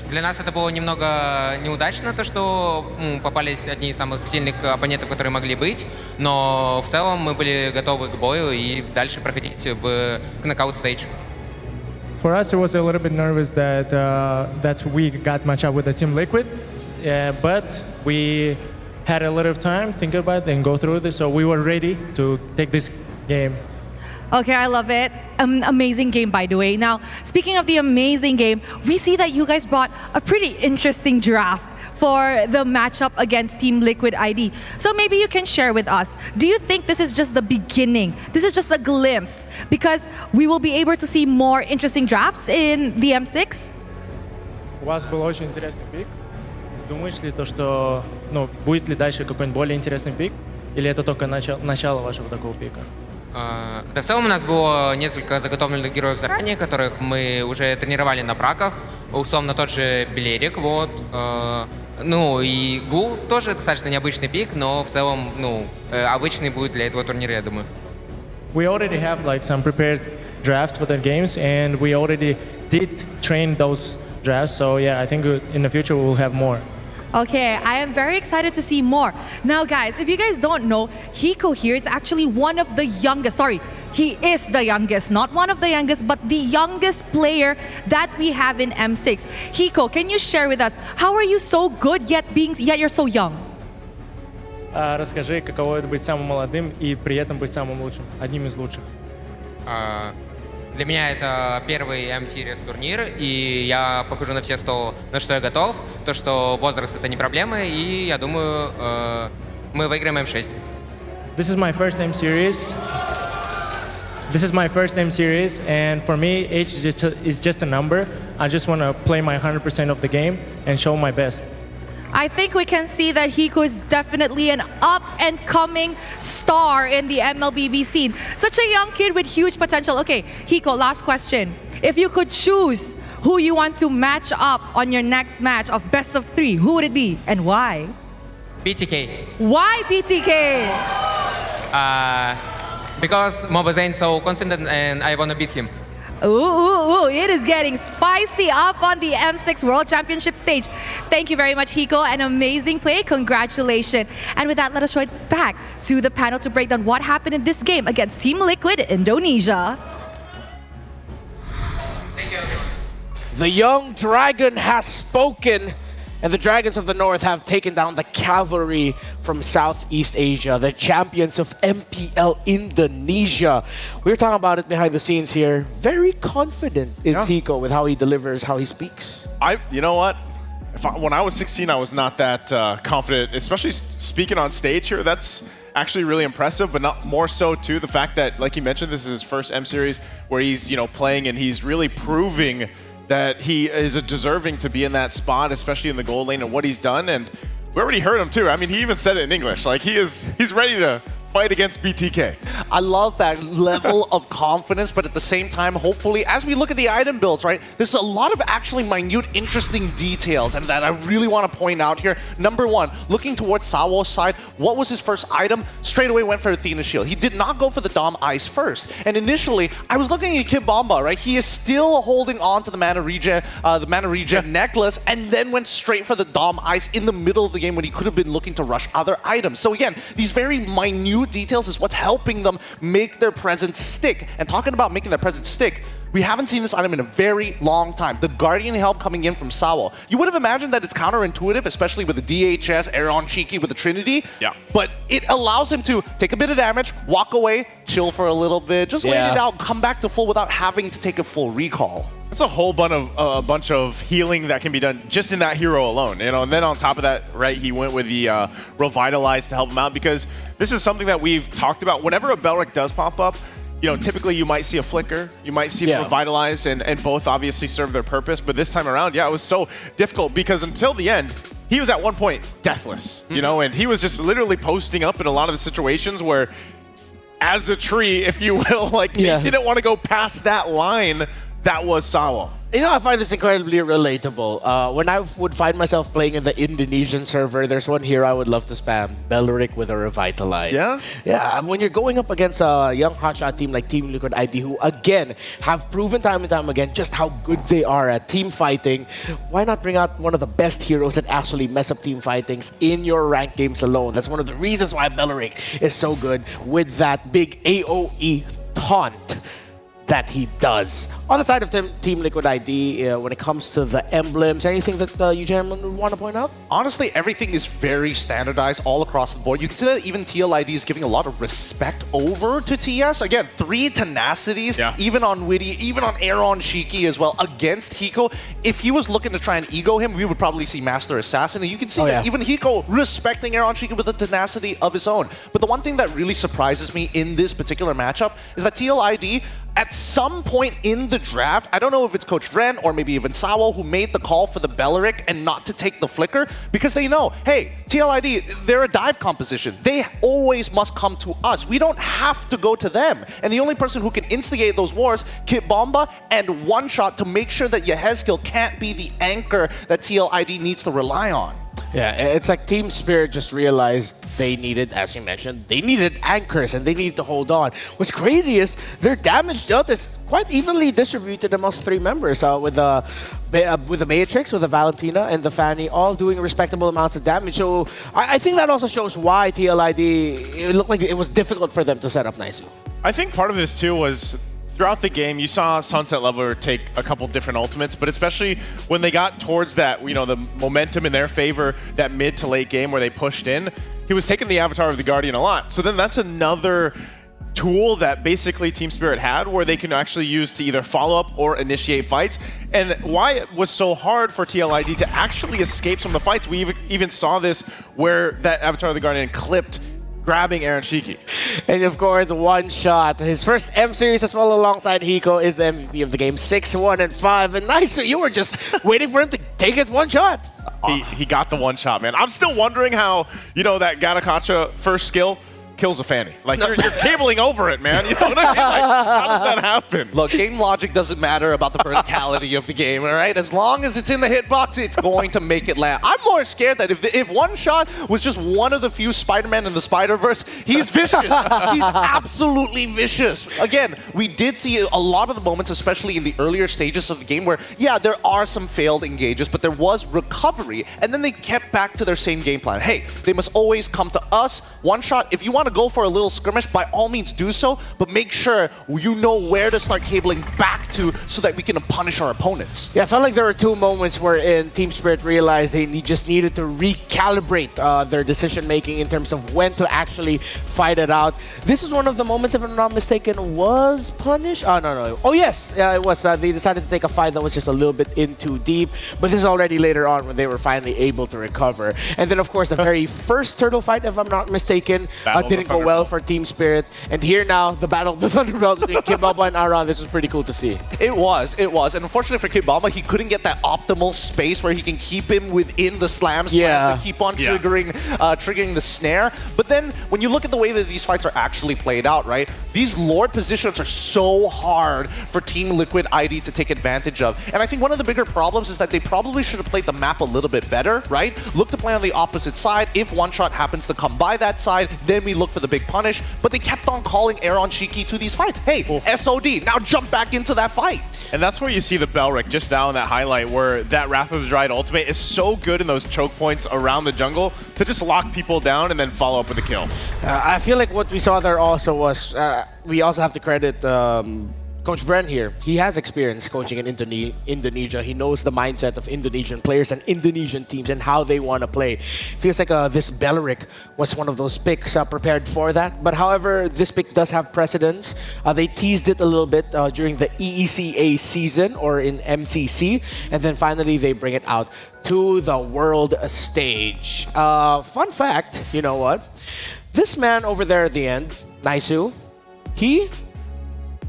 Для нас это было немного неудачно, то, что попались одни из самых сильных оппонентов, которые могли быть, но в целом мы были готовы к бою и дальше проходить к нокаут-стейдж. For us, it was a little bit nervous that we got matched up with the Team Liquid, but we had a little time, think about it, and go through this, so we were ready to take this game. Okay, I love it. Amazing game, by the way. Now, speaking of the amazing game, we see that you guys brought a pretty interesting draft for the matchup against Team Liquid ID. So maybe you can share with us, do you think this is just the beginning? This is just a glimpse? Because we will be able to see more interesting drafts in the M6? У вас был очень интересный пик. Думаешь ли, что будет ли дальше какой-нибудь более интересный пик? Или это только начало вашего такого пика? Да, в целом у нас было несколько заготовленных героев заранее, которых мы уже тренировали на праках. Условно тот же Белерик, вот. Ну, и Гул тоже достаточно необычный пик, но в целом, ну, обычный будет для этого турнира, я думаю. We already have like some prepared drafts for the games, and we already did train those drafts. So yeah, I think in the future we will have more. Okay, I am very excited to see more. Now guys, if you guys don't know, Hiko here is actually one of the youngest, sorry, he is the youngest, not one of the youngest, but the youngest player that we have in M6. Hiko, can you share with us, how are you so good yet you're so young? Расскажи, каково это быть самым молодым и при этом быть самым лучшим, одним из лучших. Для меня это первый M-Series турнир, и я покажу на все 100, на что я готов. То, что возраст это не проблема, и я думаю, мы выиграем M6. This is my first M-Series. This is my first M-Series, and for me, age is just a number. I just want to play my 100% of the game and show my best. I think we can see that Hiko is definitely an up-and-coming star in the MLBB scene. Such a young kid with huge potential. Okay, Hiko, last question. If you could choose who you want to match up on your next match of best of 3, who would it be and why? BTK. Why BTK? Because Mobazane so confident and I want to beat him. Ooh, it is getting spicy up on the M6 World Championship stage. Thank you very much, Hiko. An amazing play. Congratulations. And with that, let us throw it back to the panel to break down what happened in this game against Team Liquid Indonesia. Thank you. The young dragon has spoken, and the Dragons of the North have taken down the Cavalry from Southeast Asia, the champions of MPL Indonesia. We were talking about it behind the scenes here. Very confident is Hiko with how he delivers, how he speaks. You know what? When I was 16, I was not that confident, especially speaking on stage here. That's actually really impressive, but not more so too the fact that, like you mentioned, this is his first M Series where he's playing and he's really proving that he is deserving to be in that spot, especially in the gold lane and what he's done. And we already heard him too. I mean, he even said it in English. Like he's ready to fight against BTK. I love that level of confidence, but at the same time, hopefully, as we look at the item builds, right, there's a lot of actually minute, interesting details, and that I really want to point out here. Number one, looking towards Sawo's side, what was his first item? Straight away went for Athena Shield. He did not go for the Dom Ice first. And initially, I was looking at Kid Bomba, right? He is still holding on to the Mana Regen necklace, and then went straight for the Dom Ice in the middle of the game when he could have been looking to rush other items. So again, these very minute details is what's helping them make their presence stick. And talking about making their presence stick, we haven't seen this item in a very long time. The Guardian help coming in from Sawo. You would have imagined that it's counterintuitive, especially with the DHS, Aaron Cheeky with the Trinity. Yeah. But it allows him to take a bit of damage, walk away, chill for a little bit, just wait it out, come back to full without having to take a full recall. It's a whole bunch of healing that can be done just in that hero alone, and then on top of that, right, he went with the Revitalize to help him out, because this is something that we've talked about. Whenever a Belric does pop up, typically you might see a Flicker, you might see the Revitalize, and both obviously serve their purpose, but this time around, it was so difficult, because until the end, he was at one point deathless, and he was just literally posting up in a lot of the situations where, as a tree, if you will, like, he didn't want to go past that line. That was Sawo. I find this incredibly relatable. When I would find myself playing in the Indonesian server, there's one here I would love to spam, Belric with a Revitalize. Yeah? Yeah, when you're going up against a young hotshot team like Team Liquid ID, who again, have proven time and time again just how good they are at team fighting, why not bring out one of the best heroes that actually mess up team fightings in your ranked games alone? That's one of the reasons why Belric is so good with that big AoE taunt that he does. On the side of Team Liquid ID, when it comes to the emblems, anything that you gentlemen would want to point out? Honestly, everything is very standardized all across the board. You can see that even TLID is giving a lot of respect over to TS. Again, 3 tenacities, even on Witty, even on Aaron Shiki as well, against Hiko. If he was looking to try and ego him, we would probably see Master Assassin. And you can see that even Hiko respecting Aaron Shiki with a tenacity of his own. But the one thing that really surprises me in this particular matchup is that TLID, at some point in the draft, I don't know if it's Coach Ren or maybe even Sawo who made the call for the Belric and not to take the Flicker, because they know, hey, TLID, they're a dive composition. They always must come to us. We don't have to go to them. And the only person who can instigate those wars, Kit Bomba and One Shot, to make sure that Yehezkiel can't be the anchor that TLID needs to rely on. Yeah, it's like Team Spirit just realized they needed, as you mentioned, they needed anchors and they needed to hold on. What's crazy is their damage dealt is quite evenly distributed amongst 3 members, with the Matrix, with the Valentina, and the Fanny, all doing respectable amounts of damage. So I think that also shows why TLID, it looked like it was difficult for them to set up nicely. I think part of this too was throughout the game, you saw Sunset Leveler take a couple different ultimates, but especially when they got towards that, the momentum in their favor, that mid to late game where they pushed in, he was taking the Avatar of the Guardian a lot. So then that's another tool that basically Team Spirit had where they can actually use to either follow up or initiate fights. And why it was so hard for TLID to actually escape some of the fights, we even saw this where that Avatar of the Guardian clipped grabbing Aaron Shiki. And of course, one shot. His first M series as well alongside Hiko is the MVP of the game. 6-1 and 5. And nice, you were just waiting for him to take his one shot. He got the one shot, man. I'm still wondering how, that Gatakacha first skill kills a Fanny. Like, you're cabling over it, man. You know what I mean? Like, how does that happen? Look, game logic doesn't matter about the verticality of the game, all right? As long as it's in the hitbox, it's going to make it land. I'm more scared that if one shot was just one of the few Spider-Man in the Spider-Verse, he's vicious. He's absolutely vicious. Again, we did see a lot of the moments, especially in the earlier stages of the game, where, yeah, there are some failed engages, but there was recovery, and then they kept back to their same game plan. Hey, they must always come to us. One shot, if you want to go for a little skirmish, by all means do so, but make sure you know where to start cabling back to so that we can punish our opponents. Yeah, I felt like there were 2 moments wherein Team Spirit realized they just needed to recalibrate their decision-making in terms of when to actually fight it out. This is one of the moments, if I'm not mistaken, was Punish? Oh, no. Oh, yes, it was. They decided to take a fight that was just a little bit in too deep, but this is already later on when they were finally able to recover. And then, of course, the very first turtle fight, if I'm not mistaken, didn't go well for Team Spirit. And here now, the battle of the Thunderbelt between Kimbaba and Aron. This was pretty cool to see. It was. And unfortunately for Kimbaba, he couldn't get that optimal space where he can keep him within the slam to keep on triggering the snare. But then, when you look at the way that these fights are actually played out, right? These Lord positions are so hard for Team Liquid ID to take advantage of. And I think one of the bigger problems is that they probably should have played the map a little bit better, right? Look to play on the opposite side. If one shot happens to come by that side, then we look for the big punish. But they kept on calling Aaron Shiki to these fights. Hey, SOD, now jump back into that fight. And that's where you see the Belric just now in that highlight where that Wrath of the Dryad ultimate is so good in those choke points around the jungle to just lock people down and then follow up with a kill. I feel like what we saw there also was, we also have to credit Coach Bren here. He has experience coaching in Indonesia. He knows the mindset of Indonesian players and Indonesian teams and how they want to play. Feels like this Belric was one of those picks prepared for that. But however, this pick does have precedence. They teased it a little bit during the EECA season or in MCC. And then finally, they bring it out to the world stage. Fun fact, you know what? This man over there at the end, Naisu, he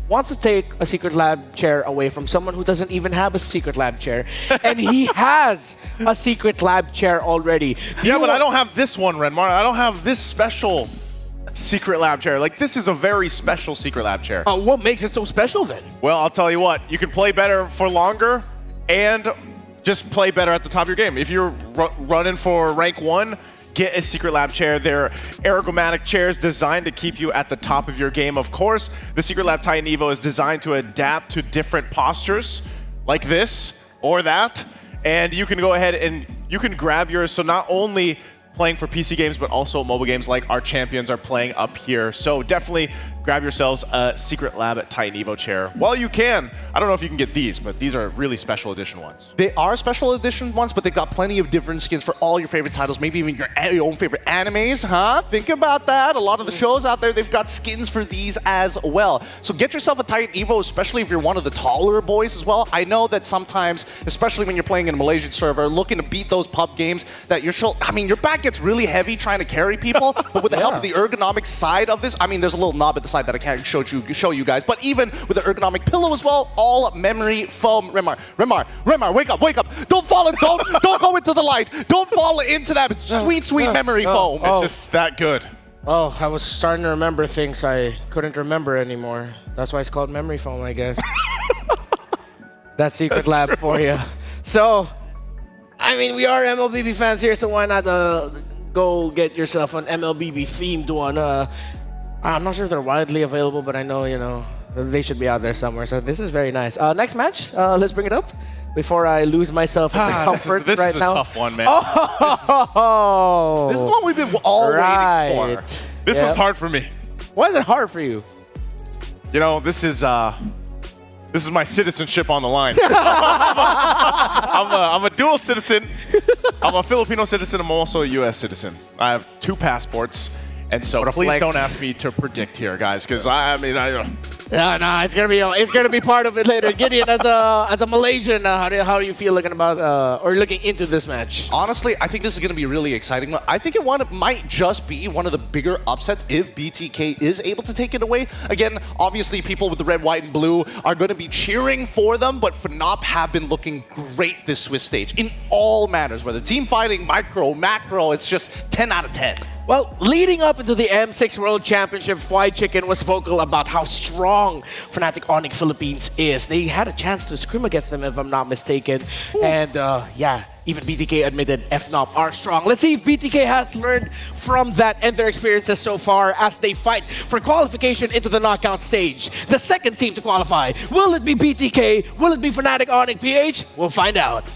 wants to take a secret lab chair away from someone who doesn't even have a secret lab chair. And he has a secret lab chair already. But I don't have this one, Renmar. I don't have this special secret lab chair. Like, this is a very special secret lab chair. What makes it so special then? Well, I'll tell you what. You can play better for longer and just play better at the top of your game. If you're running for rank 1, get a secret lab chair. They're ergonomic chairs designed to keep you at the top of your game. Of course, the Secret Lab Titan Evo is designed to adapt to different postures like this or that. And you can go ahead and you can grab yours. So not only playing for PC games, but also mobile games like our champions are playing up here. So definitely grab yourselves a Secret Lab Titan Evo chair while you can. I don't know if you can get these, but these are really special edition ones. They are special edition ones, but they've got plenty of different skins for all your favorite titles, maybe even your own favorite animes, huh? Think about that. A lot of the shows out there, they've got skins for these as well. So get yourself a Titan Evo, especially if you're one of the taller boys as well. I know that sometimes, especially when you're playing in a Malaysian server, looking to beat those pub games, that your back gets really heavy trying to carry people, but with the help of the ergonomic side of this, there's a little knob at the side that I can't show you guys, but even with the ergonomic pillow as well, all memory foam. Remar, wake up. Don't fall in, don't go into the light. Don't fall into that sweet memory foam. It's just that good. Oh, I was starting to remember things I couldn't remember anymore. That's why it's called memory foam, I guess. That's Secret Lab for you. So, I mean, we are MLBB fans here, so why not go get yourself an MLBB themed one? I'm not sure if they're widely available, but I know, you know, they should be out there somewhere. So this is very nice. Next match, let's bring it up before I lose myself in the comfort this right is a now. tough one, man. Oh, This is what we've been all waiting for. This one's hard for me. Why is it hard for you? You know, this is my citizenship on the line. I'm a dual citizen. I'm a Filipino citizen. I'm also a U.S. citizen. I have 2 passports. And so please flex. don't ask me to predict here, guys, because Yeah, nah, it's gonna be part of it later. Gideon, as a Malaysian, how do you feel looking about or looking into this match? Honestly, I think this is going to be really exciting. I think it might just be one of the bigger upsets if BTK is able to take it away. Again, obviously, people with the red, white, and blue are going to be cheering for them, but Fnatic have been looking great this Swiss stage in all manners, whether team fighting, micro, macro. It's just 10 out of 10. Well, leading up into the M6 World Championship, Fly Chicken was vocal about how strong Fnatic Onic Philippines is. They had a chance to scrim against them, if I'm not mistaken. Ooh. And yeah, even BTK admitted FNOP are strong. Let's see if BTK has learned from that and their experiences so far as they fight for qualification into the knockout stage. The second team to qualify. Will it be BTK? Will it be Fnatic Onic PH? We'll find out.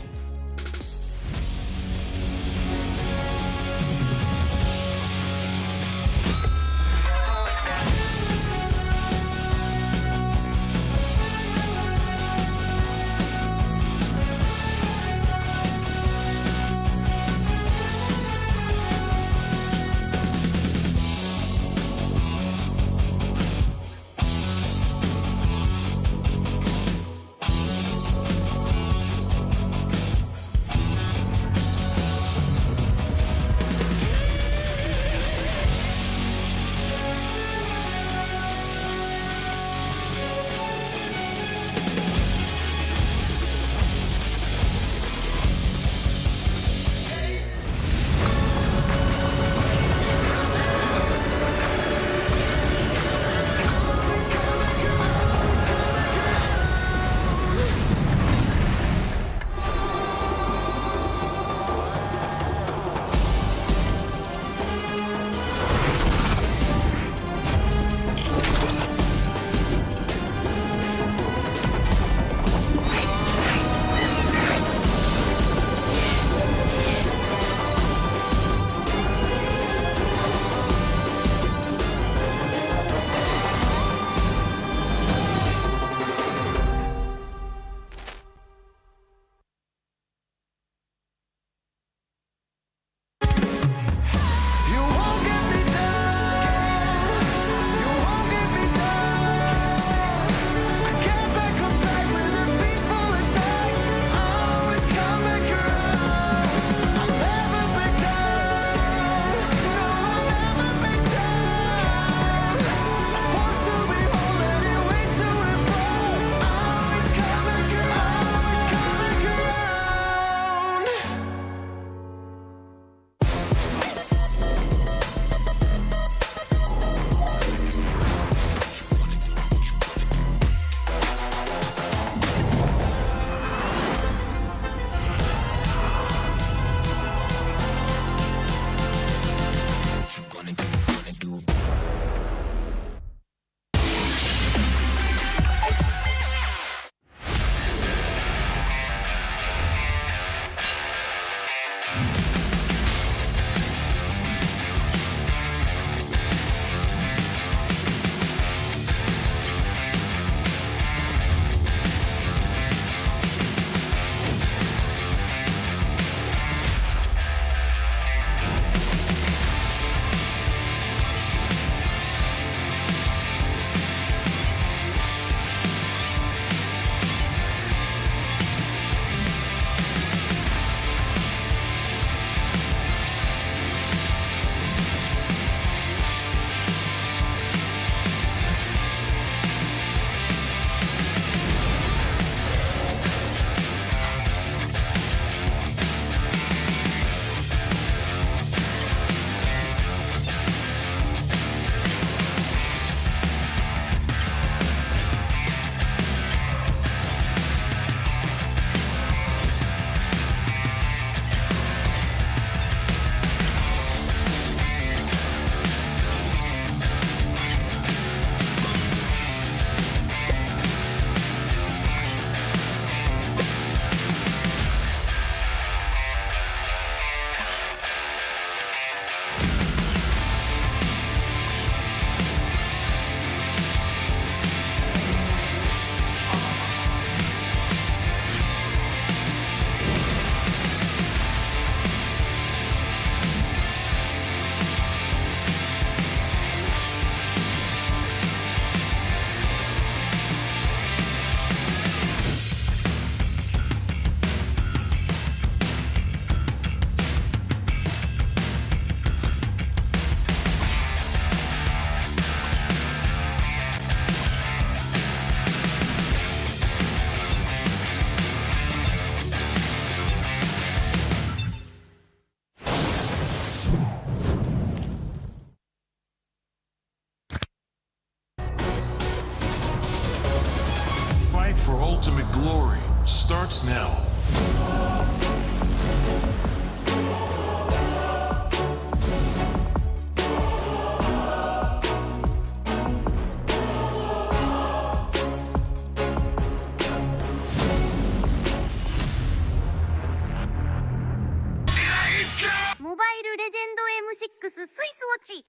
モバイルレジェンド M6 スイスウォッチ。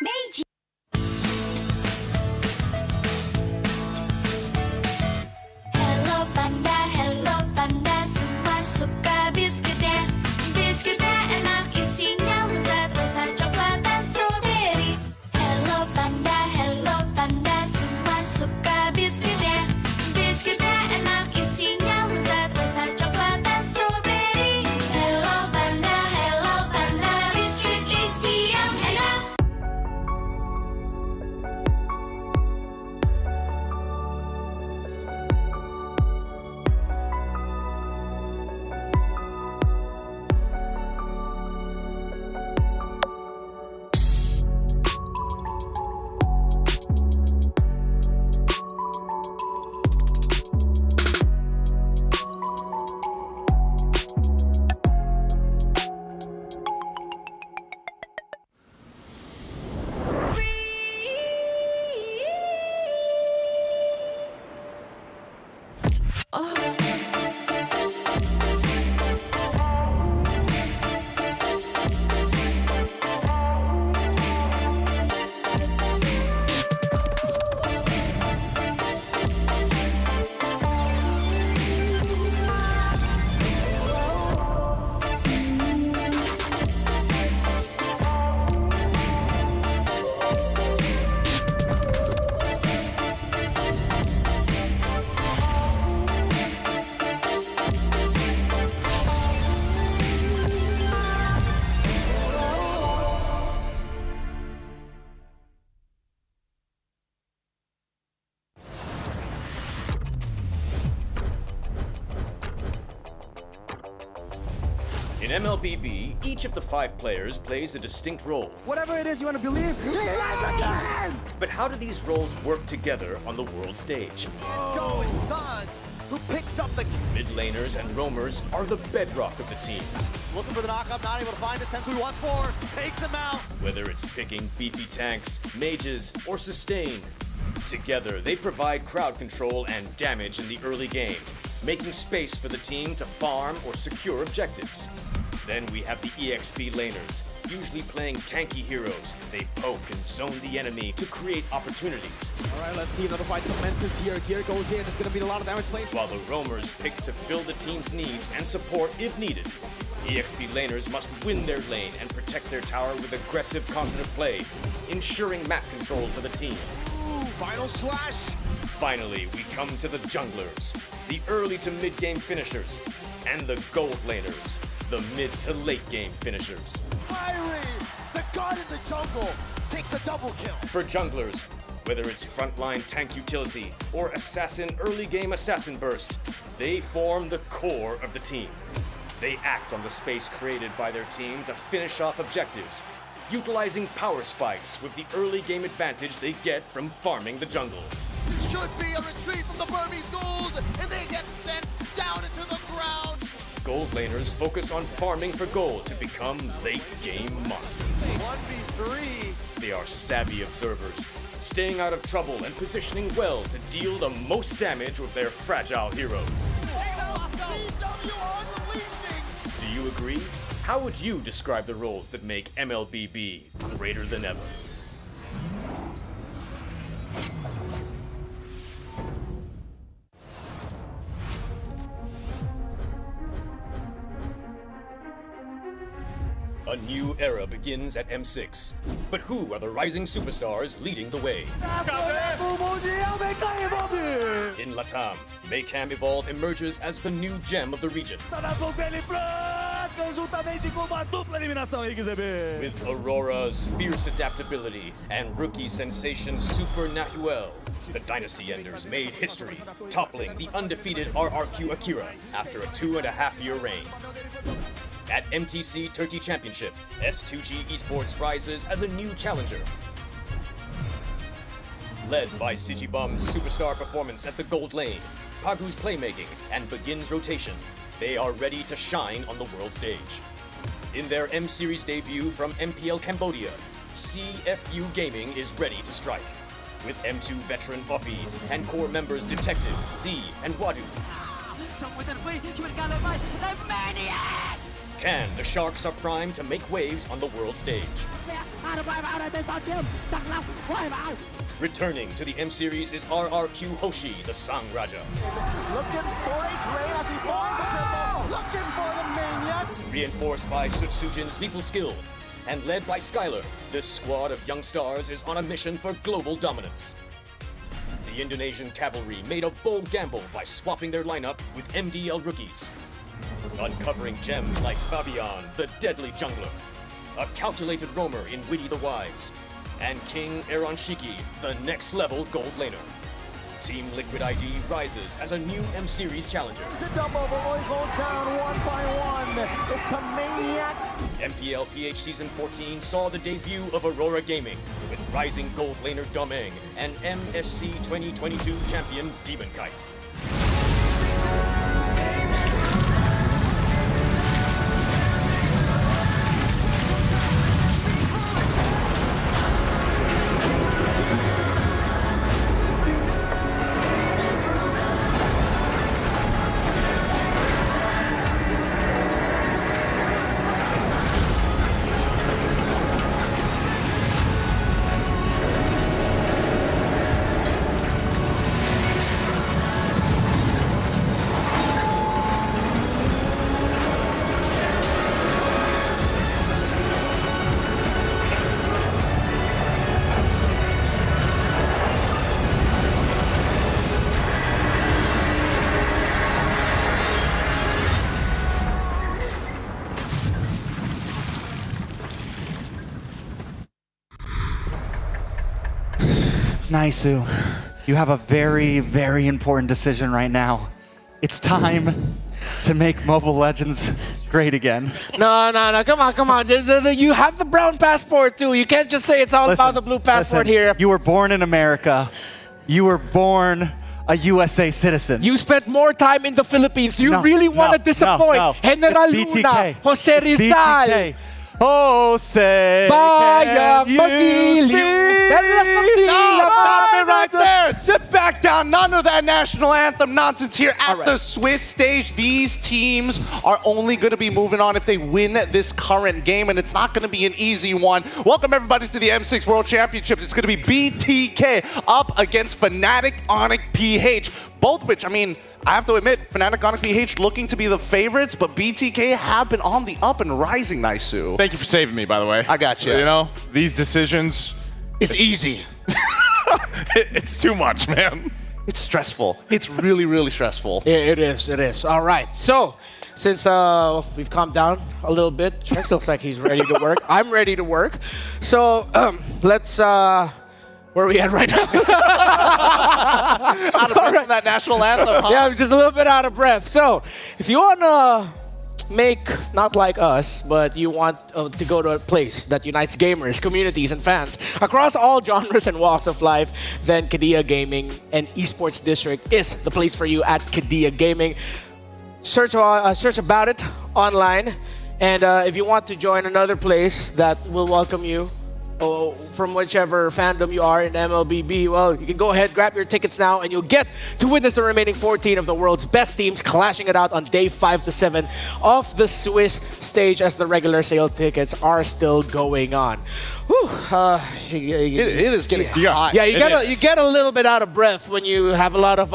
明治 Hello Panda, Hello Panda, semua suka biskuitnya. Biskuitnya enak, isinya lezat, rasa coklat dan strawberry. Hello Panda, semua suka biskuitnya. Biskuitnya enak, isinya lezat, rasa coklat dan strawberry. Hello Panda, biskuit isi yang enak. In MLBB, each of the 5 players plays a distinct role. Whatever it is you want to believe, let's again! But how do these roles work together on the world stage? Go and Sons, who picks up the Mid laners and roamers are the bedrock of the team. looking for the knockup, not able to find us. Who he wants more, takes him out. Whether it's picking beefy tanks, mages, or sustain, together they provide crowd control and damage in the early game, making space for the team to farm or secure objectives. Then we have the EXP laners, usually playing tanky heroes. They poke and zone the enemy to create opportunities. All right, let's see, another fight commences here. Gear goes in, it's going to be a lot of damage played. While the roamers pick to fill the team's needs and support if needed. EXP laners must win their lane and protect their tower with aggressive confident play, ensuring map control for the team. Ooh, final slash. Finally, we come to the junglers, the early to mid-game finishers, and the gold laners, the mid to late game finishers. Irie, the god in the jungle, takes a double kill. For junglers, whether it's frontline tank utility or assassin early game assassin burst, they form the core of the team. They act on the space created by their team to finish off objectives, utilizing power spikes with the early game advantage they get from farming the jungle. Should be a retreat from the Burmese Gold, and they get sent down into the ground. Gold laners focus on farming for gold to become late game monsters. 1v3. They are savvy observers, staying out of trouble and positioning well to deal the most damage with their fragile heroes. Do you agree? How would you describe the roles that make MLBB greater than ever? A new era begins at M6. But who are the rising superstars leading the way? In Latam, Maycam Evolve emerges as the new gem of the region. With Aurora's fierce adaptability and rookie sensation Super Nahuel, the Dynasty Enders made history, toppling the undefeated RRQ Akira after a 2.5-year reign. At MTC Turkey Championship, S2G Esports rises as a new challenger. Led by Sigibum's superstar performance at the gold lane, Pagu's playmaking, and Begin's rotation, they are ready to shine on the world stage. In their M-Series debut from MPL Cambodia, CFU Gaming is ready to strike. With M2 veteran Poppy and core members Detective, Z, and Wadu. Can the Sharks are primed to make waves on the world stage? Returning to the M Series is RRQ Hoshi, the Sang Raja. Looking for a trade as he finds the triple. Looking for the maniac. Reinforced by Sutsujin's lethal skill and led by Skylar, this squad of young stars is on a mission for global dominance. The Indonesian cavalry made a bold gamble by swapping their lineup with MDL rookies, uncovering gems like Fabian, the deadly jungler, a calculated roamer in Witty the Wise, and King Aaron Shiki, the next level gold laner. Team Liquid ID rises as a new M Series challenger. The double, the Roy goes down one by one. It's a maniac. MPL PH Season 14 saw the debut of Aurora Gaming with rising gold laner Domeng and MSC 2022 champion Demon Kite. Naisu, you have a very, very important decision right now. It's time to make Mobile Legends great again. No, come on. You have the brown passport too. You can't just say it's all about the blue passport here. You were born in America. You were born a USA citizen. You spent more time in the Philippines. Do you really want to disappoint General Luna, Jose Rizal? Jose, Bayang can you Magiliw. see? Stop it right there. Sit back down. None of that national anthem nonsense here at the Swiss stage. These teams are only going to be moving on if they win this current game, and it's not going to be an easy one. Welcome everybody to the M6 World Championships. It's going to be BTK up against Fnatic Onic PH. Both which, I mean, I have to admit, Fnatic Onic PH looking to be the favorites, but BTK have been on the up and rising, Naisu. Thank you for saving me, by the way. I got you. You know, these decisions... It's easy. It's too much, man. It's stressful. It's really, really stressful. It is. All right. So, since we've calmed down a little bit, Trex looks like he's ready to work. I'm ready to work. So, let's... where are we at right now? Out of breath from that national anthem, huh? Yeah, I'm just a little bit out of breath. So, if you want to make, not like us, but you want to go to a place that unites gamers, communities, and fans across all genres and walks of life, then Kadea Gaming and Esports District is the place for you at Kadea Gaming. Search about it online, and if you want to join another place that will welcome you from whichever fandom you are in MLBB, well, you can go ahead, grab your tickets now, and you'll get to witness the remaining 14 of the world's best teams clashing it out on day 5 to 7 of the Swiss stage as the regular sale tickets are still going on. Whew, it is getting hot. Yeah, you get a little bit out of breath when you have a lot of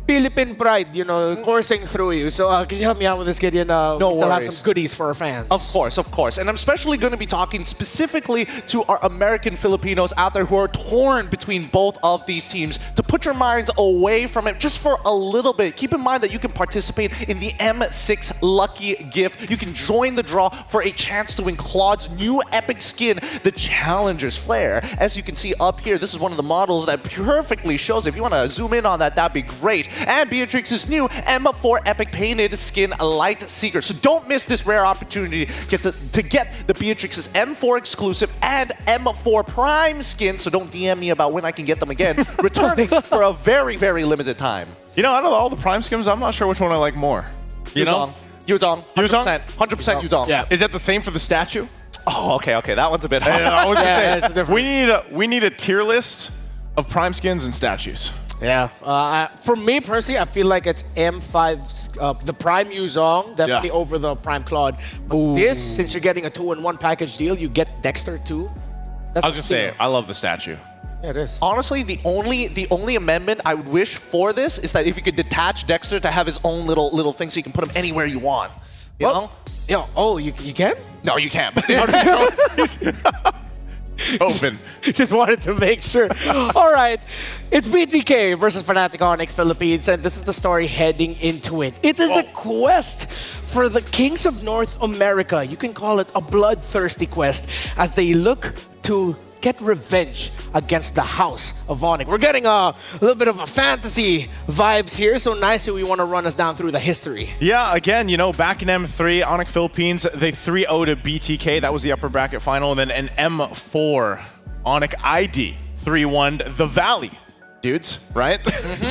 Philippine pride, you know, coursing through you. So can you help me out with this, Gideon? No we still worries. have some goodies for our fans. Of course. And I'm especially going to be talking specifically to our American Filipinos out there who are torn between both of these teams. To put your minds away from it just for a little bit, keep in mind that you can participate in the M6 Lucky Gift. You can join the draw for a chance to win Claude's new epic skin, the Challenger's Flare. As you can see up here, this is one of the models that perfectly shows. If you want to zoom in on that, that'd be great. And Beatrix's new M4 Epic Painted Skin Light Seeker. So don't miss this rare opportunity to get the Beatrix's M4 exclusive and M4 Prime skin. So don't DM me about when I can get them again. Returning for a very, very limited time. You know, out of all the Prime skins, I'm not sure which one I like more. You know? Yuzong. 100%. 100% Yuzong. Yeah. Is that the same for the statue? Oh, okay. That one's a bit hard. I was gonna say, we need a tier list of Prime skins and statues. Yeah. For me personally, I feel like it's M5's, the Prime Yuzong, definitely over the Prime Claude. But this, since you're getting a 2-in-1 package deal, you get Dexter too. That's I was just saying, I love the statue. Yeah, it is. Honestly, the only amendment I would wish for this is that if you could detach Dexter to have his own little thing so you can put him anywhere you want. You know? Yeah. Oh, you can? No, you can't. It's open. Just wanted to make sure. All right. It's BTK versus Fnatic Onic Philippines, and this is the story heading into it. It is a quest for the Kings of North America. You can call it a bloodthirsty quest as they look to get revenge against the House of Onic. We're getting a little bit of a fantasy vibes here, so nicely we want to run us down through the history. Yeah, again, you know, back in M3, Onic Philippines, they 3-0 to BTK. That was the upper bracket final. And then an M4, Onic ID 3-1 the Valley. Dudes, right?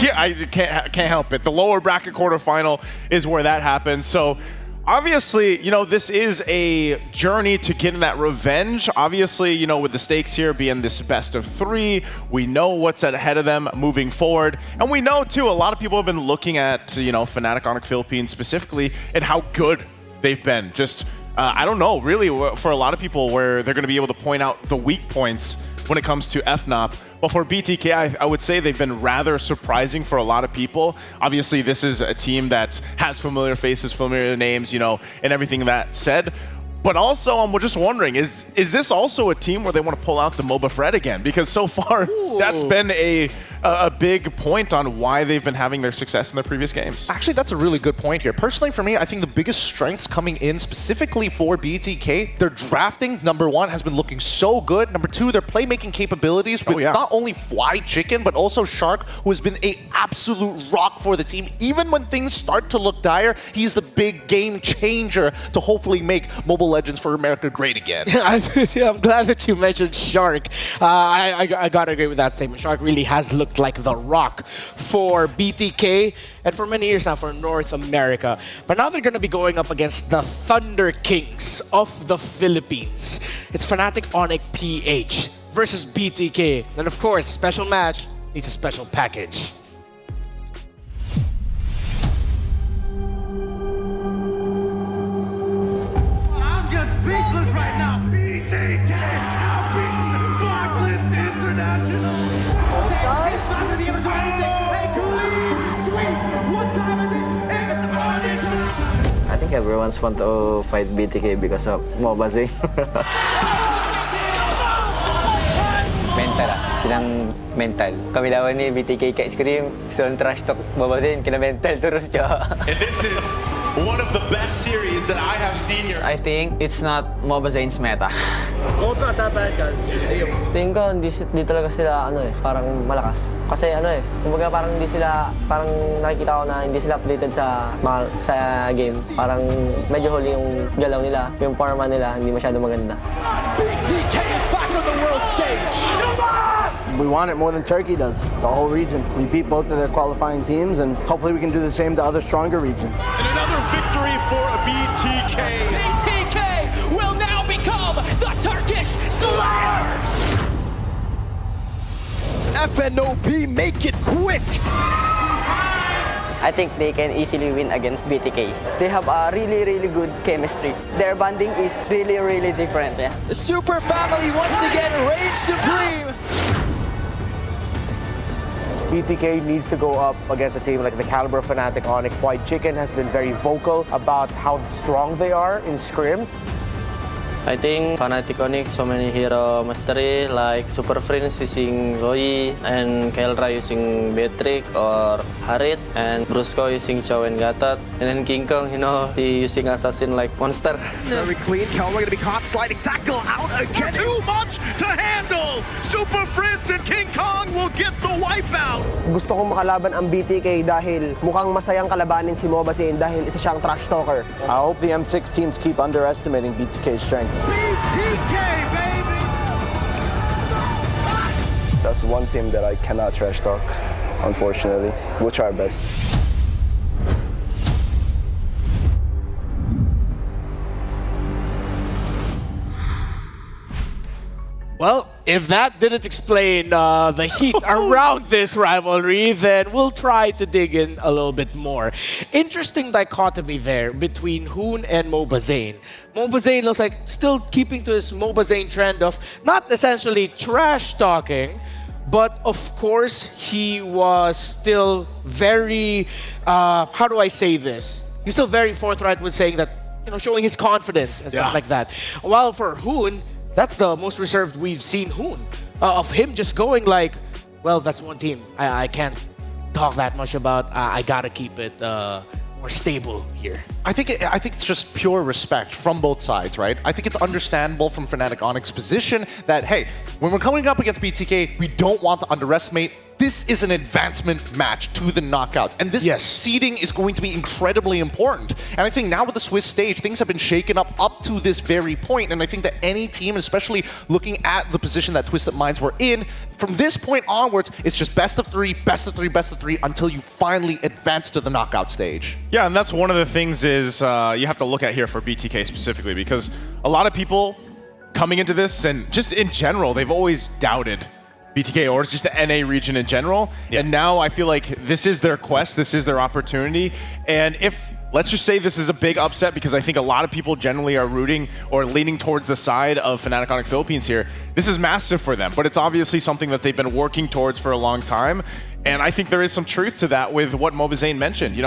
Yeah, I can't help it. The lower bracket quarterfinal is where that happens. So obviously, you know, this is a journey to getting that revenge. Obviously, you know, with the stakes here being this best of 3, we know what's ahead of them moving forward. And we know, too, a lot of people have been looking at, you know, Fnatic Onic Philippines specifically and how good they've been. Just, I don't know, really, for a lot of people where they're going to be able to point out the weak points when it comes to FNOP. But for BTK, I would say they've been rather surprising for a lot of people. Obviously, this is a team that has familiar faces, familiar names, you know, and everything that said. But also, I'm just wondering, is this also a team where they want to pull out the MOBA Fred again? Because so far, that's been a big point on why they've been having their success in their previous games. Actually, that's a really good point here. Personally, for me, I think the biggest strengths coming in specifically for BTK, their drafting, number 1, has been looking so good. Number 2, their playmaking capabilities with not only Fly Chicken, but also Shark, who has been an absolute rock for the team. Even when things start to look dire, he's the big game changer to hopefully make Mobile Legends for America great again. I'm glad that you mentioned Shark. I gotta agree with that statement. Shark really has looked like the rock for BTK and for many years now for North America. But now they're gonna be going up against the Thunder Kings of the Philippines. It's Fnatic Onic PH versus BTK. And of course, a special match needs a special package. Speechless right now. BTK have beaten Blacklist International. It's not gonna be able to do anything. Hey, clean sweep. What time is it? It's Onic time. I think everyone's want to fight BTK because of MOBA Zing. Mental silang mental. Kami lawan ni BTK Cat Scream, soal trash talk MOBA Zing, kena mental terus siya. And this is one of the best series that I have seen here. I think it's not MOBA Zane's meta. It's not that bad, guys. Tingin ko, hindi talaga sila, parang malakas. Kasi kumbaga parang hindi sila, parang nakikita ko na hindi sila updated sa game. Parang medyo huli yung galaw nila, yung parma nila, hindi masyado maganda. BTK is back on the world stage. We want it more than Turkey does, the whole region. We beat both of their qualifying teams, and hopefully we can do the same to other stronger regions. And another victory for BTK. BTK will now become the Turkish Slayers! FNOP, make it quick! I think they can easily win against BTK. They have a really good chemistry. Their bonding is really different. Yeah. The Super Family once again reigns supreme! BTK needs to go up against a team like the caliber of Fnatic Onic. Fried Chicken has been very vocal about how strong they are in scrims. I think Fnatic Onic, so many hero mastery like Super Friends using Roy and Kelra using Beatrix or Harit and Brusco using Chow and Gatot. And then King Kong, you know, he using Assassin like Monster. Very clean. Kelra gonna be caught sliding tackle out again. Too much to handle. Super Friends and King Kong will get the wipe out. Gusto kong makalaban ang BTK dahil mukhang masayang kalabanin si MOBA Zane dahil isa siyang trash talker. I hope the M6 teams keep underestimating BTK's strength. BTK, baby! That's one team that I cannot trash talk, unfortunately. We'll try our best. Well, if that didn't explain the heat around this rivalry, then we'll try to dig in a little bit more. Interesting dichotomy there between Hoon and Mobazane. Mobazane looks like still keeping to his Mobazane trend of not essentially trash talking, but of course he was still very, how do I say this? He's still very forthright with saying that, showing his confidence and stuff like that. While for Hoon, that's the most reserved we've seen Hoon. Of him just going like, well, that's one team. I can't talk that much about. I gotta keep it more stable here. I think it's just pure respect from both sides, right? I think it's understandable from Fnatic Onic's position that, hey, when we're coming up against BTK, we don't want to underestimate. This is an advancement match to the knockouts. And this seeding is going to be incredibly important. And I think now with the Swiss stage, things have been shaken up to this very point. And I think that any team, especially looking at the position that Twisted Minds were in, from this point onwards, it's just best of three, best of three, best of three, until you finally advance to the knockout stage. Yeah, and that's one of the things is you have to look at here for BTK specifically, because a lot of people coming into this, and just in general, they've always doubted BTK or just the NA region in general. And now I feel like this is their quest, this is their opportunity. And if, let's just say this is a big upset, because I think a lot of people generally are rooting or leaning towards the side of Fnatic Onic Philippines here. This is massive for them, but it's obviously something that they've been working towards for a long time. And I think there is some truth to that with what Mobazane mentioned.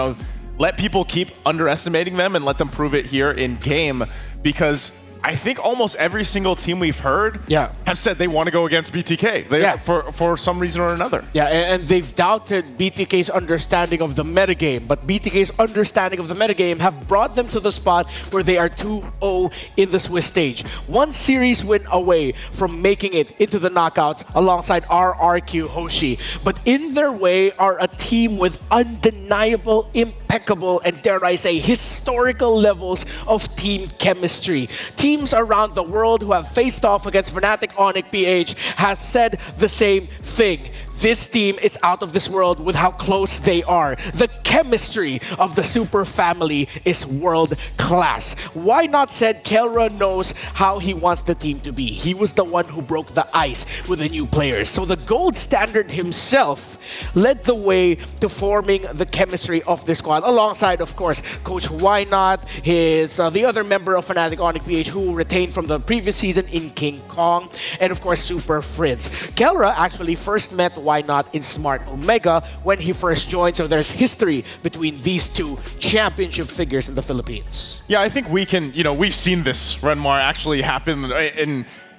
Let people keep underestimating them and let them prove it here in game, because I think almost every single team we've heard have said they want to go against BTK for some reason or another. Yeah, and they've doubted BTK's understanding of the metagame, but BTK's understanding of the metagame have brought them to the spot where they are 2-0 in the Swiss stage. One series win away from making it into the knockouts alongside RRQ Hoshi. But in their way are a team with undeniable, impeccable, and dare I say, historical levels of team chemistry. Teams around the world who have faced off against Fnatic Onic PH has said the same thing. This team is out of this world with how close they are. The chemistry of the Super family is world class. Why not said Kelra knows how he wants the team to be. He was the one who broke the ice with the new players. So the gold standard himself led the way to forming the chemistry of this squad, alongside, of course, Coach Why Not, the other member of Fnatic Onic PH who retained from the previous season in King Kong, and of course, Super Fritz. Kelra actually first met Why Not in Smart Omega when he first joined, so there's history between these two championship figures in the Philippines. Yeah, I think we can, we've seen this, Renmar, actually happen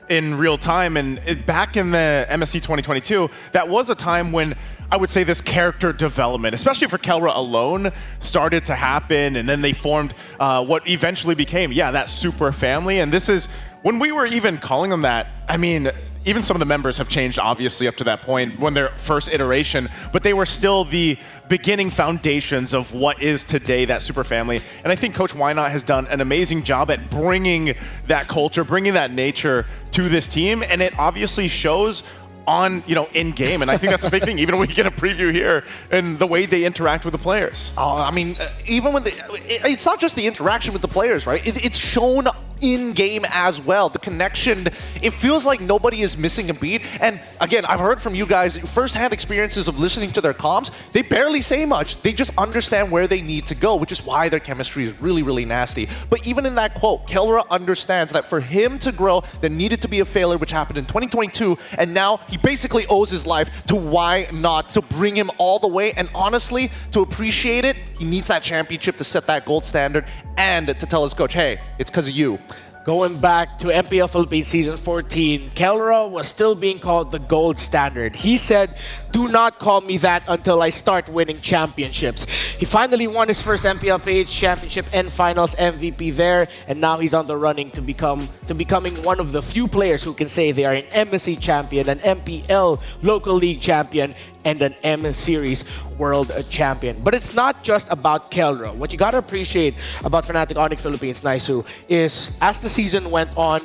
in real time. And back in the MSC 2022, that was a time when I would say this character development, especially for Kelra alone, started to happen. And then they formed what eventually became, that Super family. And this is, when we were even calling them that, I mean, even some of the members have changed, obviously, up to that point when their first iteration, but they were still the beginning foundations of what is today that Super family. And I think Coach Why Not has done an amazing job at bringing that culture, bringing that nature to this team. And it obviously shows on, in game. And I think that's a big thing, even when we get a preview here and the way they interact with the players. I mean, even when it's not just the interaction with the players, right? It's shown in game as well. The connection, it feels like nobody is missing a beat. And again, I've heard from you guys firsthand experiences of listening to their comms. They barely say much. They just understand where they need to go, which is why their chemistry is really, really nasty. But even in that quote, Kelra understands that for him to grow, there needed to be a failure, which happened in 2022. And now he basically owes his life to Why Not to bring him all the way. And honestly, to appreciate it, he needs that championship to set that gold standard and to tell his coach, hey, it's because of you. Going back to MPL Philippines Season 14, Kelra was still being called the gold standard. He said, do not call me that until I start winning championships. He finally won his first MPL PH championship and finals MVP there, and now he's on the running to becoming one of the few players who can say they are an MSC champion, an MPL local league champion, and an M Series World Champion. But it's not just about Kelra. What you gotta appreciate about Fnatic Onic Philippines, Naisu, is as the season went on,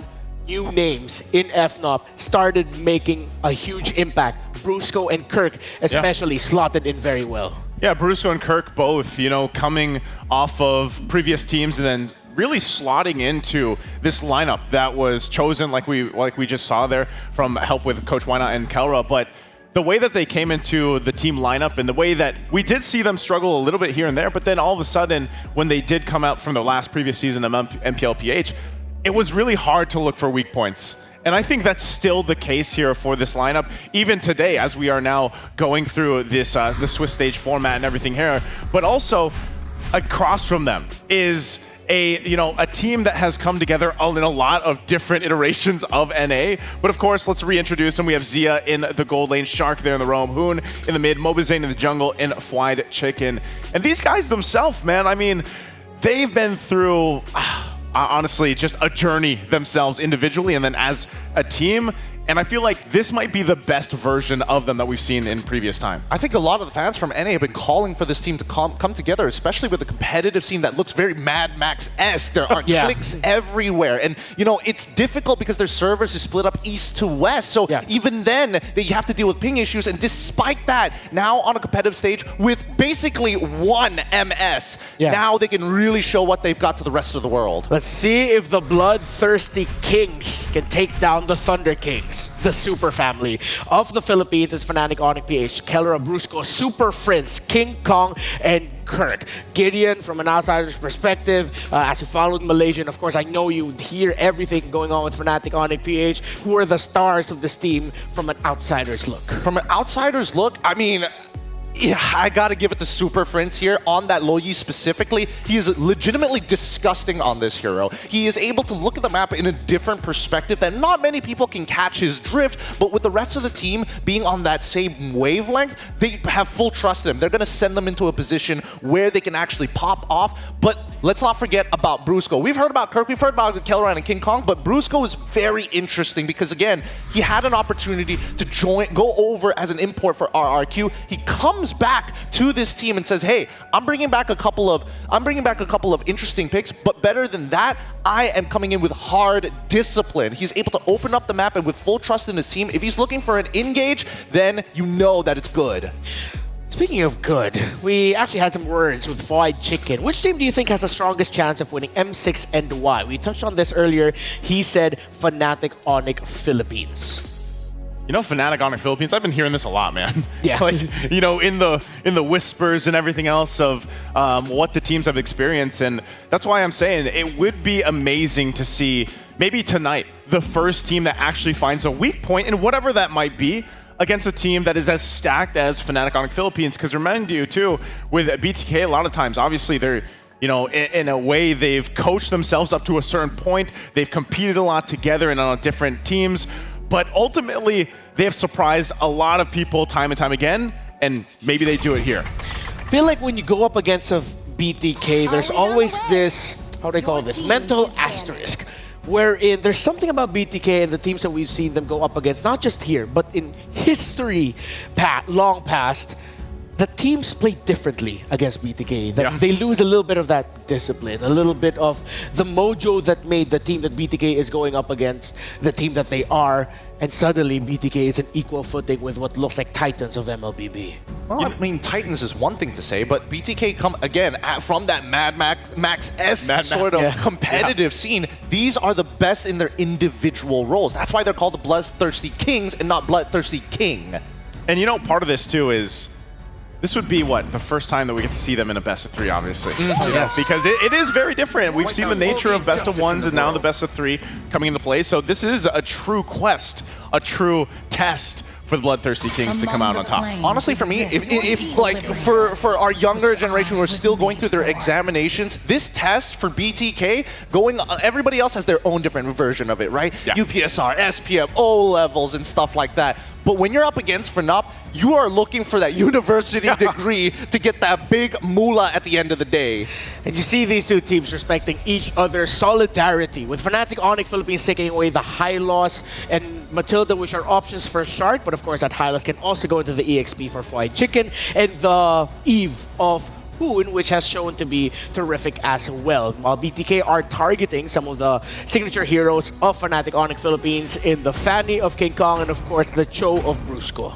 new names in FNOP started making a huge impact. Brusco and Kirk especially slotted in very well. Yeah, Brusco and Kirk both, coming off of previous teams and then really slotting into this lineup that was chosen, like we just saw there, from help with Coach Wina and Kelra. But the way that they came into the team lineup and the way that we did see them struggle a little bit here and there, but then all of a sudden, when they did come out from the last previous season of MPLPH, it was really hard to look for weak points. And I think that's still the case here for this lineup, even today, as we are now going through this the Swiss stage format and everything here. But also, across from them is a team that has come together in a lot of different iterations of NA. But of course, let's reintroduce them. We have Zia in the gold lane, Shark there in the roam, Hoon in the mid, Mobazane in the jungle, and Fried Chicken. And these guys themselves, man, I mean, they've been through, honestly, just a journey themselves individually and then as a team. And I feel like this might be the best version of them that we've seen in previous time. I think a lot of the fans from NA have been calling for this team to come together, especially with the competitive scene that looks very Mad Max-esque. There are clicks everywhere. And, it's difficult because their servers is split up east to west. So even then, they have to deal with ping issues. And despite that, now on a competitive stage with basically one MS, now they can really show what they've got to the rest of the world. Let's see if the bloodthirsty Kings can take down the Thunder Kings. The super family of the Philippines is Fnatic Onic PH, Kelra, Brusco, Super Friends, King Kong, and Kurt. Gideon, from an outsider's perspective, as you followed Malaysian, of course, I know you hear everything going on with Fnatic Onic PH. Who are the stars of this team from an outsider's look? From an outsider's look, I mean, I gotta give it to Super Friends here on that Loyi specifically. He is legitimately disgusting on this hero. He is able to look at the map in a different perspective that not many people can catch his drift, but with the rest of the team being on that same wavelength, they have full trust in him. They're gonna send them into a position where they can actually pop off. But let's not forget about Brusco. We've heard about Kirk, we've heard about Kelra and King Kong, but Brusco is very interesting because again, he had an opportunity to go over as an import for RRQ. He comes back to this team and says, hey, I'm bringing back a couple of interesting picks, but better than that, I am coming in with hard discipline. He's able to open up the map and with full trust in his team. If he's looking for an engage, then you know that it's good. Speaking of good, we actually had some words with Fried Chicken. Which team do you think has the strongest chance of winning M6 and why? We touched on this earlier. He said Fnatic Onic Philippines. Fnatic Onic Philippines, I've been hearing this a lot, man. Yeah. In the whispers and everything else of what the teams have experienced. And that's why I'm saying it would be amazing to see maybe tonight the first team that actually finds a weak point, and whatever that might be, against a team that is as stacked as Fnatic Onic Philippines. Because remind you, too, with BTK, a lot of times, obviously, they're in a way, they've coached themselves up to a certain point. They've competed a lot together and on different teams. But ultimately, they have surprised a lot of people time and time again, and maybe they do it here. I feel like when you go up against a BTK, there's always this, how do they call this, mental asterisk, wherein there's something about BTK and the teams that we've seen them go up against, not just here, but in history long past, the teams play differently against BTK. They lose a little bit of that discipline, a little bit of the mojo that made the team that BTK is going up against the team that they are, and suddenly BTK is an equal footing with what looks like Titans of MLBB. Well, I mean, Titans is one thing to say, but BTK come again from that Mad Max-esque sort of competitive scene. These are the best in their individual roles. That's why they're called the Bloodthirsty Kings and not Bloodthirsty King. And part of this too is, this would be, the first time that we get to see them in a best-of-3, obviously. Yes. Because it is very different. We've seen the nature of best-of-1s and now the best-of-3 coming into play. So this is a true quest, a true test for the Bloodthirsty Kings to come out on top. Honestly, for me, for our younger generation who are still going through their examinations, this test for BTK, everybody else has their own different version of it, right? Yeah. UPSR, SPM, O levels, and stuff like that. But when you're up against FNUP, you are looking for that university degree to get that big moolah at the end of the day. And you see these two teams respecting each other's solidarity, with Fnatic Onic Philippines taking away the high loss and Matilda, which are options for Shark, but of course that high loss can also go into the EXP for Fried Chicken, and the Eve of Hoon, which has shown to be terrific as well. While BTK are targeting some of the signature heroes of Fnatic Onic Philippines in the Fanny of King Kong and of course the Cho of Brusco.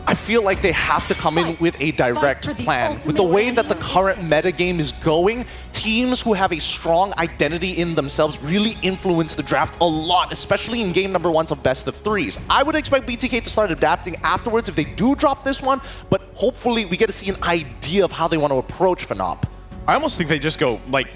I feel like they have to come in with a direct plan. With the way that the current metagame is going, teams who have a strong identity in themselves really influence the draft a lot, especially in game number ones of best of threes. I would expect BTK to start adapting afterwards if they do drop this one, but hopefully we get to see an idea of how they want to approach Fnatic. I almost think they just go, like,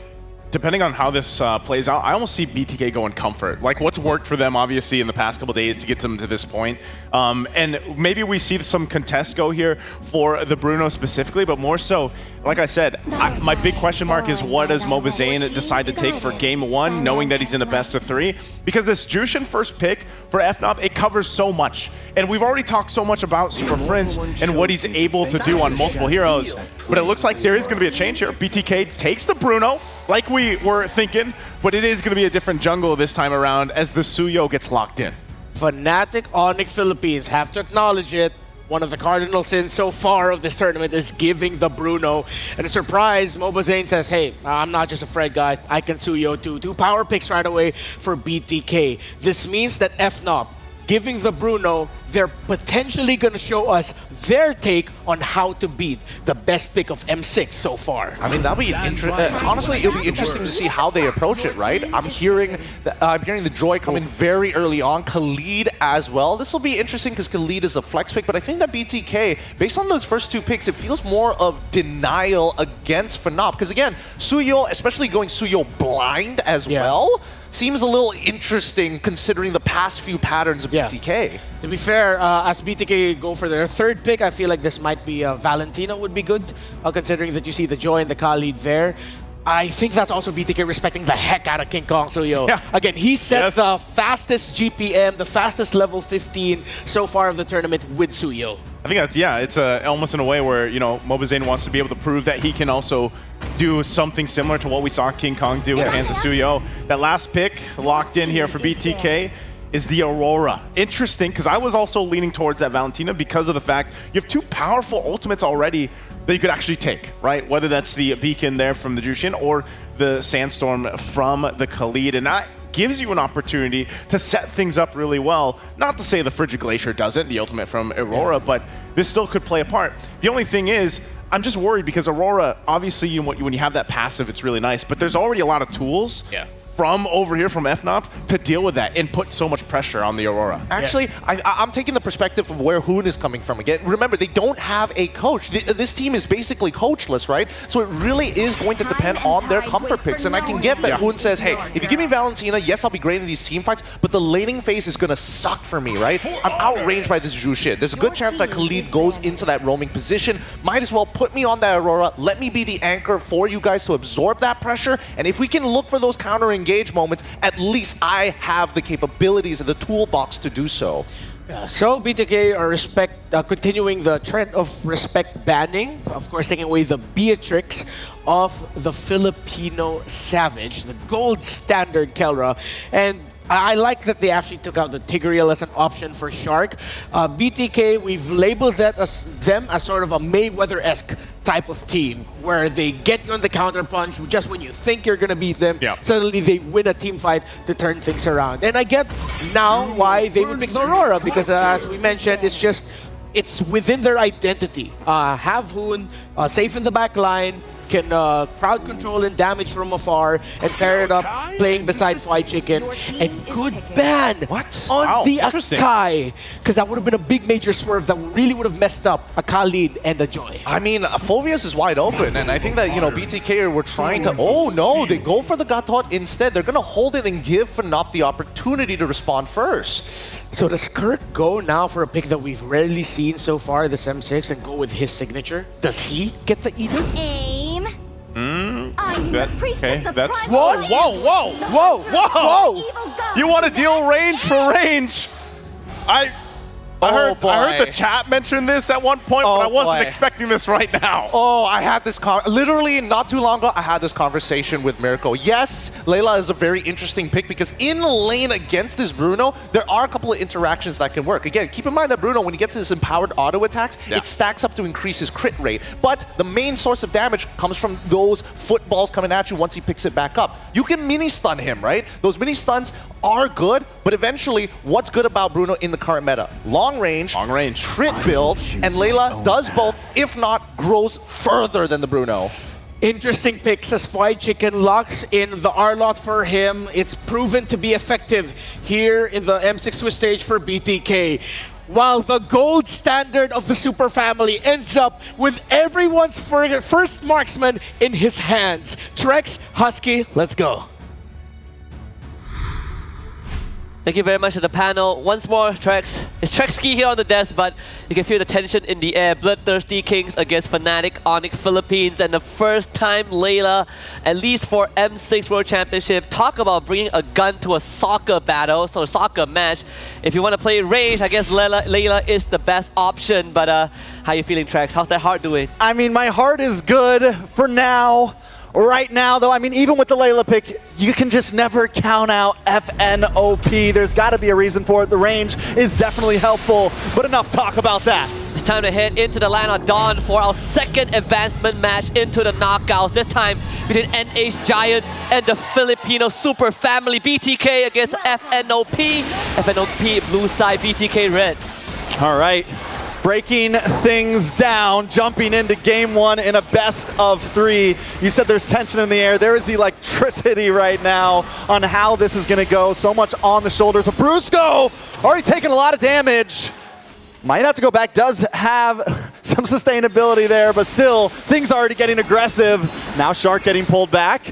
depending on how this plays out, I almost see BTK going comfort. Like, what's worked for them, obviously, in the past couple days to get them to this point. And maybe we see some contests go here for the Bruno specifically, but more so, like I said, my big question mark is what does Mobazane decide to take for game one, knowing that he's in a best of three? Because this Jushin first pick for FNOP, it covers so much. And we've already talked so much about Super Prince and what he's able to do on multiple heroes. But it looks like there is going to be a change here. BTK takes the Bruno, like we were thinking, but it is going to be a different jungle this time around as the Suyo gets locked in. Fnatic Onic Philippines have to acknowledge it. One of the cardinal sins so far of this tournament is giving the Bruno. And a surprise, Mobazane says, hey, I'm not just a Fred guy, I can Suyo too. 2 power picks right away for BTK. This means that FNOP giving the Bruno, they're potentially going to show us their take on how to beat the best pick of M6 so far. I mean, that'll be honestly, it'll be interesting to see how they approach it, right? I'm hearing the Joy come in very early on, KLID as well. This will be interesting because KLID is a flex pick, but I think that BTK, based on those first 2 picks, it feels more of denial against Fnatic. Because again, Suyo, especially going Suyo blind as well, seems a little interesting considering the past few patterns of BTK. To be fair, as BTK go for their 3rd pick, I feel like this might be Valentino would be good, considering that you see the Joy and the KLID there. I think that's also BTK respecting the heck out of King Kong Suyo. Again, he set the fastest GPM, the fastest level 15 so far of the tournament with Suyo. I think that's, it's almost in a way where, you know, Mobazane wants to be able to prove that he can also do something similar to what we saw King Kong do with hands of Suyo. That last pick locked in here for BTK is the Aurora. Interesting, because I was also leaning towards that Valentina because of the fact you have 2 powerful ultimates already that you could actually take, right? Whether that's the Beacon there from the Jushin or the Sandstorm from the KLID. And that gives you an opportunity to set things up really well. Not to say the Frigid Glacier doesn't, the ultimate from Aurora, but this still could play a part. The only thing is, I'm just worried because Aurora, obviously, when you have that passive, it's really nice, but there's already a lot of tools from over here from FNOP to deal with that and put so much pressure on the Aurora. Actually, I'm taking the perspective of where Hoon is coming from again. Remember, they don't have a coach. This team is basically coachless, right? So it really is going to depend on their comfort picks. And I can get that Hoon says, hey, if you give me Valentina, yes, I'll be great in these team fights, but the laning phase is going to suck for me, right? I'm outranged by this Jushin. There's a good chance that KLID goes into that roaming position. Might as well put me on that Aurora. Let me be the anchor for you guys to absorb that pressure. And if we can look for those counter-engage moments, at least I have the capabilities and the toolbox to do so. So BTK are continuing the trend of respect banning, of course taking away the Beatrix of the Filipino Savage, the gold standard Kelra, and I like that they actually took out the Tigreal as an option for Shark. BTK, we've labeled that as them as sort of a Mayweather-esque type of team, where they get you on the counter punch just when you think you're gonna beat them. Suddenly they win a team fight to turn things around. And I get now why they would pick the Aurora, because as we mentioned, it's within their identity. Have Hoon safe in the back line, can crowd control and damage from afar, and pair it up playing beside White Chicken, and good ban on the Akai, because that would have been a big major swerve that really would have messed up a KLID and a Joy. I mean, Phoveus is wide open, and I think that, you know, BTK were trying to, oh no, they go for the Gatot instead. They're going to hold it and give Fnatic the opportunity to respond first. So does Kurt go now for a pick that we've rarely seen so far, this M6, and go with his signature? Does he get the Edith? Aim. Okay, that's... Whoa, whoa, whoa, whoa, whoa! You want to deal range for range? I heard the chat mention this at one point, but I wasn't expecting this right now. Oh, I had this literally not too long ago, I had this conversation with Mirko. Yes, Layla is a very interesting pick because in lane against this Bruno, there are a couple of interactions that can work. Again, keep in mind that Bruno, when he gets his empowered auto attacks, it stacks up to increase his crit rate. But the main source of damage comes from those footballs coming at you once he picks it back up. You can mini stun him, right? Those mini stuns are good, but eventually, what's good about Bruno in the current meta? Long long range, crit build, and Layla does both, if not grows further than the Bruno. Interesting pick, says Fried Chicken, locks in the R-Lot for him. It's proven to be effective here in the M6 Swiss stage for BTK. While the gold standard of the Super Family ends up with everyone's first marksman in his hands. Trex, Husky, let's go. Thank you very much to the panel. Once more, Trex. It's Trexky here on the desk, but you can feel the tension in the air. Bloodthirsty Kings against Fnatic Onic Philippines, and the first time Layla, at least for M6 World Championship. Talk about bringing a gun to a soccer battle, so a soccer match. If you want to play range, I guess Layla is the best option, but how are you feeling, Trex? How's that heart doing? I mean, my heart is good for now. Right now, though, I mean, even with the Layla pick, you can just never count out FNOP. There's got to be a reason for it. The range is definitely helpful, but enough talk about that. It's time to head into the land of Dawn for our second advancement match into the knockouts. This time between NH Giants and the Filipino Super Family. BTK against FNOP. FNOP blue side, BTK red. All right. Breaking things down, jumping into game one in a best of three. You said there's tension in the air. There is electricity right now on how this is going to go. So much on the shoulders of Brusco. Already taking a lot of damage. Might have to go back. Does have some sustainability there, but still, things are already getting aggressive. Now Shark getting pulled back.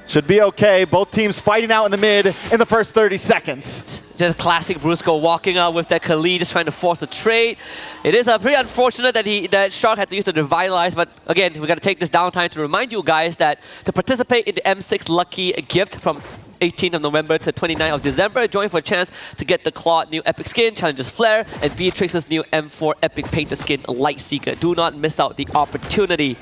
Should be okay. Both teams fighting out in the mid in the first 30 seconds. Just classic Brusco walking out with that Khalid, just trying to force a trade. It is pretty unfortunate that Shark had to use the Revitalize, but again, we got to take this downtime to remind you guys that to participate in the M6 Lucky Gift from 18th of November to 29th of December, join for a chance to get the Claude new Epic Skin, Challenger's Flare, and Beatrix's new M4 Epic Painted Skin, Light Seeker. Do not miss out the opportunity.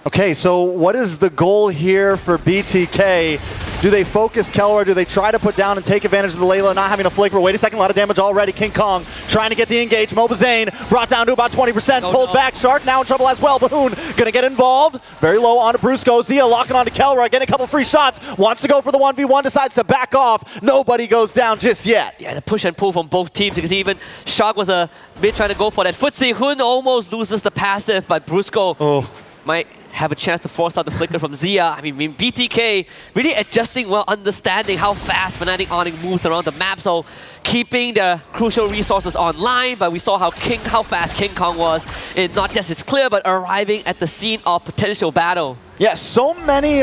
Okay, so what is the goal here for BTK? Do they focus Kelra? Do they try to put down and take advantage of the Layla not having a flicker? Wait a second, a lot of damage already. King Kong trying to get the engage. Mobazane brought down to about 20%, pulled back. Shark now in trouble as well. Bahoon gonna get involved. Very low onto Brusco. Zia locking onto Kelra, getting a couple free shots. Wants to go for the 1v1, decides to back off. Nobody goes down just yet. Yeah, the push and pull from both teams, because even Shark was a bit trying to go for that footsie. Hun almost loses the passive, but Brusco might have a chance to force out the flicker from Zia. I mean, BTK really adjusting well, understanding how fast Fnatic Onic moves around the map, so keeping the crucial resources online, but we saw how fast King Kong was in not just its clear, but arriving at the scene of potential battle. Yeah, so many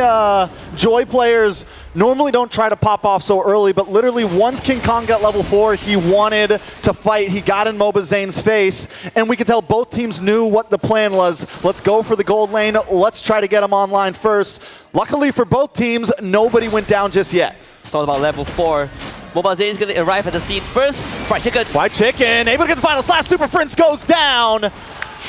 Joy players normally don't try to pop off so early, but literally once King Kong got level 4, he wanted to fight. He got in Mobazane's face, and we could tell both teams knew what the plan was. Let's go for the gold lane. Let's try to get him online first. Luckily for both teams, nobody went down just yet. It's all about level 4. Mobazane is going to arrive at the scene first. Fried Chicken. Fried Chicken, able to get the final slash. Super Prince goes down.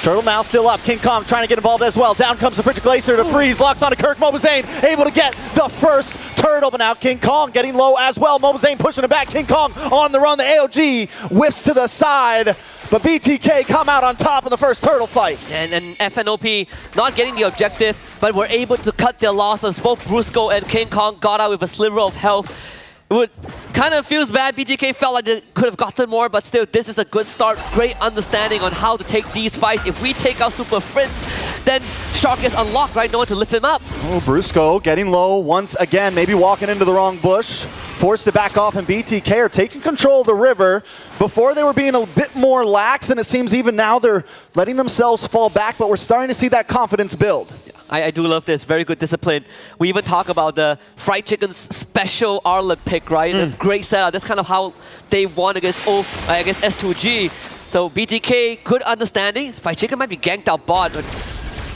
Turtle now still up. King Kong trying to get involved as well. Down comes the Frigid Glacier to freeze. Locks onto Kirk. Mobazane able to get the first turtle, but now King Kong getting low as well. Mobazane pushing it back. King Kong on the run. The AOG whiffs to the side, but BTK come out on top in the first turtle fight. And FNOP not getting the objective, but were able to cut their losses. Both Brusco and King Kong got out with a sliver of health. It kind of feels bad. BTK felt like they could have gotten more, but still, this is a good start. Great understanding on how to take these fights. If we take out Super Prince, then Shark is unlocked, right? No one to lift him up. Oh, Brusco getting low once again, maybe walking into the wrong bush. Forced to back off, and BTK are taking control of the river. Before they were being a bit more lax, and it seems even now they're letting themselves fall back, but we're starting to see that confidence build. I do love this. Very good discipline. We even talk about the Fried Chicken's special Arlet pick, right? A great setup. That's kind of how they won against S2G. So BTK, good understanding. Fried Chicken might be ganked out bot, but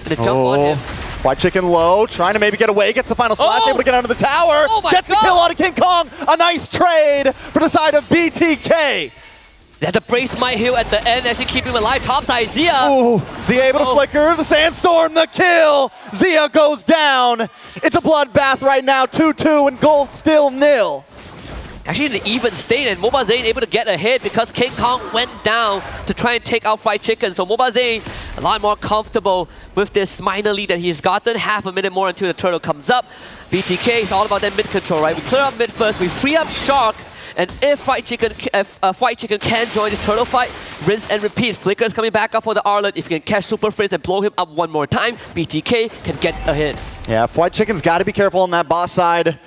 gonna jump on him. Fried Chicken low, trying to maybe get away, gets the final slash, able to get under the tower. Gets the kill on a King Kong. A nice trade for the side of BTK. They had to brace my heel at the end, actually keeping him alive. Topside, Zia. Ooh, Zia able to flicker, the Sandstorm, the kill. Zia goes down. It's a bloodbath right now, 2-2, and gold still nil. Actually in an even state, and Mobazane able to get ahead because King Kong went down to try and take out Fried Chicken. So Mobazane a lot more comfortable with this minor lead that he's gotten. Half a minute more until the turtle comes up. BTK is all about that mid control, right? We clear up mid first, we free up Shark, And if Fried Chicken can join the turtle fight, rinse and repeat. Flicker's coming back up for the Arlet. If you can catch Super Frizz and blow him up one more time, BTK can get ahead. Yeah, Fried Chicken's got to be careful on that boss side.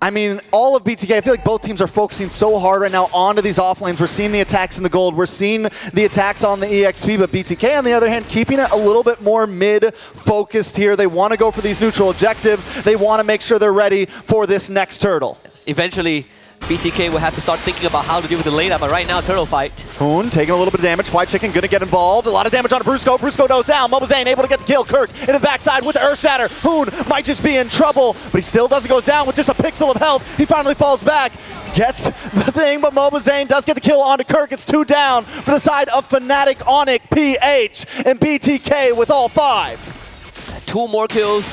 I mean, all of BTK, I feel like both teams are focusing so hard right now onto these offlanes. We're seeing the attacks in the gold. We're seeing the attacks on the EXP, but BTK, on the other hand, keeping it a little bit more mid-focused here. They want to go for these neutral objectives. They want to make sure they're ready for this next turtle. Eventually, BTK will have to start thinking about how to deal with the later, but right now, turtle fight. Hoon taking a little bit of damage. Fried Chicken going to get involved. A lot of damage on Brusco. Brusco goes down. Mobazane able to get the kill. Kirk into the backside with the Earth Shatter. Hoon might just be in trouble, but he still doesn't go down with just a pixel of health. He finally falls back. Gets the thing, but Mobazane does get the kill onto Kirk. It's 2 down for the side of Fnatic Onic, PH, and BTK with all 5. 2 more kills.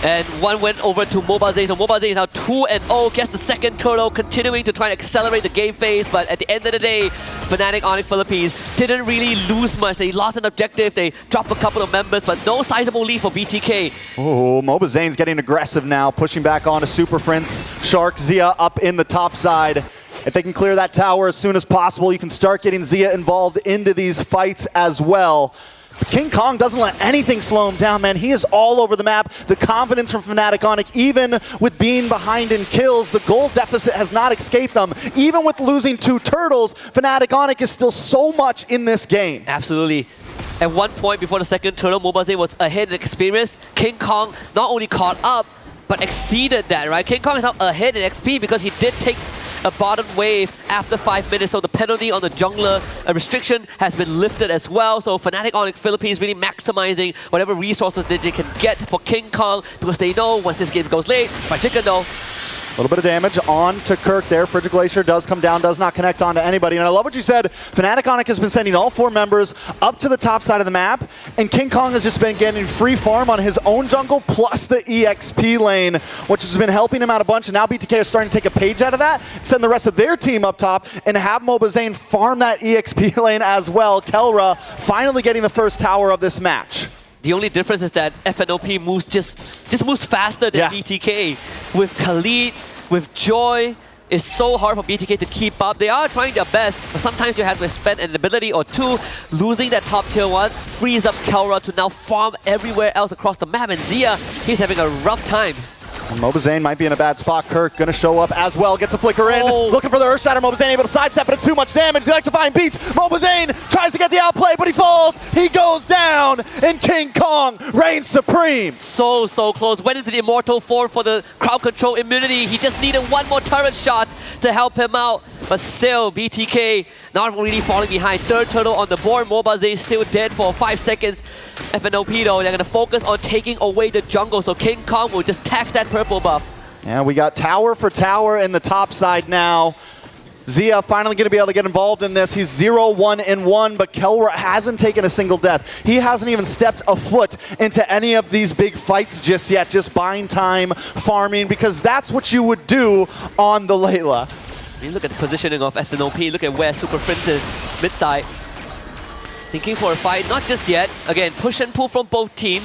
And 1 went over to Mobazane. So Mobazane is now 2-0, gets the second turtle, continuing to try and accelerate the game phase. But at the end of the day, Fnatic Onic Philippines didn't really lose much. They lost an objective, they dropped a couple of members, but no sizable lead for BTK. Oh, Mobazane's getting aggressive now, pushing back onto Super Prince. Shark, Zia up in the top side. If they can clear that tower as soon as possible, you can start getting Zia involved into these fights as well. King Kong doesn't let anything slow him down, man. He is all over the map. The confidence from Fnatic Onic, even with being behind in kills, the gold deficit has not escaped them. Even with losing 2 turtles, Fnatic Onic is still so much in this game. Absolutely. At one point before the second turtle, Mobazane was ahead in experience. King Kong not only caught up, but exceeded that, right? King Kong is now ahead in XP because he did take a bottom wave after 5 minutes, so the penalty on the jungler restriction has been lifted as well. So Fnatic Onic Philippines really maximizing whatever resources that they can get for King Kong, because they know once this game goes late, Fried Chicken though. A little bit of damage on to Kirk there. Frigid Glacier does come down, does not connect onto anybody. And I love what you said. Fnatic Onic has been sending all 4 members up to the top side of the map, and King Kong has just been getting free farm on his own jungle plus the EXP lane, which has been helping him out a bunch. And now BTK is starting to take a page out of that, send the rest of their team up top, and have Mobazane farm that EXP lane as well. Kelra finally getting the first tower of this match. The only difference is that FNOP moves just moves faster than BTK. With Khalid, with Joy, it's so hard for BTK to keep up. They are trying their best, but sometimes you have to spend an ability or 2. Losing that top tier 1 frees up Kelra to now farm everywhere else across the map, and Zia, he's having a rough time. Mobazane might be in a bad spot. Kirk gonna show up as well. Gets a flicker in. Looking for the Earth Shatter. Mobazane able to sidestep, but it's too much damage. The electrifying beats. Mobazane tries to get the outplay, but he falls. He goes down, and King Kong reigns supreme. So close. Went into the immortal form for the crowd control immunity. He just needed 1 more turret shot to help him out. But still, BTK not really falling behind. 3rd turtle on the board. Mobazane still dead for 5 seconds. FNOP though, they're going to focus on taking away the jungle, so King Kong will just tax that purple buff. Yeah, we got tower for tower in the top side now. Zia finally going to be able to get involved in this. He's 0-1-1, but Kelra hasn't taken a single death. He hasn't even stepped a foot into any of these big fights just yet, just buying time, farming, because that's what you would do on the Layla. I mean, look at the positioning of FNOP. Look at where Super Prince is, mid-side. Thinking for a fight, not just yet. Again, push and pull from both teams.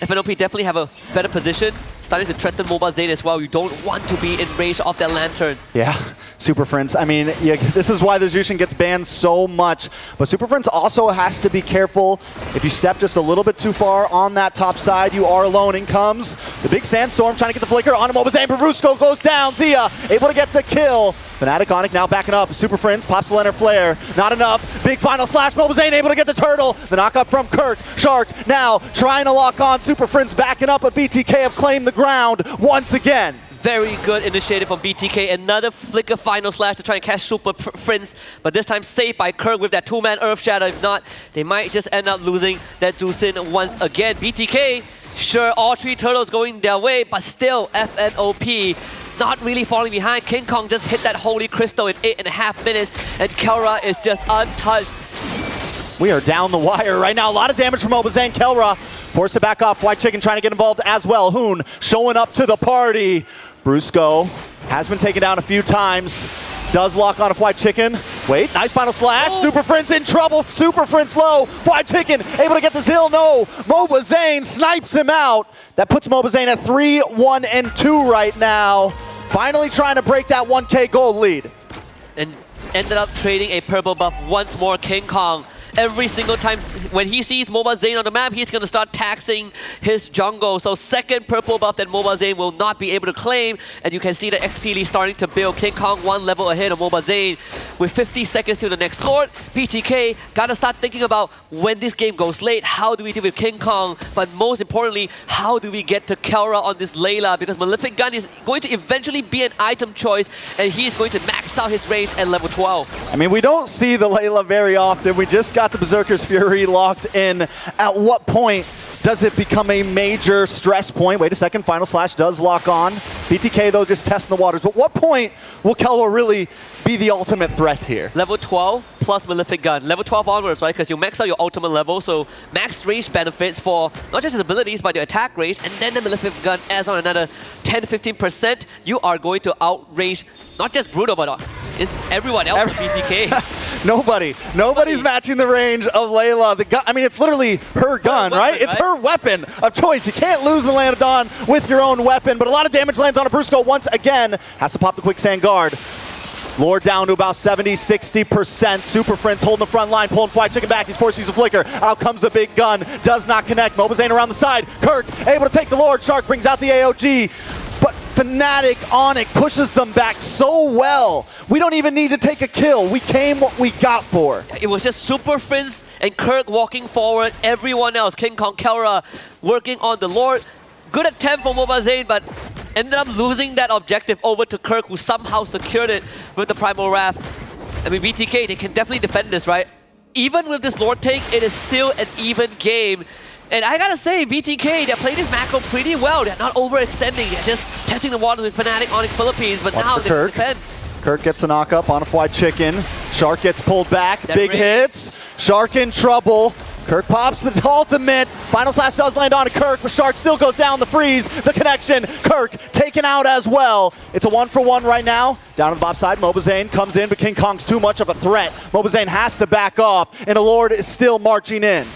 FNOP definitely have a better position. Starting to threaten Mobazane as well. You don't want to be in range of that lantern. Yeah, Super Friends. I mean, yeah, this is why the Jushin gets banned so much. But Super Friends also has to be careful. If you step just a little bit too far on that top side, you are alone. In comes the big sandstorm, trying to get the flicker on Mobazane. Brusco goes down. Zia able to get the kill. Fnatic Onic now backing up. Super Friends pops the Leonard Flare. Not enough. Big final slash. Mobazane able to get the turtle. The knockup from Kirk. Shark now trying to lock on. Super Friends backing up, but BTK have claimed the ground once again. Very good initiative from BTK. Another flicker final slash to try and catch Super Friends, but this time saved by Kirk with that 2-man Earth Shatter. If not, they might just end up losing that Jushin once again. BTK, sure, all 3 turtles going their way, but still FNOP not really falling behind. King Kong just hit that Holy Crystal in 8.5 minutes, and Kelra is just untouched. We are down the wire right now. A lot of damage from Mobazane. Kelra forced it back up. Fried Chicken trying to get involved as well. Hoon showing up to the party. Brusco has been taken down a few times. Does lock on a Fried Chicken. Wait, nice final slash. Super Friends in trouble. Super Friends low. Fried Chicken able to get this hill. No. Mobazane snipes him out. That puts Mobazane at 3-1-2 right now. Finally trying to break that 1K gold lead. ended up trading a purple buff once more. King Kong, every single time when he sees Mobile Zane on the map, he's going to start taxing his jungle. So second purple buff that Mobile Zane will not be able to claim. And you can see the XP lead starting to build. King Kong 1 level ahead of Mobile Zane. With 50 seconds to the next Lord, BTK got to start thinking about when this game goes late, how do we deal with King Kong? But most importantly, how do we get to Kelra on this Layla? Because Malefic Gun is going to eventually be an item choice, and he's going to max out his range at level 12. I mean, we don't see the Layla very often. We just got the Berserker's Fury locked in. At what point does it become a major stress point? Wait a second, Final Slash does lock on. BTK, though, just testing the waters. But what point will Kelra really be the ultimate threat here? Level 12 plus Malefic Gun. Level 12 onwards, right? Because you max out your ultimate level, so max range benefits for not just his abilities, but your attack range, and then the Malefic Gun adds on another 10-15%. You are going to outrange not just Bruno, but it's everyone else for BTK. Nobody's matching the range of Layla. The gun, I mean, it's literally her gun, right? It's her weapon of choice. You can't lose the Land of Dawn with your own weapon, but a lot of damage lands on a Brusco once again. Has to pop the Quicksand Guard. Lord down to about 70-60%. Super Friends holding the front line, pulling Fly Chicken back. He's forced to use a flicker. Out comes the big gun. Does not connect. Mobazane around the side. Kirk able to take the Lord. Shark brings out the AOG. But Fnatic Onic pushes them back so well. We don't even need to take a kill. We came what we got for. It was just Super Friends and Kirk walking forward. Everyone else, King Kong, Kelra, working on the Lord. Good attempt from Mobile Zane, but ended up losing that objective over to Kirk, who somehow secured it with the Primal Wrath. I mean, BTK, they can definitely defend this, right? Even with this Lord take, it is still an even game. And I gotta say, BTK, they're playing this macro pretty well. They're not overextending. They're just testing the waters with Fnatic Onic Philippines, but now they defend. Kirk gets a knock up on a Fried Chicken. Shark gets pulled back. Big hits. Shark in trouble. Kirk pops the ultimate. Final Slash does land on Kirk, but Shark still goes down the freeze. The connection. Kirk taken out as well. It's a 1-for-1 right now. Down on the bot side, Mobazane comes in, but King Kong's too much of a threat. Mobazane has to back off, and the Lord is still marching in.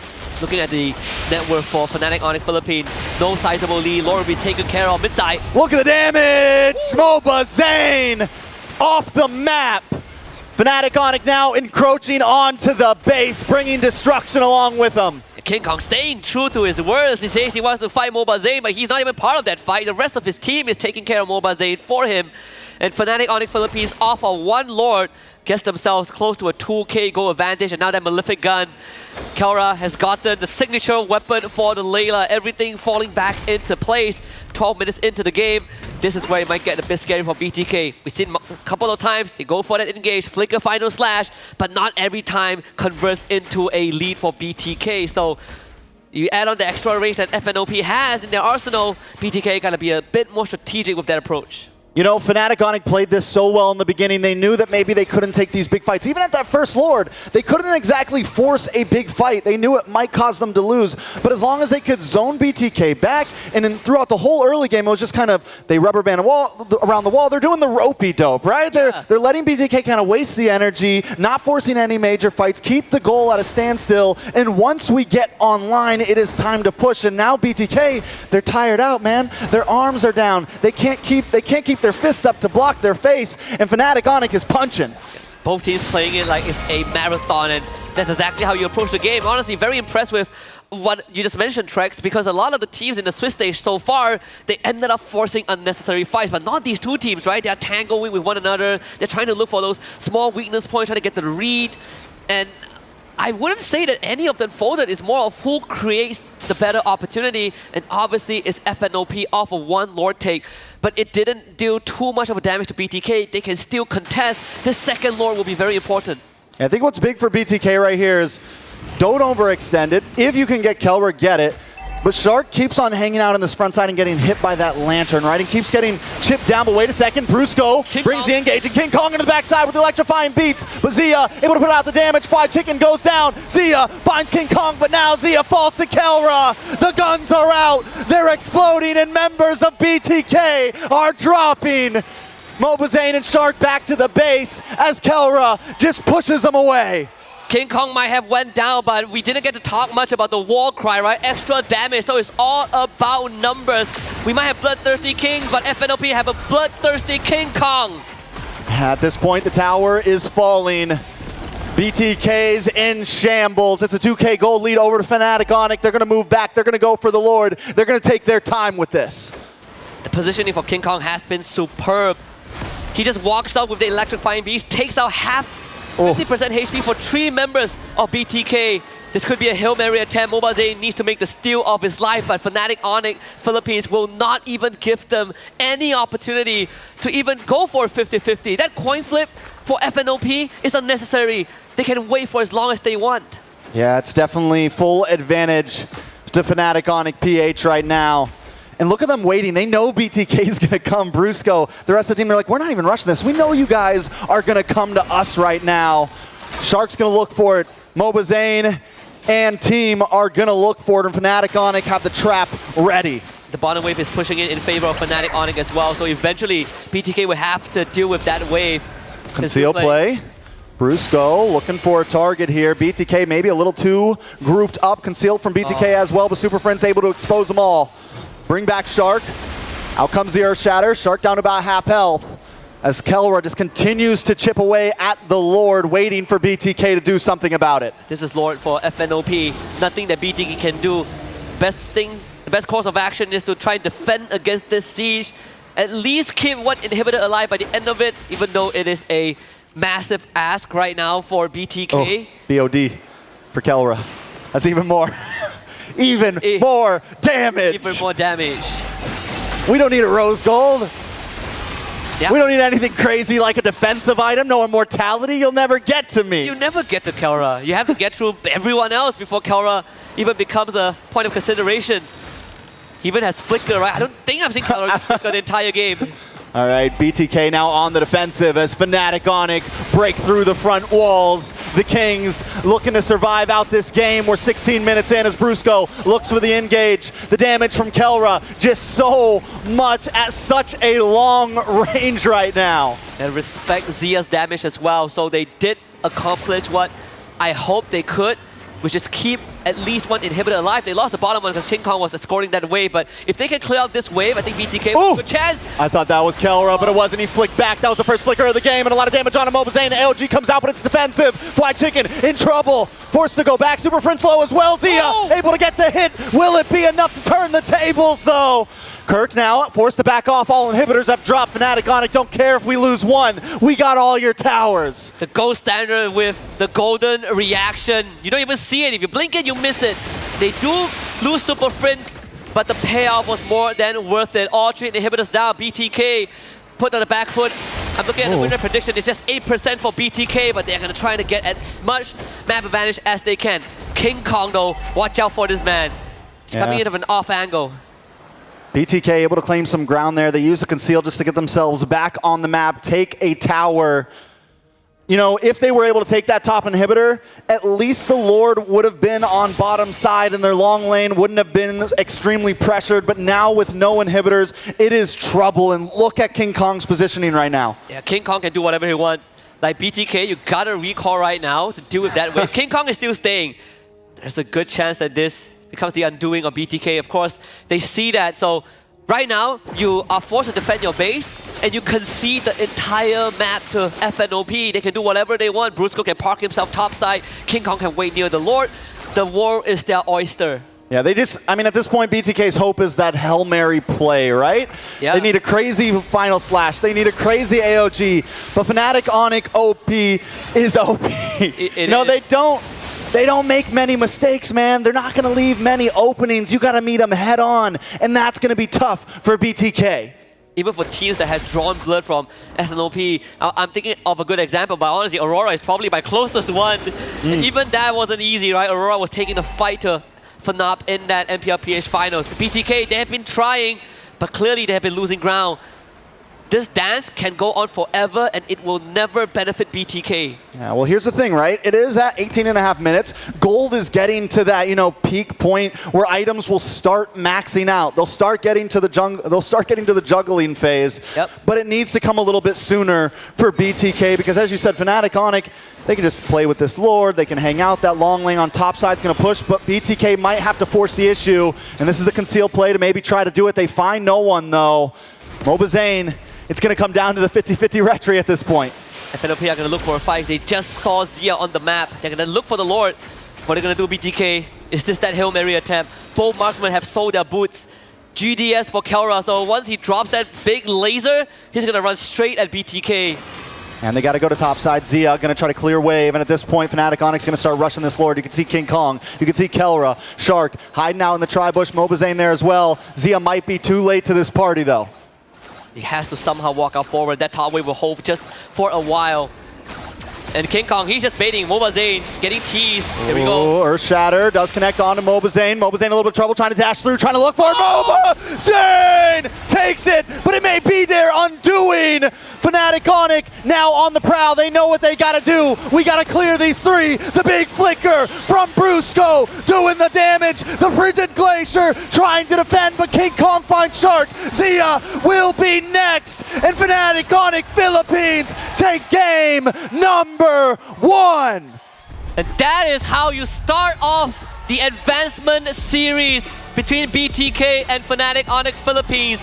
Looking at the network for Fnatic Onic Philippines, no sizable lead. Lord will be taken care of mid-side. Look at the damage! Mobazane off the map. Fnatic Onic now encroaching onto the base, bringing destruction along with them. King Kong staying true to his words. He says he wants to fight Mobile Zane, but he's not even part of that fight. The rest of his team is taking care of Mobile Zane for him. And Fnatic Onic Philippines off of one Lord gets themselves close to a 2k goal advantage, and now that Malefic Gun. Kelra has gotten the signature weapon for the Layla. Everything falling back into place. 12 minutes into the game, this is where it might get a bit scary for BTK. We've seen a couple of times, they go for that engage, flicker Final Slash, but not every time converts into a lead for BTK. So you add on the extra range that FNOP has in their arsenal, BTK gotta be a bit more strategic with that approach. You know, Fnatic Onic played this so well in the beginning. They knew that maybe they couldn't take these big fights. Even at that first Lord, they couldn't exactly force a big fight. They knew it might cause them to lose. But as long as they could zone BTK back, and then throughout the whole early game, it was just kind of, they rubber band around the wall. They're doing the ropey dope, right? Yeah. They're letting BTK kind of waste the energy, not forcing any major fights, keep the goal at a standstill. And once we get online, it is time to push. And now BTK, they're tired out, man. Their arms are down. They can't keep their fist up to block their face, and Fnatic Onic is punching. Both teams playing it like it's a marathon, and that's exactly how you approach the game. Honestly, very impressed with what you just mentioned, Trex, because a lot of the teams in the Swiss stage so far, they ended up forcing unnecessary fights, but not these two teams, right? They're tangling with one another. They're trying to look for those small weakness points, trying to get the read, and I wouldn't say that any of them folded. It's more of who creates the better opportunity, and obviously it's FNOP off of one Lord take, but it didn't do too much of a damage to BTK. They can still contest. This second Lord will be very important. I think what's big for BTK right here is don't overextend it. If you can get Kelra, get it. But Shark keeps on hanging out on this front side and getting hit by that lantern, right? And keeps getting chipped down, but wait a second. Brusco brings the engage, and King Kong into the backside with electrifying beats. But Zia able to put out the damage. Fried Chicken goes down. Zia finds King Kong, but now Zia falls to Kelra. The guns are out. They're exploding, and members of BTK are dropping. Mobazane and Shark back to the base as Kelra just pushes them away. King Kong might have went down, but we didn't get to talk much about the war cry, right? Extra damage, so it's all about numbers. We might have bloodthirsty kings, but FNOP have a bloodthirsty King Kong. At this point, the tower is falling. BTK's in shambles. It's a 2K gold lead over to Fnatic Onic. They're going to move back. They're going to go for the Lord. They're going to take their time with this. The positioning for King Kong has been superb. He just walks out with the electrifying beast, takes out half 50% HP for 3 members of BTK. This could be a Hail Mary attempt. MLBB needs to make the steal of his life, but Fnatic Onic Philippines will not even give them any opportunity to even go for a 50-50. That coin flip for FNOP is unnecessary. They can wait for as long as they want. Yeah, it's definitely full advantage to Fnatic Onic PH right now. And look at them waiting. They know BTK is going to come. Brusco, the rest of the team, they're like, we're not even rushing this. We know you guys are going to come to us right now. Shark's going to look for it. MLBB and team are going to look for it. And Fnatic Onic have the trap ready. The bottom wave is pushing it in favor of Fnatic Onic as well. So eventually, BTK will have to deal with that wave. Conceal play. Brusco looking for a target here. BTK maybe a little too grouped up. Concealed from BTK as well, but Super Friends able to expose them all. Bring back Shark. Out comes the Earth Shatter. Shark down to about half health. As Kelra just continues to chip away at the Lord, waiting for BTK to do something about it. This is Lord for FNOP. Nothing that BTK can do. The best course of action is to try and defend against this siege. At least keep one inhibitor alive by the end of it, even though it is a massive ask right now for BTK. Oh, BOD for Kelra. That's even more. Even more damage. Even more damage. We don't need a rose gold. Yep. We don't need anything crazy like a defensive item. No immortality. You'll never get to me. You never get to Kelra. You have to get through everyone else before Kelra even becomes a point of consideration. He even has Flicker, right? I don't think I've seen Kelra Flicker the entire game. All right, BTK now on the defensive as Fnatic Onic break through the front walls. The Kings looking to survive out this game. We're 16 minutes in as Brusco looks for the engage. The damage from Kelra just so much at such a long range right now. And respect Zia's damage as well. So they did accomplish what I hope they could, which is keep at least one inhibitor alive. They lost the bottom one because King Kong was escorting that wave, but if they can clear out this wave, I think BTK will have a good chance. I thought that was Kelra, but it wasn't. He flicked back. That was the first flicker of the game, and a lot of damage on him. MLBB. AOG comes out, but it's defensive. Fly Chicken in trouble. Forced to go back. Super Prince low as well. Zia able to get the hit. Will it be enough to turn the tables, though? Kirk now forced to back off. All inhibitors have dropped. Fnatic Onic don't care if we lose one. We got all your towers. The gold standard with the golden reaction. You don't even see it. If you blink it, you miss it. They do lose Super Friends, but the payoff was more than worth it. All 3 inhibitors down. BTK put on the back foot. I'm looking at the winner prediction. It's just 8% for BTK, but they're going to try to get as much map advantage as they can. King Kong, though, watch out for this man. He's coming in of an off angle. BTK able to claim some ground there. They use the conceal just to get themselves back on the map, take a tower. You know, if they were able to take that top inhibitor, at least the Lord would have been on bottom side and their long lane wouldn't have been extremely pressured. But now with no inhibitors, it is trouble. And look at King Kong's positioning right now. Yeah, King Kong can do whatever he wants. Like BTK, you gotta recall right now to deal with that wave. King Kong is still staying. There's a good chance that this becomes the undoing of BTK. Of course, they see that. So right now, you are forced to defend your base, and you concede the entire map to FNOP. They can do whatever they want. Brusco can park himself topside. King Kong can wait near the Lord. The war is their oyster. Yeah, they just, I mean, at this point, BTK's hope is that Hail Mary play, right? Yeah. They need a crazy final slash. They need a crazy AOG. But Fnatic Onic OP is OP. No, they don't. They don't make many mistakes, man. They're not going to leave many openings. You got to meet them head on, and that's going to be tough for BTK. Even for teams that have drawn blood from FNOP, I'm thinking of a good example, but honestly, Aurora is probably my closest one. And even that wasn't easy, right? Aurora was taking the fight to FNOP in that MPLPH finals. BTK, they have been trying, but clearly they have been losing ground. This dance can go on forever, and it will never benefit BTK. Yeah, well, here's the thing, right? It is at 18.5 minutes. Gold is getting to that, you know, peak point where items will start maxing out. They'll start getting to the juggling phase. Yep. But it needs to come a little bit sooner for BTK because, as you said, Fnatic Onic, they can just play with this Lord. They can hang out. That long lane on top side's going to push, but BTK might have to force the issue. And this is a concealed play to maybe try to do it. They find no one, though. MLBB It's going to come down to the 50-50 Retry at this point. And Philippines are going to look for a fight. They just saw Zia on the map. They're going to look for the Lord. What they're going to do, BTK, is this that Hail Mary attempt? Both marksmen have sold their boots. GDS for Kelra, so once he drops that big laser, he's going to run straight at BTK. And they got to go to topside. Zia going to try to clear wave, and at this point, Fnatic Onic's going to start rushing this Lord. You can see King Kong, you can see Kelra, Shark hiding out in the tri-bush, Mobazane there as well. Zia might be too late to this party, though. He has to somehow walk out forward. That top wave will hold just for a while. And King Kong, he's just baiting Mobazane, getting teased. Here we go. Earth Shatter does connect onto Mobazane. Mobazane a little bit of trouble trying to dash through, trying to look for it. Mobazane takes it, but it may be there undoing. Fnatic Onic now on the prowl. They know what they got to do. We got to clear these three. The big flicker from Brusco doing the damage. The Frigid Glacier trying to defend, but King Kong finds Shark. Zia will be next. And Fnatic Onic Philippines take game number 1. And that is how you start off the advancement series between BTK and Fnatic Onic Philippines.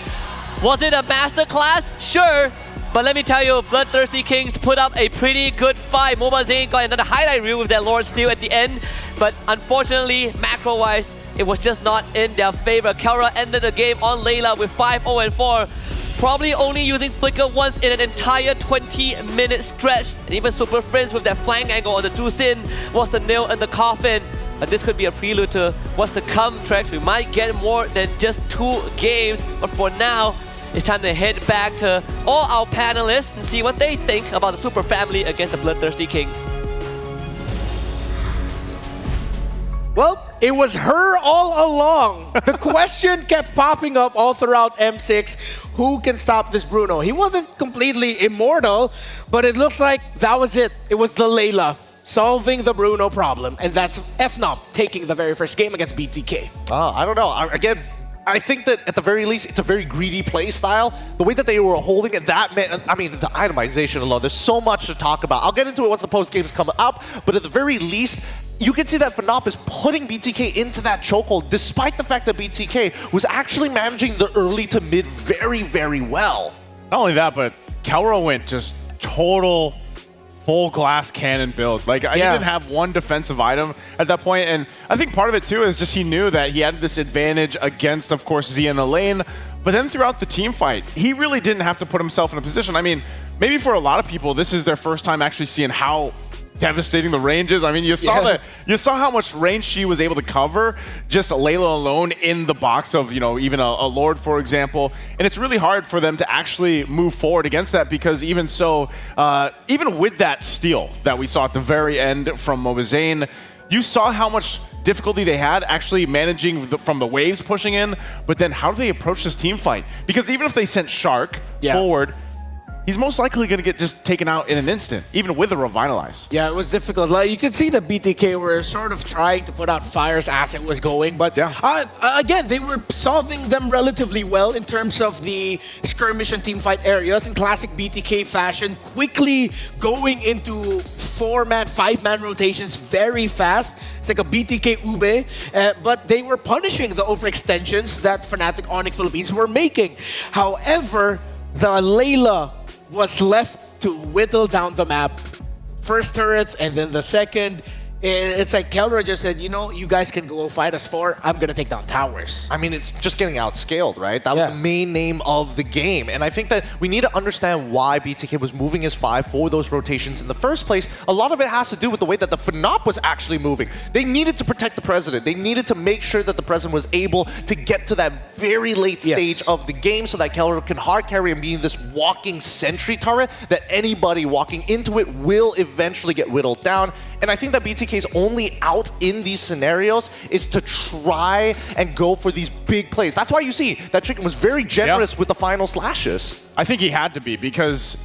Was it a masterclass? Sure. But let me tell you, Bloodthirsty Kings put up a pretty good fight. Mobazane got another highlight reel with that Lord Steal at the end. But unfortunately, macro-wise, it was just not in their favor. Kelra ended the game on Layla with 5-0-4. Probably only using Flicker once in an entire 20-minute stretch. And even Super Friends with that flank angle on the Dusin was the nail in the coffin. But this could be a prelude to what's to come, Trex. We might get more than just 2 games. But for now, it's time to head back to all our panelists and see what they think about the Super Family against the Bloodthirsty Kings. Well, it was her all along. The question kept popping up all throughout M6. Who can stop this Bruno? He wasn't completely immortal, but it looks like that was it. It was the Layla solving the Bruno problem. And that's FNOP taking the very first game against BTK. I don't know. Again, I think that at the very least, it's a very greedy play style. The way that they were holding it, that meant, I mean, the itemization alone, there's so much to talk about. I'll get into it once the post games come up, but at the very least, you can see that FNOP is putting BTK into that chokehold, despite the fact that BTK was actually managing the early to mid very, very well. Not only that, but Kelra went just total full glass cannon build. Like, he didn't have one defensive item at that point, and I think part of it too is just he knew that he had this advantage against, of course, Zia in the lane, but then throughout the team fight, he really didn't have to put himself in a position. I mean, maybe for a lot of people, this is their first time actually seeing how devastating the range is. I mean, you saw that. You saw how much range she was able to cover just Layla alone in the box of, you know, even a Lord, for example. And it's really hard for them to actually move forward against that because even so, even with that steal that we saw at the very end from Mobazane, you saw how much difficulty they had actually managing from the waves pushing in, but then how do they approach this team fight? Because even if they sent Shark forward, he's most likely going to get just taken out in an instant, even with a Revitalize. Yeah, it was difficult. Like, you could see the BTK were sort of trying to put out fires as it was going, but again, they were solving them relatively well in terms of the skirmish and teamfight areas in classic BTK fashion, quickly going into 4-man, 5-man rotations very fast. It's like a BTK Ube, but they were punishing the overextensions that Fnatic Onic Philippines were making. However, the Layla was left to whittle down the map. First turrets and then the second. It's like Kelra just said, you know, you guys can go fight us 4. I'm going to take down towers. I mean, it's just getting outscaled, right? That was the main name of the game. And I think that we need to understand why BTK was moving his 5 for those rotations in the first place. A lot of it has to do with the way that the FNOP was actually moving. They needed to protect the president. They needed to make sure that the president was able to get to that very late stage of the game so that Kelra can hard carry and be this walking sentry turret that anybody walking into it will eventually get whittled down. And I think that BTK's only out in these scenarios is to try and go for these big plays. That's why you see that Chicken was very generous with the final slashes. I think he had to be because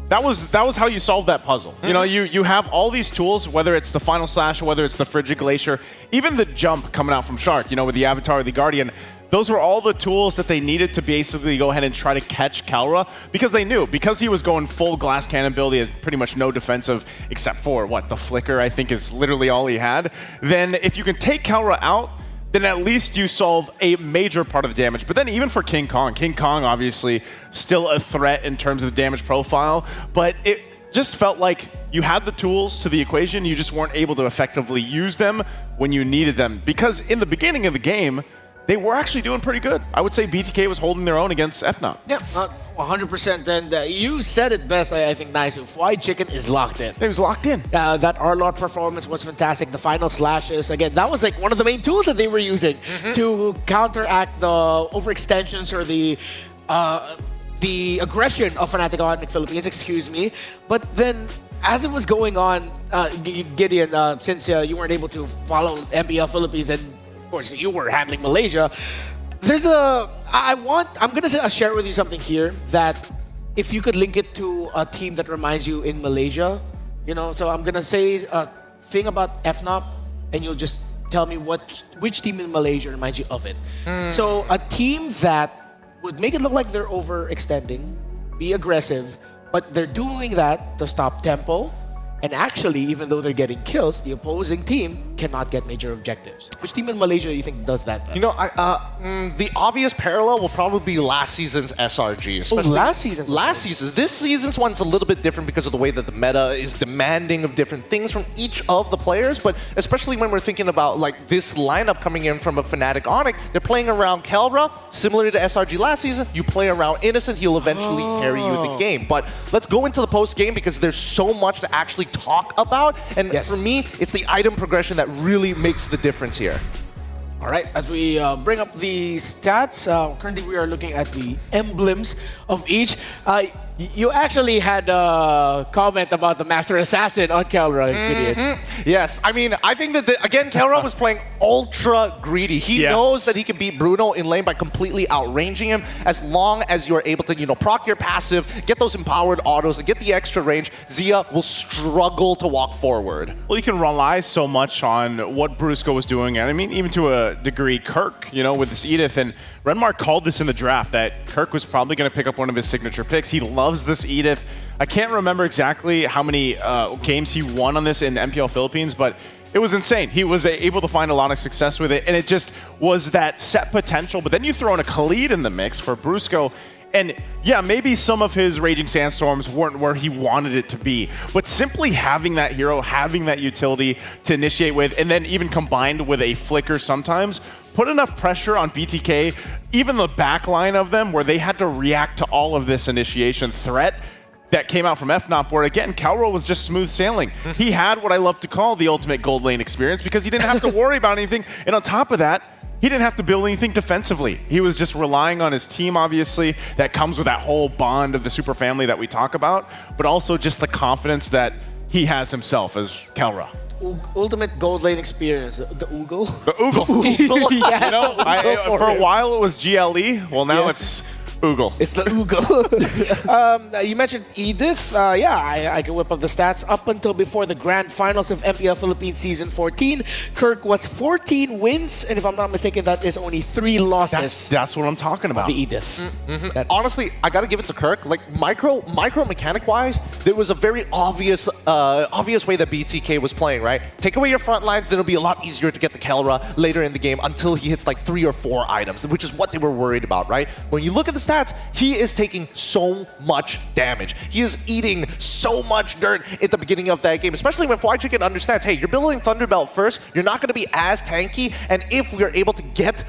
that was how you solve that puzzle. You know, you have all these tools, whether it's the final slash or whether it's the Frigid Glacier, even the jump coming out from Shark, you know, with the Avatar or the Guardian. Those were all the tools that they needed to basically go ahead and try to catch Kelra because they knew, because he was going full glass cannon build, he had pretty much no defensive except for, what, the flicker I think is literally all he had. Then if you can take Kelra out, then at least you solve a major part of the damage. But then even for King Kong obviously still a threat in terms of the damage profile, but it just felt like you had the tools to the equation, you just weren't able to effectively use them when you needed them. Because in the beginning of the game, they were actually doing pretty good. I would say BTK was holding their own against FNOP. Yeah, 100%. And you said it best, I think, nice. Fried Chicken is locked in. It was locked in. That R-Lord performance was fantastic. The final slashes, again, that was like one of the main tools that they were using to counteract the overextensions or the aggression of Fnatic Onic Philippines, excuse me. But then, as it was going on, Gideon, since you weren't able to follow MPL Philippines and of course, you were handling Malaysia. I'm gonna share with you something here that if you could link it to a team that reminds you in Malaysia, so I'm gonna say a thing about FNOP, and you'll just tell me which team in Malaysia reminds you of it. So a team that would make it look like they're overextending, be aggressive, but they're doing that to stop tempo. And actually, even though they're getting kills, the opposing team cannot get major objectives. Which team in Malaysia you think does that best? The obvious parallel will probably be last season's SRG. Last season's? Last season's. This season's one's a little bit different because of the way that the meta is demanding of different things from each of the players, but especially when we're thinking about like this lineup coming in from a Fnatic Onic, they're playing around Kelra, similar to SRG last season. You play around Innocent, he'll eventually carry you the game. But let's go into the post-game because there's so much to actually talk about, and for me, it's the item progression that really makes the difference here. All right, as we bring up the stats, currently we are looking at the emblems of each. You actually had a comment about the Master Assassin on Kelra, Gideon. Yes, I mean, I think that, again, Kelra was playing ultra greedy. He knows that he can beat Bruno in lane by completely outranging him. As long as you're able to, proc your passive, get those empowered autos, and get the extra range, Zia will struggle to walk forward. Well, you can rely so much on what Brusco was doing, and I mean, even to a degree, Kirk, with this Edith, and Renmar called this in the draft that Kirk was probably going to pick up one of his signature picks. He loves this Edith. I can't remember exactly how many games he won on this in MPL Philippines, but it was insane. He was able to find a lot of success with it, and it just was that set potential. But then you throw in a CLID in the mix for Brusco, and yeah, maybe some of his Raging Sandstorms weren't where he wanted it to be, but simply having that hero, having that utility to initiate with, and then even combined with a flicker sometimes, put enough pressure on BTK, even the back line of them, where they had to react to all of this initiation threat that came out from FNOP, where again, Calro was just smooth sailing. He had what I love to call the ultimate gold lane experience because he didn't have to worry about anything, and on top of that, he didn't have to build anything defensively. He was just relying on his team, obviously. That comes with that whole bond of the super family that we talk about, but also just the confidence that he has himself as Kelra. Ultimate gold lane experience. The Oogle? The Oogle. Yeah. For a while it was GLE. Well, now it's Oogle. It's the Oogle. You mentioned Edith. I can whip up the stats. Up until before the grand finals of MPL Philippines Season 14, Kirk was 14 wins, and if I'm not mistaken, that is only 3 losses. That's what I'm talking about. The Edith. Honestly, I gotta give it to Kirk. Like micro mechanic wise, there was a very obvious way that BTK was playing, right? Take away your front lines, then it'll be a lot easier to get the Kelra later in the game until he hits like 3 or 4 items, which is what they were worried about, right? When you look at the stats, he is taking so much damage. He is eating so much dirt at the beginning of that game, especially when Fried Chicken understands, hey, you're building Thunderbelt first, you're not going to be as tanky, and if we're able to get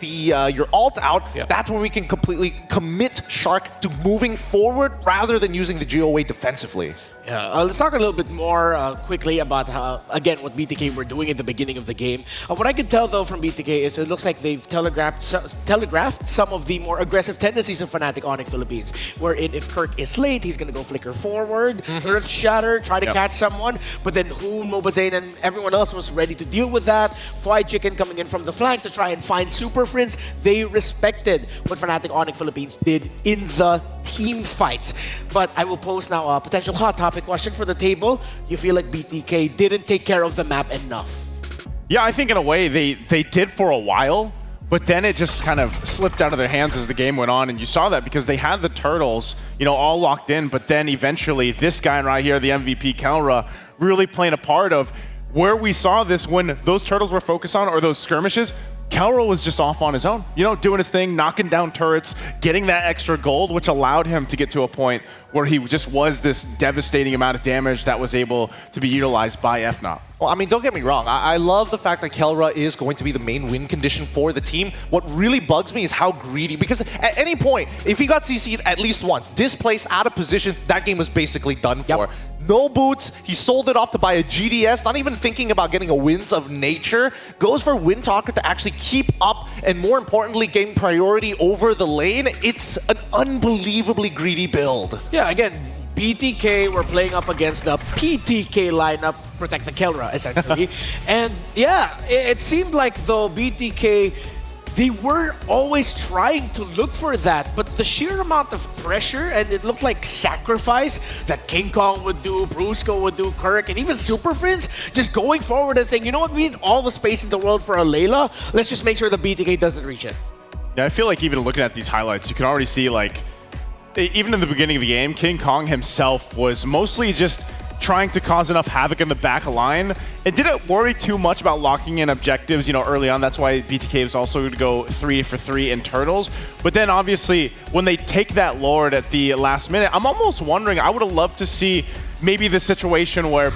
your ult out, that's when we can completely commit Shark to moving forward rather than using the GOA defensively. Yeah, let's talk a little bit more quickly about again, what BTK were doing at the beginning of the game. What I can tell, though, from BTK is it looks like they've telegraphed some of the more aggressive tendencies of Fnatic Onic Philippines, wherein if Kirk is late, he's going to go flicker forward, Earth Shatter, try to catch someone, but then Hoon, Mobazane, and everyone else was ready to deal with that. Fried Chicken coming in from the flank to try and find Super Friends. They respected what Fnatic Onic Philippines did in the team fights. But I will pose now a potential hot topic question for the table. You feel like BTK didn't take care of the map enough? Yeah, I think in a way they did for a while, but then it just kind of slipped out of their hands as the game went on, and you saw that because they had the turtles, all locked in, but then eventually this guy right here, the MVP Kelra, really playing a part of where we saw this when those turtles were focused on, or those skirmishes, Kelro was just off on his own, you know, doing his thing, knocking down turrets, getting that extra gold, which allowed him to get to a point where he just was this devastating amount of damage that was able to be utilized by Fnatic. Well, I mean, don't get me wrong. I love the fact that Kelra is going to be the main win condition for the team. What really bugs me is how greedy, because at any point, if he got CC'd at least once, displaced, out of position, that game was basically done for. No boots, he sold it off to buy a GDS, not even thinking about getting a Winds of Nature. Goes for Wind Talker to actually keep up and, more importantly, gain priority over the lane. It's an unbelievably greedy build. Yeah, again, BTK were playing up against the PTK lineup, Protect the Kelra, essentially. And yeah, it seemed like though BTK, they were always trying to look for that, but the sheer amount of pressure and it looked like sacrifice that King Kong would do, Brusco would do, Kirk, and even Super Friends just going forward and saying, you know what, we need all the space in the world for a Layla. Let's just make sure the BTK doesn't reach it. Yeah, I feel like even looking at these highlights, you can already see, like, even in the beginning of the game, King Kong himself was mostly just trying to cause enough havoc in the back line. It didn't worry too much about locking in objectives, you know, early on. That's why BTK was also going to go 3 for 3 in Turtles. But then obviously, when they take that Lord at the last minute, I'm almost wondering, I would have loved to see maybe the situation where,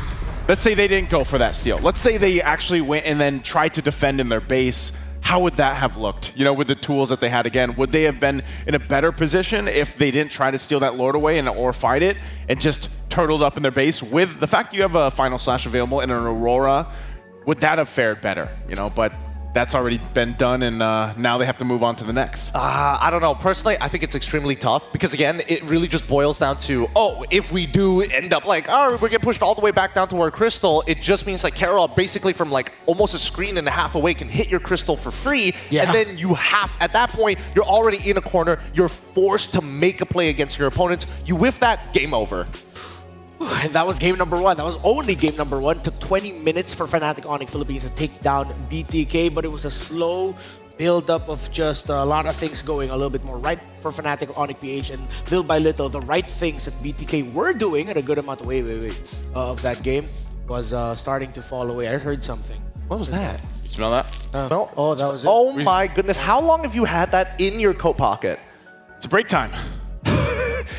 let's say they didn't go for that steal. Let's say they actually went and then tried to defend in their base. How would that have looked, you know, with the tools that they had? Again, would they have been in a better position if they didn't try to steal that Lord away or fight it and just turtled up in their base? With the fact you have a Final Slash available in an Aurora, would that have fared better, you know? But that's already been done, and now they have to move on to the next. I don't know. Personally, I think it's extremely tough because, again, it really just boils down to, oh, if we do end up like, oh, we get pushed all the way back down to our Crystal, it just means like Carol basically from like almost a screen and a half away can hit your Crystal for free. Yeah. And then you have, at that point, you're already in a corner. You're forced to make a play against your opponents. You whiff that, game over. And that was game number 1. That was only game number 1. Took 20 minutes for Fnatic Onic Philippines to take down BTK, but it was a slow build-up of just a lot of things going a little bit more right for Fnatic Onic PH, and little by little, the right things that BTK were doing at a good amount of that game was starting to fall away. I heard something. What was that? You smell that? No. Oh, that was it. Oh my goodness. How long have you had that in your coat pocket? It's break time.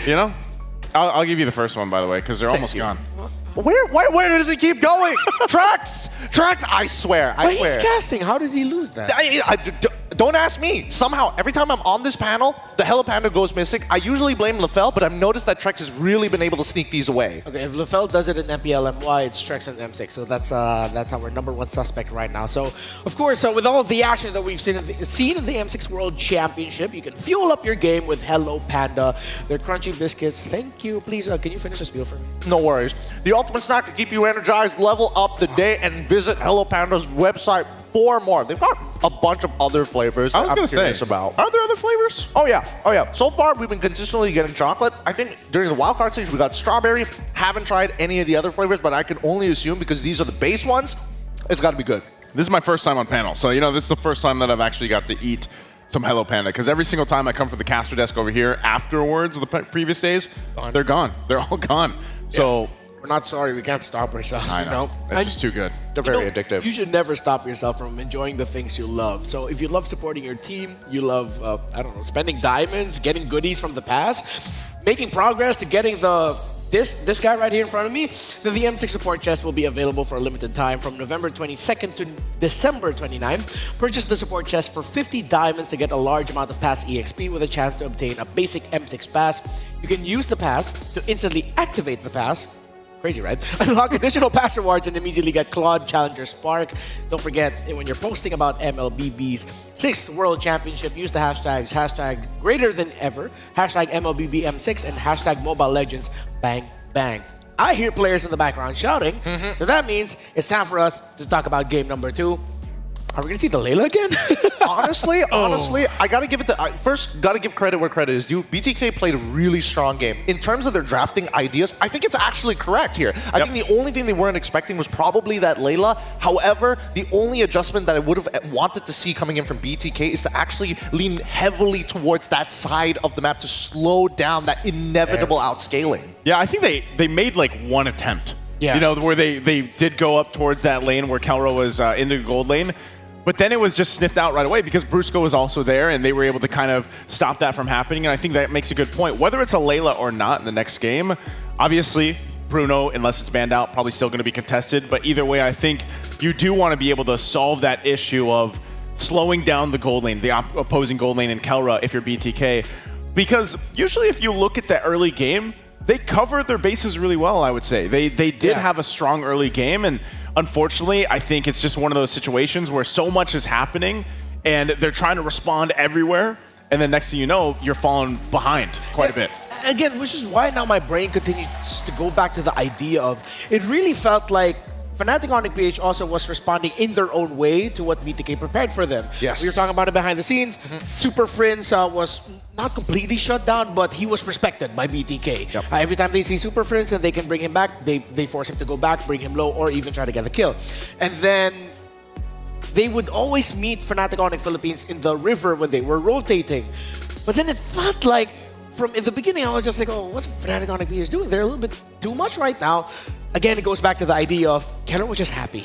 You know? I'll give you the first one, by the way, because they're almost gone. Where does it keep going? Tracks! Tracks! I swear. But he's casting. How did he lose that? Don't ask me. Somehow, every time I'm on this panel, the Hello Panda goes missing. I usually blame Lefel, but I've noticed that Trex has really been able to sneak these away. Okay, if Lefel does it in MPLMY, it's Trex and M6. So that's our number 1 suspect right now. So, of course, with all of the action that we've seen in the M6 World Championship, you can fuel up your game with Hello Panda. Their crunchy biscuits. Thank you. Please, can you finish this spiel for me? No worries. The ultimate snack to keep you energized, level up the day, and visit Hello Panda's website for more. They've got a bunch of other flavors that I'm curious about. Are there other flavors? Oh yeah. So far, we've been consistently getting chocolate. I think during the wildcard stage, we got strawberry. Haven't tried any of the other flavors, but I can only assume because these are the base ones, it's got to be good. This is my first time on panel, so you know this is the first time that I've actually got to eat some Hello Panda, because every single time I come from the caster desk over here afterwards of the previous days, they're gone. They're all gone. So we're not sorry. We can't stop ourselves. I know. It's just too good. They're very addictive. You should never stop yourself from enjoying the things you love. So if you love supporting your team, you love, I don't know, spending diamonds, getting goodies from the past, making progress to getting this guy right here in front of me, then the M6 support chest will be available for a limited time from November 22nd to December 29th. Purchase the support chest for 50 diamonds to get a large amount of pass EXP with a chance to obtain a basic M6 pass. You can use the pass to instantly activate the pass. Crazy, right? Unlock additional pass rewards and immediately get Claude Challenger Spark. Don't forget, when you're posting about MLBB's 6th World Championship, use the hashtags #GreaterThanEver, #MLBBM6, and #MobileLegends Bang Bang. I hear players in the background shouting, so that means it's time for us to talk about game number 2. Are we gonna see the Layla again? honestly, I gotta give it to first. Gotta give credit where credit is due. BTK played a really strong game in terms of their drafting ideas. I think it's actually correct here. I think the only thing they weren't expecting was probably that Layla. However, the only adjustment that I would have wanted to see coming in from BTK is to actually lean heavily towards that side of the map to slow down that inevitable outscaling. Yeah, I think they made like one attempt Yeah. You know, where they did go up towards that lane where Kelra was in the gold lane. But then it was just sniffed out right away because Brusco was also there and they were able to kind of stop that from happening. And I think that makes a good point. Whether it's a Layla or not in the next game, obviously Bruno, unless it's banned out, probably still going to be contested. But either way, I think you do want to be able to solve that issue of slowing down the gold lane, the opposing gold lane in Kelra if you're BTK. Because usually if you look at the early game, they covered their bases really well, I would say. They did have a strong early game, and unfortunately, I think it's just one of those situations where so much is happening, and they're trying to respond everywhere, and then next thing you know, you're falling behind quite a bit. Again, which is why now my brain continues to go back to the idea of, it really felt like Fnatic Onic PH also was responding in their own way to what BTK prepared for them. Yes. We were talking about it behind the scenes. Super Friends was not completely shut down, but he was respected by BTK. Yep. Every time they see Super Friends and they can bring him back, they force him to go back, bring him low, or even try to get a kill. And then they would always meet Fnatic Onic Philippines in the river when they were rotating. But then it felt like, from in the beginning, I was just like, oh, what's Fnatic Onic PH doing? They're a little bit too much right now. Again, it goes back to the idea of Kelra was just happy.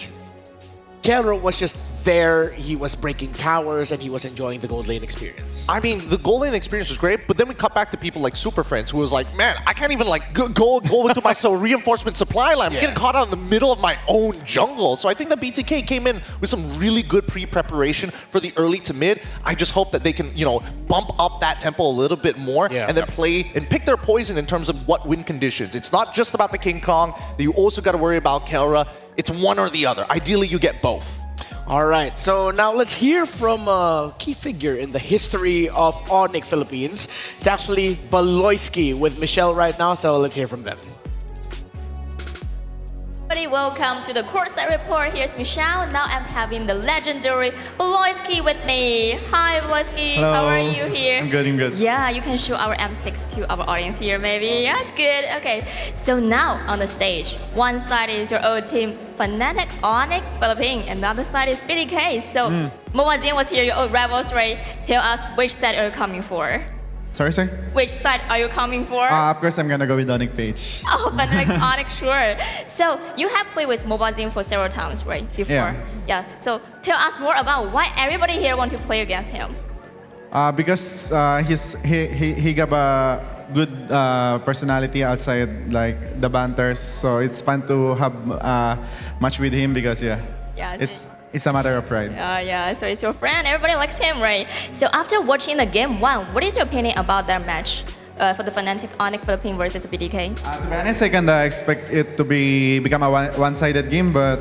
Kelra was just there, he was breaking towers, and he was enjoying the gold lane experience. I mean, the gold lane experience was great, but then we cut back to people like Super Friends, who was like, man, I can't even like go into my reinforcement supply line. I'm getting caught out in the middle of my own jungle. So I think that BTK came in with some really good pre-preparation for the early to mid. I just hope that they can, you know, bump up that tempo a little bit more and then play and pick their poison in terms of what win conditions. It's not just about the King Kong. You also got to worry about Kelra. It's one or the other. Ideally, you get both. All right, so now let's hear from a key figure in the history of Onic Philippines. It's actually Baloyski with Michelle right now, so let's hear from them. Welcome to the Courtside Report. Here's Michelle. Now I'm having the legendary Baloyski with me. Hi, Baloyski. Hello. How are you here? I'm good, I'm good. Yeah, you can show our M6 to our audience here, maybe. Yeah, it's good. Okay, so now on the stage, one side is your old team, Fnatic Onic Philippines, and the other side is BTK. So, Mobazin was here, your old rivals, right? Tell us which side are you coming for? Sorry, sir? Which side are you coming for? Of course, I'm gonna go with Onic PH. Oh, Fnatic Onic, sure. So you have played with Mobazin for several times, right? Before. Yeah. So tell us more about why everybody here want to play against him. Because he got a good personality outside like the banters, so it's fun to have a match with him because it's a matter of pride. Yeah, so it's your friend. Everybody likes him, right? So after watching the game one, what is your opinion about that match for the Fnatic Onic Philippines versus BTK? To be honest, I can expect it to become a one-sided game, but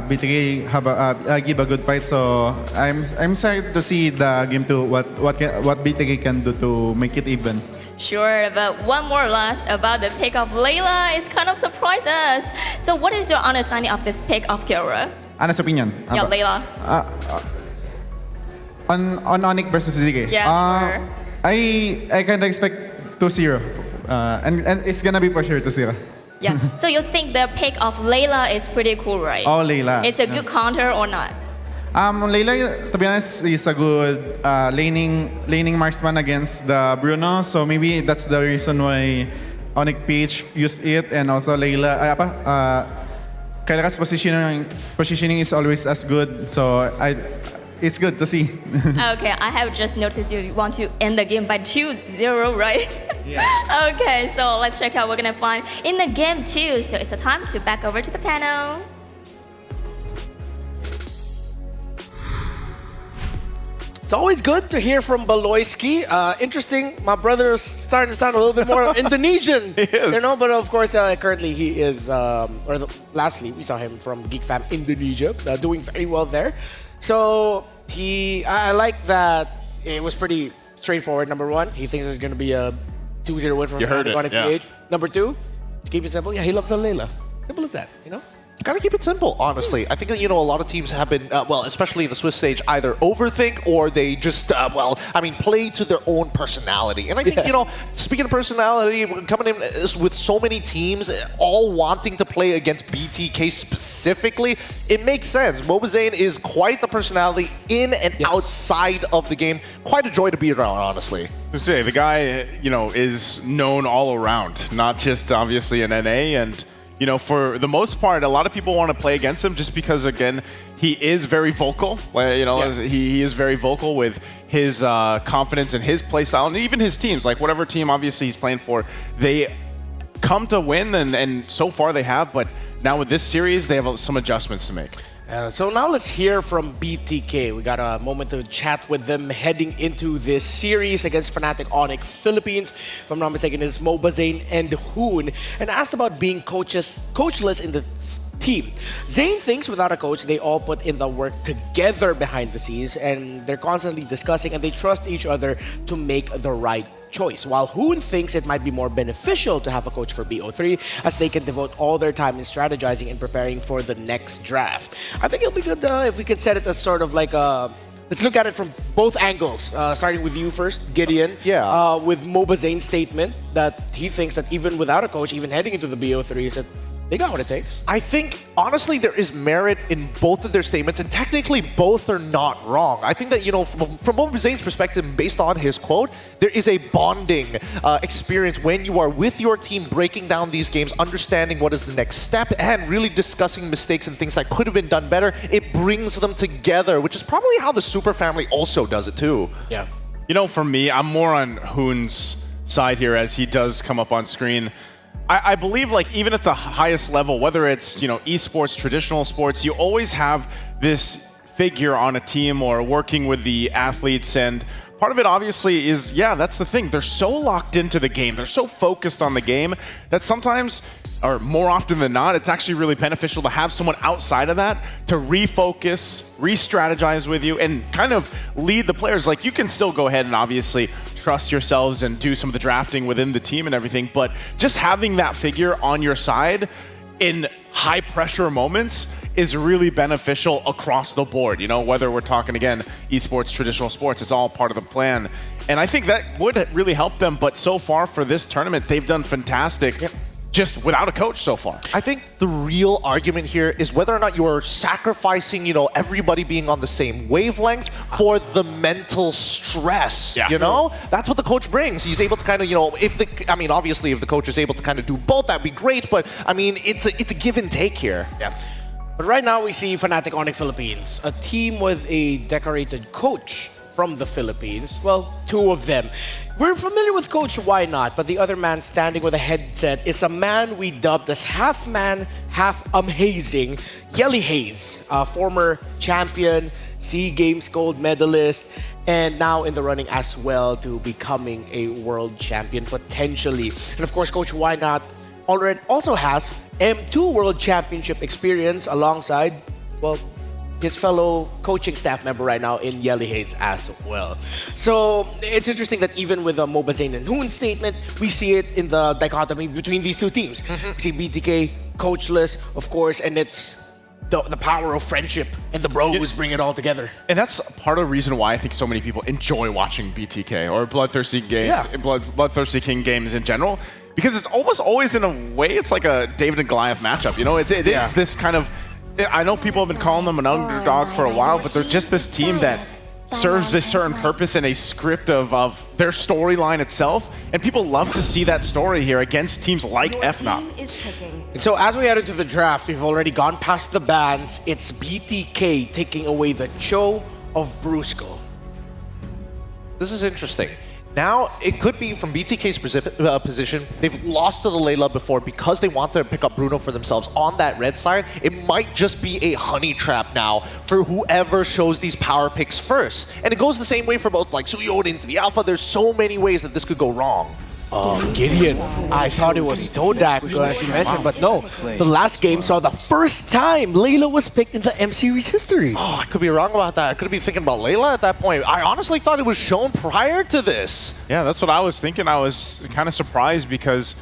BTK give a good fight. So I'm excited to see the game to what BTK can do to make it even. Sure, but one more last about the pick of Layla. It's kind of surprised us. So what is your understanding of this pick of Kelra? Honest opinion. Yeah, Layla. On Onic versus BTK. Yeah, sure. I kind of expect 2-0. And it's gonna be for sure 2-0. Yeah, so you think the pick of Layla is pretty cool, right? Oh, Layla. It's a good counter or not? Layla, to be honest, is a good laning marksman against the Bruno. So maybe that's the reason why Onic PH used it, and also Layla. Kelra's positioning is always as good. So it's good to see. Okay, I have just noticed you want to end the game by 2-0, right? Yeah. Okay, so let's check out what we're gonna find in the game 2. So it's the time to back over to the panel. It's always good to hear from Baloyski. Interesting, my brother is starting to sound a little bit more Indonesian. He is. You know, but of course, currently he is, lastly, we saw him from Geek Fam Indonesia, doing very well there. So I like that it was pretty straightforward, number one. He thinks it's going to be a 2-0 win for Fnatic Onic PH. Number two, to keep it simple, he loved the Layla. Simple as that, you know? Gotta keep it simple, honestly. I think that, you know, a lot of teams have been, especially in the Swiss stage, either overthink or they just, play to their own personality. And I think, you know, speaking of personality, coming in with so many teams all wanting to play against BTK specifically, it makes sense. Mobazane is quite the personality in and outside of the game. Quite a joy to be around, honestly. To say, the guy, you know, is known all around, not just obviously in NA, and you know, for the most part, a lot of people want to play against him just because, again, he is very vocal. You know, he is very vocal with his confidence in his play style and even his teams. Like whatever team, obviously, he's playing for, they come to win, and so far they have. But now with this series, they have some adjustments to make. So now let's hear from BTK. We got a moment to chat with them heading into this series against Fnatic Onic Philippines. If I'm not mistaken, it's Mobazane and Hoon. And asked about being coachless in the team. Zane thinks without a coach, they all put in the work together behind the scenes, and they're constantly discussing and they trust each other to make the right choice. While Hoon thinks it might be more beneficial to have a coach for BO3 as they can devote all their time in strategizing and preparing for the next draft. I think it'll be good if we could set it as sort of like a... Let's look at it from both angles, starting with you first, Gideon. Yeah. With Mobazane's statement that he thinks that even without a coach, even heading into the BO3, that they got what it takes. I think, honestly, there is merit in both of their statements, and technically both are not wrong. I think that, you know, from Mobazane's perspective, based on his quote, there is a bonding experience when you are with your team, breaking down these games, understanding what is the next step, and really discussing mistakes and things that could have been done better. It brings them together, which is probably how the Super Family also does it too. Yeah. You know, for me, I'm more on Hoon's side here as he does come up on screen. I believe, like, even at the highest level, whether it's, you know, esports, traditional sports, you always have this figure on a team or working with the athletes. And part of it, obviously, is, yeah, that's the thing. They're so locked into the game. They're so focused on the game that sometimes, or more often than not, it's actually really beneficial to have someone outside of that to refocus, re-strategize with you, and kind of lead the players. Like, you can still go ahead and obviously trust yourselves and do some of the drafting within the team and everything, but just having that figure on your side in high pressure moments is really beneficial across the board. You know, whether we're talking, again, esports, traditional sports, it's all part of the plan. And I think that would really help them, but so far for this tournament, they've done fantastic. Yep. Just without a coach so far. I think the real argument here is whether or not you're sacrificing, you know, everybody being on the same wavelength for the mental stress. Yeah. You know, that's what the coach brings. He's able to kind of, you know, obviously, if the coach is able to kind of do both, that'd be great. But I mean, it's a give and take here. Yeah. But right now we see Fnatic Onic Philippines, a team with a decorated coach from the Philippines. Well, two of them. We're familiar with Coach Why Not, but the other man standing with a headset is a man we dubbed as half man, half amazing, Yelly Hayes, a former champion, SEA Games gold medalist, and now in the running as well to becoming a world champion potentially. And of course, Coach Why Not already also has M2 World Championship experience alongside, well, his fellow coaching staff member right now in Yelly Hayes as well. So it's interesting that even with the Mobazane and Hoon statement, we see it in the dichotomy between these two teams. We see BTK coachless, of course, and it's the power of friendship and the bros bring it all together. And that's part of the reason why I think so many people enjoy watching BTK or Bloodthirsty games, Bloodthirsty King games in general, because it's almost always, in a way, it's like a David and Goliath matchup. You know, it is this kind of, I know people have been calling them an underdog for a while, but they're just this team that serves a certain purpose and a script of their storyline itself, and people love to see that story here against teams like FNOC. And so as we head into the draft, we've already gone past the bans. It's BTK taking away the Cho of Brusco. This is interesting. Now, it could be from BTK's position, they've lost to the Layla before because they want to pick up Bruno for themselves on that red side. It might just be a honey trap now for whoever shows these power picks first. And it goes the same way for both like Suyoda into the Alpha. There's so many ways that this could go wrong. Gideon, I thought it was Todak, as you mentioned, but no. The last game saw the first time Layla was picked in the M Series history. Oh, I could be wrong about that. I could be thinking about Layla at that point. I honestly thought it was shown prior to this. Yeah, that's what I was thinking. I was kind of surprised because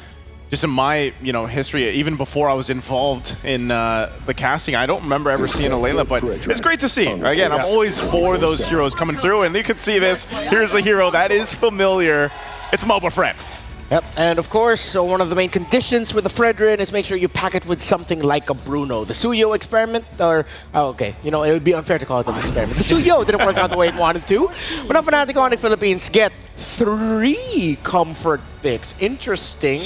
just in my, history, even before I was involved in the casting, I don't remember ever seeing a Layla, but it's great to see. Again, I'm always for those heroes coming through, and you can see this. Here's a hero that is familiar. It's Moba Friend. Yep, and of course, so one of the main conditions with the Fredrin is make sure you pack it with something like a Bruno. The Suyo experiment, it would be unfair to call it an experiment. The Suyo didn't work out the way it wanted to, but now Fnatic Onic Philippines get 3 comfort picks. Interesting.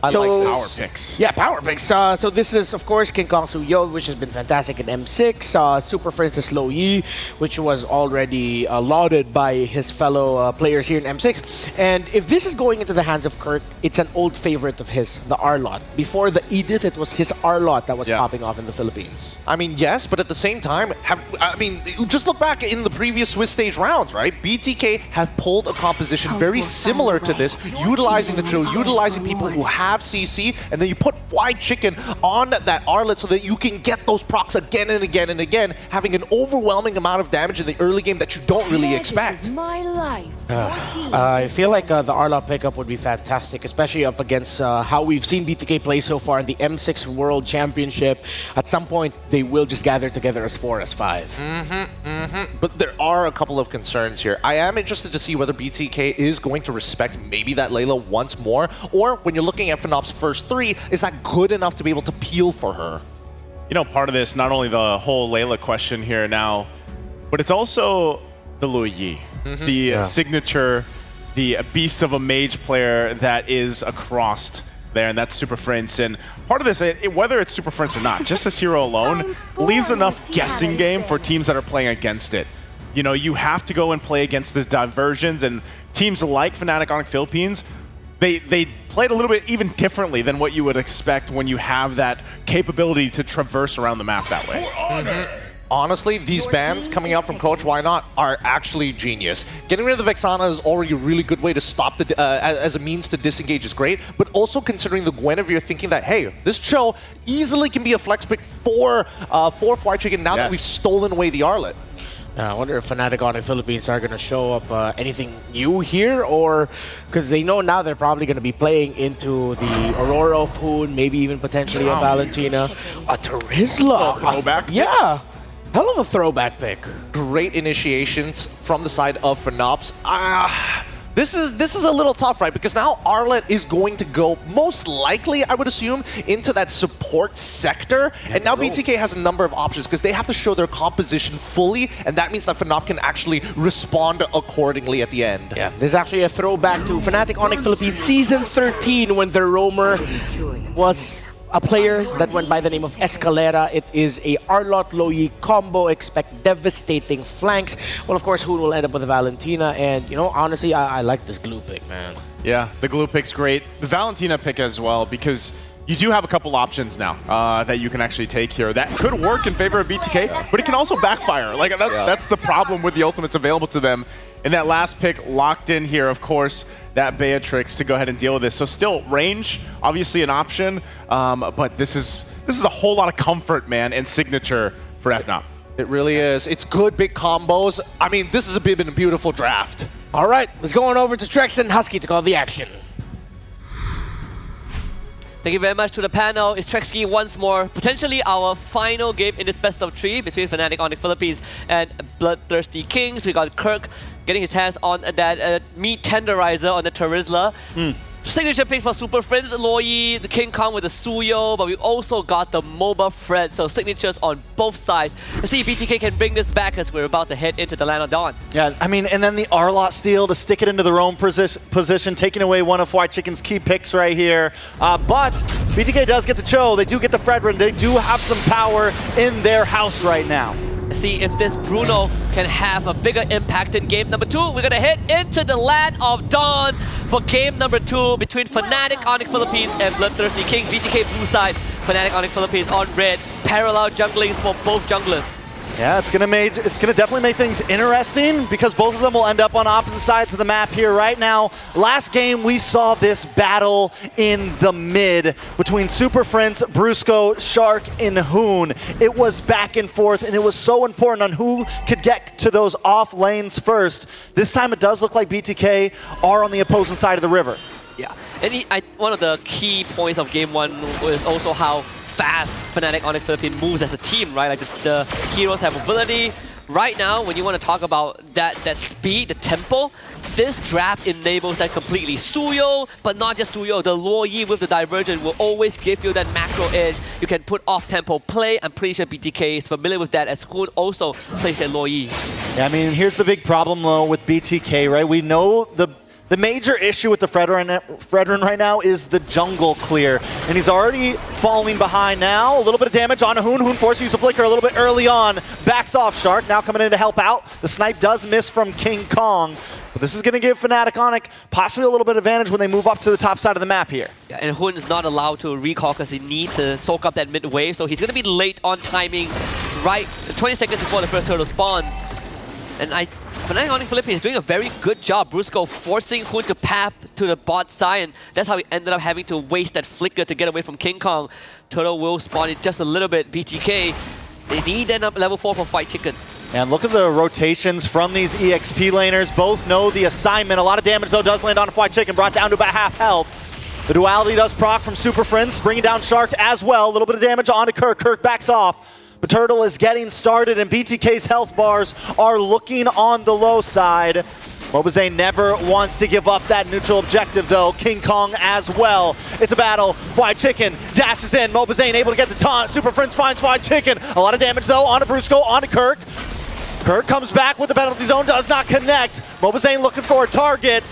I like power picks. Yeah, power picks. So this is, of course, King Kong Suyo, which has been fantastic in M6. Super Princess Lo Yi, which was already lauded by his fellow players here in M6. And if this is going into the hands of Kirk, it's an old favorite of his, the R-Lot. Before the Edith, it was his R-Lot that was popping off in the Philippines. I mean, yes, but at the same time, just look back in the previous Swiss stage rounds, right? BTK have pulled a composition very similar to this, utilizing the Chill, utilizing people who have CC, and then you put Fried Chicken on that Arlet so that you can get those procs again and again and again, having an overwhelming amount of damage in the early game that you don't really expect. My life. I feel like the Arlot pickup would be fantastic, especially up against how we've seen BTK play so far in the M6 World Championship. At some point, they will just gather together as 4 as 5. But there are a couple of concerns here. I am interested to see whether BTK is going to respect maybe that Layla once more, or when you're looking at Fnop's first 3, is that good enough to be able to peel for her? You know, part of this, not only the whole Layla question here now, but it's also the Lo Yi, the signature, the beast of a mage player that is across there, and that's Super Prince. And part of this, whether it's Super Prince or not, just this hero alone leaves enough guessing game for teams that are playing against it. You know, you have to go and play against this diversions, and teams like Fnatic Onic Philippines, they played a little bit even differently than what you would expect when you have that capability to traverse around the map that way. Honestly, these bans coming out from Coach Why Not are actually genius. Getting rid of the Vexana is already a really good way to stop the as a means to disengage is great, but also considering the Guinevere thinking that, hey, this Cho easily can be a flex pick for Fly Chicken now that we've stolen away the Arlet. I wonder if Fnatic Onic Philippines are going to show up anything new here, or because they know now they're probably going to be playing into the Aurora of Hoon, maybe even potentially a Valentina, a Terizla. Throwback? Yeah. Hell of a throwback pick. Great initiations from the side of Fnops. This is a little tough, right? Because now Arlet is going to go, most likely, I would assume, into that support sector. And now BTK has a number of options because they have to show their composition fully, and that means that Fnop can actually respond accordingly at the end. Yeah, there's actually a throwback to Fnatic Onic Philippines Season 13 when their roamer was a player that went by the name of Escalera. It is a Arlot Lo Yi combo. Expect devastating flanks. Well, of course, Hoon will end up with a Valentina, and you know, honestly, I like this glue pick, man. Yeah, the glue pick's great. The Valentina pick as well, because you do have a couple options now that you can actually take here. That could work in favor of BTK, but it can also backfire. Like that's the problem with the ultimates available to them. And that last pick locked in here, of course, that Beatrix to go ahead and deal with this. So still range, obviously an option, but this is a whole lot of comfort, man, and signature for FNOP. It really is. It's good big combos. I mean, this has been a beautiful draft. All right, let's go on over to Trex and Husky to call the action. Thank you very much to the panel. It's Trexky once more. Potentially our final game in this best of 3 between Fnatic Onic Philippines and Bloodthirsty Kings. We got Kirk getting his hands on that meat tenderizer on the Terizla. Signature picks for Super Friends, Lo Yi, the King Kong with the Suyo, but we also got the MOBA Fred, so signatures on both sides. Let's see if BTK can bring this back as we're about to head into the Land of Dawn. Yeah, I mean, and then the Arlot steal to stick it into their own position, taking away one of White Chicken's key picks right here. But BTK does get the Cho, they do get the Fredrin, they do have some power in their house right now. Let's see if this Bruno can have a bigger impact in game number 2. We're gonna head into the Land of Dawn for game number 2 between Fnatic Onic Philippines and Bloodthirsty Kings. BTK blue side, Fnatic Onic Philippines on red. Parallel junglings for both junglers. Yeah, it's gonna definitely make things interesting because both of them will end up on opposite sides of the map here right now. Last game we saw this battle in the mid between Super Friends, Brusco, Shark, and Hoon. It was back and forth, and it was so important on who could get to those off lanes first. This time it does look like BTK are on the opposing side of the river. Yeah, and one of the key points of game 1 was also how fast Fnatic Onic Philippines moves as a team, right? Like the heroes have mobility. Right now, when you want to talk about that speed, the tempo, this draft enables that completely. Suyo, but not just Suyo, the Lo Yi with the Divergent will always give you that macro edge. You can put off-tempo play. I'm pretty sure BTK is familiar with that, as Hoon also plays their Lo Yi. Yeah, I mean, here's the big problem though with BTK, right? We know The major issue with the Fredrin right now is the jungle clear. And he's already falling behind now. A little bit of damage on Hoon. Hoon forced to use a flicker a little bit early on. Backs off Shark, now coming in to help out. The snipe does miss from King Kong. But this is going to give Fnatic Onic possibly a little bit of advantage when they move up to the top side of the map here. Yeah, and Hoon is not allowed to recall because he needs to soak up that mid wave. So he's going to be late on timing, right 20 seconds before the first turtle spawns. And Fnatic Onic Philippines is doing a very good job. Brusco forcing Hoon to path to the bot side, and that's how he ended up having to waste that flicker to get away from King Kong. Turtle will spawn in just a little bit. BTK, they need that up level 4 for Fight Chicken. And look at the rotations from these EXP laners. Both know the assignment. A lot of damage, though, does land on Fight Chicken, brought down to about half health. The duality does proc from Super Friends, bringing down Shark as well. A little bit of damage onto Kirk. Kirk backs off. But Turtle is getting started, and BTK's health bars are looking on the low side. Mobazane never wants to give up that neutral objective, though. King Kong as well. It's a battle. Fried Chicken dashes in. Mobazane able to get the taunt. Super Friends finds Fried Chicken. A lot of damage, though, onto Brusco, onto Kirk. Kirk comes back with the penalty zone, does not connect. Mobazane looking for a target.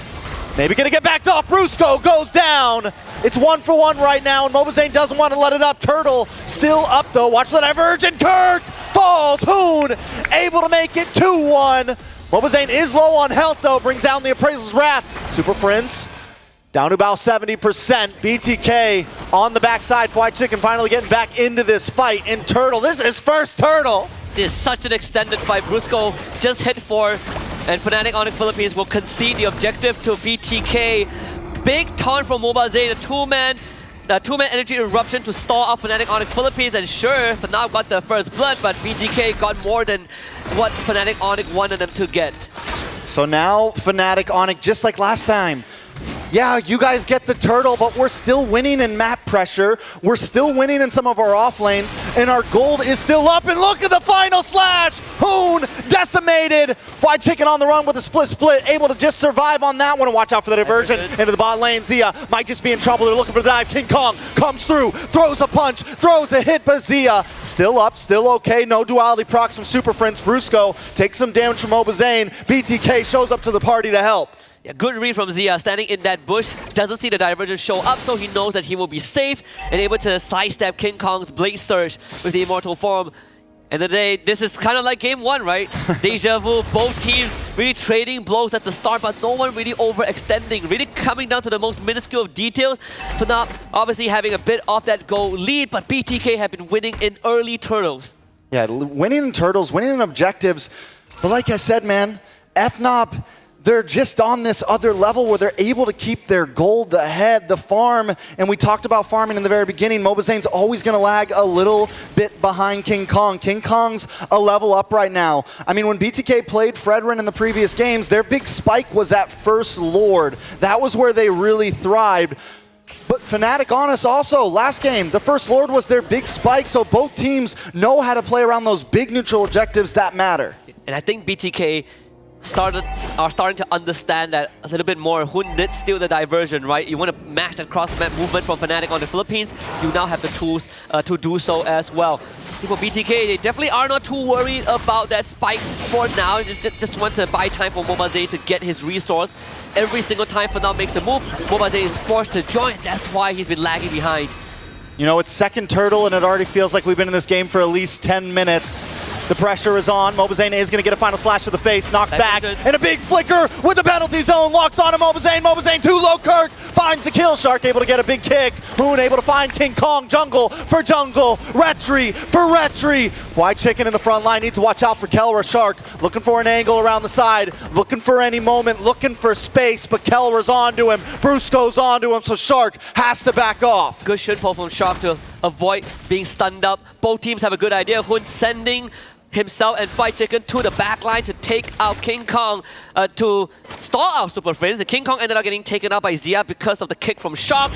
Maybe gonna get backed off. Brusco goes down. It's 1-for-1 right now, and Mobazane doesn't want to let it up. Turtle still up, though. Watch the divergent. Kirk falls. Hoon able to make it 2-1. Mobazane is low on health, though. Brings down the Appraisal's Wrath. Super Friends down to about 70%. BTK on the backside. Fried Chicken finally getting back into this fight. And Turtle, this is first Turtle. This is such an extended fight. Brusco just hit 4, and Fnatic Onic Philippines will concede the objective to BTK. Big taunt from Mobazane, a two-man energy eruption to stall out Fnatic Onic Philippines, and sure, Fnatic got the first blood, but BTK got more than what Fnatic Onic wanted them to get. So now Fnatic Onic, just like last time, yeah, you guys get the turtle, but we're still winning in map pressure. We're still winning in some of our off lanes, and our gold is still up. And look at the final slash! Hoon decimated. Fried Chicken on the run with a split, able to just survive on that one. And watch out for the diversion into the bot lane. Zia might just be in trouble. They're looking for the dive. King Kong comes through, throws a punch, throws a hit, but Zia still up, still okay. No duality procs from Super Friends. Brusco takes some damage from Mobazane. BTK shows up to the party to help. Yeah, good read from Zia, standing in that bush, doesn't see the divergence show up, so he knows that he will be safe and able to sidestep King Kong's Blade Surge with the Immortal Form. And today, this is kind of like game 1, right? Deja vu, both teams really trading blows at the start, but no one really overextending, really coming down to the most minuscule of details. So now, obviously having a bit of that goal lead, but BTK have been winning in early turtles. Yeah, winning in turtles, winning in objectives. But like I said, man, FNOP, they're just on this other level where they're able to keep their gold ahead, the farm, and we talked about farming in the very beginning. Mobazane's always going to lag a little bit behind King Kong. King Kong's a level up right now. I mean, when BTK played Fredrin in the previous games, their big spike was at First Lord. That was where they really thrived. But Fnatic Onic also, last game, the First Lord was their big spike, so both teams know how to play around those big neutral objectives that matter. And I think BTK are starting to understand that a little bit more. Hoon did steal the diversion, right? You want to match that cross-map movement from Fnatic on the Philippines. You now have the tools to do so as well. For BTK, they definitely are not too worried about that spike for now. Just want to buy time for Mobazane to get his restores. Every single time Fnatic makes the move, Mobazane is forced to join. That's why he's been lagging behind. You know, it's second turtle, and it already feels like we've been in this game for at least 10 minutes. The pressure is on. Mobazane is going to get a final slash to the face, knocked back, and a big flicker with the penalty zone. Locks on to Mobazane. Mobazane too low. Kirk finds the kill. Shark able to get a big kick. Hoon able to find King Kong. Jungle for jungle. Retry for Retry. White Chicken in the front line. Need to watch out for Kelra. Shark looking for an angle around the side. Looking for any moment. Looking for space, but Kelra's onto him. Brusco's onto him, so Shark has to back off. Good shit pull from Shark to avoid being stunned up. Both teams have a good idea. Hoon sending himself and Fight Chicken to the back line to take out King Kong to stall out Super Friends. And King Kong ended up getting taken out by Zia because of the kick from Shark.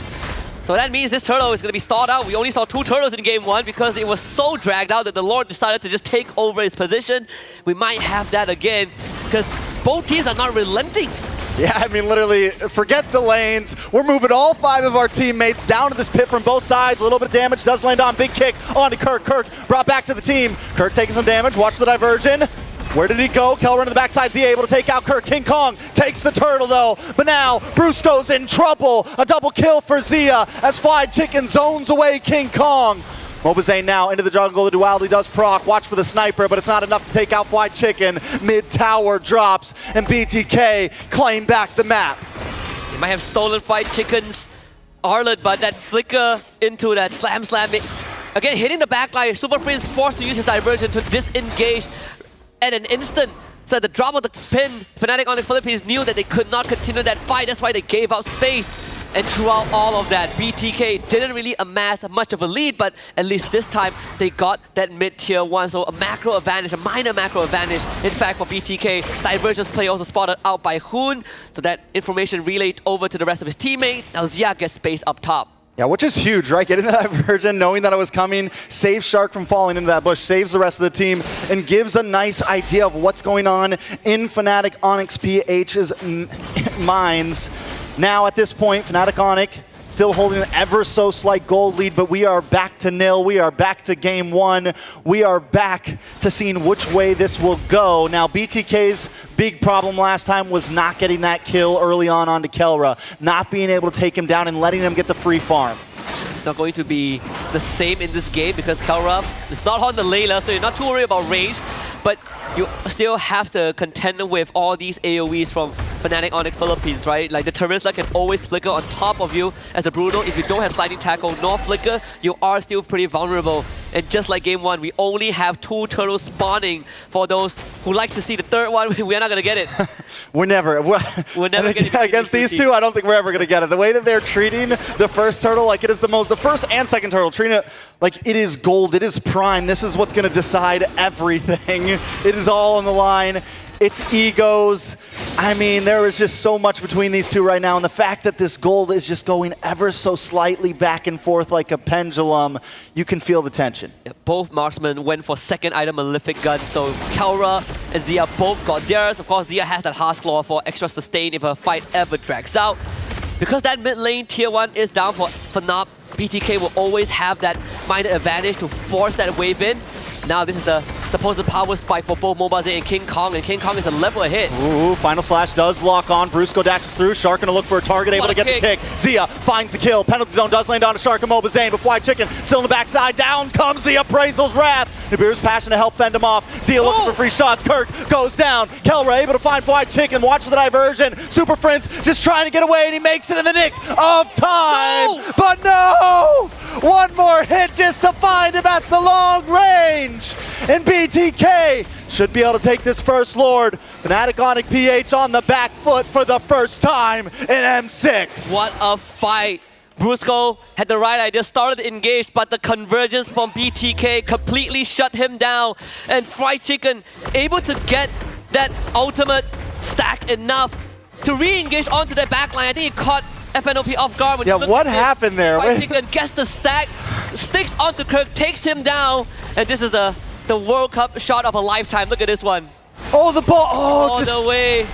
So that means this turtle is going to be stalled out. We only saw 2 turtles in game 1 because it was so dragged out that the Lord decided to just take over his position. We might have that again because both teams are not relenting. Yeah, I mean, literally, forget the lanes. We're moving all 5 of our teammates down to this pit from both sides. A little bit of damage does land on. Big kick onto Kirk. Kirk brought back to the team. Kirk taking some damage. Watch the diversion. Where did he go? Kelra in the backside. Zia able to take out Kirk. King Kong takes the turtle though. But now Brusco's in trouble. A double kill for Zia as Fried Chicken zones away King Kong. Mobazane now into the jungle. The duality does proc. Watch for the sniper, but it's not enough to take out Fried Chicken. Mid-tower drops, and BTK claim back the map. He might have stolen Fried Chicken's Arlet, but that flicker into that slam. Again, hitting the backline. Super Free is forced to use his diversion to disengage at an instant. So at the drop of the pin, Fnatic Onic Philippines knew that they could not continue that fight. That's why they gave out space. And throughout all of that, BTK didn't really amass much of a lead, but at least this time they got that mid-tier 1. So a macro advantage, a minor macro advantage. In fact, for BTK, Divergence play also spotted out by Hoon. So that information relayed over to the rest of his teammate. Now Zia gets space up top. Yeah, which is huge, right? Getting the diversion, knowing that it was coming, saves Shark from falling into that bush, saves the rest of the team, and gives a nice idea of what's going on in Fnatic Onyx PH's minds. Now at this point, Fnatic Onic still holding an ever so slight gold lead, but we are back to nil. We are back to game 1. We are back to seeing which way this will go. Now BTK's big problem last time was not getting that kill early on onto Kelra, not being able to take him down and letting him get the free farm. It's not going to be the same in this game because Kelra is not on the Layla, so you're not too worried about range. But you still have to contend with all these AoEs from Fnatic Onic Philippines, right? Like the Terizla can always flicker on top of you as a Bruno. If you don't have sliding tackle nor flicker, you are still pretty vulnerable. And just like game 1, we only have 2 turtles spawning. For those who like to see the third one, we're not gonna get it. We're never gonna against these two. I don't think we're ever gonna get it. The way that they're treating the first turtle, like it is the first and second turtle, treating it like it is gold, it is prime. This is what's gonna decide everything. It is all on the line. It's egos. I mean, there is just so much between these two right now, and the fact that this gold is just going ever so slightly back and forth like a pendulum, you can feel the tension. Yeah, both marksmen went for second item Malefic Gun, so Kelra and Zia both got theirs. Of course, Zia has that Heart's Claw for extra sustain if a fight ever drags out. Because that mid lane tier 1 is down for Fnatic, BTK will always have that minor advantage to force that wave in. Now this is the supposed power spike for both Mobazane and King Kong is a level ahead. Ooh, final slash does lock on. Brusco dashes through. Shark gonna look for a target, able to get the kick. Zia finds the kill. Penalty zone does land on to Shark and Mobazane, but Fried Chicken still in the backside. Down comes the Appraisal's Wrath. Nibiru's passion to help fend him off. Zia looking for free shots. Kirk goes down. Kelra able to find Fried Chicken. Watch for the diversion. Super Prince just trying to get away, and he makes it in the nick of time. No! But no! One more hit just to find him at the long range. And BTK should be able to take this first Lord. Fnatic Onic PH on the back foot for the first time in M6. What a fight. Brusco had the right idea, started engaged, but the convergence from BTK completely shut him down. And Fried Chicken able to get that ultimate stack enough to re-engage onto that backline. I think he caught FNOP off guard. When what happened there? Fried Chicken gets the stack, sticks onto Kirk, takes him down, and this is the World Cup shot of a lifetime. Look at this one. Oh, the ball! Oh, all the way.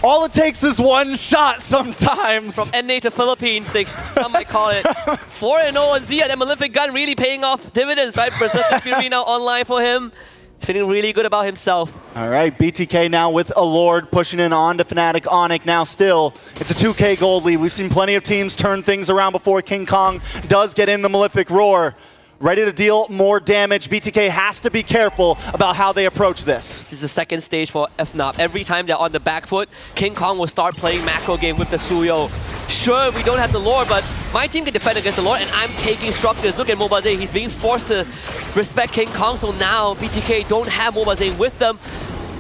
All it takes is one shot sometimes. From NA to Philippines, some might call it. 4-0 on Zia. That Malefic Gun really paying off dividends, right? Berserker Fury now online for him. He's feeling really good about himself. All right, BTK now with a Lord pushing in on to Fnatic Onic. Now still, it's a 2K gold lead. We've seen plenty of teams turn things around before. King Kong does get in the Malefic Roar. Ready to deal more damage. BTK has to be careful about how they approach this. This is the second stage for FNOP. Every time they're on the back foot, King Kong will start playing macro game with the Suyo. Sure, we don't have the Lord, but my team can defend against the Lord, and I'm taking structures. Look at Mobazane. He's being forced to respect King Kong, so now BTK don't have Mobazane with them.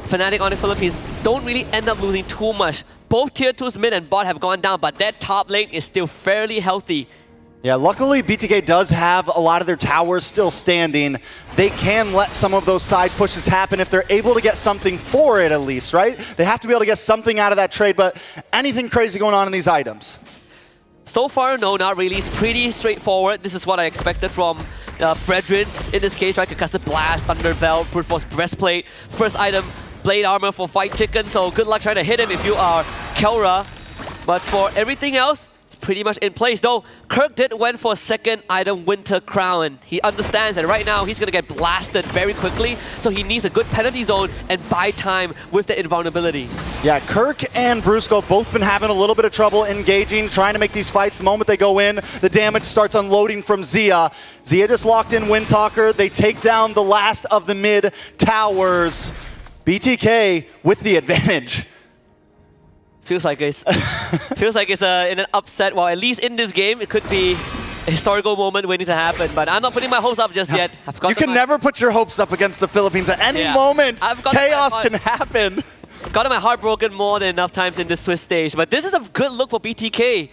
Fnatic Onic Philippines don't really end up losing too much. Both tier 2's mid and bot have gone down, but that top lane is still fairly healthy. Yeah, luckily BTK does have a lot of their towers still standing. They can let some of those side pushes happen if they're able to get something for it at least, right? They have to be able to get something out of that trade, but anything crazy going on in these items? So far, no, not really. It's pretty straightforward. This is what I expected from Fredrin in this case, right? Concussive Blast, Thunder Belt, Brute Force Breastplate. First item, Blade Armor for Fried Chicken, so good luck trying to hit him if you are Kelra. But for everything else, it's pretty pretty much in place. Though Kirk did went for second item, Winter Crown. He understands that right now he's going to get blasted very quickly, so he needs a good penalty zone and buy time with the invulnerability. Yeah, Kirk and Brusco both been having a little bit of trouble engaging, trying to make these fights. The moment they go in, the damage starts unloading from Zia. Zia just locked in Windtalker. They take down the last of the mid towers. BTK with the advantage. Feels like it's in an upset. Well, at least in this game, it could be a historical moment waiting to happen. But I'm not putting my hopes up just yet. You can never put your hopes up against the Philippines. At any moment, chaos can happen. Gotten my heart broken more than enough times in this Swiss stage. But this is a good look for BTK.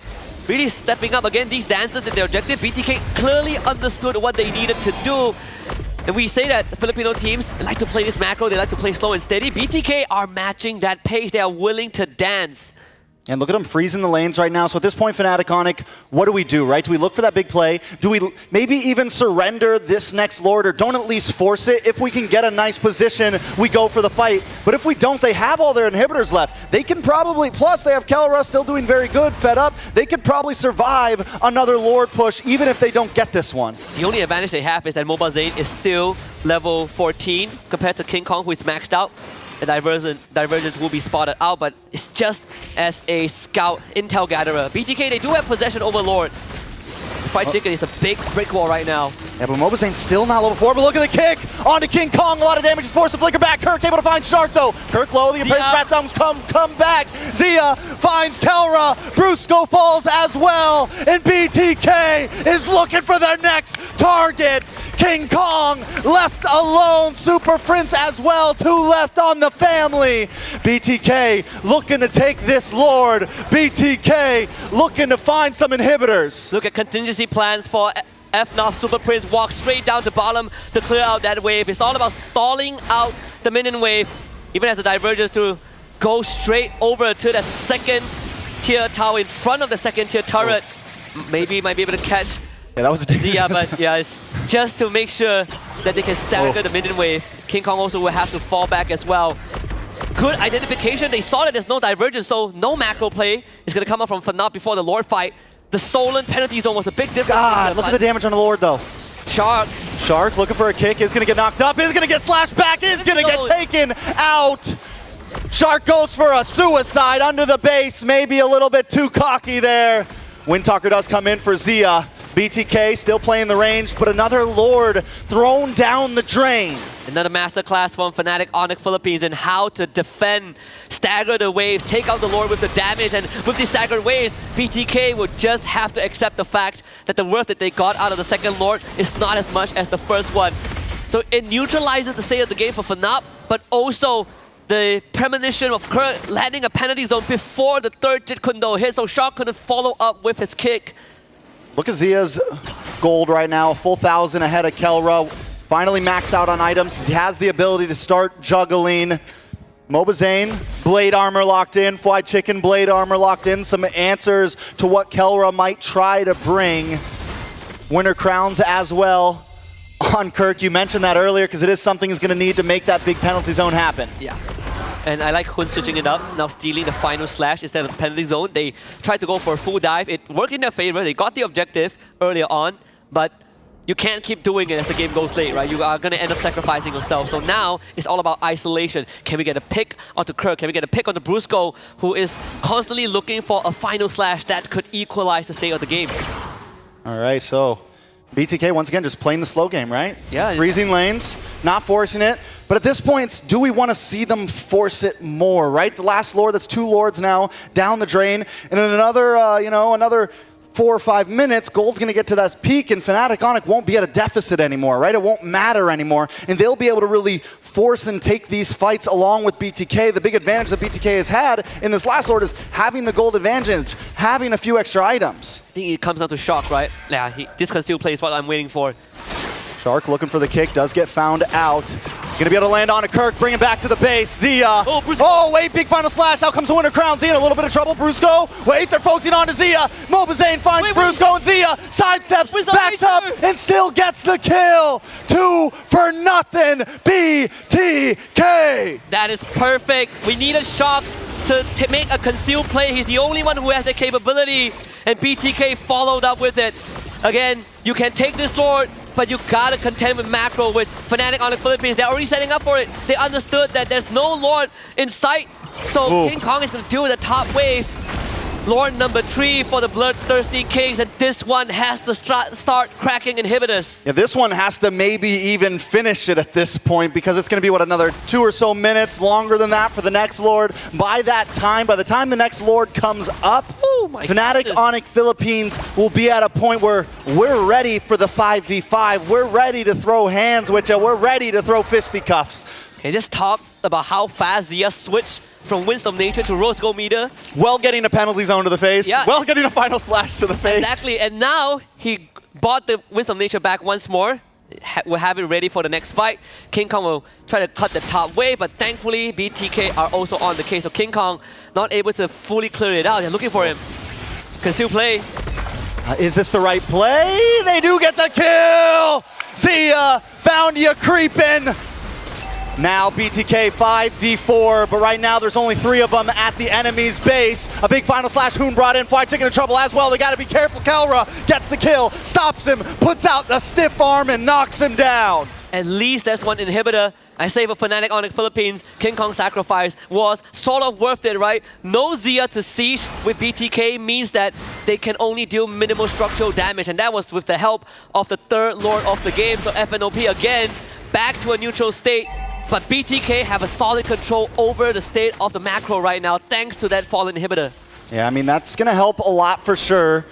Really stepping up again, these dancers in their objective. BTK clearly understood what they needed to do. And we say that the Filipino teams like to play this macro, they like to play slow and steady. BTK are matching that pace. They are willing to dance. And look at them freezing the lanes right now. So at this point, Fnatic Onic, what do we do, right? Do we look for that big play? Do we maybe even surrender this next Lord, or don't at least force it? If we can get a nice position, we go for the fight. But if we don't, they have all their inhibitors left. They can probably, plus they have Kelra still doing very good, fed up. They could probably survive another Lord push, even if they don't get this one. The only advantage they have is that Mobile Zane is still level 14 compared to King Kong, who is maxed out. The divergence will be spotted out, but it's just as a scout intel gatherer. BTK, they do have possession over Lord. Fried Chicken is a big brick wall right now. Yeah, but Mobazane's still not level 4, but look at the kick onto King Kong. A lot of damage is forced to flicker back. Kirk able to find Shark though. Kirk low, the Appraised Fat Thumbs come back. Zia finds Kelra. Brusco falls as well. And BTK is looking for their next target. King Kong left alone. Super Prince as well. 2 left on the family. BTK looking to take this Lord. BTK looking to find some inhibitors. Look at contingency plans for FNOF. Super Prince walks straight down to bottom to clear out that wave. It's all about stalling out the minion wave, even as the divergence to go straight over to the second tier tower in front of the second tier turret. Maybe might be able to catch. Yeah, that was a dangerous. Yeah, but yeah, it's just to make sure that they can stagger the minion wave. King Kong also will have to fall back as well. Good identification. They saw that there's no divergence, so no macro play is going to come up from Fnatic before the Lord fight. The stolen penalty zone was a big difference. God, look at the damage on the Lord though. Shark looking for a kick, is going to get knocked up, is going to get slashed back, is going to get taken out. Shark goes for a suicide under the base, maybe a little bit too cocky there. Windtalker does come in for Zia. BTK still playing the range, but another Lord thrown down the drain. Another masterclass from Fnatic Onic Philippines in how to defend, stagger the waves, take out the Lord with the damage, and with these staggered waves, BTK would just have to accept the fact that the worth that they got out of the second Lord is not as much as the first one. So it neutralizes the state of the game for Fnatic, but also the premonition of Kirk landing a penalty zone before the third Jit Kundo hit, so Shark couldn't follow up with his kick. Look at Zia's gold right now, a full 1,000 ahead of Kelra. Finally maxed out on items. He has the ability to start juggling. Mobazane, blade armor locked in. Fried Chicken, blade armor locked in. Some answers to what Kelra might try to bring. Winter Crowns as well on Kirk. You mentioned that earlier because it is something he's going to need to make that big penalty zone happen. Yeah. And I like Hun switching it up, now stealing the final slash instead of the penalty zone. They tried to go for a full dive. It worked in their favor. They got the objective earlier on, but you can't keep doing it as the game goes late, right? You are going to end up sacrificing yourself. So now it's all about isolation. Can we get a pick onto Kirk? Can we get a pick onto Brusco, who is constantly looking for a final slash that could equalize the state of the game? All right, so BTK once again just playing the slow game, right? Yeah. Freezing lanes, not forcing it. But at this point, do we want to see them force it more, right? The last Lord, that's 2 Lords now, down the drain. And in another, another 4 or 5 minutes, Gold's going to get to that peak, and Fnatic Onic won't be at a deficit anymore, right? It won't matter anymore. And they'll be able to really force and take these fights along with BTK. The big advantage that BTK has had in this last Lord is having the gold advantage, having a few extra items. I think it comes down to Shock, right? Yeah, this conceal play is what I'm waiting for. Shark looking for the kick, does get found out. Gonna be able to land on a Kirk, bring him back to the base. Zia. Oh, wait, big final slash. Out comes the Winter Crown. Zia in a little bit of trouble. Brusco. Wait, they're focusing on to Zia. Mobazane finds Brusco and Zia. Sidesteps, backs up, and still gets the kill. 2 for nothing. BTK. That is perfect. We need a Shock to make a concealed play. He's the only one who has the capability, and BTK followed up with it. Again, you can take this Lord, but you gotta contend with macro, which Fnatic on the Philippines, they're already setting up for it. They understood that there's no Lord in sight, so King Kong is gonna deal with the top wave. Lord number 3 for the Bloodthirsty Kings, and this one has to start cracking inhibitors. Yeah, this one has to maybe even finish it at this point, because it's going to be, what, another 2 or so minutes, longer than that for the next Lord. By that time, by the time the next Lord comes up, Fnatic Onic Philippines will be at a point where we're ready for the 5v5. We're ready to throw hands with you. We're ready to throw fisticuffs. Okay, just talk about how fast Zia switched from Winds of Nature to Rose Gold Meter. Well, getting a penalty zone to the face. Yeah. Well, getting a final slash to the face. Exactly, and now he bought the Winds of Nature back once more. We'll have it ready for the next fight. King Kong will try to cut the top wave, but thankfully BTK are also on the case. So King Kong not able to fully clear it out. They're looking for him. Can still play. Is this the right play? They do get the kill! Zia found you creeping. Now BTK 5v4, but right now there's only 3 of them at the enemy's base. A big final slash, Hoon brought in, Fried Chicken in trouble as well. They gotta be careful. Kelra gets the kill, stops him, puts out the stiff arm and knocks him down. At least that's one inhibitor. I say for Fnatic Onic Philippines, King Kong sacrifice was sort of worth it, right? No Zia to siege with BTK means that they can only deal minimal structural damage, and that was with the help of the 3rd Lord of the game. So FNOP again, back to a neutral state. But BTK have a solid control over the state of the macro right now, thanks to that fallen inhibitor. Yeah, I mean, that's going to help a lot for sure.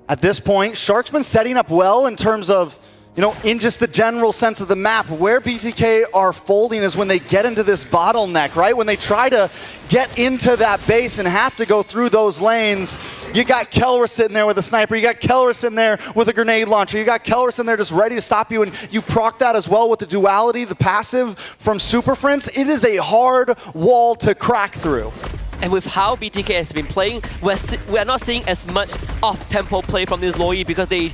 At this point, Shark's been setting up well in terms of, you know, in just the general sense of the map. Where BTK are folding is when they get into this bottleneck, right? When they try to get into that base and have to go through those lanes. You got Kelra sitting there with a sniper. You got Kelra sitting there with a grenade launcher. You got Kelra sitting there just ready to stop you, and you proc that as well with the duality, the passive from Super Friends. It is a hard wall to crack through. And with how BTK has been playing, we're not seeing as much off-tempo play from this Loi because they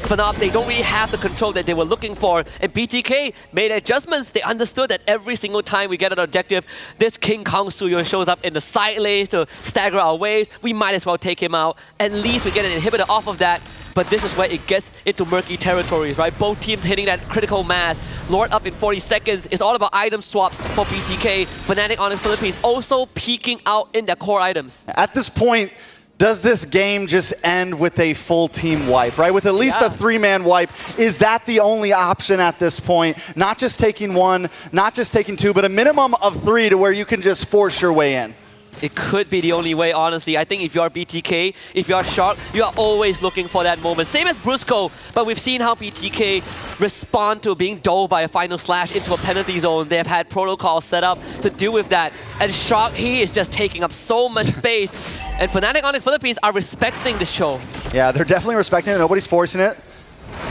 don't really have the control that they were looking for. And BTK made adjustments. They understood that every single time we get an objective, this King Kong Suyo shows up in the side lanes to stagger our waves. We might as well take him out. At least we get an inhibitor off of that. But this is where it gets into murky territories, right? Both teams hitting that critical mass. Lord up in 40 seconds. It's all about item swaps for BTK. Fnatic on the Philippines also peeking out in their core items. At this point, does this game just end with a full team wipe, right? With at least a 3-man wipe, is that the only option at this point? Not just taking 1, not just taking 2, but a minimum of 3 to where you can just force your way in. It could be the only way, honestly. I think if you're BTK, if you're Shark, you are always looking for that moment. Same as Brusco, but we've seen how BTK respond to being dove by a final slash into a penalty zone. They have had protocols set up to deal with that. And Shark, he is just taking up so much space. And Fnatic Onic Philippines are respecting the show. Yeah, they're definitely respecting it. Nobody's forcing it.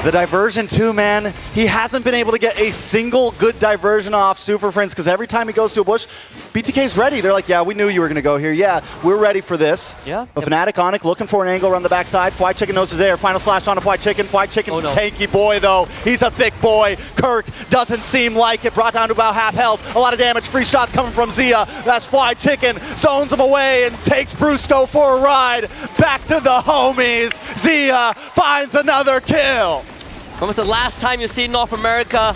The diversion too, man. He hasn't been able to get a single good diversion off Super Friends because every time he goes to a bush, BTK's ready. They're like, yeah, we knew you were going to go here. Yeah, we're ready for this. Yeah. But Fnatic Onic looking for an angle around the backside. Fried Chicken knows it's there. Final slash on a Fried Chicken. Fried Chicken's a tanky boy, though. He's a thick boy. Kirk doesn't seem like it. Brought down to about half health. A lot of damage. Free shots coming from Zia. That's Fried Chicken. Zones him away and takes Brusco for a ride. Back to the homies. Zia finds another kill. When was the last time you've seen North America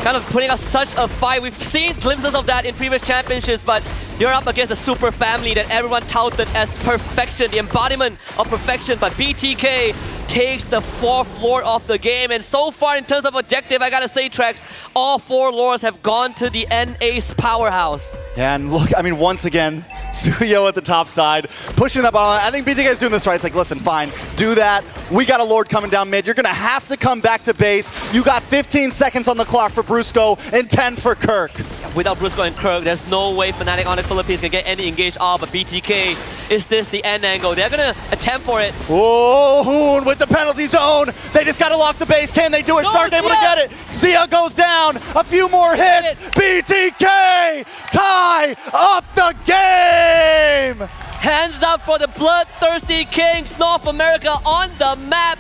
kind of putting up such a fight? We've seen glimpses of that in previous championships, but you're up against a super family that everyone touted as perfection, the embodiment of perfection. But BTK takes the 4th Lord of the game. And so far, in terms of objective, I gotta say, Trex, all 4 Lords have gone to the NA's powerhouse. Yeah, and look, I mean, once again, Suyo at the top side, pushing up on. I think BTK is doing this right. It's like, listen, fine, do that. We got a Lord coming down mid. You're going to have to come back to base. You got 15 seconds on the clock for Brusco and 10 for Kirk. Without Brusco and Kirk, there's no way Fnatic on the Philippines can get any engaged off, but BTK, is this the end angle? They're going to attempt for it. Oh, Hoon with the penalty zone. They just got to lock the base. Can they do it? Shark able to get it. Zia goes down. A few more hits. BTK tie up the game. Hands up for the Bloodthirsty Kings. North America on the map.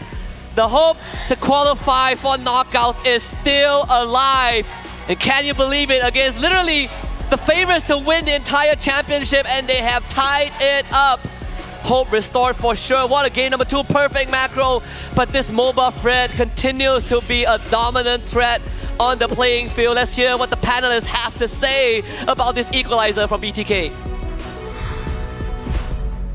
The hope to qualify for knockouts is still alive. And can you believe it? Against literally the favorites to win the entire championship, and they have tied it up. Hope restored for sure. What a game number 2, perfect macro. But this MOBA Fred continues to be a dominant threat on the playing field. Let's hear what the panelists have to say about this equalizer from BTK.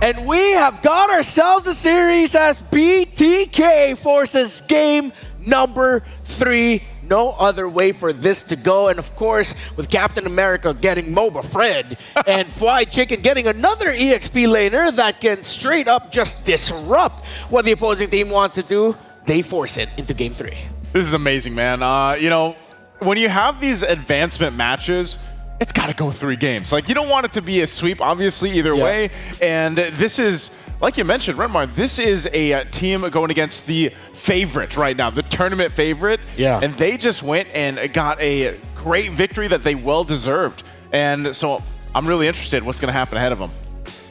And we have got ourselves a series as BTK forces game number 3. No other way for this to go. And of course, with Captain America getting MOBA Fred and Fly Chicken getting another EXP laner that can straight up just disrupt what the opposing team wants to do, they force it into game 3. This is amazing, man. You know, when you have these advancement matches, it's got to go 3 games. Like, you don't want it to be a sweep, obviously, either way. And this is, like you mentioned, Renmar, this is a team going against the favorite right now, the tournament favorite. Yeah. And they just went and got a great victory that they well deserved. And so I'm really interested in what's going to happen ahead of them.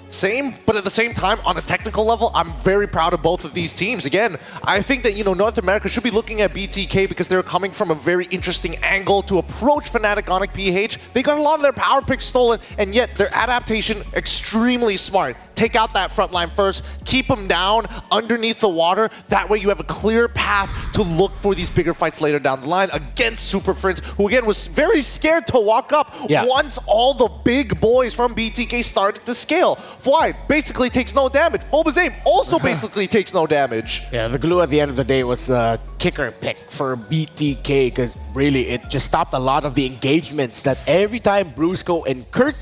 Same, but at the same time, on a technical level, I'm very proud of both of these teams. Again, I think that, you know, North America should be looking at BTK because they're coming from a very interesting angle to approach Fnatic Onic PH. They got a lot of their power picks stolen, and yet their adaptation extremely smart. Take out that front line first, keep them down underneath the water. That way you have a clear path to look for these bigger fights later down the line against Super Friends, who again was very scared to walk up once all the big boys from BTK started to scale. Fly basically takes no damage. Moba's aim also basically takes no damage. Yeah, the glue at the end of the day was the kicker pick for BTK because really it just stopped a lot of the engagements that every time Brusco and Kirk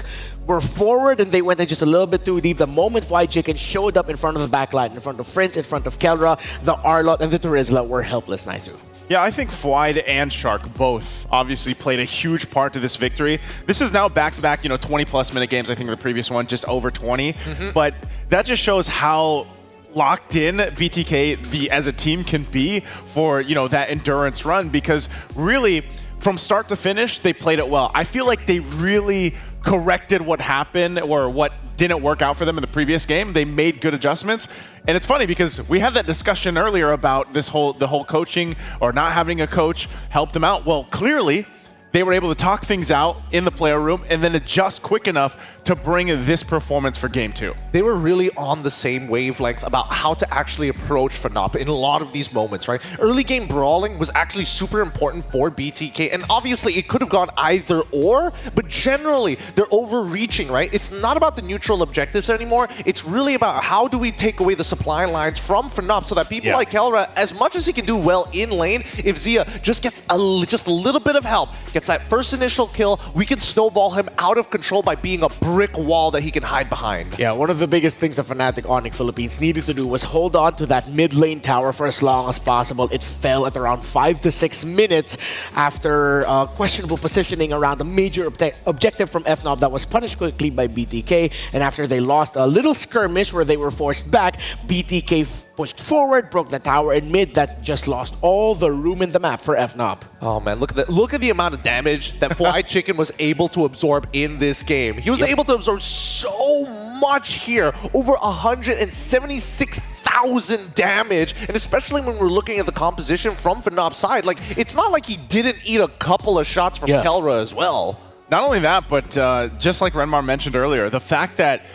were forward and they went in just a little bit too deep. The moment Fly Chicken showed up in front of the backline, in front of Friends, in front of Kelra, the Arlott and the Terizla were helpless, Naisu. Yeah, I think Flyde and Shark both obviously played a huge part to this victory. This is now back-to-back, you know, 20-plus minute games. I think the previous one just over 20. But that just shows how locked in BTK as a team can be for, you know, that endurance run, because really from start to finish they played it well. I feel like they really corrected what happened or what didn't work out for them in the previous game. They made good adjustments. And it's funny because we had that discussion earlier about the whole coaching or not having a coach helped them out. Well, clearly they were able to talk things out in the player room and then adjust quick enough to bring this performance for game 2. They were really on the same wavelength about how to actually approach Fnatic in a lot of these moments, right? Early game brawling was actually super important for BTK, and obviously it could have gone either or, but generally they're overreaching, right? It's not about the neutral objectives anymore. It's really about how do we take away the supply lines from Fnatic so that people like Kelra, as much as he can do well in lane, if Zia just gets just a little bit of help, gets that first initial kill, we can snowball him out of control by being a brick wall that he can hide behind. Yeah, one of the biggest things that Fnatic Onic Philippines needed to do was hold on to that mid lane tower for as long as possible. It fell at around 5 to 6 minutes after questionable positioning around a major objective from FNOB that was punished quickly by BTK, and after they lost a little skirmish where they were forced back, BTK pushed forward, broke the tower in mid that just lost all the room in the map for FNOB. Oh man, look at the amount of damage that Fly Chicken was able to absorb in this game. He was able to absorb so much here, over 176,000 damage, and especially when we're looking at the composition from Fnob's side, like it's not like he didn't eat a couple of shots from Kelra as well. Not only that, but just like Renmar mentioned earlier, the fact that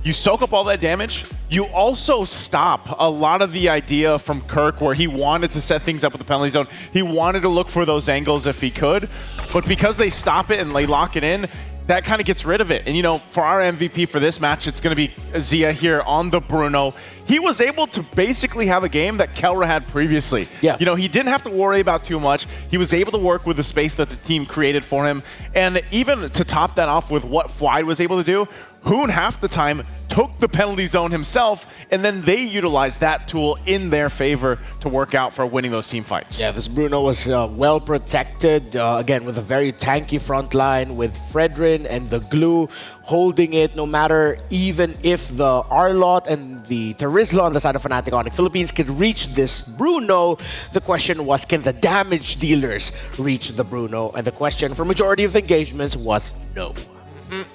you soak up all that damage, you also stop a lot of the idea from Kirk where he wanted to set things up with the penalty zone. He wanted to look for those angles if he could, but because they stop it and they lock it in, that kind of gets rid of it. And you know, for our MVP for this match, it's going to be Zia here on the Bruno. He was able to basically have a game that Kelra had previously. Yeah. You know, he didn't have to worry about too much. He was able to work with the space that the team created for him. And even to top that off with what Fly was able to do, Hoon half the time took the penalty zone himself, and then they utilized that tool in their favor to work out for winning those team fights. Yeah, this Bruno was well protected, again, with a very tanky front line, with Fredrin and the glue holding it, no matter even if the Arlott and the Terizla on the side of Fnatic Onic Philippines could reach this Bruno. The question was, can the damage dealers reach the Bruno? And the question for majority of the engagements was no.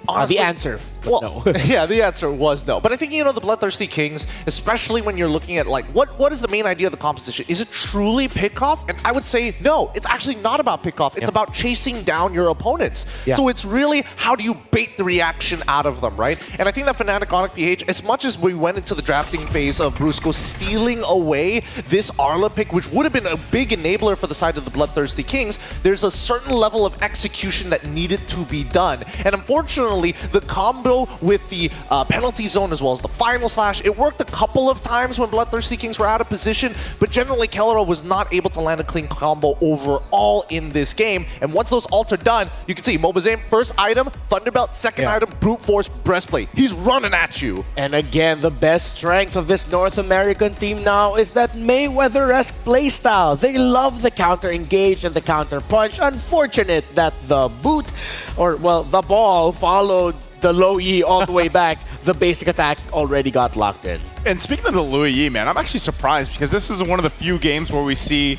Honestly, the answer was no. Yeah, the answer was no. But I think, you know, the Bloodthirsty Kings, especially when you're looking at, like, what is the main idea of the composition? Is it truly pick-off? And I would say, no, it's actually not about pick-off. It's about chasing down your opponents. Yeah. So it's really, how do you bait the reaction out of them, right? And I think that Fnatic Onic PH, as much as we went into the drafting phase of Brusco stealing away this Arla pick, which would have been a big enabler for the side of the Bloodthirsty Kings, there's a certain level of execution that needed to be done. And unfortunately, the combo with the penalty zone as well as the final slash, it worked a couple of times when Bloodthirsty Kings were out of position, but generally Kelra was not able to land a clean combo overall in this game. And once those ults are done, you can see Mobazame, first item, Thunderbelt, second item, Brute Force, Breastplate. He's running at you. And again, the best strength of this North American team now is that Mayweather-esque playstyle. They love the counter engage and the counter punch. Unfortunate that the boot, or well, the ball followed the low E all the way back. The basic attack already got locked in. And speaking of the Louis Yi, man, I'm actually surprised because this is one of the few games where we see,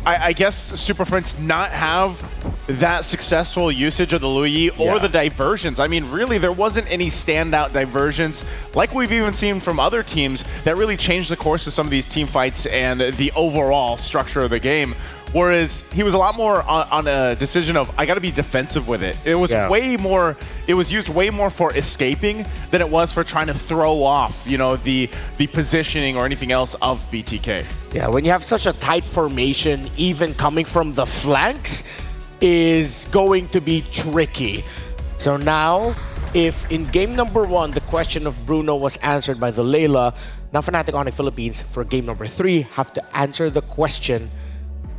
I guess, Super Friends not have that successful usage of the Louis Yi or the diversions. I mean, really, there wasn't any standout diversions like we've even seen from other teams that really changed the course of some of these team fights and the overall structure of the game. Whereas he was a lot more on a decision of, I got to be defensive with it. It was way more, it was used way more for escaping than it was for trying to throw off, you know, the positioning or anything else of BTK. Yeah, when you have such a tight formation, even coming from the flanks is going to be tricky. So now, if in game number 1, the question of Bruno was answered by the Layla, now Fnatic Onic Philippines for game number 3 have to answer the question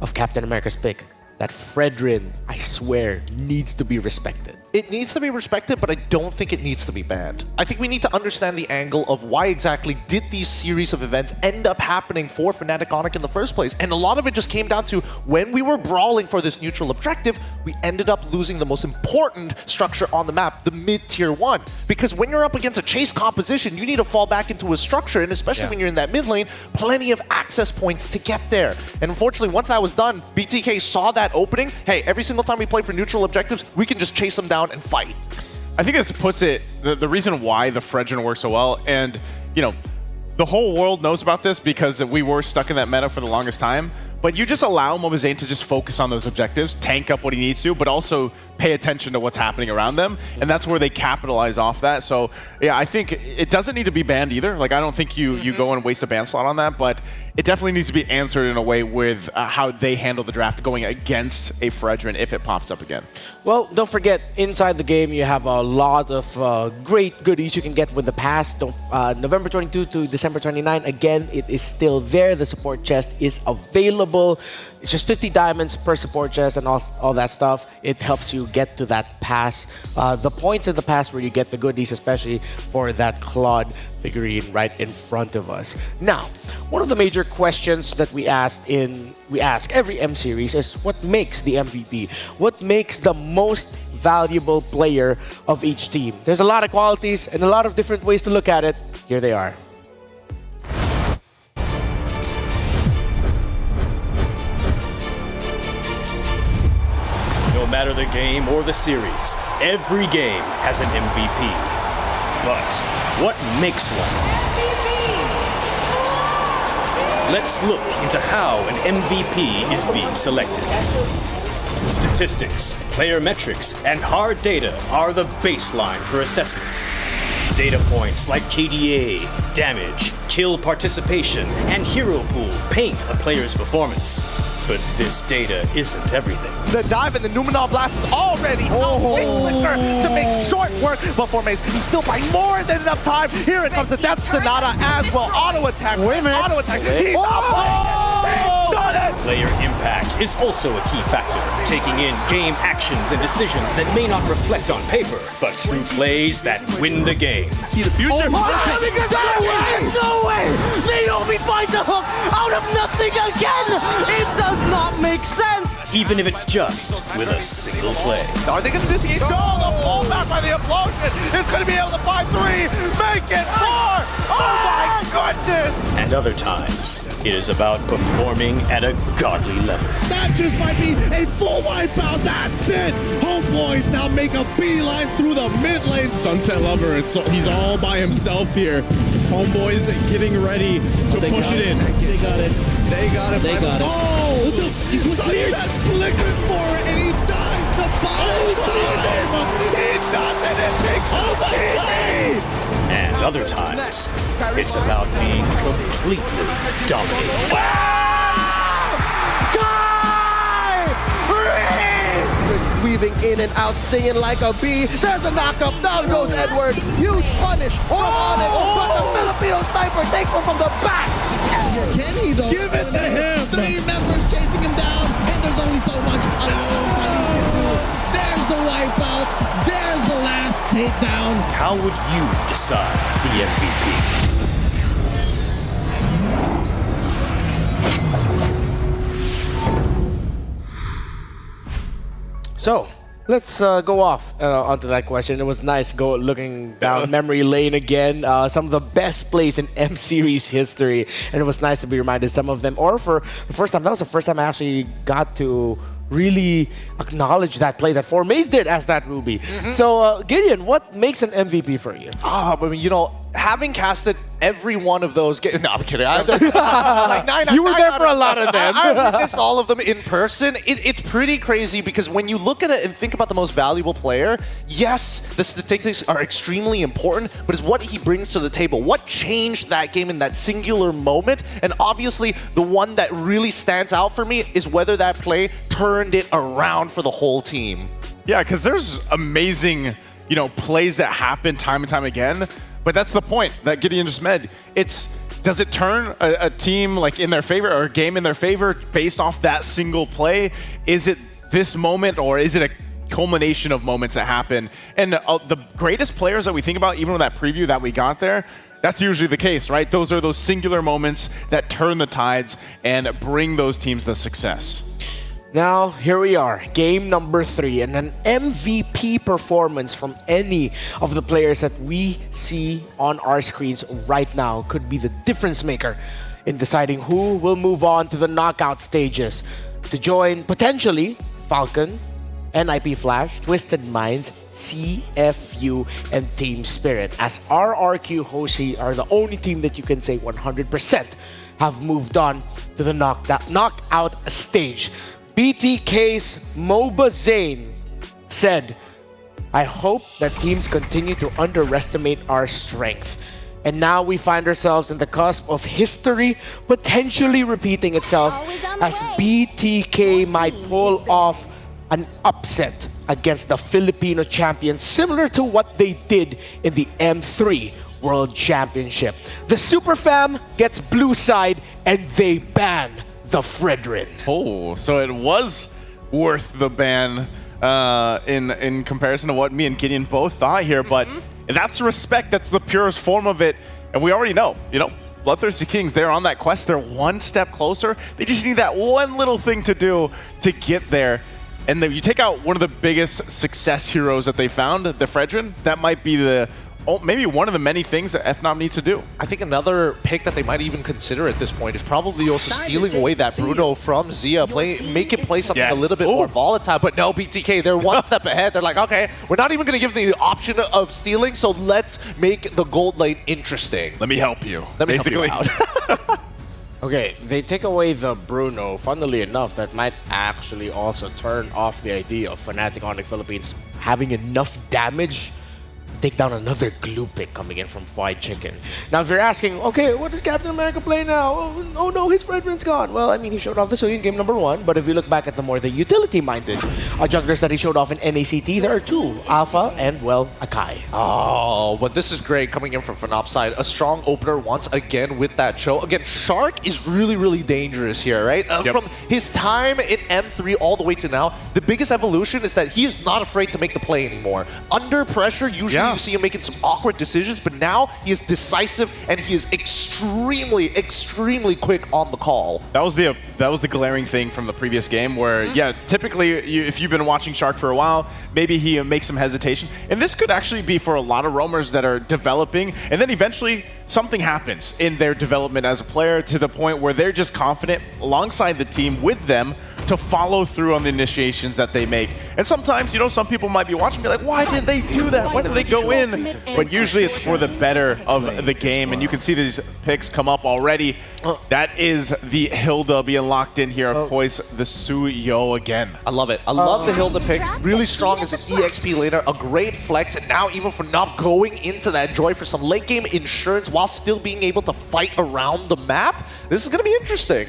of Captain America's pick. That Fredrin, I swear, needs to be respected. It needs to be respected, but I don't think it needs to be banned. I think we need to understand the angle of why exactly did these series of events end up happening for Fnatic Onic in the first place. And a lot of it just came down to when we were brawling for this neutral objective, we ended up losing the most important structure on the map, the mid-tier 1. Because when you're up against a chase composition, you need to fall back into a structure, and especially when you're in that mid lane, plenty of access points to get there. And unfortunately, once that was done, BTK saw that opening. Hey, every single time we play for neutral objectives, we can just chase them down and fight. I think this puts it, the reason why the Fredrin works so well, and, you know, the whole world knows about this because we were stuck in that meta for the longest time, but you just allow Mobazane to just focus on those objectives, tank up what he needs to, but also pay attention to what's happening around them, and that's where they capitalize off that. So, yeah, I think it doesn't need to be banned either. Like, I don't think you go and waste a ban slot on that, but it definitely needs to be answered in a way with how they handle the draft going against a Fredrin if it pops up again. Well, don't forget, inside the game, you have a lot of great goodies you can get with the pass. November 22 to December 29, again, it is still there. The support chest is available. It's just 50 diamonds per support chest and all that stuff. It helps you get to that pass. The points in the pass where you get the goodies, especially for that Claude figurine right in front of us. Now, one of the major questions that we ask every M series is what makes the MVP? What makes the most valuable player of each team? There's a lot of qualities and a lot of different ways to look at it. Here they are. No matter the game or the series, every game has an MVP. But what makes one? Let's look into how an MVP is being selected. Statistics, player metrics, and hard data are the baseline for assessment. Data points like KDA, damage, kill participation, and hero pool paint a player's performance. But this data isn't everything. The dive and the Numenor Blast is already Flicker to make short work, but Formace, he's still by more than enough time. Here it comes the Death Sonata as well. Auto attack. Wait a minute. Auto attack. He's done it! Player impact is also a key factor, taking in game actions and decisions that may not reflect on paper, but true plays that win the game. See the future? There's no way! Naomi finds a hook out of nothing again! It does not make sense! even if it's just with a single play. Are they going to disengage? No, the pullback by the Implosion is going to be able to find 3, make it 4! Oh my goodness! And other times, it is about performing at a godly level. That just might be a full wipeout. That's it. Homeboys now make a beeline through the mid lane. Sunset Lover, he's all by himself here. Homeboys getting ready to push it in. They got it. They got it. They got it. Oh, Sunset flickered for it, and he dies the bottom time. He does it. It takes out TV. And other times, it's about being completely dominated. Weaving in and out, stinging like a bee. There's a knockup. Down goes Edward. Huge punish from Onic. But the Filipino sniper takes one from the back. Can he though? Give it to him. 3 members chasing him down, and there's only so much alone Khalid can do. There's the wipeout. There's the last takedown. How would you decide the MVP? So, let's go off onto that question. It was nice looking down memory lane again. Some of the best plays in M Series history. And it was nice to be reminded some of them. Or for the first time, that was the first time I actually got to really acknowledge that play that Formaze did as that Ruby. So, Gideon, what makes an MVP for you? I mean, you know, having casted every one of those games. No, I'm kidding. You were there for a lot of them. I've witnessed all of them in person. It's pretty crazy because when you look at it and think about the most valuable player, yes, the statistics are extremely important, but it's what he brings to the table. What changed that game in that singular moment? And obviously, the one that really stands out for me is whether that play turned it around for the whole team. Yeah, because there's amazing, you know, plays that happen time and time again. But that's the point that Gideon just made. Does it turn a team like in their favor or a game in their favor based off that single play? Is it this moment or is it a culmination of moments that happen? And the greatest players that we think about, even with that preview that we got there, that's usually the case, right? Those are those singular moments that turn the tides and bring those teams the success. Now, here we are, game number 3, and an MVP performance from any of the players that we see on our screens right now could be the difference maker in deciding who will move on to the knockout stages to join, potentially, Falcon, NIP Flash, Twisted Minds, CFU, and Team Spirit, as RRQ Hoshi are the only team that you can say 100% have moved on to the knockout stage. BTK's MOBA Zane said, I hope that teams continue to underestimate our strength. And now we find ourselves in the cusp of history potentially repeating itself as BTK might pull off an upset against the Filipino champions, similar to what they did in the M3 World Championship. The Super Fam gets blue side and they ban the Fredrin. Oh, so it was worth the ban in comparison to what me and Gideon both thought here, but that's respect. That's the purest form of it, and we already know, you know, Bloodthirsty Kings, they're on that quest. They're one step closer. They just need that one little thing to do to get there. And then you take out one of the biggest success heroes that they found, the Fredrin, that might be maybe one of the many things that FNOM needs to do. I think another pick that they might even consider at this point is probably also stealing away that Bruno from Zia, make it play something a little bit more volatile. But no, BTK, they're one step ahead. They're like, okay, we're not even going to give them the option of stealing, so let's make the gold lane interesting. Let me help you. Let me help you out. Okay, they take away the Bruno. Funnily enough, that might actually also turn off the idea of Fnatic Onic Philippines having enough damage take down another glue pick coming in from Fried Chicken. Now, if you're asking, okay, what does Captain America play now? Oh no, his Fredrin's gone. Well, I mean, he showed off the Soyun game number 1, but if you look back at the utility-minded junglers that he showed off in NACT, there are 2, Alpha and, well, Akai. Oh, but this is great coming in from Fnop's side. A strong opener once again with that show. Again, Shark is really, really dangerous here, right? From his time in M3 all the way to now, the biggest evolution is that he is not afraid to make the play anymore. Under pressure, usually you see him making some awkward decisions, but now he is decisive and he is extremely, extremely quick on the call. That was the glaring thing from the previous game where, yeah, typically if you've been watching Shark for a while, maybe he makes some hesitation. And this could actually be for a lot of roamers that are developing, and then eventually something happens in their development as a player to the point where they're just confident alongside the team with them to follow through on the initiations that they make. And sometimes, you know, some people might be watching and be like, why did they do that? Why did they go in? But usually it's for the better of the game, and you can see these picks come up already. That is the Hilda being locked in here. Of course, the Suyo again. I love it. I love the Hilda pick. Really strong as an EXP laner, a great flex, and now even for not going into that Joy for some late game insurance while still being able to fight around the map. This is going to be interesting.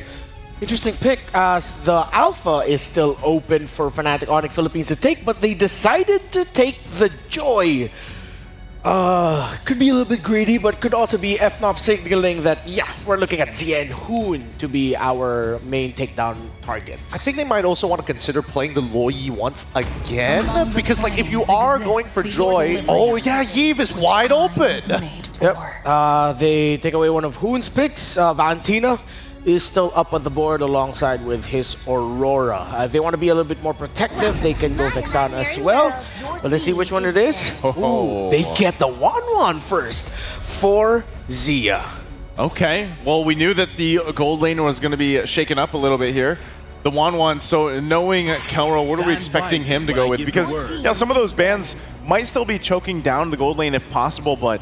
Interesting pick, as the Alpha is still open for Fnatic Onic Philippines to take, but they decided to take the Joy. Could be a little bit greedy, but could also be FNOP signaling that, yeah, we're looking at Zia and Hoon to be our main takedown targets. I think they might also want to consider playing the Loyi once again, because like if you are going for Joy, oh yeah, Yves is wide open. Yep, they take away one of Hoon's picks. Valentina is still up on the board alongside with his Aurora. If they want to be a little bit more protective, they can go Vexana as well. But let's see which one it is. Ooh, they get the 1-1 first for Zia. Okay, well, we knew that the gold lane was going to be shaken up a little bit here. The 1-1, so knowing Kelro, what are we expecting him to go with? Because, yeah, some of those bans might still be choking down the gold lane if possible, but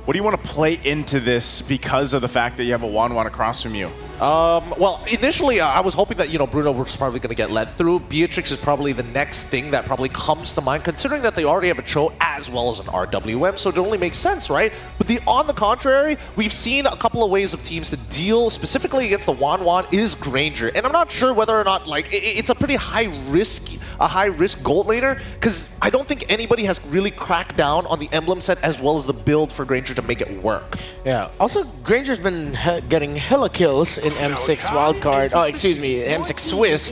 what do you want to play into this because of the fact that you have a 1-1 across from you? Well, initially I was hoping that, you know, Bruno was probably going to get led through. Beatrix is probably the next thing that probably comes to mind, considering that they already have a Cho as well as an RWM, so it only makes sense, right? But on the contrary, we've seen a couple of ways of teams to deal specifically against the Wanwan is Granger. And I'm not sure whether or not, like, it's a pretty high risk gold laner, because I don't think anybody has really cracked down on the emblem set as well as the build for Granger to make it work. Yeah, also Granger's been getting hella kills in M6 wildcard, M6 Swiss,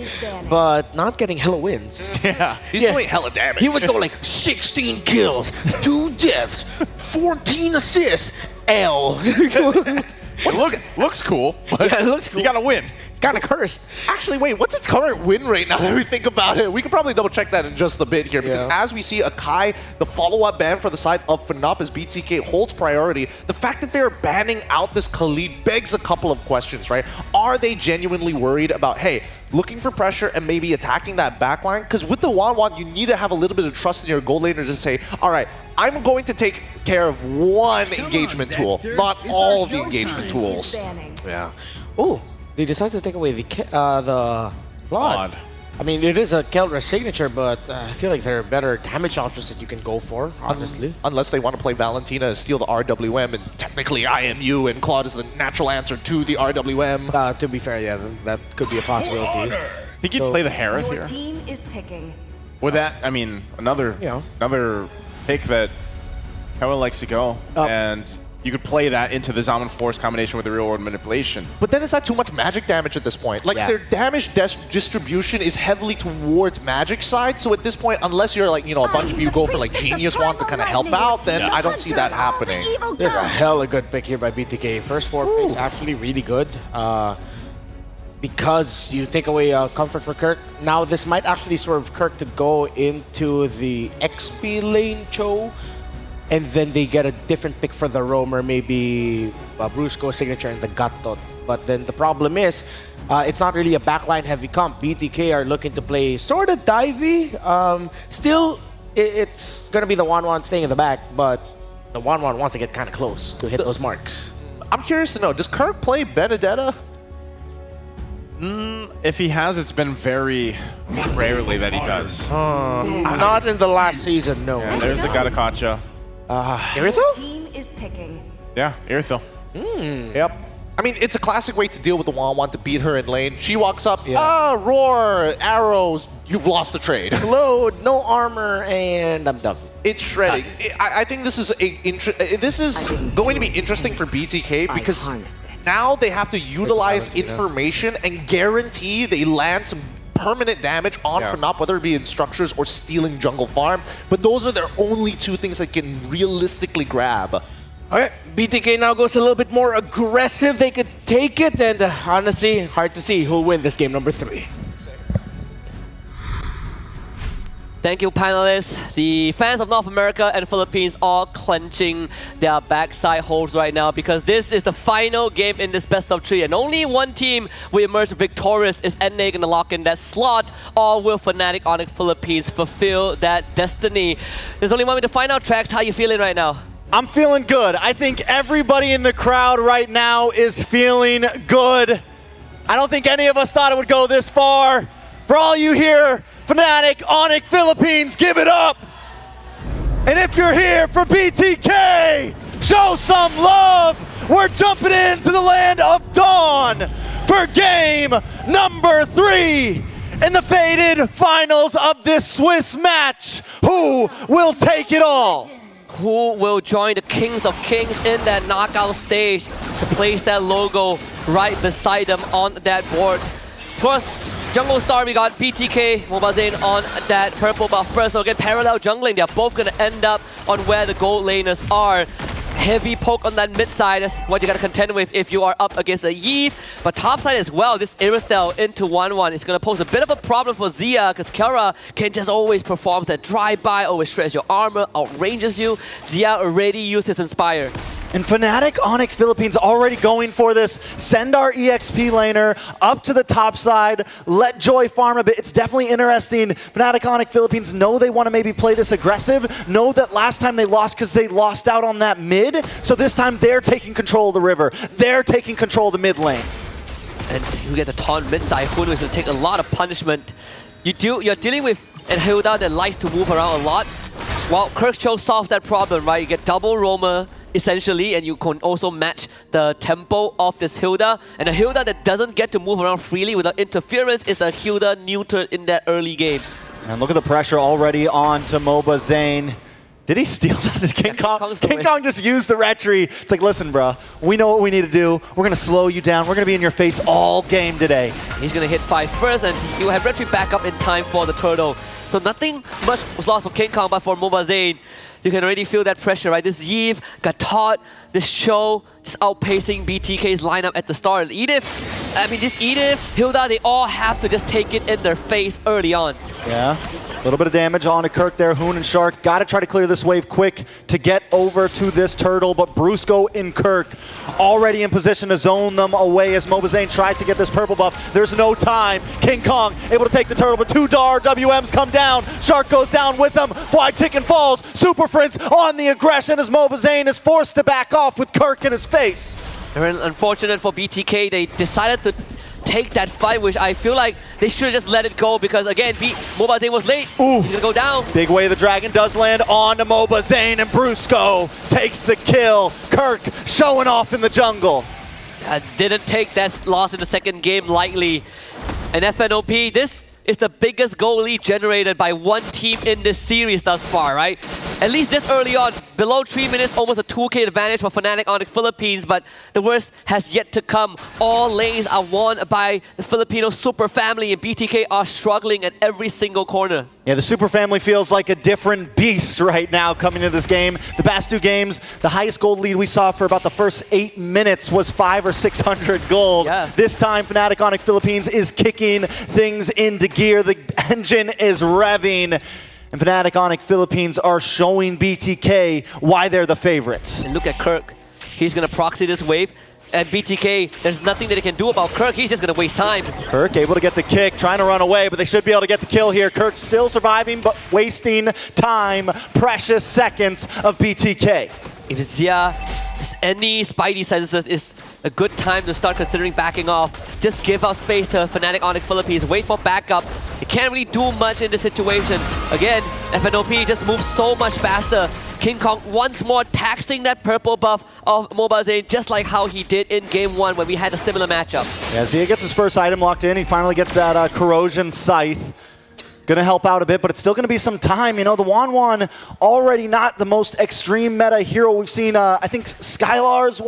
but not getting hella wins. Yeah, he's doing hella damage. He would go like 16 kills, 2 deaths, 14 assists, L. Looks cool. Yeah, it looks cool. You gotta win. It's kind of cursed. Actually, wait, what's its current win rate now that we think about it? We could probably double check that in just a bit here, because as we see Akai, the follow-up ban for the side of Fnatic as BTK holds priority, the fact that they're banning out this CLID begs a couple of questions, right? Are they genuinely worried about, hey, looking for pressure and maybe attacking that backline? Because with the Wanwan, you need to have a little bit of trust in your gold laner to say, all right, I'm going to take care of one engagement tool, not all of the engagement tools. Yeah. Oh, they decided to take away the Claude. I mean, it is a Kelra signature, but I feel like there are better damage options that you can go for, honestly. Unless they want to play Valentina and steal the RWM, and technically IMU and Claude is the natural answer to the RWM. To be fair, yeah, that could be a possibility. Think you'd play the Harith Your here? team is picking. With that, I mean, another pick that Kelra likes to go, and you could play that into the Zaman Force combination with the real world manipulation. But then is that too much magic damage at this point? Like, their damage distribution is heavily towards magic side, so at this point, unless you're like, you know, a bunch of you go for like Genius Wand to kind of help out, then I don't see that happening. There's a hella good pick here by BTK. First 4 picks actually really good. Because you take away comfort for Kirk. Now this might actually swerve Kirk to go into the XP lane Cho, and then they get a different pick for the roamer, maybe Brusco signature and the Gatot. But then the problem is, it's not really a backline heavy comp. BTK are looking to play sort of divey. Still, it's going to be the 1-1 staying in the back, but the 1-1 wants to get kind of close to hit those marks. I'm curious to know, does Kirk play Benedetta? If he has, it's been very rarely that he does. Not in the last season, no. Yeah, there's the Gatakacha. Irithyll? Team is picking. Yeah, Irithyll. Yep. I mean, it's a classic way to deal with the Wanwan, to beat her in lane. She walks up, roar, arrows, you've lost the trade. Load, no armor, and I'm done. It's shredding. I think this is going to be interesting for BTK, because now they have to utilize information and guarantee they land some permanent damage on Fnatic, whether it be in structures or stealing jungle farm. But those are their only two things that can realistically grab. Alright, BTK now goes a little bit more aggressive. They could take it, and honestly, hard to see who'll win this game number 3. Thank you, panelists. The fans of North America and Philippines all clenching their backside holes right now because this is the final game in this best of 3, and only one team will emerge victorious. Is NA going to lock in that slot, or will Fnatic Onic Philippines fulfill that destiny? There's only one way to find out. Trax, how you feeling right now? I'm feeling good. I think everybody in the crowd right now is feeling good. I don't think any of us thought it would go this far. For all you here, Fnatic Onic Philippines, give it up. And if you're here for BTK, show some love. We're jumping into the land of dawn for game number 3 in the faded finals of this Swiss match. Who will take it all? Who will join the Kings of Kings in that knockout stage to place that logo right beside them on that board? Of course, Jungle Star, we got BTK, Mobazane on that purple buff first. So again, parallel jungling, they're both going to end up on where the gold laners are. Heavy poke on that mid side, that's what you got to contend with if you are up against a Yve. But top side as well, this Irithel into 1-1 is going to pose a bit of a problem for Xia, because Kelra can just always perform that drive-by, always stretch your armor, outranges you. Xia already used his Inspire. And Fnatic Onic Philippines already going for this. Send our EXP laner up to the top side. Let Joy farm a bit. It's definitely interesting. Fnatic Onic Philippines know they want to maybe play this aggressive. Know that last time they lost because they lost out on that mid. So this time they're taking control of the river. They're taking control of the mid lane. And you get the taunt mid side. Hunu is going to take a lot of punishment. You're dealing with a Hilda that likes to move around a lot. Well, Kirkcho solved that problem, right? You get double roamer, essentially, and you can also match the tempo of this Hilda. And a Hilda that doesn't get to move around freely without interference is a Hilda neutered in that early game. And look at the pressure already on to Mobazane. Did he steal that? King Kong? King Kong just used the retry. It's like, listen, bro, we know what we need to do. We're going to slow you down. We're going to be in your face all game today. He's going to hit 5 first, and you have retry back up in time for the turtle. So nothing much was lost for King Kong, but for Mobazane, you can already feel that pressure, right? This Yve got taught, this show just outpacing BTK's lineup at the start. Edith, I mean, this Edith, Hilda, they all have to just take it in their face early on. Yeah, a little bit of damage on to Kirk there. Hoon and Shark got to try to clear this wave quick to get over to this turtle, but Brusco and Kirk already in position to zone them away as Mobazane tries to get this purple buff. There's no time. King Kong able to take the turtle, but 2 Dar WMs come down. Shark goes down with them. Fly Chicken falls. Super Prince on the aggression as Mobazane is forced to back off with Kirk in his face. Very unfortunate for BTK. They decided to take that fight, which I feel like they should have just let it go because, again, Mobazane was late. Ooh. He's going to go down. Big Way of the Dragon does land on to Mobazane, and Brusco takes the kill. Kirk showing off in the jungle. Didn't take that loss in the second game lightly. And FNOP, this is the biggest goal lead generated by one team in this series thus far, right? At least this early on, below 3 minutes, almost a 2K advantage for Fnatic Onic Philippines, but the worst has yet to come. All lanes are won by the Filipino super family, and BTK are struggling at every single corner. Yeah, the super family feels like a different beast right now coming into this game. The past 2 games, the highest gold lead we saw for about the first 8 minutes was 500 or 600 gold. Yeah. This time, Fnatic Onic Philippines is kicking things into gear. The engine is revving. And Fnatic Onic Philippines are showing BTK why they're the favorites. And look at Kirk. He's going to proxy this wave. And BTK, there's nothing that they can do about Kirk. He's just going to waste time. Kirk able to get the kick, trying to run away, but they should be able to get the kill here. Kirk still surviving, but wasting time. Precious seconds of BTK. If Xia has any spidey senses, it's a good time to start considering backing off. Just give out space to Fnatic Onic Philippines. Wait for backup. They can't really do much in this situation. Again, FNOP just moves so much faster. King Kong once more taxing that purple buff of Mobazane, just like how he did in Game 1 when we had a similar matchup. Yeah, Xia gets his first item locked in. He finally gets that Corrosion Scythe. going to help out a bit, but it's still going to be some time. You know, the Wanwan already not the most extreme meta hero we've seen. I think Skylar is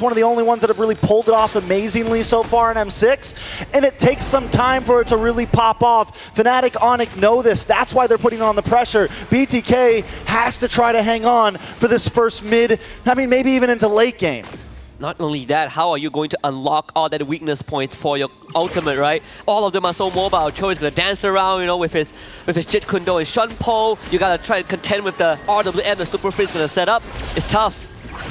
one of the only ones that have really pulled it off amazingly so far in M6, and it takes some time for it to really pop off. Fnatic Onic know this. That's why they're putting on the pressure. BTK has to try to hang on for this first mid, I mean, maybe even into late game. Not only that, how are you going to unlock all that weakness points for your ultimate, right? All of them are so mobile. Cho is going to dance around, you know, with his Jit Kundo and Shun Po. You got to try to contend with the RWM the Super Free is going to set up. It's tough.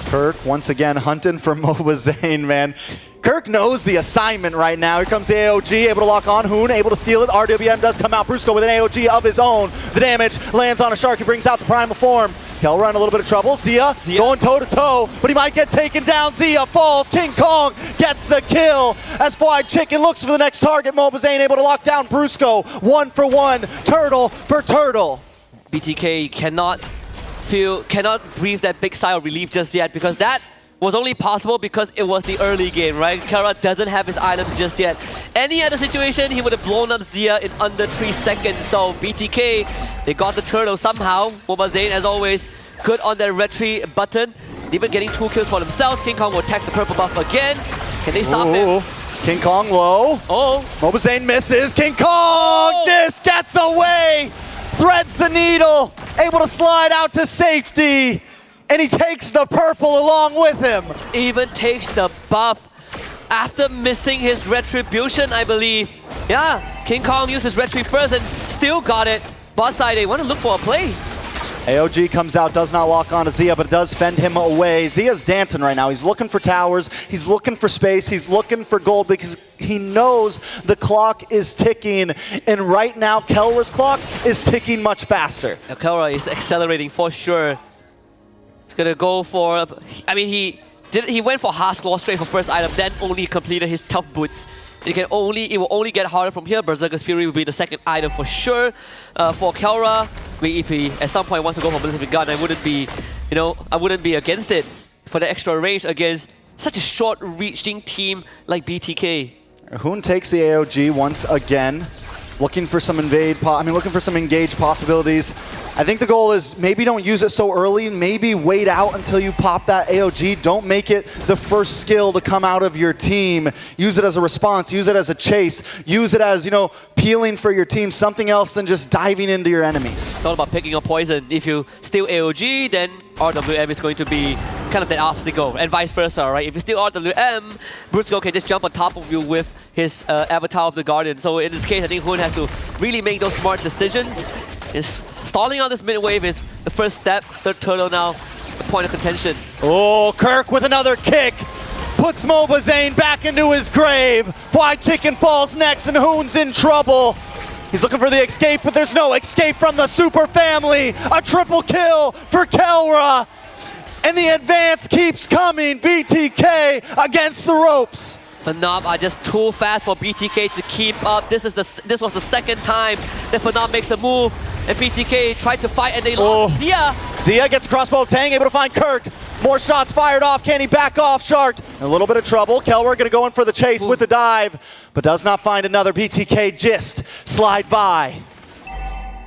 Kirk, once again, hunting for Mobazane, man. Kirk knows the assignment right now. Here comes the AOG, able to lock on. Hoon, able to steal it. RWM does come out. Brusco with an AOG of his own. The damage lands on a Shark. He brings out the primal form. Kelra in a little bit of trouble. Zia going toe-to-toe, but he might get taken down. Zia falls. King Kong gets the kill as Fried Chicken looks for the next target. Mobazane able to lock down Brusco. 1-for-1, turtle for turtle. BTK cannot breathe that big sigh of relief just yet, because that was only possible because it was the early game, right? Kelra doesn't have his items just yet. Any other situation, he would have blown up Zia in under 3 seconds. So BTK, they got the turtle somehow. Mobazane, as always, good on that retreat button. Even getting 2 kills for themselves. King Kong will attack the purple buff again. Can they stop him? King Kong low. Oh. Mobazane misses. King Kong just gets away. Threads the needle. Able to slide out to safety. And he takes the purple along with him. Even takes the buff after missing his retribution, I believe. Yeah, King Kong used his retreat first and still got it. Bot side, they want to look for a play. AOG comes out, does not lock on to Zia, but does fend him away. Zia's dancing right now. He's looking for towers. He's looking for space. He's looking for gold because he knows the clock is ticking. And right now, Kelra's clock is ticking much faster. Now, Kelra is accelerating for sure. He's gonna go for, I mean, he went for Hask Claw straight for first item, then only completed his tough boots. It will only get harder from here. Berserker's Fury will be the second item for sure. For Kelra, if he at some point wants to go for Ballistic Gun, I wouldn't be against it for the extra range against such a short-reaching team like BTK. Hoon takes the AOG once again. Looking for some looking for some engage possibilities. I think the goal is maybe don't use it so early. Maybe wait out until you pop that AOG. Don't make it the first skill to come out of your team. Use it as a response. Use it as a chase. Use it as, peeling for your team. Something else than just diving into your enemies. It's all about picking up poison. If you steal AOG, then RWM is going to be kind of that obstacle, and vice versa, right? If you steal RWM, Brusco can just jump on top of you with his Avatar of the Guardian. So in this case, I think Hoon has to really make those smart decisions. Stalling on this mid wave is the first step. Third turtle now, the point of contention. Oh, Kirk with another kick. Puts Mobazane back into his grave. Fried Chicken falls next and Hoon's in trouble. He's looking for the escape, but there's no escape from the Super Family. A triple kill for Kelra. And the advance keeps coming. BTK against the ropes. Fnatic are just too fast for BTK to keep up. This was the second time that Fnatic makes a move. And BTK tried to fight and they lost. Zia gets crossbow Tang, able to find Kirk. More shots fired off. Can he back off? Shark in a little bit of trouble. Kelra gonna go in for the chase with the dive, but does not find another. BTK just slide by.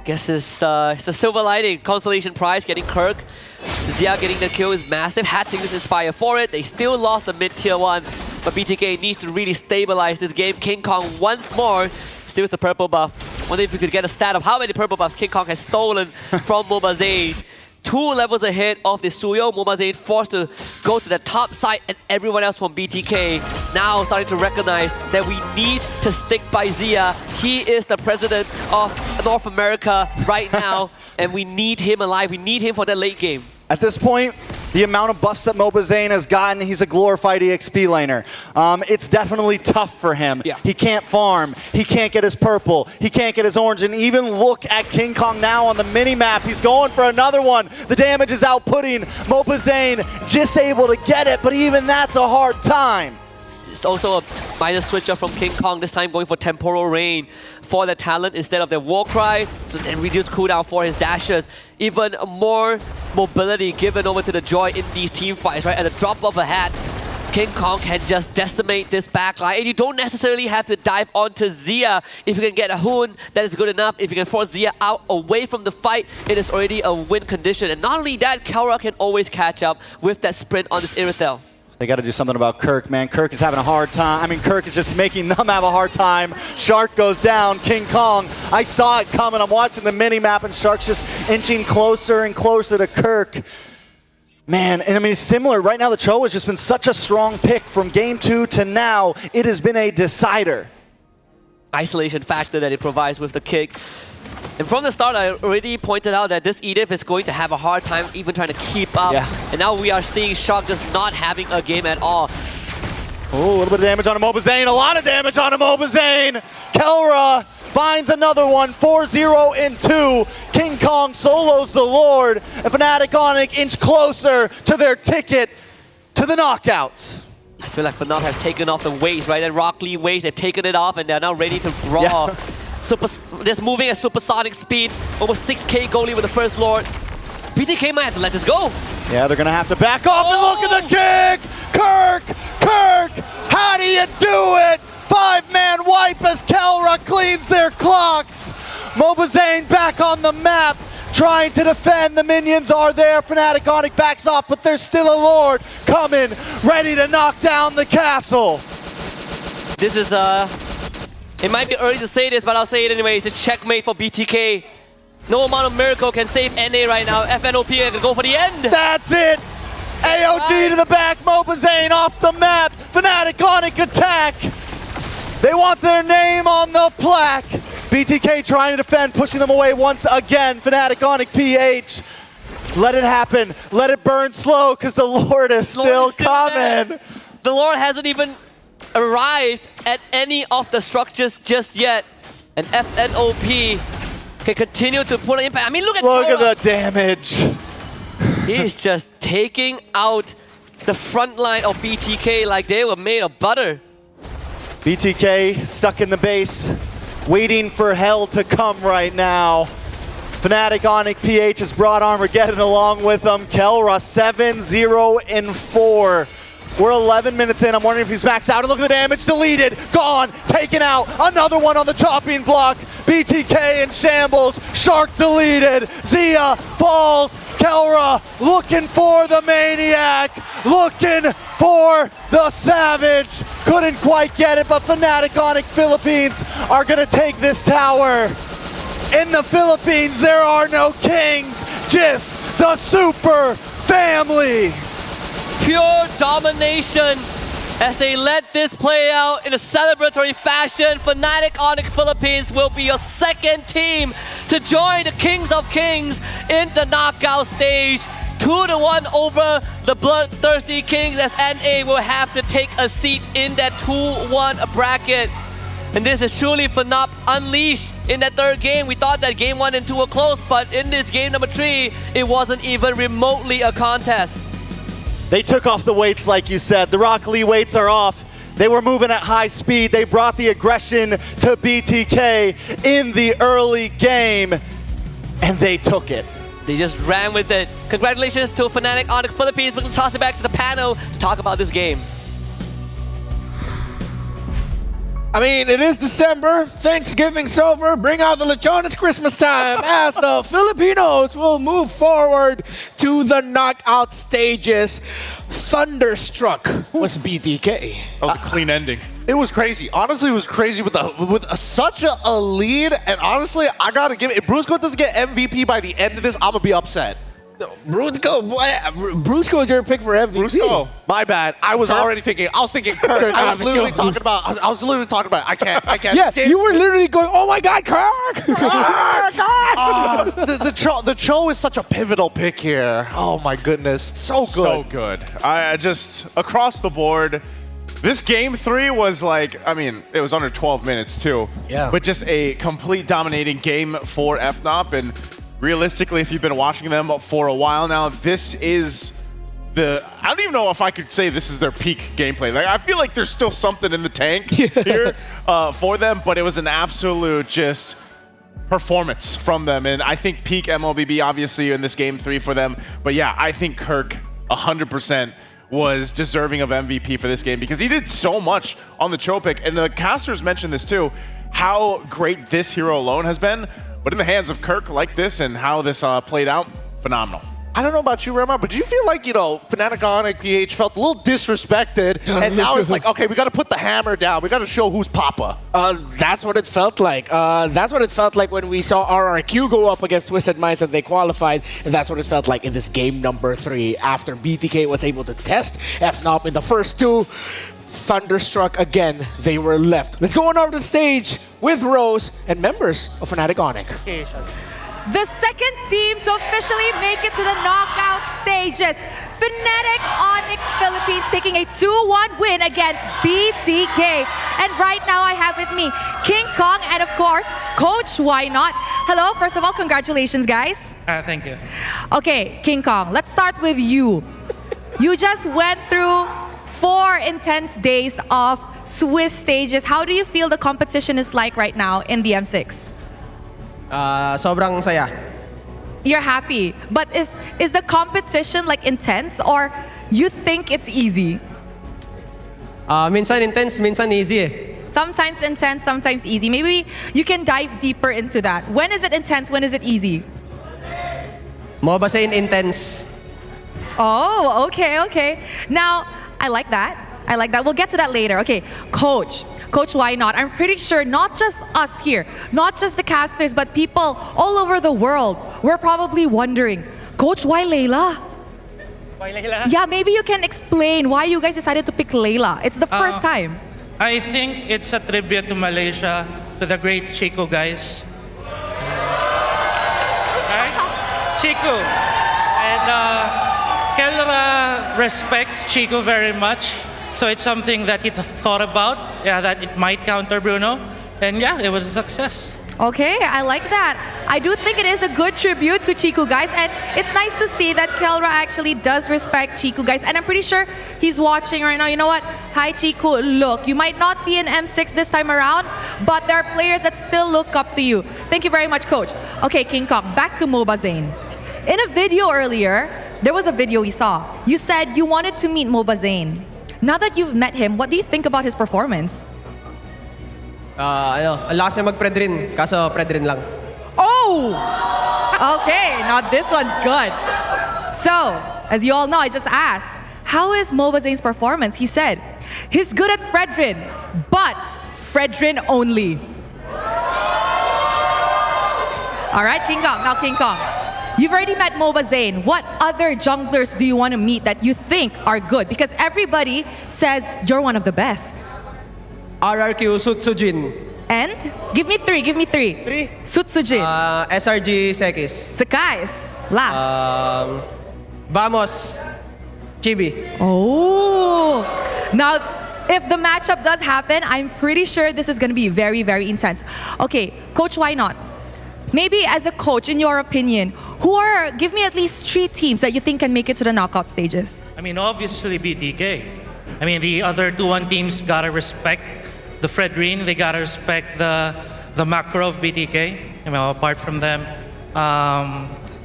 Guess it's the silver lining. Consolation prize getting Kirk. Zia getting the kill is massive. Had to use Inspire for it. They still lost the mid-tier 1, but BTK needs to really stabilize this game. King Kong once more steals the purple buff. Wonder if we could get a stat of how many purple buffs King Kong has stolen from Mobazane. 2 levels ahead of the Suyo. Mobazane forced to go to the top side, and everyone else from BTK now starting to recognize that we need to stick by Zia. He is the president of North America right now, and we need him alive. We need him for that late game. At this point, the amount of buffs that Mobazane has gotten, he's a glorified EXP laner. It's definitely tough for him. Yeah. He can't farm. He can't get his purple. He can't get his orange. And even look at King Kong now on the mini-map. He's going for another one. The damage is outputting. Mobazane just able to get it, but even that's a hard time. It's also a minor switcher from King Kong, this time going for Temporal Rain for the talent instead of the Warcry, so then reduce cooldown for his dashes. Even more mobility given over to the Joy in these team fights, right? At the drop of a hat, King Kong can just decimate this backline, and you don't necessarily have to dive onto Zia. If you can get a Hoon, that is good enough. If you can force Zia out away from the fight, it is already a win condition. And not only that, Kelra can always catch up with that sprint on this Irithel. They got to do something about Kirk, man. Kirk is having a hard time. I mean, Kirk is just making them have a hard time. Shark goes down. King Kong, I saw it coming. I'm watching the mini-map, and Shark's just inching closer and closer to Kirk. Man, and I mean, similar. Right now, the Cho has just been such a strong pick from game 2 to now. It has been a decider. Isolation factor that it provides with the kick. And from the start, I already pointed out that this Edith is going to have a hard time even trying to keep up. Yeah. And now we are seeing Shark just not having a game at all. Oh, a little bit of damage on Mobazane. A lot of damage on Mobazane. Kelra finds another one. 4-0 in 2. King Kong solos the Lord. And Fnatic Onic inch closer to their ticket to the knockouts. I feel like Fnatic has taken off the waist, right? That Rock Lee waist, they've taken it off and they're now ready to brawl. Yeah. Just moving at supersonic speed. Almost 6k goalie with the first Lord. BTK might have to let this go. Yeah, they're going to have to back off and look at the kick! Kirk! How do you do it? 5-man wipe as Kelra cleans their clocks. Mobazane back on the map, trying to defend. The minions are there. Fnatic Onic backs off, but there's still a Lord coming, ready to knock down the castle. This is, it might be early to say this, but I'll say it anyways. It's checkmate for BTK. No amount of miracle can save NA right now. FNOP can go for the end. That's it. AOG to the back. Mobazane off the map. Fnatic Onic attack. They want their name on the plaque. BTK trying to defend, pushing them away once again. Fnatic Onic PH. Let it happen. Let it burn slow, because the Lord is still coming. There. The Lord hasn't even arrived at any of the structures just yet. And FNOP can continue to put an impact. I mean, look at the damage. He's just taking out the front line of BTK like they were made of butter. BTK stuck in the base, waiting for hell to come right now. Fnatic Onic PH has brought Armageddon along with them. Kelra 7-0 in 4. We're 11 minutes in. I'm wondering if he's maxed out. And look at the damage. Deleted. Gone. Taken out. Another one on the chopping block. BTK in shambles. Shark deleted. Zia falls. Kelra looking for the Maniac. Looking for the Savage. Couldn't quite get it, but Fnatic Onic Philippines are going to take this tower. In the Philippines, there are no kings. Just the super family. Pure domination as they let this play out in a celebratory fashion. Fnatic Onic Philippines will be your second team to join the Kings of Kings in the knockout stage. 2-1 over the Bloodthirsty Kings as NA will have to take a seat in that 2-1 bracket. And this is truly Fnatic unleashed in that third game. We thought that game 1 and 2 were close, but in this game number 3, it wasn't even remotely a contest. They took off the weights, like you said. The Rock Lee weights are off. They were moving at high speed. They brought the aggression to BTK in the early game, and they took it. They just ran with it. Congratulations to Fnatic Onic Philippines. We're going to toss it back to the panel to talk about this game. I mean, it is December, Thanksgiving's over, bring out the lechon, it's Christmas time, as the Filipinos will move forward to the knockout stages. Thunderstruck was BTK. That was a clean ending. It was crazy. Honestly, it was crazy with such a lead, and honestly, I gotta give it, if Brusco doesn't get MVP by the end of this, I'm gonna be upset. Brusco is your pick for MVP. Brusco. My bad. I was already thinking. I was thinking Kirk. I was literally talking about. I can't. Yeah, you were literally going, oh my God, Kirk! The Cho is such a pivotal pick here. Oh my goodness, so good. So good. I just across the board. This game 3 was like, I mean, it was under 12 minutes too. Yeah. But just a complete dominating game for FNOP. And realistically, if you've been watching them for a while now, this is I don't even know if I could say this is their peak gameplay. Like, I feel like there's still something in the tank here for them, but it was an absolute just performance from them. And I think peak MLBB obviously in this game 3 for them. But yeah, I think Kirk 100% was deserving of MVP for this game because he did so much on the Cho pick. And the casters mentioned this too, how great this hero alone has been. But in the hands of Kirk like this and how this played out, phenomenal. I don't know about you, Rema, but do you feel like, Fnatic Onic PH felt a little disrespected, and now it's like, okay, we got to put the hammer down. We got to show who's Papa. That's what it felt like. That's what it felt like when we saw RRQ go up against Twisted Minds and they qualified, and that's what it felt like in this game number 3 after BTK was able to test FNOP in the first 2. Thunderstruck again, they were left. Let's go on over the stage with Rose and members of Fnatic Onic. The second team to officially make it to the knockout stages. Fnatic Onic Philippines taking a 2-1 win against BTK. And right now I have with me King Kong and of course, Coach Why Not. Hello, first of all, congratulations guys. Thank you. Okay, King Kong, let's start with you. You just went through 4 intense days of Swiss stages. How do you feel the competition is like right now in the M6? Sobrang saya. You're happy, but is the competition like intense or you think it's easy? Minsan intense, minsan easy. Sometimes intense, sometimes easy. Maybe you can dive deeper into that. When is it intense? When is it easy? MOBA Zane intense. Oh, okay. Now, I like that. We'll get to that later. Okay, Coach, Why Not? I'm pretty sure not just us here, not just the casters, but people all over the world were probably wondering, Coach, why Layla? Why Layla? Yeah, maybe you can explain why you guys decided to pick Layla. It's the first time. I think it's a tribute to Malaysia, to the great Chico guys. Right? Chico. And Kelra respects Chico very much. So it's something that he thought about, that it might counter Bruno. And yeah, it was a success. Okay, I like that. I do think it is a good tribute to Chiku guys, and it's nice to see that Kelra actually does respect Chiku guys, and I'm pretty sure he's watching right now. You know what? Hi Chiku, look, you might not be in M6 this time around, but there are players that still look up to you. Thank you very much, Coach. Okay, King Kong, back to MOBA Zane. In a video earlier, there was a video we saw. You said you wanted to meet MOBA Zane. Now that you've met him, what do you think about his performance? Ang lakas niya mag-Predrin, kaso Predrin lang. Oh! Okay, now this one's good. So, as you all know, I just asked, how is MOBA Zane's performance? He said, he's good at Fredrin, but Fredrin only. All right, King Kong, now King Kong. You've already met MOBA Zane. What other junglers do you want to meet that you think are good? Because everybody says you're one of the best. RRQ, Sutsujin. And? Give me three. 3? Sutsujin. SRG, Sekis. Sakais. Last. Vamos, Chibi. Oh. Now, if the matchup does happen, I'm pretty sure this is going to be very, very intense. Okay, Coach, why not? Maybe as a coach, in your opinion, give me at least 3 teams that you think can make it to the knockout stages. I mean, obviously BTK. I mean, the other 2-1 teams gotta respect the Fredrin. They gotta respect the macro of BTK. You know, apart from them,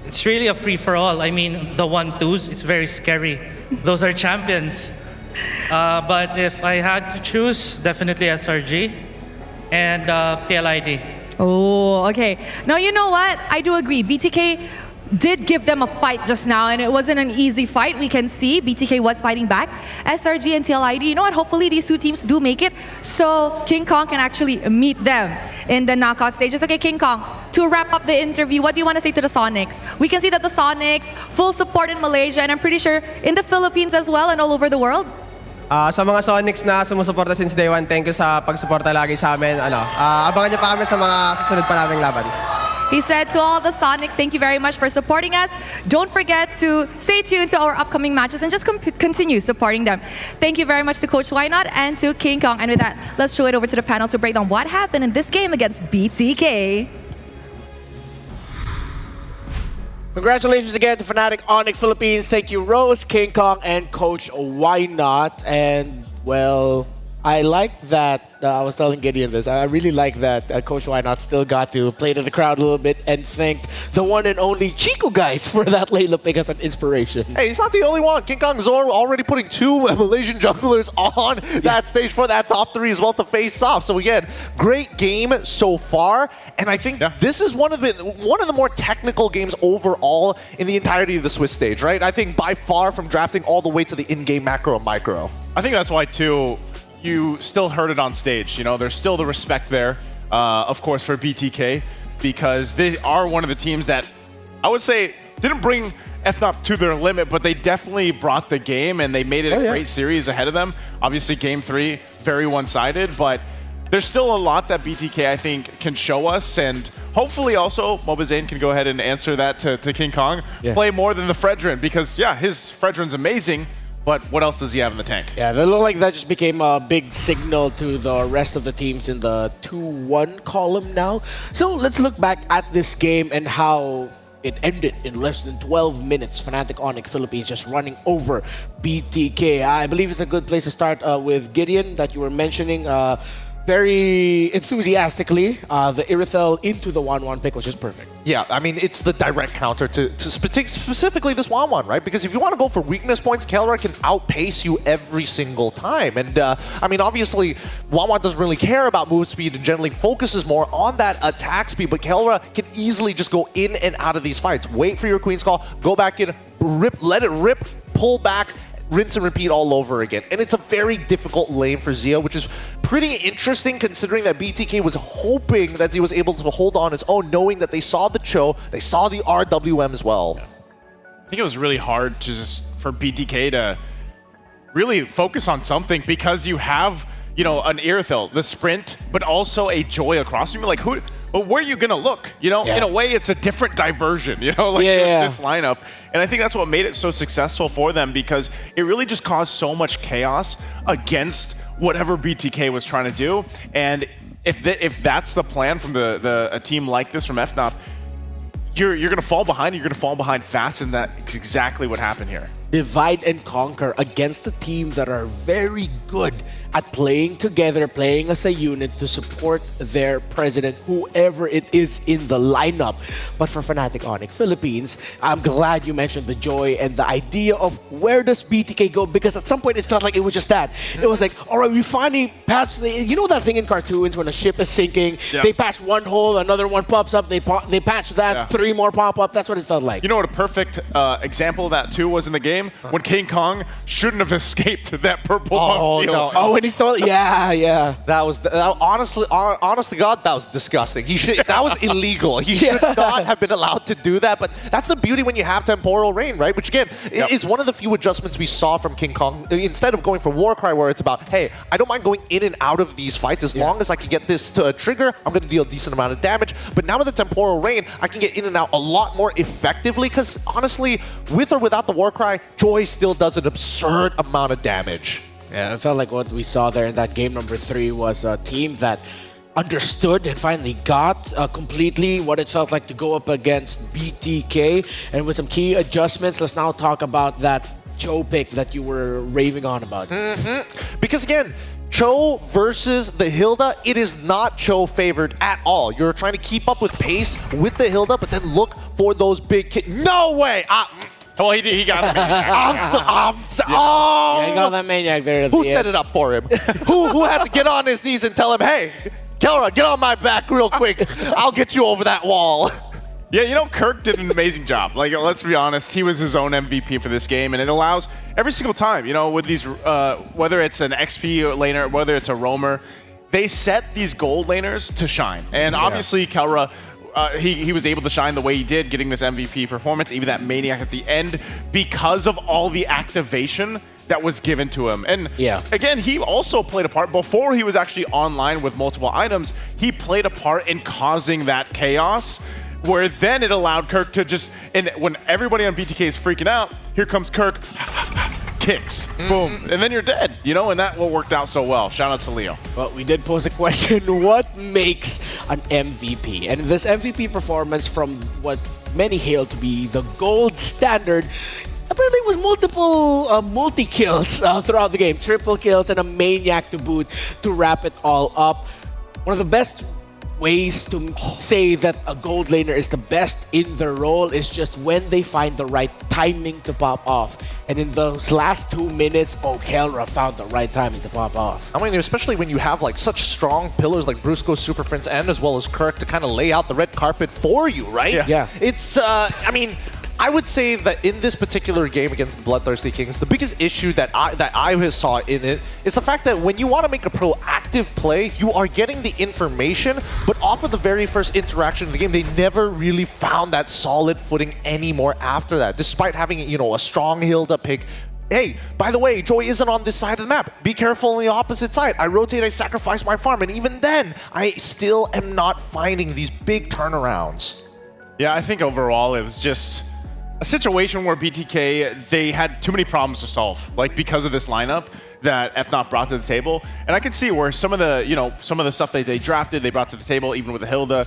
it's really a free-for-all. I mean, the 1-2s, it's very scary. Those are champions. But if I had to choose, definitely SRG and TLID. Oh, okay. Now, you know what? I do agree. BTK did give them a fight just now, and it wasn't an easy fight. We can see BTK was fighting back. SRG and TLID, you know what? Hopefully, these 2 teams do make it, so King Kong can actually meet them in the knockout stages. Okay, King Kong, to wrap up the interview, what do you want to say to the Sonics? We can see that the Sonics, full support in Malaysia, and I'm pretty sure in the Philippines as well and all over the world. Sa mga Sonics na sumusuporta since day 1, thank you sa pagsuporta lagi sa amin. Abangan niyo pa kami sa mga susunod pa naming laban. He said to all the Sonics, thank you very much for supporting us. Don't forget to stay tuned to our upcoming matches and just continue supporting them. Thank you very much to Coach Why Not and to King Kong. And with that, let's throw it over to the panel to break down what happened in this game against BTK. Congratulations again to Fnatic Onic Philippines. Thank you, Rose, King Kong, and Coach Why Not. And, well, I like that. I was telling Gideon this. I really like that Coach Why Not still got to play to the crowd a little bit and thanked the one and only Chico guys for that Layla pick as an inspiration. Hey, he's not the only one. King Kong Zor already putting 2 Malaysian junglers on that stage for that top 3 as well to face off. So again, great game so far, and I think this is one of the more technical games overall in the entirety of the Swiss stage, right? I think by far from drafting all the way to the in-game macro and micro. I think that's why too. You still heard it on stage. You know, there's still the respect there, of course, for BTK, because they are one of the teams that I would say didn't bring FNOP to their limit, but they definitely brought the game and they made it a great series ahead of them. Obviously, Game 3, very one-sided, but there's still a lot that BTK, I think, can show us, and hopefully also Mobazane can go ahead and answer that to King Kong. Play more than the Fredrin, because, yeah, his Fredrin's amazing, but what else does he have in the tank? Yeah, they look like that just became a big signal to the rest of the teams in the 2-1 column now. So let's look back at this game and how it ended in less than 12 minutes. Fnatic Onic Philippines just running over BTK. I believe it's a good place to start with Gideon that you were mentioning. Very enthusiastically, the Irithel into the 1-1 pick was just perfect. Yeah, I mean, it's the direct counter to specifically this 1-1, right? Because if you want to go for weakness points, Kelra can outpace you every single time. And, I mean, obviously, 1-1 doesn't really care about move speed and generally focuses more on that attack speed, but Kelra can easily just go in and out of these fights. Wait for your Queen's Call, go back in, rip, let it rip, pull back, rinse and repeat all over again. And it's a very difficult lane for Zia, which is pretty interesting considering that BTK was hoping that he was able to hold on his own, knowing that they saw the Cho, they saw the RWM as well. Yeah. I think it was really hard to for BTK to really focus on something because you have, you know, an Irithel, the sprint, but also a Joy across from you. Like, where are you going to look? You know, in a way, it's a different diversion, you know, like this lineup. And I think that's what made it so successful for them because it really just caused so much chaos against whatever BTK was trying to do. And if that's the plan from a team like this from FNOP, you're going to fall behind. You're going to fall behind fast, and that's exactly what happened here. Divide and conquer against a team that are very good at playing together, playing as a unit to support their president, whoever it is in the lineup. But for Fnatic Onic Philippines, I'm glad you mentioned the joy and the idea of where does BTK go, because at some point it felt like it was just that. It was like, all right, we finally patched you know that thing in cartoons when a ship is sinking, they patch one hole, another one pops up, they patch that, 3 more pop up. That's what it felt like. You know what a perfect example of that too was in the game? When King Kong shouldn't have escaped that purple buff steal. No. Oh, when he stole it? Yeah. That was, honestly, honest to God, that was disgusting. That was illegal. He should not have been allowed to do that, but that's the beauty when you have Temporal Rain, right? Which again, is one of the few adjustments we saw from King Kong. Instead of going for Warcry, where it's about, hey, I don't mind going in and out of these fights as long as I can get this to a trigger, I'm going to deal a decent amount of damage. But now with the Temporal Rain, I can get in and out a lot more effectively, because honestly, with or without the Warcry, Joy still does an absurd amount of damage. Yeah, it felt like what we saw there in that game number 3 was a team that understood and finally got completely what it felt like to go up against BTK. And with some key adjustments, let's now talk about that Cho pick that you were raving on about. Because again, Cho versus the Hilda, it is not Cho favored at all. You're trying to keep up with pace with the Hilda, but then look for those big No way! Well, he got him. Yeah, he got that maniac there. Who set it up for him? who had to get on his knees and tell him, hey, Kelra, get on my back real quick. I'll get you over that wall. Yeah, you know, Kirk did an amazing job. Like, let's be honest, he was his own MVP for this game, and it allows every single time, you know, with these, whether it's an XP laner, whether it's a roamer, they set these gold laners to shine. And obviously, Kelra, he was able to shine the way he did, getting this MVP performance, even that Maniac at the end, because of all the activation that was given to him. And again, he also played a part, before he was actually online with multiple items, he played a part in causing that chaos, where then it allowed Kirk to just, and when everybody on BTK is freaking out, here comes Kirk, kicks, boom, and then you're dead, you know, and that worked out so well. Shout out to Leo. Well, we did pose a question, what makes an MVP? And this MVP performance, from what many hail to be the gold standard, apparently there was multiple multi-kills throughout the game. Triple kills and a maniac to boot to wrap it all up. One of the best ways to say that a gold laner is the best in their role is just when they find the right timing to pop off. And in those last 2 minutes, Kelra found the right timing to pop off. I mean, especially when you have like such strong pillars like Brusco, Super Prince, and as well as Kirk to kind of lay out the red carpet for you, right? Yeah. It's, I mean, I would say that in this particular game against the Bloodthirsty Kings, the biggest issue that I saw in it is the fact that when you want to make a proactive play, you are getting the information, but off of the very first interaction in the game, they never really found that solid footing anymore after that, despite having, you know, a strong Hilda pick. Hey, by the way, Joy isn't on this side of the map. Be careful on the opposite side. I rotate, I sacrifice my farm, and even then, I still am not finding these big turnarounds. Yeah, I think overall it was just a situation where BTK, they had too many problems to solve, like because of this lineup that Fnatic brought to the table. And I can see where some of the, you know, some of the stuff that they drafted, they brought to the table, even with the Hilda,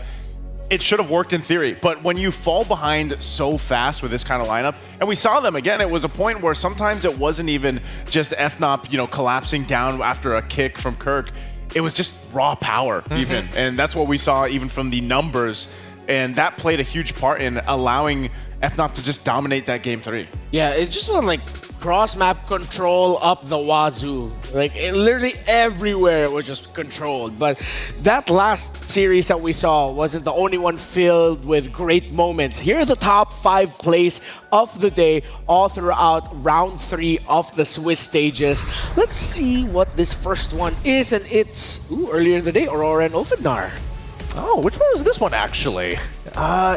it should have worked in theory. But when you fall behind so fast with this kind of lineup, and we saw them again, it was a point where sometimes it wasn't even just Fnatic, you know, collapsing down after a kick from Kirk. It was just raw power even. And that's what we saw even from the numbers. And that played a huge part in allowing Fnatic to just dominate that game 3. Yeah, it just felt like cross-map control up the wazoo. Like, literally everywhere was just controlled. But that last series that we saw wasn't the only one filled with great moments. Here are the top 5 plays of the day all throughout round 3 of the Swiss stages. Let's see what this first one is. And it's, earlier in the day, Aurora and Ulfenar. Oh, which one is this one actually?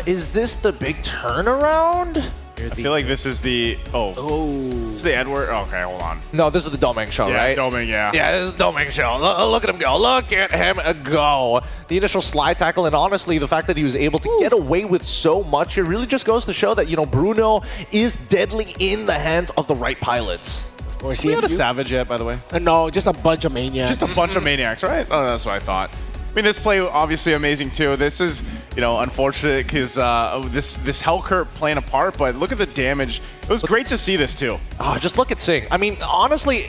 Is this the big turnaround? I feel like this is the, it's the Edward. Okay, hold on. No, this is the Domeng show, right? Domeng, yeah. Yeah, this is the Domeng show. Look at him go. Look at him go. The initial slide tackle, and honestly, the fact that he was able to get away with so much here really just goes to show that, you know, Bruno is deadly in the hands of the right pilots. Of course, we had a Savage yet, by the way? No, just a bunch of maniacs. Just a bunch of maniacs, right? Oh, that's what I thought. I mean, this play obviously amazing too. This is, you know, unfortunate because this Hellcurt playing a part, but look at the damage. It was great to see this too. Oh, just look at Sing. I mean, honestly,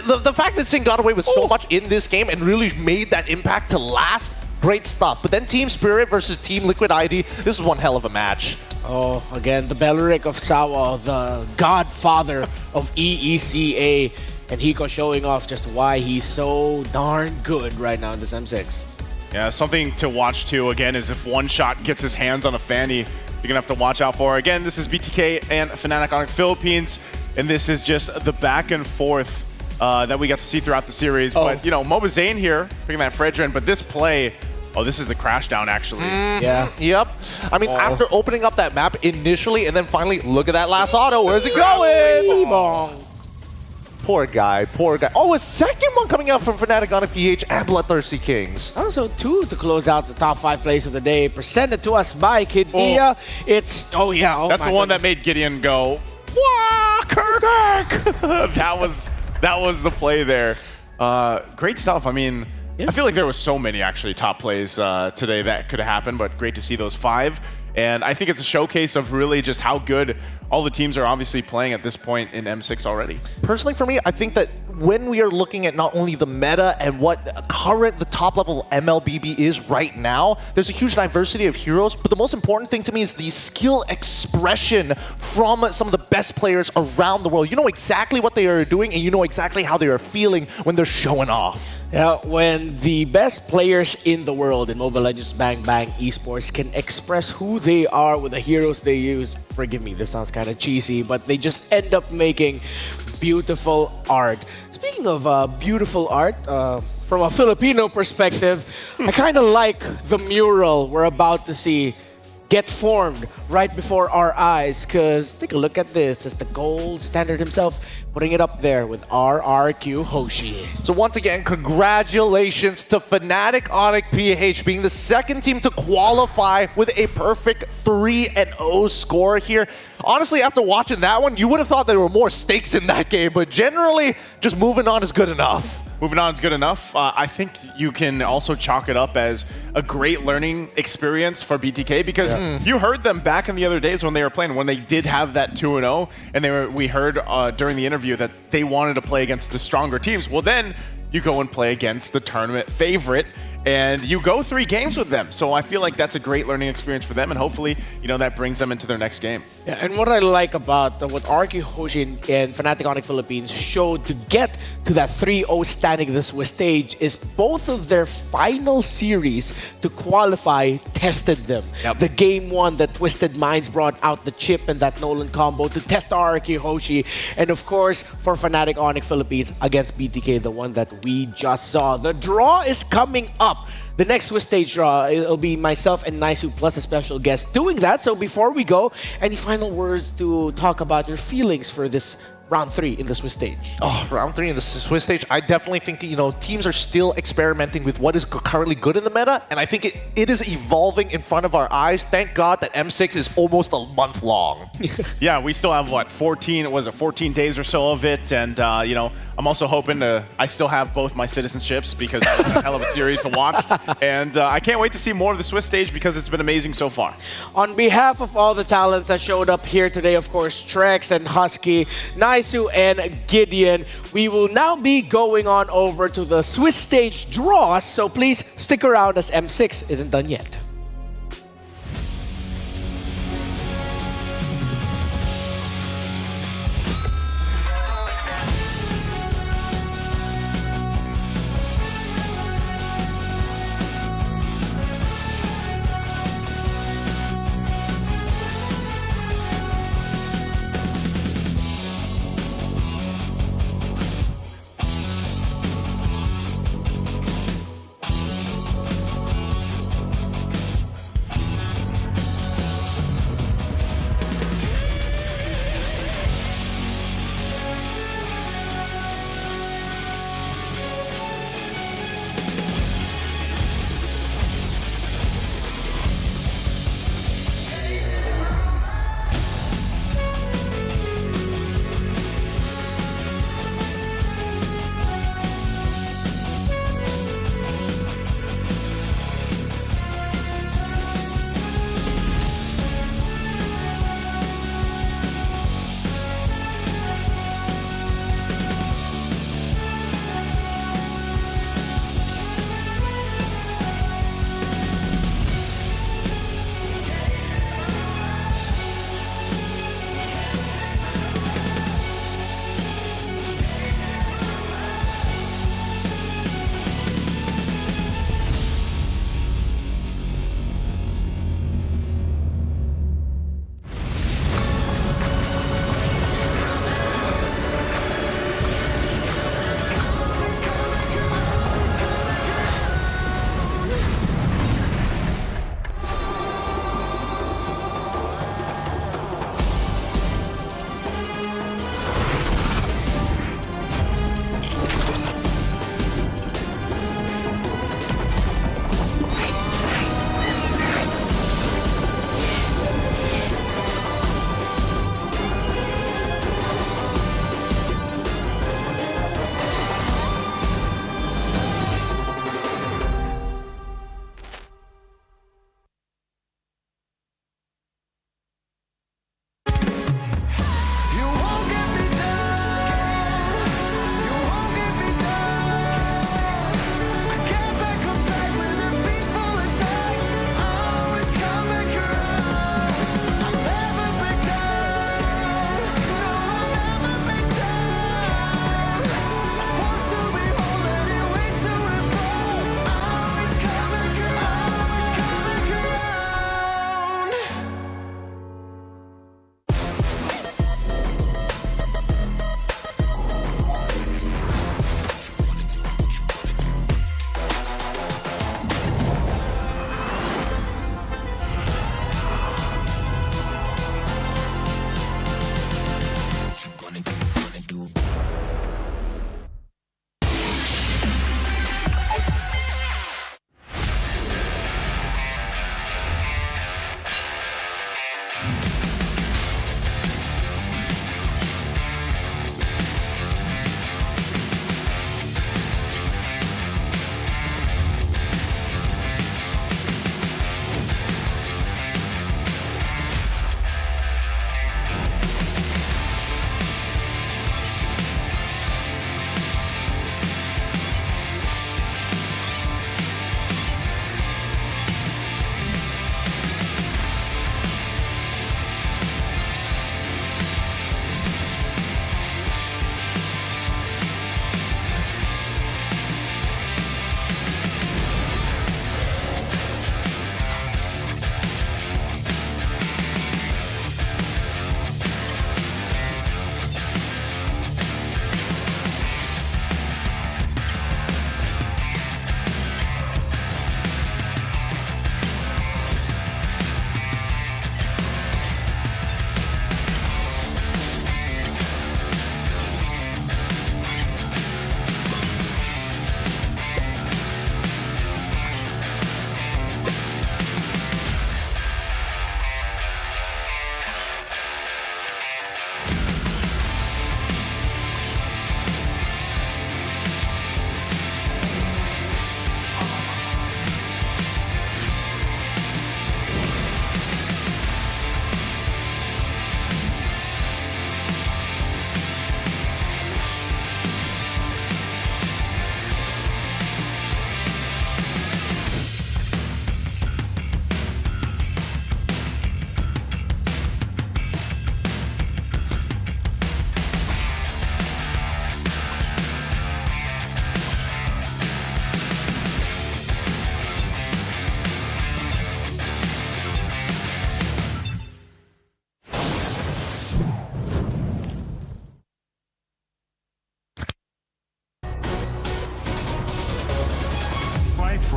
the fact that Sing got away with so much in this game and really made that impact to last, great stuff. But then Team Spirit versus Team Liquid ID, this is one hell of a match. Oh, again, the Beleric of Sawa, the godfather of EECA, and Hiko showing off just why he's so darn good right now in this M6. Yeah, something to watch too, again, is if one shot gets his hands on a Fanny, you're going to have to watch out for. Again, this is BTK and Fnatic Onic Philippines, and this is just the back and forth that we got to see throughout the series. But, you know, Mobazane here, picking that Fredrin, but this play, this is the crash down, actually. Yeah. Yep. I mean, after opening up that map initially, and then finally, look at that last auto. Where's it going? Poor guy, poor guy. Oh, a second one coming out from Fnatic Onic PH and Bloodthirsty Kings. Also, 2 to close out the top 5 plays of the day, presented to us by Kid Dia. It's, that's the one that made Gideon go, "Wah, Kirk!" that was the play there. Great stuff. I mean, I feel like there was so many actually top plays today that could have happened, but great to see those 5. And I think it's a showcase of really just how good all the teams are obviously playing at this point in M6 already. Personally, for me, I think that when we are looking at not only the meta and what the top level of MLBB is right now, there's a huge diversity of heroes, but the most important thing to me is the skill expression from some of the best players around the world. You know exactly what they are doing, and you know exactly how they are feeling when they're showing off. Yeah, when the best players in the world in Mobile Legends Bang Bang Esports can express who they are with the heroes they use, forgive me, this sounds kind of cheesy, but they just end up making beautiful art. Speaking of beautiful art, from a Filipino perspective, I kind of like the mural we're about to see get formed right before our eyes, because take a look at this. It's the gold standard himself putting it up there with RRQ Hoshi. So once again, congratulations to Fnatic Onic PH being the second team to qualify with a perfect 3-0 score here. Honestly, after watching that one, you would have thought there were more stakes in that game, but generally, just moving on is good enough. moving on is good enough. I think you can also chalk it up as a great learning experience for BTK because you heard them back in the other days when they were playing, when they did have that 2-0, and we heard during the interview that they wanted to play against the stronger teams. Well, then you go and play against the tournament favorite, and you go 3 games with them. So I feel like that's a great learning experience for them, and hopefully, that brings them into their next game. Yeah, and what I like about what RQ Hoshi and Fnatic Onic Philippines showed to get to that 3-0 standing this Swiss stage is both of their final series to qualify tested them. The game 1 that Twisted Minds brought out the chip and that Nolan combo to test RQ Hoshi, and of course for Fnatic Onic Philippines against BTK, the one that we just saw. The draw is coming up. The next Swiss stage draw, it'll be myself and Naisu plus a special guest doing that. So before we go, any final words to talk about your feelings for this round 3 in the Swiss stage? Oh, round 3 in the Swiss stage. I definitely think that, teams are still experimenting with what is currently good in the meta, and I think it is evolving in front of our eyes. Thank God that M6 is almost a month long. Yeah, we still have, 14 days or so of it, and, I'm also hoping I still have both my citizenships because that was a hell of a series to watch, and I can't wait to see more of the Swiss stage because it's been amazing so far. On behalf of all the talents that showed up here today, of course, Trex and Husky, Naisu and Gideon, we will now be going on over to the Swiss stage draws, so please stick around as M6 isn't done yet.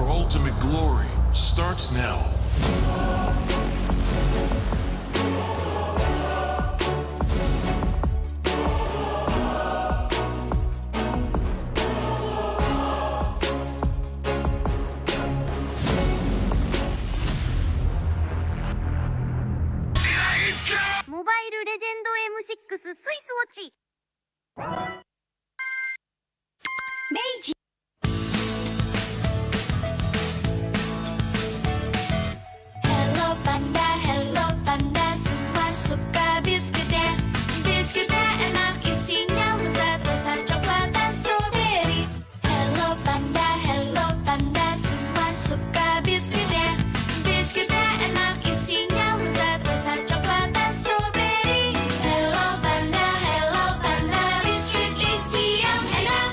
your ultimate glory starts now. Mobile Legend M6 スイスウォッチ Meiji Hello panda, semua suka biskuitnya. Biskuitnya enak, isinya lezat, rasa coklat dan strawberry. Hello panda, semua suka biskuitnya. Biskuitnya enak, isinya lezat, rasa coklat dan strawberry. Hello panda, biskuit isi yang enak.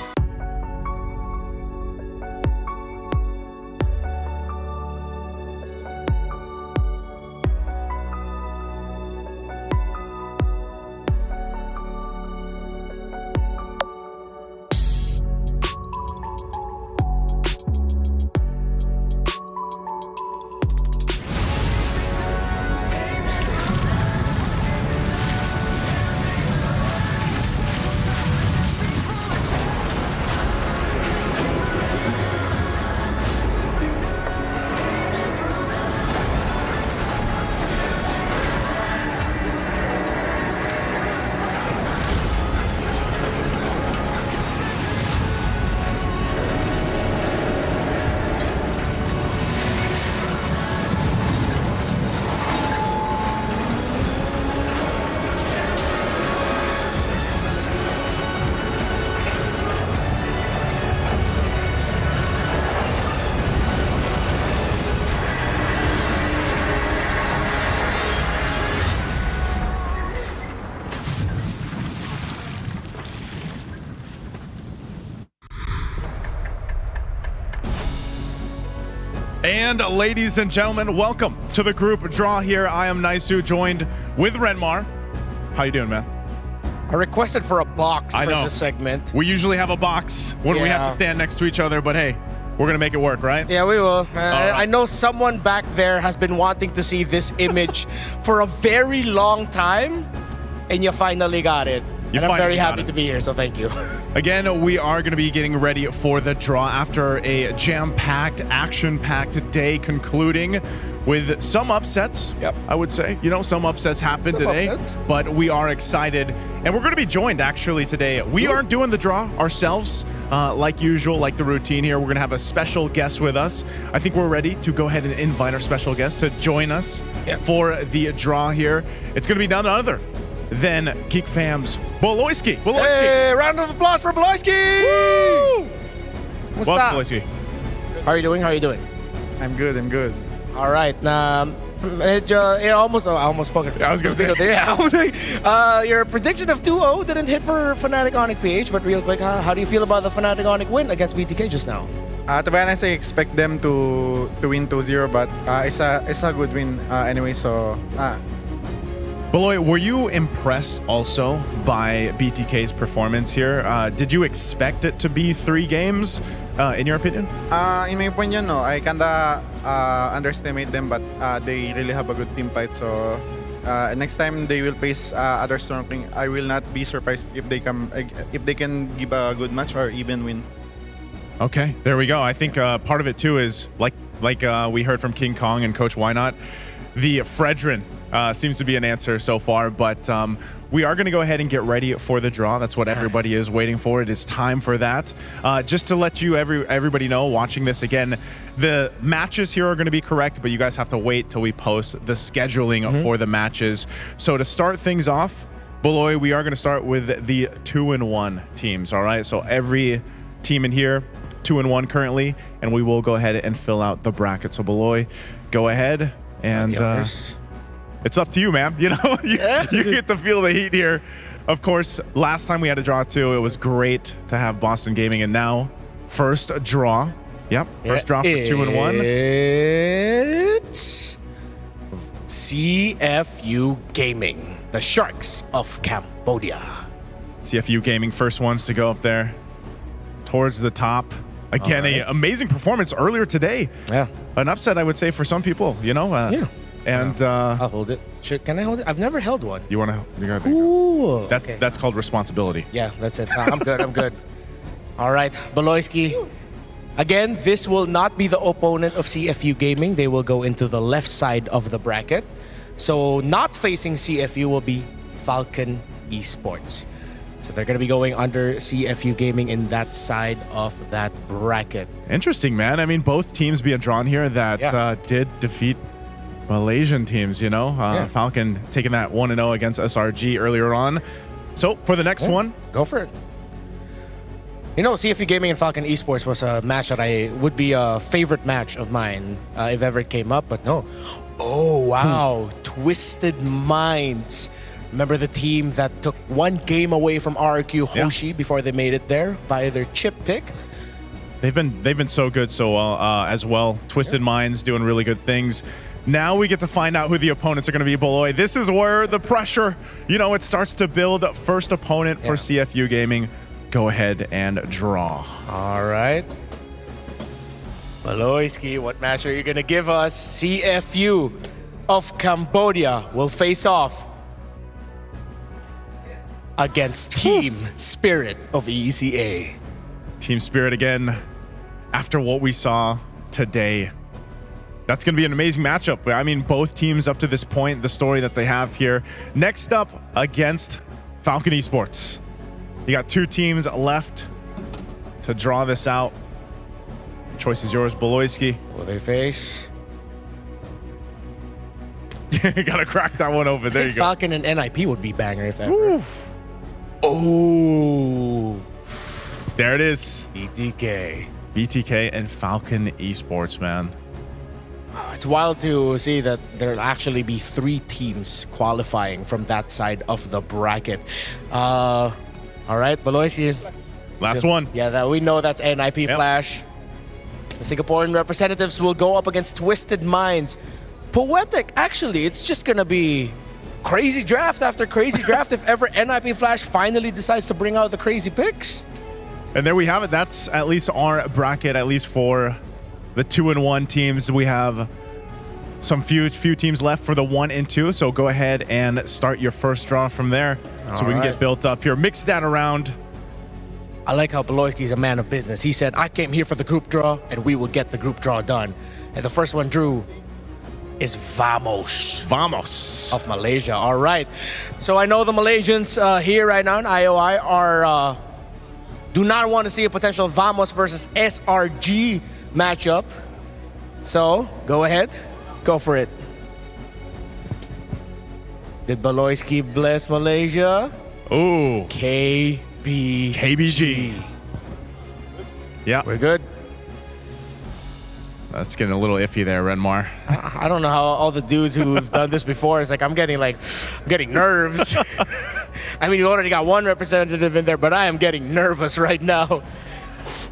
And ladies and gentlemen, welcome to the group draw here. I am Naisu, joined with Renmar. How you doing, man? I requested for a box for this segment. We usually have a box when we have to stand next to each other, but hey, we're going to make it work, right? Yeah, we will. I know someone back there has been wanting to see this image for a very long time, and you finally got it. And I'm very happy to be here, so thank you. Again, we are going to be getting ready for the draw after a jam-packed, action-packed day concluding with some upsets, I would say. You know, some upsets happened today, but we are excited. And we're going to be joined, actually, today. We aren't doing the draw ourselves, like usual, like the routine here. We're going to have a special guest with us. I think we're ready to go ahead and invite our special guest to join us for the draw here. It's going to be none other than Geek Fam's Boloyski. Hey, round of applause for Boloyski! Woo! What's Welcome, up? Boloyski. How are you doing? How are you doing? I'm good. All right. I almost spoke it. I was going to say. Your prediction of 2-0 didn't hit for Fnatic Onic PH, but real quick, how do you feel about the Fnatic Onic win against BTK just now? To be honest, I expect them to win 2-0, but it's a good win anyway, so... Boloy, were you impressed also by BTK's performance here? Did you expect it to be 3 games, in your opinion? In my opinion, no. I kinda underestimate them, but they really have a good team fight. So next time they will face other Stormking, I will not be surprised if they can give a good match or even win. Okay, there we go. I think part of it too is like we heard from King Kong and Coach Why Not, the Fredrin seems to be an answer so far, but we are going to go ahead and get ready for the draw. That's what everybody is waiting for. It is time for that. Just to let you everybody know watching this again, the matches here are going to be correct, but you guys have to wait till we post the scheduling for the matches. So to start things off, Boloy, we are going to start with the 2-1 teams. All right, so every team in here 2-1 currently, and we will go ahead and fill out the bracket. So Boloy, go ahead and it's up to you, man. You know, you get to feel the heat here. Of course, last time we had a draw too, it was great to have Boston Gaming, and now first draw. Yep, first draw for 2-1. It's CFU Gaming, the Sharks of Cambodia. CFU Gaming, first ones to go up there towards the top. Again, an amazing performance earlier today. Yeah. An upset, I would say, for some people, you know? Yeah. And I'll hold it. Can I hold it? I've never held one. You want to? You gotta Cool. That's called responsibility. Yeah, that's it. I'm good. I'm good. All right, Baloyski. Again, this will not be the opponent of CFU Gaming. They will go into the left side of the bracket. So not facing CFU will be Falcon Esports. So they're going to be going under CFU Gaming in that side of that bracket. Interesting, man. I mean, both teams being drawn here that did defeat Malaysian teams, you know. Falcon taking that 1-0 against SRG earlier on. So for the next one, go for it. You know, CFU Gaming and Falcon Esports was a match that would be a favorite match of mine if ever it came up, but no. Oh, wow. Twisted Minds. Remember the team that took one game away from RQ Hoshi before they made it there via their chip pick? they've been so good so well as well. Twisted Minds doing really good things. Now we get to find out who the opponents are going to be, Boloy. This is where the pressure, you know, it starts to build. First opponent for CFU Gaming. Go ahead and draw. All right. Baloyski, what match are you going to give us? CFU of Cambodia will face off against Team Spirit of ECA. Team Spirit again, after what we saw today. That's going to be an amazing matchup. I mean, both teams up to this point, the story that they have here. Next up against Falcon Esports. You got two teams left to draw this out. Choice is yours, Baloyski. Will they face? You gotta crack that one over. There you go. Falcon and NIP would be banger if ever. Oof. Oh. There it is. BTK. BTK and Falcon Esports, man. It's wild to see that there'll actually be 3 teams qualifying from that side of the bracket. All right, Baloyski. Last one. Yeah, we know that's NIP Flash. The Singaporean representatives will go up against Twisted Minds. Poetic, actually, it's just gonna be crazy draft after crazy draft if ever NIP Flash finally decides to bring out the crazy picks. And there we have it. That's at least our bracket, at least for the 2-1 teams. We have some few teams left for the 1 and 2. So go ahead and start your first draw from there, so we can get built up here. Mix that around. I like how Baloyski's a man of business. He said, I came here for the group draw, and we will get the group draw done. And the first one drew is Vamos. Vamos. Of Malaysia. All right. So I know the Malaysians here right now in IOI are do not want to see a potential Vamos versus SRG matchup. So go ahead. Go for it. Did Baloyski bless Malaysia? Ooh. KBG. Yeah. We're good. That's getting a little iffy there, Renmar. I don't know how all the dudes who've done this before, it's like I'm getting nerves. I mean, you already got one representative in there, but I am getting nervous right now.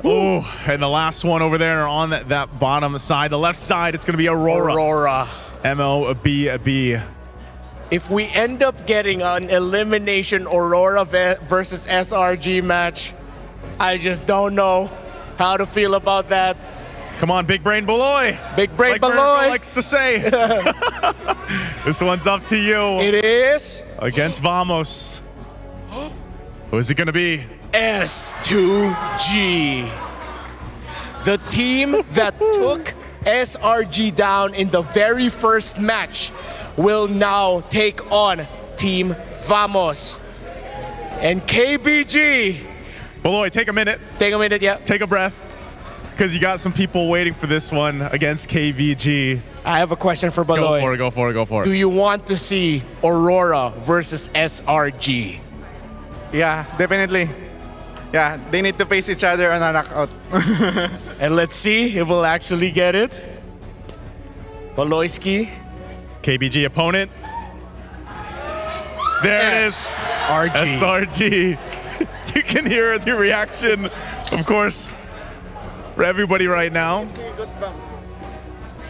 Oh, and the last one over there on that bottom side, the left side, it's going to be Aurora. MLBB. If we end up getting an elimination Aurora versus SRG match, I just don't know how to feel about that. Come on, Big Brain Baloy. Big Brain like Baloy likes to say. This one's up to you. It is. Against Vamos. Who is it going to be? S2G. The team that took SRG down in the very first match will now take on Team Vamos. And KBG. Baloy, take a minute. Take a minute, yeah. Take a breath. Because you got some people waiting for this one against KVG. I have a question for Baloy. Go for it. Do you want to see Aurora versus SRG? Yeah, definitely. Yeah, they need to face each other on a knockout. And let's see if we'll actually get it. Baloyski. KBG opponent. There it is. SRG. You can hear the reaction, of course, for everybody right now.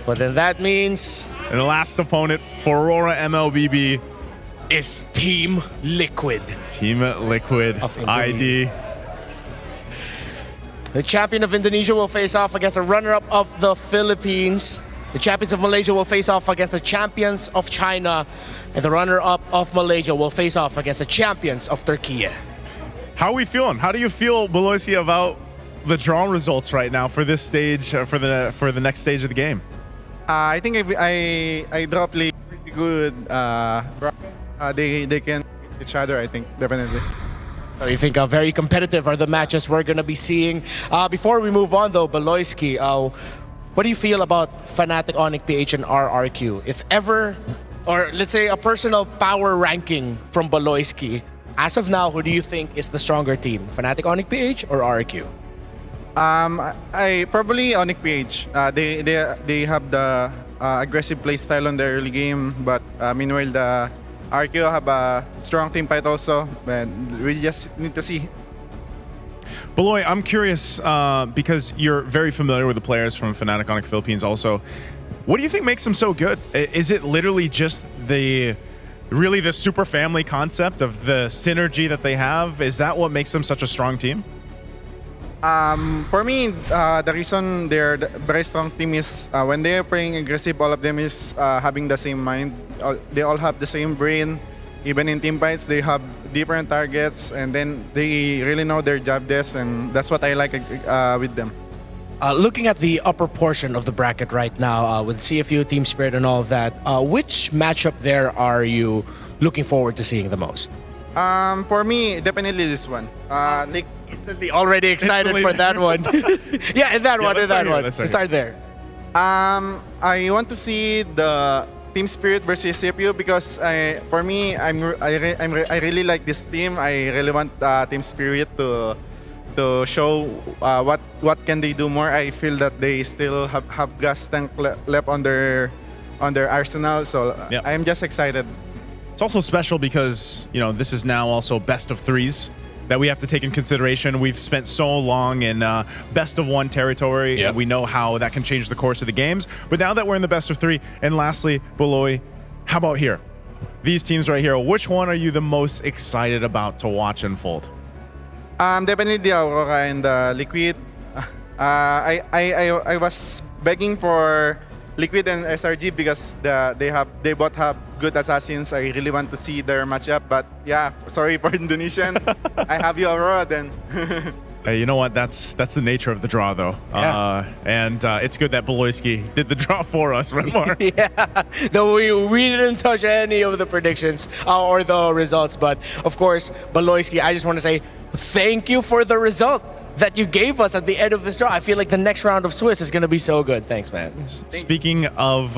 But then that means... And the last opponent for Aurora MLBB is Team Liquid. Team Liquid of ID. The champion of Indonesia will face off against the runner-up of the Philippines. The champions of Malaysia will face off against the champions of China. And the runner-up of Malaysia will face off against the champions of Turkey. How are we feeling? How do you feel, Beloisi, about the draw results right now for this stage, for the next stage of the game? I think I draw play pretty good. They can beat each other, I think, definitely. So you think very competitive are the matches we're going to be seeing. Before we move on, though, Beloisi, what do you feel about Fnatic Onic PH and RRQ? If ever, or let's say a personal power ranking from Beloisi, as of now, who do you think is the stronger team? Fnatic Onic PH or RRQ? I probably Onic PH. They have the aggressive play style on the early game, but meanwhile the RQ have a strong team fight also, and we just need to see. Beloy, I'm curious because you're very familiar with the players from Fnatic Onic Philippines also. What do you think makes them so good? Is it literally just the super family concept of the synergy that they have? Is that what makes them such a strong team? For me, the reason they're the very strong team is when they're playing aggressive, all of them is having the same mind. They all have the same brain. Even in team fights, they have different targets, and then they really know their job desk, and that's what I like with them. Looking at the upper portion of the bracket right now, with CFU, Team Spirit, and all of that, which matchup there are you looking forward to seeing the most? For me, definitely this one. Instantly already excited for that one. Yeah, in that one. Let's start there. I want to see the Team Spirit versus CFU because for me, I really like this team. I really want Team Spirit to show what can they do more. I feel that they still have gas tank left on their arsenal. So yep. I'm just excited. It's also special because this is now also best of threes that we have to take in consideration. We've spent so long in best of one territory. Yep. And we know how that can change the course of the games. But now that we're in the best of three, and lastly, Beloy, how about here? These teams right here, which one are you the most excited about to watch unfold? Definitely the Aurora and the Liquid. I was begging for Liquid and SRG because they both have good assassins. I really want to see their matchup, but yeah, sorry for Indonesian. I have you Aurora then. Hey, you know what? That's the nature of the draw, though. Yeah. And it's good that Beloyski did the draw for us, right, Mark? Yeah, though we didn't touch any of the predictions or the results, but of course, Beloyski, I just want to say thank you for the result that you gave us at the end of this draw. I feel like the next round of Swiss is going to be so good. Thanks, man. Speaking of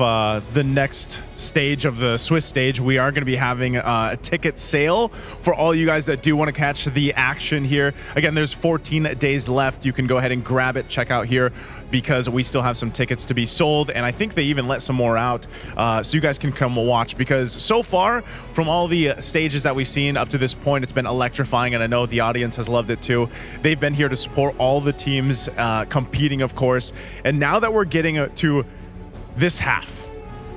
the next stage of the Swiss stage, we are going to be having a ticket sale for all you guys that do want to catch the action here. Again, there's 14 days left. You can go ahead and grab it, check out here, because we still have some tickets to be sold, and I think they even let some more out, so you guys can come watch, because so far, from all the stages that we've seen up to this point, it's been electrifying, and I know the audience has loved it too. They've been here to support all the teams competing, of course, and now that we're getting to this half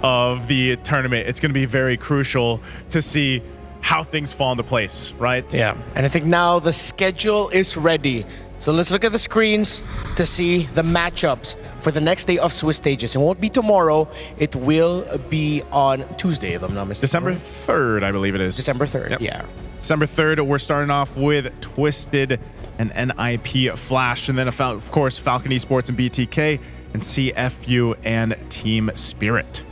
of the tournament, it's going to be very crucial to see how things fall into place, right? Yeah, and I think now the schedule is ready. So let's look at the screens to see the matchups for the next day of Swiss stages. It won't be tomorrow. It will be on Tuesday, if I'm not mistaken. December 3rd, I believe it is. December 3rd, yep. Yeah. December 3rd, we're starting off with Twisted and NIP Flash, and then, of course, Falcon Esports and BTK, and CFU and Team Spirit.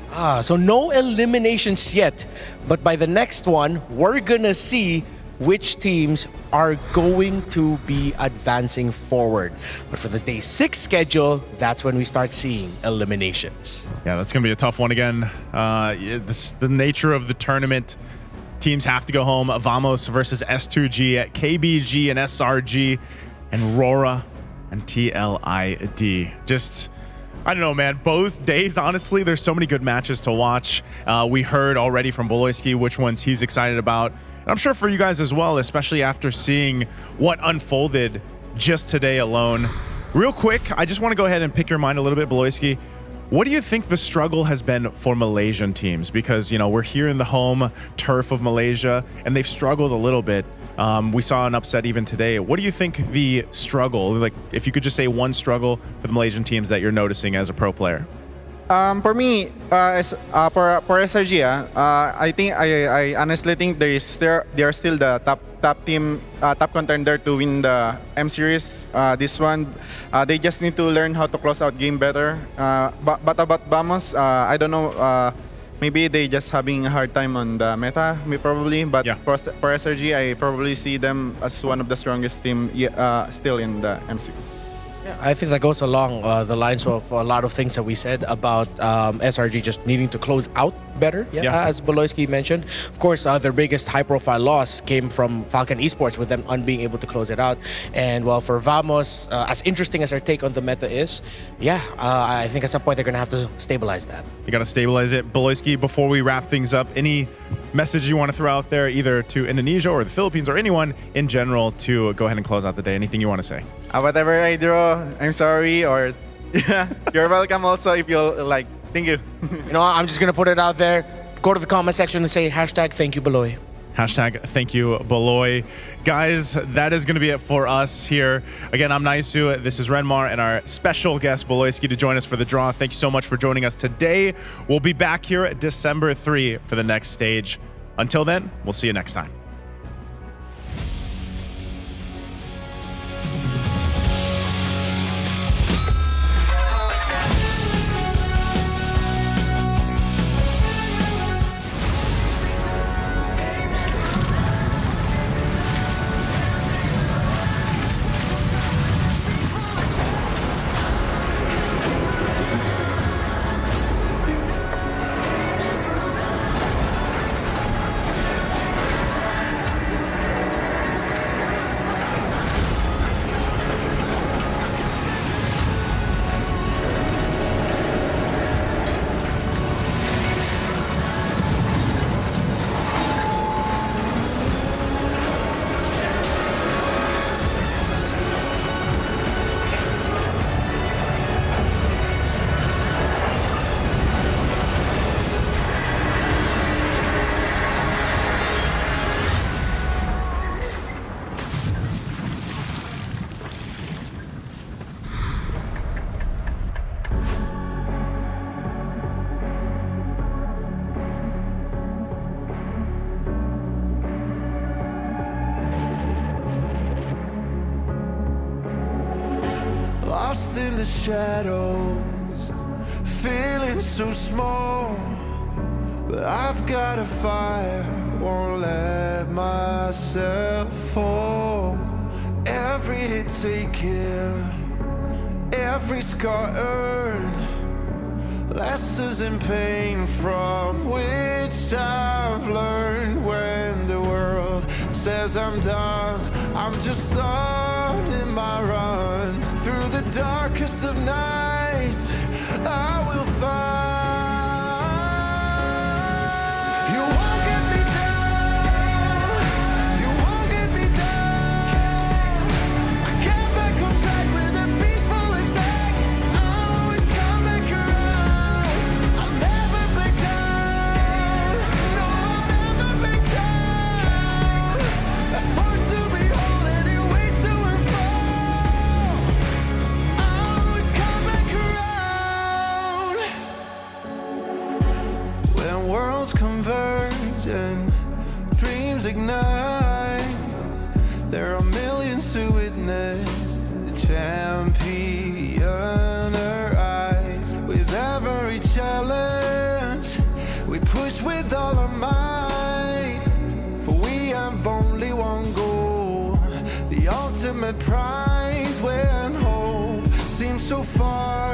So no eliminations yet, but by the next one, we're gonna see which teams are going to be advancing forward. But for the day 6 schedule, that's when we start seeing eliminations. Yeah, that's going to be a tough one again. The nature of the tournament, teams have to go home. Vamos versus S2G, KBG and SRG, and Rora and TLID. Just, I don't know, man. Both days, honestly, there's so many good matches to watch. We heard already from Beloyski which ones he's excited about. I'm sure for you guys as well, especially after seeing what unfolded just today alone. Real quick, I just want to go ahead and pick your mind a little bit, Beloyski. What do you think the struggle has been for Malaysian teams? Because, we're here in the home turf of Malaysia, and they've struggled a little bit. We saw an upset even today. What do you think the struggle, like if you could just say one struggle for the Malaysian teams that you're noticing as a pro player? For me, for SRG, I think I honestly think they are still the top team, top contender to win the M series. This one, they just need to learn how to close out game better. But about Vamos, I don't know. Maybe they just having a hard time on the meta, probably. But for SRG, I probably see them as one of the strongest team still in the M6. Yeah, I think that goes along the lines of a lot of things that we said about SRG just needing to close out better, as Boloyski mentioned. Of course, their biggest high-profile loss came from Falcon Esports with them being able to close it out. And well, for Vamos, as interesting as their take on the meta is, I think at some point they're going to have to stabilize that. You got to stabilize it. Boloyski, before we wrap things up, any message you want to throw out there either to Indonesia or the Philippines or anyone in general to go ahead and close out the day? Anything you want to say? Whatever I draw, I'm sorry, or you're welcome also if you like. Thank you. You know, I'm just going to put it out there. Go to the comment section and say #thank you Baloy. #thank you Baloy. Guys, that is going to be it for us here. Again, I'm Naisu. This is Renmar and our special guest Boloyski to join us for the draw. Thank you so much for joining us today. We'll be back here at December 3 for the next stage. Until then, we'll see you next time. Lost in the shadows, feeling so small. But I've got a fire, won't let myself fall. Every hit taken, every scar earned, lessons in pain from which I've learned. When the world says I'm done, I'm just starting my run. Through the darkest of nights, I will find. You won't get me down, you won't get me down. I get back on track with a peaceful attack. I always come back around. I'll never back down, no, I'll never back down. I'm forced to behold any way to unfold. Worlds converge and dreams ignite. There are millions to witness the champion arise. With every challenge, we push with all our might. For we have only one goal, the ultimate prize. When hope seems so far,